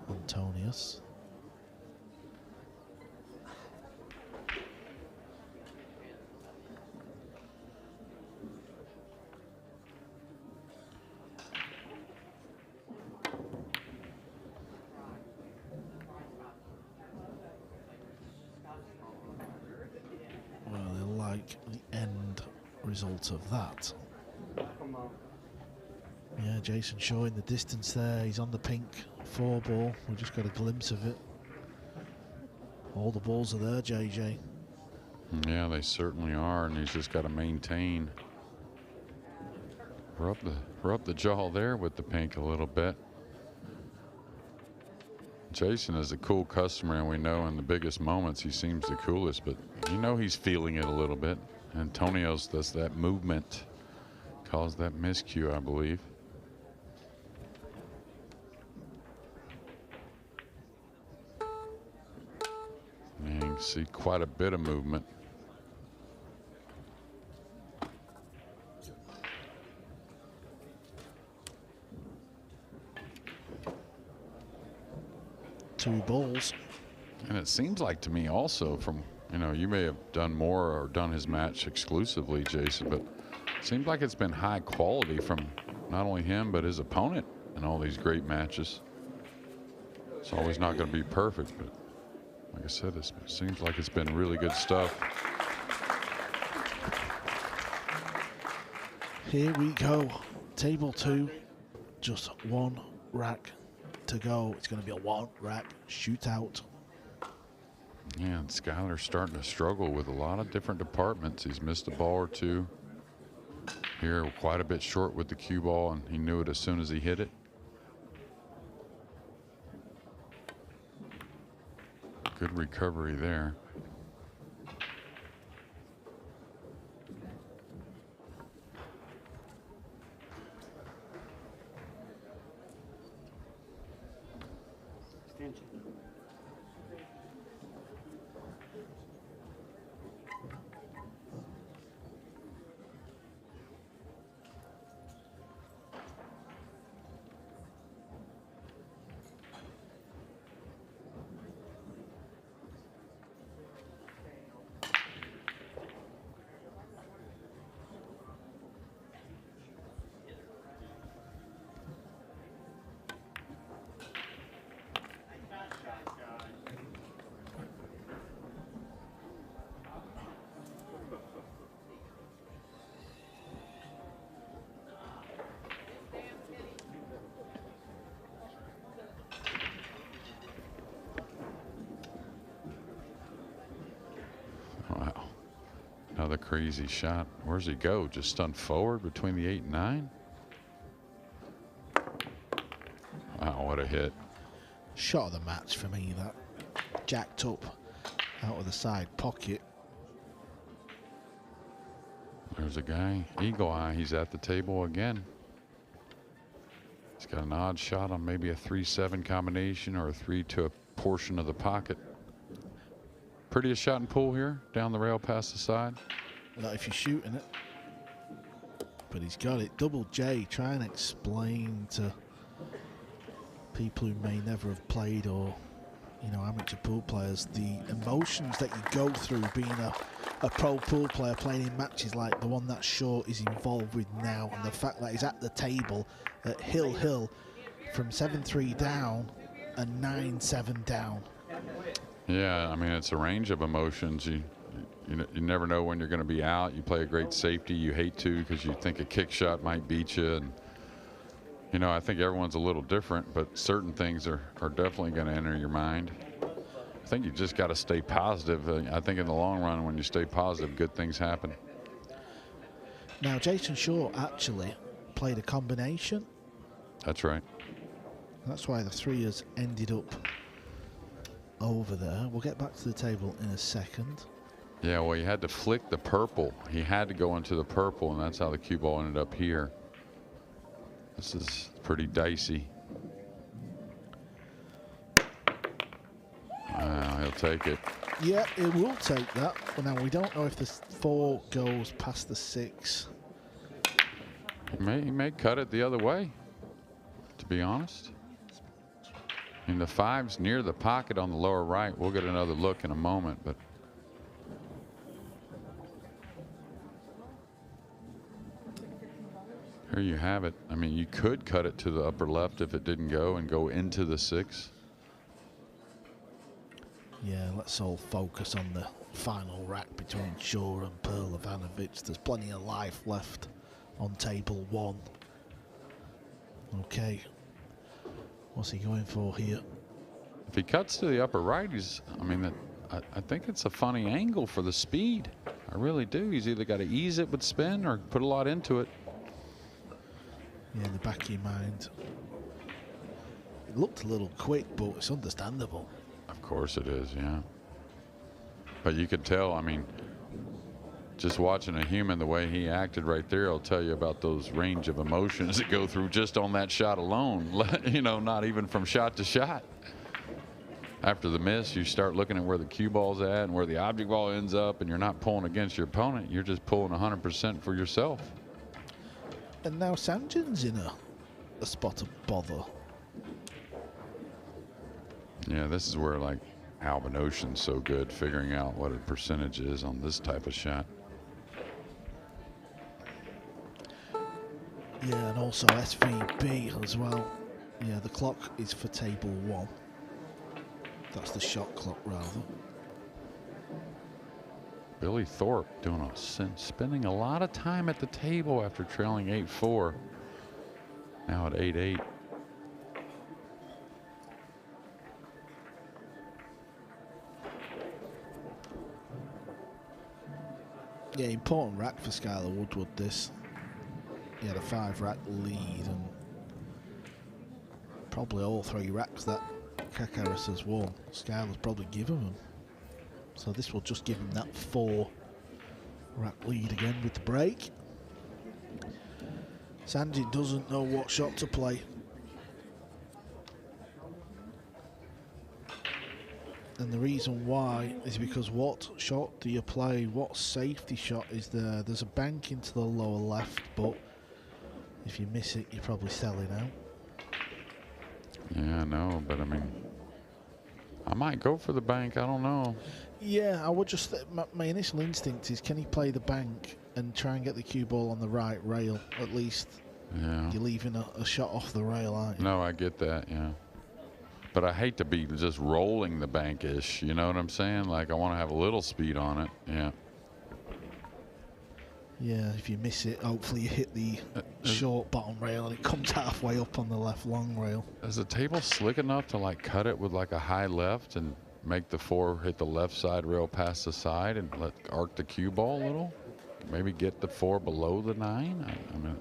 Speaker 11: Antonius. Well, they like the end result of that. Yeah, Jason Shaw in the distance there. He's on the pink 4 ball. We just got a glimpse of it. All the balls are there, JJ.
Speaker 10: Yeah, they certainly are, and he's just got to maintain. Rub the jaw there with the pink a little bit. Jason is a cool customer, and we know in the biggest moments he seems the coolest, but you know he's feeling it a little bit. Antonio's does that movement, caused that miscue, I believe. And you can see quite a bit of movement.
Speaker 11: Two balls.
Speaker 10: And it seems like to me also from, you know, you may have done more or done his match exclusively, Jason, but it seems like it's been high quality from not only him, but his opponent in all these great matches. It's always not going to be perfect, but like I said, it seems like it's been really good stuff.
Speaker 11: Here we go. Table 2, just 1 rack to go. It's going to be a 1 rack shootout.
Speaker 10: Yeah, and Skyler's starting to struggle with a lot of different departments. He's missed a ball or two. Here, quite a bit short with the cue ball, and he knew it as soon as he hit it. Good recovery there.
Speaker 12: Extension.
Speaker 10: Wow. Another crazy shot. Where's he go? Just stunned forward between the 8 and 9? Wow, what a hit.
Speaker 11: Shot of the match for me, that. Jacked up out of the side pocket.
Speaker 10: There's a guy, Eagle Eye, he's at the table again. He's got an odd shot on maybe a 3-7 combination or a 3 to a portion of the pocket. Prettiest shot and pull here, down the rail past the side.
Speaker 11: Not if you're shooting it. But he's got it. Double J, try and explain to people who may never have played or, you know, amateur pool players, the emotions that you go through being a pro pool player playing in matches like the one that Shaw is involved with now, and the fact that he's at the table at Hill from 7-3 down and 9-7 down.
Speaker 10: Yeah, I mean, it's a range of emotions. You never know when you're going to be out. You play a great safety. You hate to because you think a kick shot might beat you. And, you know, I think everyone's a little different, but certain things are definitely going to enter your mind. I think you just got to stay positive. I think in the long run, when you stay positive, good things happen.
Speaker 11: Now, Jason Shaw actually played a combination.
Speaker 10: That's right.
Speaker 11: That's why the 3 has ended up over there. We'll get back to the table in a second.
Speaker 10: Yeah, well, he had to flick the purple. He had to go into the purple, and that's how the cue ball ended up here. This is pretty dicey. He'll take it.
Speaker 11: Yeah, it will take that. But now we don't know if the 4 goes past the 6.
Speaker 10: He may cut it the other way, to be honest. And the 5's near the pocket on the lower right. We'll get another look in a moment, but here you have it. I mean, you could cut it to the upper left if it didn't go and go into the 6.
Speaker 11: Yeah, let's all focus on the final rack between Shaw and Pearl Ivanovic. There's plenty of life left on table 1. Okay. What's he going for here?
Speaker 10: If he cuts to the upper right, I think it's a funny angle for the speed. I really do. He's either got to ease it with spin or put a lot into it.
Speaker 11: Yeah, in the back of your mind. It looked a little quick, but it's understandable.
Speaker 10: Of course it is, yeah. But you could tell, I mean, just watching a human, the way he acted right there, will tell you about those range of emotions that go through just on that shot alone. You know, not even from shot to shot. After the miss, you start looking at where the cue ball's at and where the object ball ends up, and you're not pulling against your opponent. You're just pulling 100% for yourself.
Speaker 11: And now Sanjin's in a spot of bother.
Speaker 10: Yeah, this is where, like, Albin Ocean's so good, figuring out what a percentage is on this type of shot.
Speaker 11: Yeah, and also SVB as well. Yeah, the clock is for table 1. That's the shot clock, rather.
Speaker 10: Billy Thorpe spending a lot of time at the table after trailing 8-4. Now at 8-8.
Speaker 11: Yeah, important rack for Skylar Woodward, this. He had a 5-rack lead, and probably all 3 racks that Kakaris has won, Skylar's probably given him. So this will just give him that 4-rack lead again with the break. Sanjin doesn't know what shot to play. And the reason why is because what shot do you play? What safety shot is there? There's a bank into the lower left, but if you miss it, you're probably selling out.
Speaker 10: Yeah, I know, but I mean, I might go for the bank. I don't know.
Speaker 11: Yeah, I would just. My initial instinct is, can he play the bank and try and get the cue ball on the right rail at least?
Speaker 10: Yeah.
Speaker 11: You're leaving a shot off the rail, aren't you?
Speaker 10: No, I get that, yeah. But I hate to be just rolling the bank-ish, you know what I'm saying? Like, I want to have a little speed on it, yeah.
Speaker 11: Yeah, if you miss it, hopefully you hit the short bottom rail and it comes halfway up on the left long rail.
Speaker 10: Is the table slick enough to, like, cut it with, like, a high left and make the 4 hit the left side rail past the side and let arc the cue ball a little? Maybe get the 4 below the 9? I mean,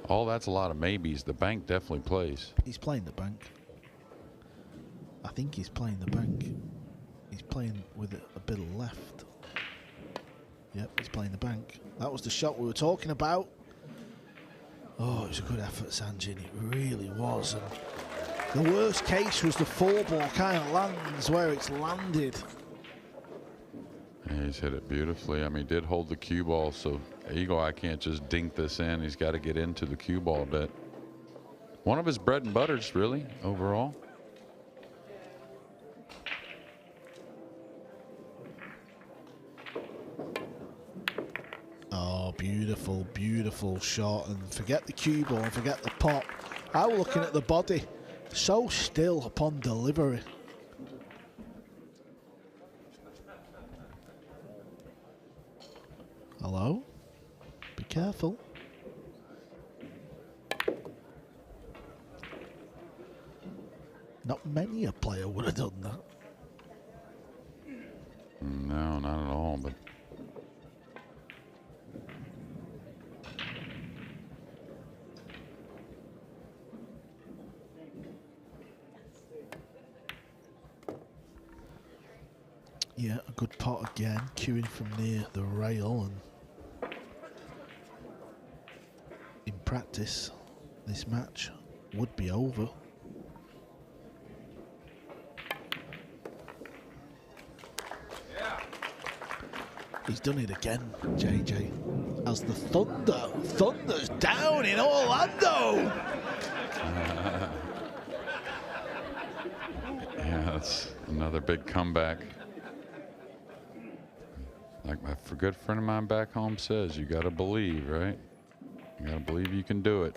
Speaker 10: all that's a lot of maybes. The bank definitely plays.
Speaker 11: He's playing the bank. I think he's playing the bank. He's playing with a bit of left. Yep, he's playing the bank. That was the shot we were talking about. Oh, it was a good effort, Sanjin. It really was. And the worst case was the 4 ball kind of lands where it's landed.
Speaker 10: Yeah, he's hit it beautifully. I mean, he did hold the cue ball, so Eagle Eye can't just dink this in. He's got to get into the cue ball a bit. One of his bread and butters, really, overall.
Speaker 11: Oh, beautiful, beautiful shot. And forget the cue ball, forget the pop. I was looking at the body. So still upon delivery. Hello? Be careful. Not many a player would have done that.
Speaker 10: No, not at all, but
Speaker 11: Yeah, a good pot again, queuing from near the rail, and in practice, this match would be over. He's done it again, JJ, as the Thunder's down in Orlando.
Speaker 10: Yeah, that's another big comeback. Like my good friend of mine back home says, you got to believe, right? You got to believe you can do it.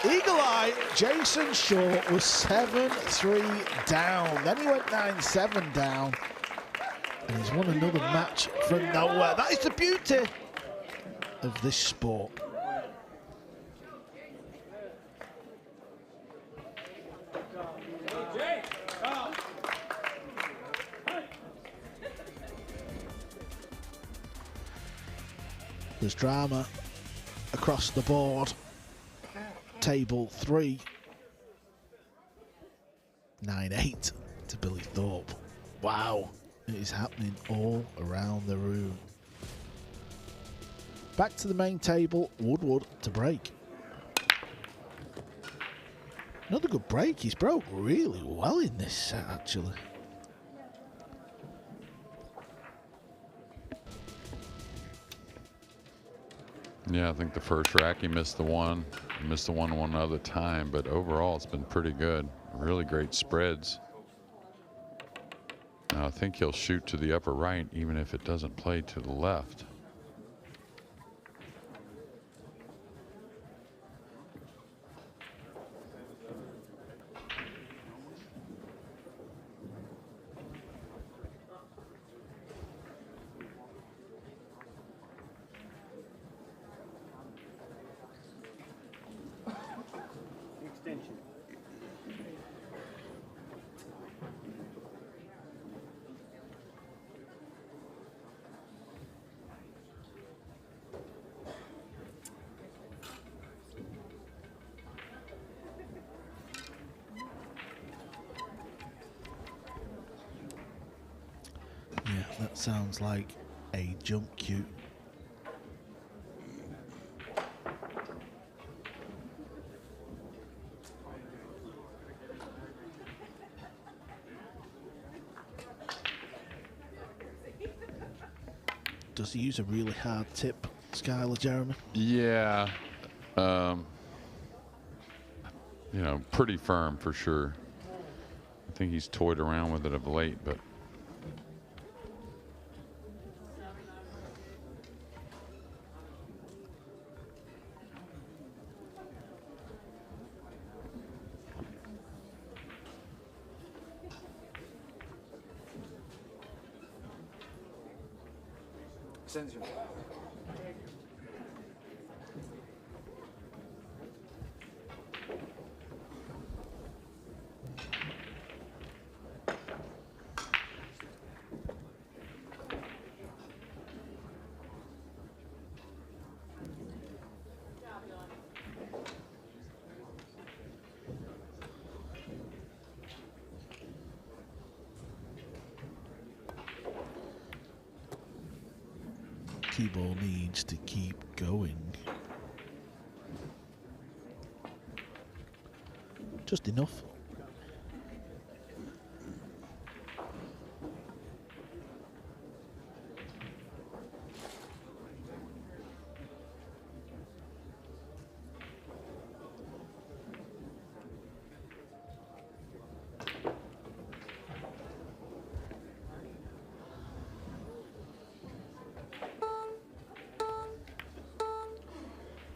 Speaker 11: Eagle Eye, Jason Shaw was 7-3 down. Then he went 9-7 down. And he's won another match from nowhere. That is the beauty of this sport. There's drama across the board. Table 3. 9-8 to Billy Thorpe. Wow. It is happening all around the room. Back to the main table, Woodward to break. Another good break. He's broke really well in this set, actually.
Speaker 10: Yeah, I think the first rack he missed the one. He missed the one other time, but overall it's been pretty good. Really great spreads. Now I think he'll shoot to the upper right, even if it doesn't play to the left.
Speaker 12: Extension.
Speaker 11: Yeah, that sounds like a jump cue. Does he use a really hard tip, Skylar, Jeremy?
Speaker 10: Yeah. You know, pretty firm for sure. I think he's toyed around with it of late, but
Speaker 12: Extension.
Speaker 11: Cue ball needs to keep going. Just enough.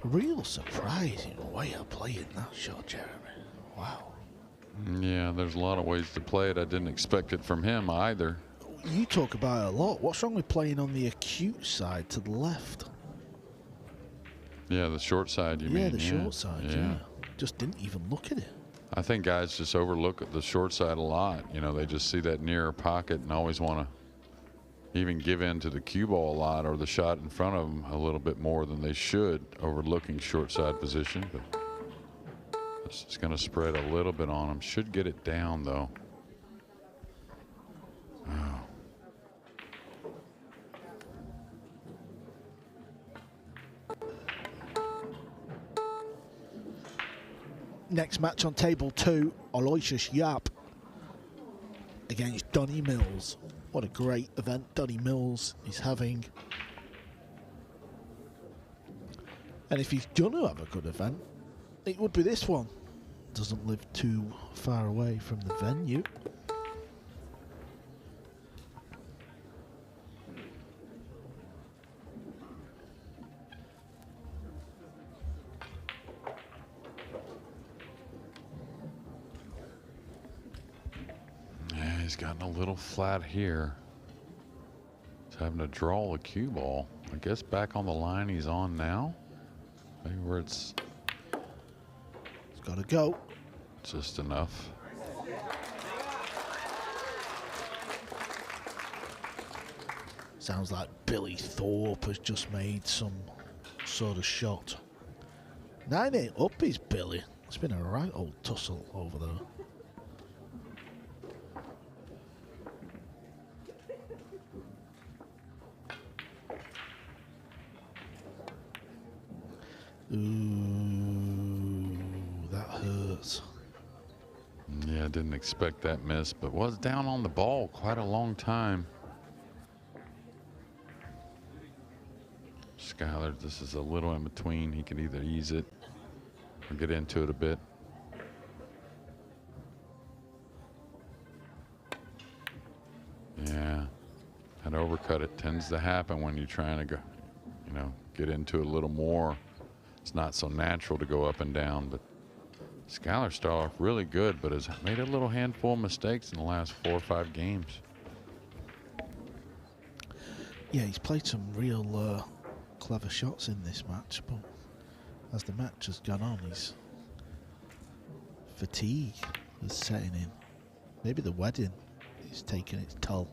Speaker 11: Real surprising way of playing that shot, Jeremy. Wow.
Speaker 10: yeah, there's a lot of ways to play it. I didn't expect it from him either.
Speaker 11: You talk about it a lot. What's wrong with playing on the acute side to the left?
Speaker 10: Yeah, the short side, you mean?
Speaker 11: Yeah, the short side, yeah. Just didn't even look at it.
Speaker 10: I think guys just overlook the short side a lot. You know, they just see that nearer pocket and always want to even give in to the cue ball a lot or the shot in front of them a little bit more than they should, overlooking short side position. But it's going to spread a little bit on them. Should get it down, though. Oh.
Speaker 11: Next match on table 2, Aloysius Yap against Donny Mills. What a great event Donny Mills is having. And if he's going to have a good event, it would be this one. Doesn't live too far away from the venue.
Speaker 10: Yeah, he's gotten a little flat here. He's having to draw a cue ball. I guess back on the line he's on now. Maybe where it's
Speaker 11: got to go.
Speaker 10: Just enough.
Speaker 11: Sounds like Billy Thorpe has just made some sort of shot. 9-8 up is Billy. It's been a right old tussle over there. Ooh, that hurts.
Speaker 10: Yeah, didn't expect that miss, but was down on the ball quite a long time. Skyler, this is a little in between. He can either ease it or get into it a bit. Yeah, that overcut, it tends to happen when you're trying to go, you know, get into it a little more. It's not so natural to go up and down, but Skyler started off really good, but has made a little handful of mistakes in the last 4 or 5 games.
Speaker 11: Yeah, he's played some real clever shots in this match, but as the match has gone on, his fatigue is setting in. Maybe the wedding is taking its toll.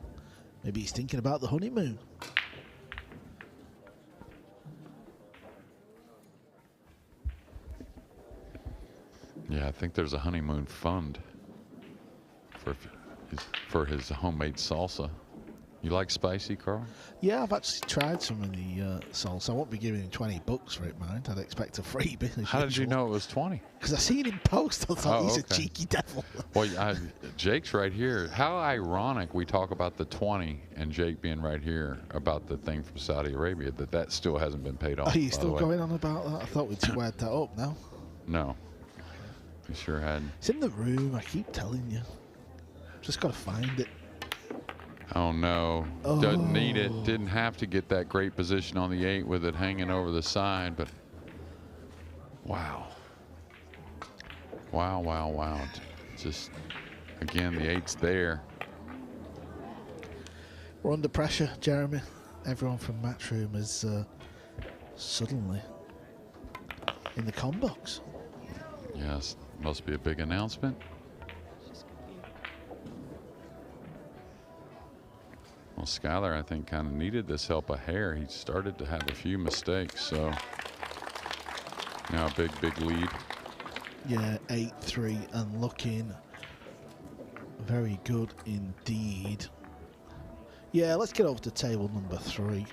Speaker 11: Maybe he's thinking about the honeymoon.
Speaker 10: Yeah, I think there's a honeymoon fund for his homemade salsa. You like spicy, Carl?
Speaker 11: Yeah, I've actually tried some of the salsa. I won't be giving him $20 for it, mind. I'd expect a freebie.
Speaker 10: How did you know it was 20?
Speaker 11: Because I seen him post. I thought he's
Speaker 10: okay.
Speaker 11: a cheeky devil.
Speaker 10: Well, Jake's right here. How ironic we talk about the 20 and Jake being right here about the thing from Saudi Arabia, that still hasn't been paid off.
Speaker 11: Are you still going on about that? I thought we'd squared that up now.
Speaker 10: No. You sure hadn't.
Speaker 11: It's in the room, I keep telling you. Just got to find it.
Speaker 10: Oh, no.
Speaker 11: Oh.
Speaker 10: Doesn't need it. Didn't have to get that great position on the 8 with it hanging over the side, but wow. Wow, wow, wow. Just, again, the 8's there.
Speaker 11: We're under pressure, Jeremy. Everyone from Matchroom is suddenly in the comm box.
Speaker 10: Yes, must be a big announcement. Well, Skyler, I think, kind of needed this help a hair. He started to have a few mistakes, so now a big lead.
Speaker 11: Yeah, 8-3 and looking very good indeed. Yeah, let's get over to table number 3.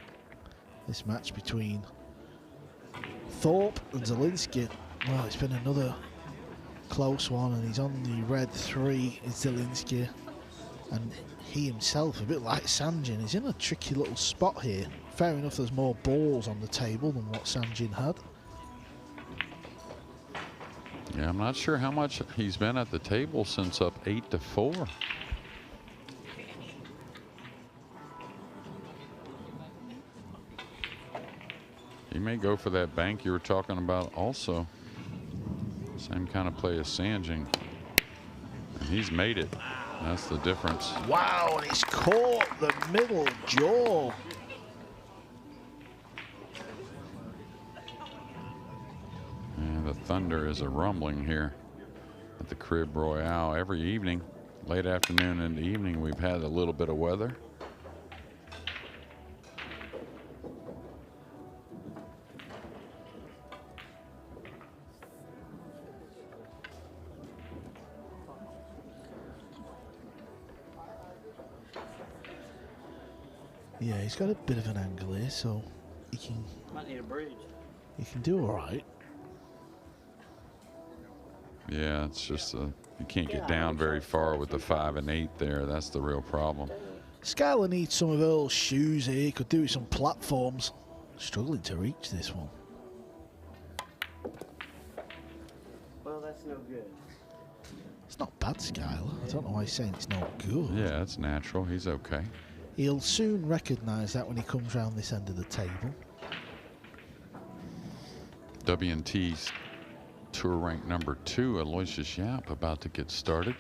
Speaker 11: This match between Thorpe and Zielinski. Well, it's been another close one, and he's on the red 3, is Zielinski. And he himself, a bit like Sanjin, is in a tricky little spot here. Fair enough, there's more balls on the table than what Sanjin had.
Speaker 10: Yeah, I'm not sure how much he's been at the table since up 8-4. He may go for that bank you were talking about also. Same kind of play as Sanjin. And he's made it. That's the difference.
Speaker 11: Wow, and he's caught the middle jaw.
Speaker 10: And the thunder is a rumbling here at the Crib Royale. Every evening, late afternoon and evening, we've had a little bit of weather.
Speaker 11: Yeah, he's got a bit of an angle here, so he can.
Speaker 12: Might need a bridge.
Speaker 11: He can do all right.
Speaker 10: Yeah, it's just you can't get down very far with the 5 and 8 there. That's the real problem.
Speaker 11: Skylar needs some of Earl's shoes here. Could do with some platforms. Struggling to reach this one.
Speaker 12: Well, that's no good.
Speaker 11: It's not bad, Skylar. I don't know why he's saying it's not good.
Speaker 10: Yeah, it's natural. He's okay.
Speaker 11: He'll soon recognise that when he comes round this end of the table.
Speaker 10: W&T's tour rank number 2, Aloysius Yap, about to get started.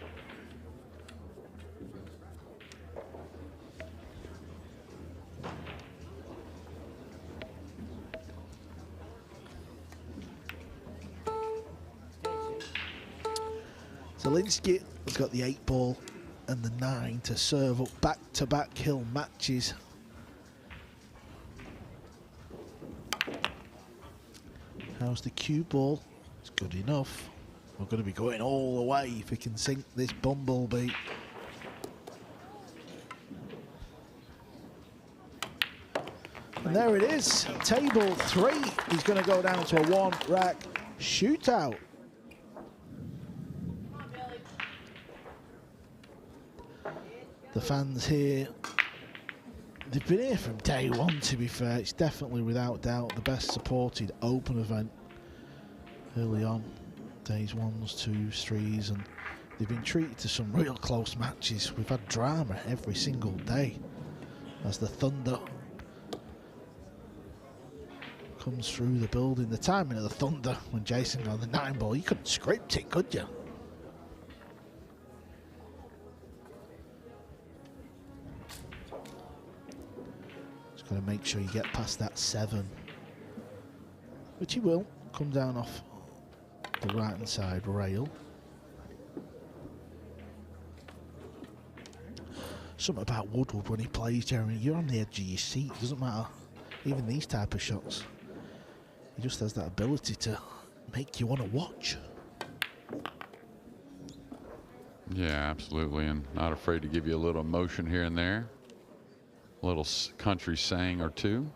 Speaker 11: Zielinski has got the 8 ball and the 9 to serve up back-to-back hill matches. How's the cue ball? It's good enough. We're going to be going all the way if we can sink this bumblebee. And there it is, table 3. He's going to go down to a 1-rack shootout. The fans here, they've been here from day one, to be fair. It's definitely, without doubt, the best supported open event early on. Days 1s, 2s, 3s, and they've been treated to some real close matches. We've had drama every single day as the Thunder comes through the building. The timing of the Thunder when Jason got the 9 ball, you couldn't script it, could you? Got to make sure you get past that 7, which he will. Come down off the right hand side rail. Something about Woodward when he plays, Jeremy, you're on the edge of your seat. It doesn't matter, even these type of shots. He just has that ability to make you want to watch.
Speaker 10: Yeah, absolutely, and not afraid to give you a little emotion here and there. A little country saying or two.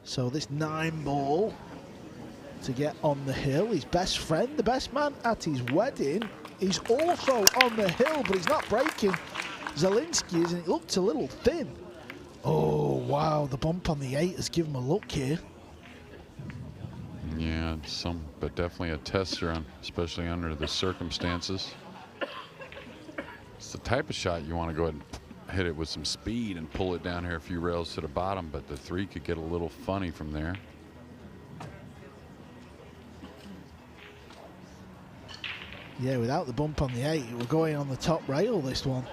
Speaker 11: So this 9 ball to get on the hill. His best friend, the best man at his wedding, is also on the hill, but he's not breaking Zielinski's, and it looked a little thin. Oh, wow, the bump on the 8 has given him a look here.
Speaker 10: Yeah, but definitely a tester, especially under the circumstances. It's the type of shot you want to go ahead and hit it with some speed and pull it down here a few rails to the bottom, but the 3 could get a little funny from there.
Speaker 11: Yeah, without the bump on the 8, we're going on the top rail, this one.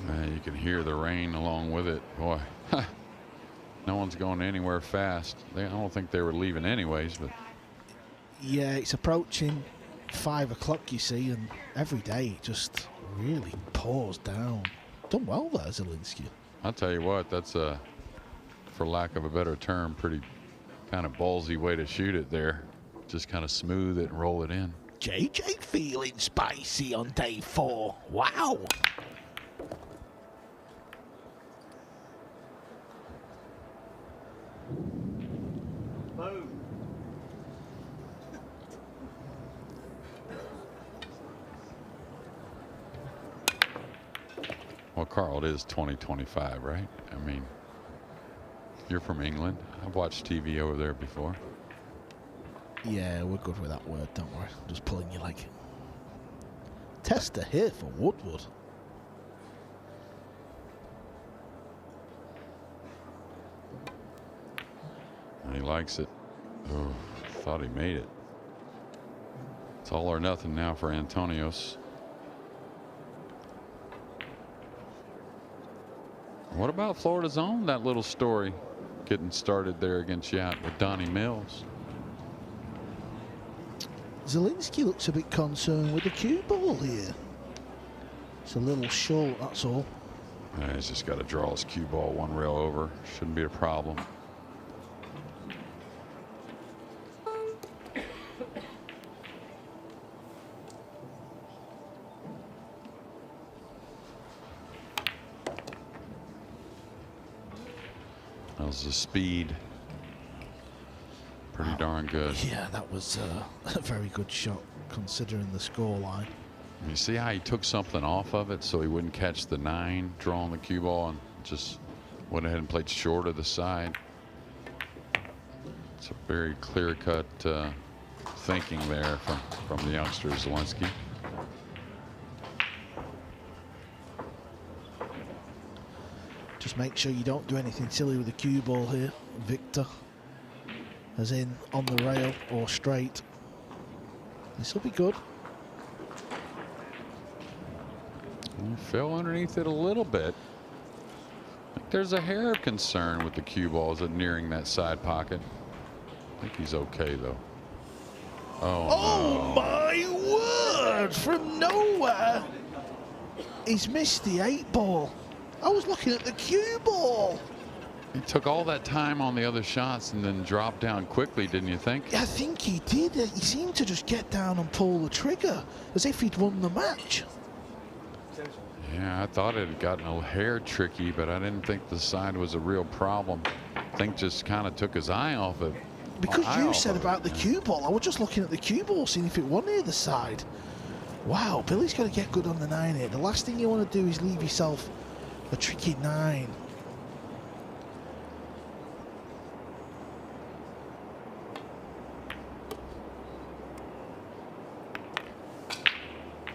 Speaker 10: You can hear the rain along with it. Boy, no one's going anywhere fast. I don't think they were leaving anyways, but...
Speaker 11: Yeah, it's approaching 5 o'clock, you see, and every day it just really pours down. Done well there, Zielinski.
Speaker 10: I'll tell you what, that's a, for lack of a better term, pretty kind of ballsy way to shoot it there. Just kind of smooth it and roll it in.
Speaker 11: JJ feeling spicy on day 4. Wow.
Speaker 12: Boom.
Speaker 10: Well, Carl, it is 2025, right? I mean, you're from England. I've watched TV over there before.
Speaker 11: Yeah, we're good with that word, don't worry. I'm just pulling your leg. Tester here for Woodward.
Speaker 10: And he likes it. Oh, thought he made it. It's all or nothing now for Antonios. What about Florida's own, that little story getting started there against Yap with Donnie Mills?
Speaker 11: Zielinski looks a bit concerned with the cue ball here. It's a little short, that's all.
Speaker 10: He's just got to draw his cue ball 1 rail over. Shouldn't be a problem. How's the speed? Pretty darn good.
Speaker 11: Yeah, that was a very good shot considering the scoreline.
Speaker 10: You see how he took something off of it so he wouldn't catch the 9 drawing the cue ball and just went ahead and played short of the side. It's a very clear-cut thinking there from the youngster Zielinski.
Speaker 11: Just make sure you don't do anything silly with the cue ball here, Victor. As in on the rail or straight. This will be good.
Speaker 10: Fell underneath it a little bit. There's a hair of concern with the cue balls nearing that side pocket. I think he's okay though.
Speaker 11: Oh,
Speaker 10: no.
Speaker 11: My word! From nowhere, he's missed the 8 ball. I was looking at the cue ball.
Speaker 10: He took all that time on the other shots and then dropped down quickly, didn't you think?
Speaker 11: I think he did. He seemed to just get down and pull the trigger as if he'd won the match.
Speaker 10: Yeah, I thought it had gotten a hair tricky, but I didn't think the side was a real problem. I think just kind of took his eye off it.
Speaker 11: Because you said about the cue ball, I was just looking at the cue ball, seeing if it won near the side. Wow, Billy's got to get good on the 9 here. The last thing you want to do is leave yourself a tricky 9.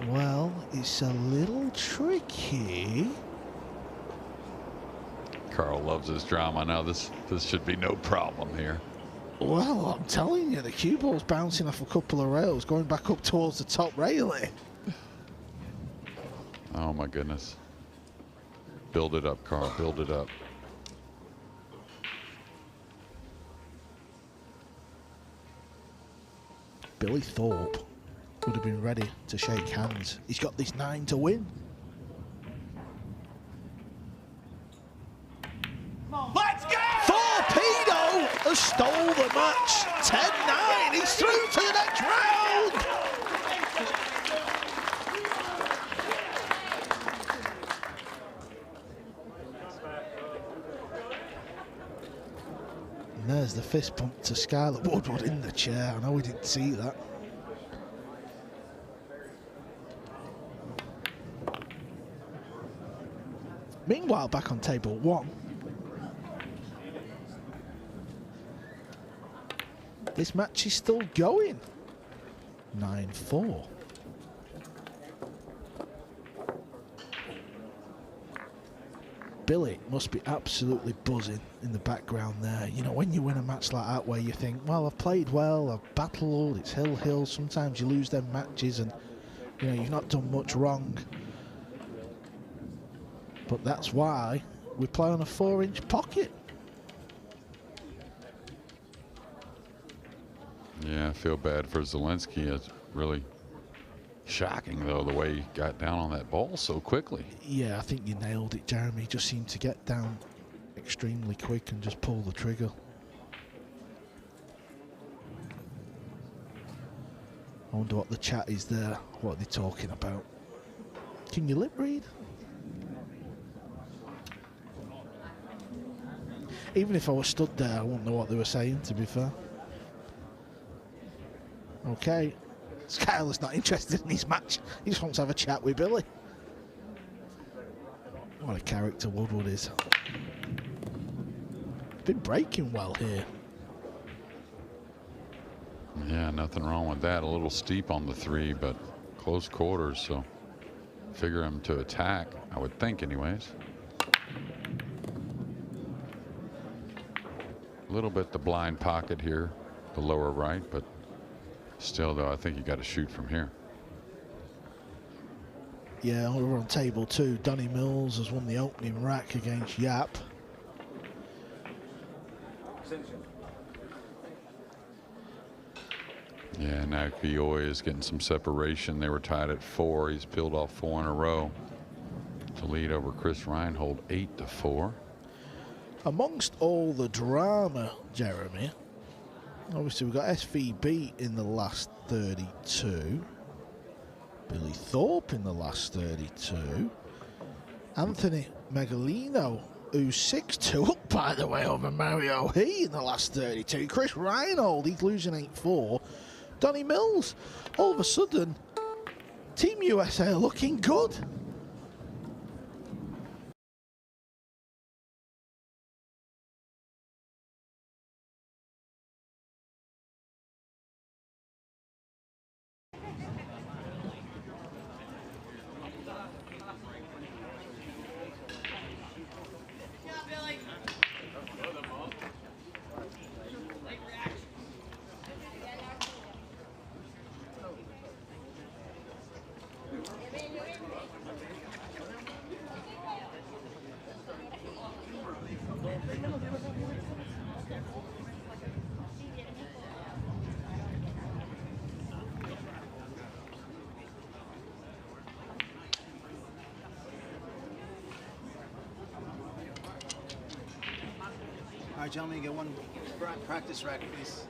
Speaker 11: Well, it's a little tricky.
Speaker 10: Carl loves this drama. Now this should be no problem here.
Speaker 11: Well, I'm telling you, the cue ball's bouncing off a couple of rails, going back up towards the top railing.
Speaker 10: Oh my goodness. Build it up, Carl. Build it up.
Speaker 11: Billy Thorpe would have been ready to shake hands. He's got this 9 to win.
Speaker 5: Let's go!
Speaker 11: Torpedo has stole the match. 10-9. He's through to the next round. And there's the fist bump to Scarlett Woodward in the chair. I know we didn't see that. Meanwhile, back on table 1. This match is still going. 9-4. Billy must be absolutely buzzing in the background there. You know, when you win a match like that where you think, well, I've played well, I've battled, it's hill. Sometimes you lose them matches and, you know, you've not done much wrong. But that's why we play on a 4-inch pocket.
Speaker 10: Yeah, I feel bad for Zielinski. It's really shocking, though, the way he got down on that ball so quickly.
Speaker 11: Yeah, I think you nailed it, Jeremy. He just seemed to get down extremely quick and just pull the trigger. I wonder what the chat is there. What are they talking about? Can you lip read? Even if I was stood there, I wouldn't know what they were saying, to be fair. Okay. Skyler's not interested in his match. He just wants to have a chat with Billy. What a character Woodward is. Been breaking well here.
Speaker 10: Yeah, nothing wrong with that. A little steep on the 3, but close quarters, so figure him to attack, I would think anyways. A little bit the blind pocket here, the lower right, but still, though, I think you got to shoot from here.
Speaker 11: Yeah, over on table 2, Donnie Mills has won the opening rack against Yap.
Speaker 10: Yeah, now Kioy is getting some separation. They were tied at 4. He's peeled off 4 in a row to lead over Chris Reinhold 8-4.
Speaker 11: Amongst all the drama, Jeremy, obviously we've got SVB in the last 32. Billy Thorpe in the last 32. Anthony Megalino who's 6-2 up, by the way, over Mario He in the last 32. Chris Reinhold, he's losing 8-4. Donny Mills, all of a sudden, Team USA are looking good.
Speaker 13: All right, gentlemen, you get one practice racket, please.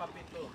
Speaker 12: Papito.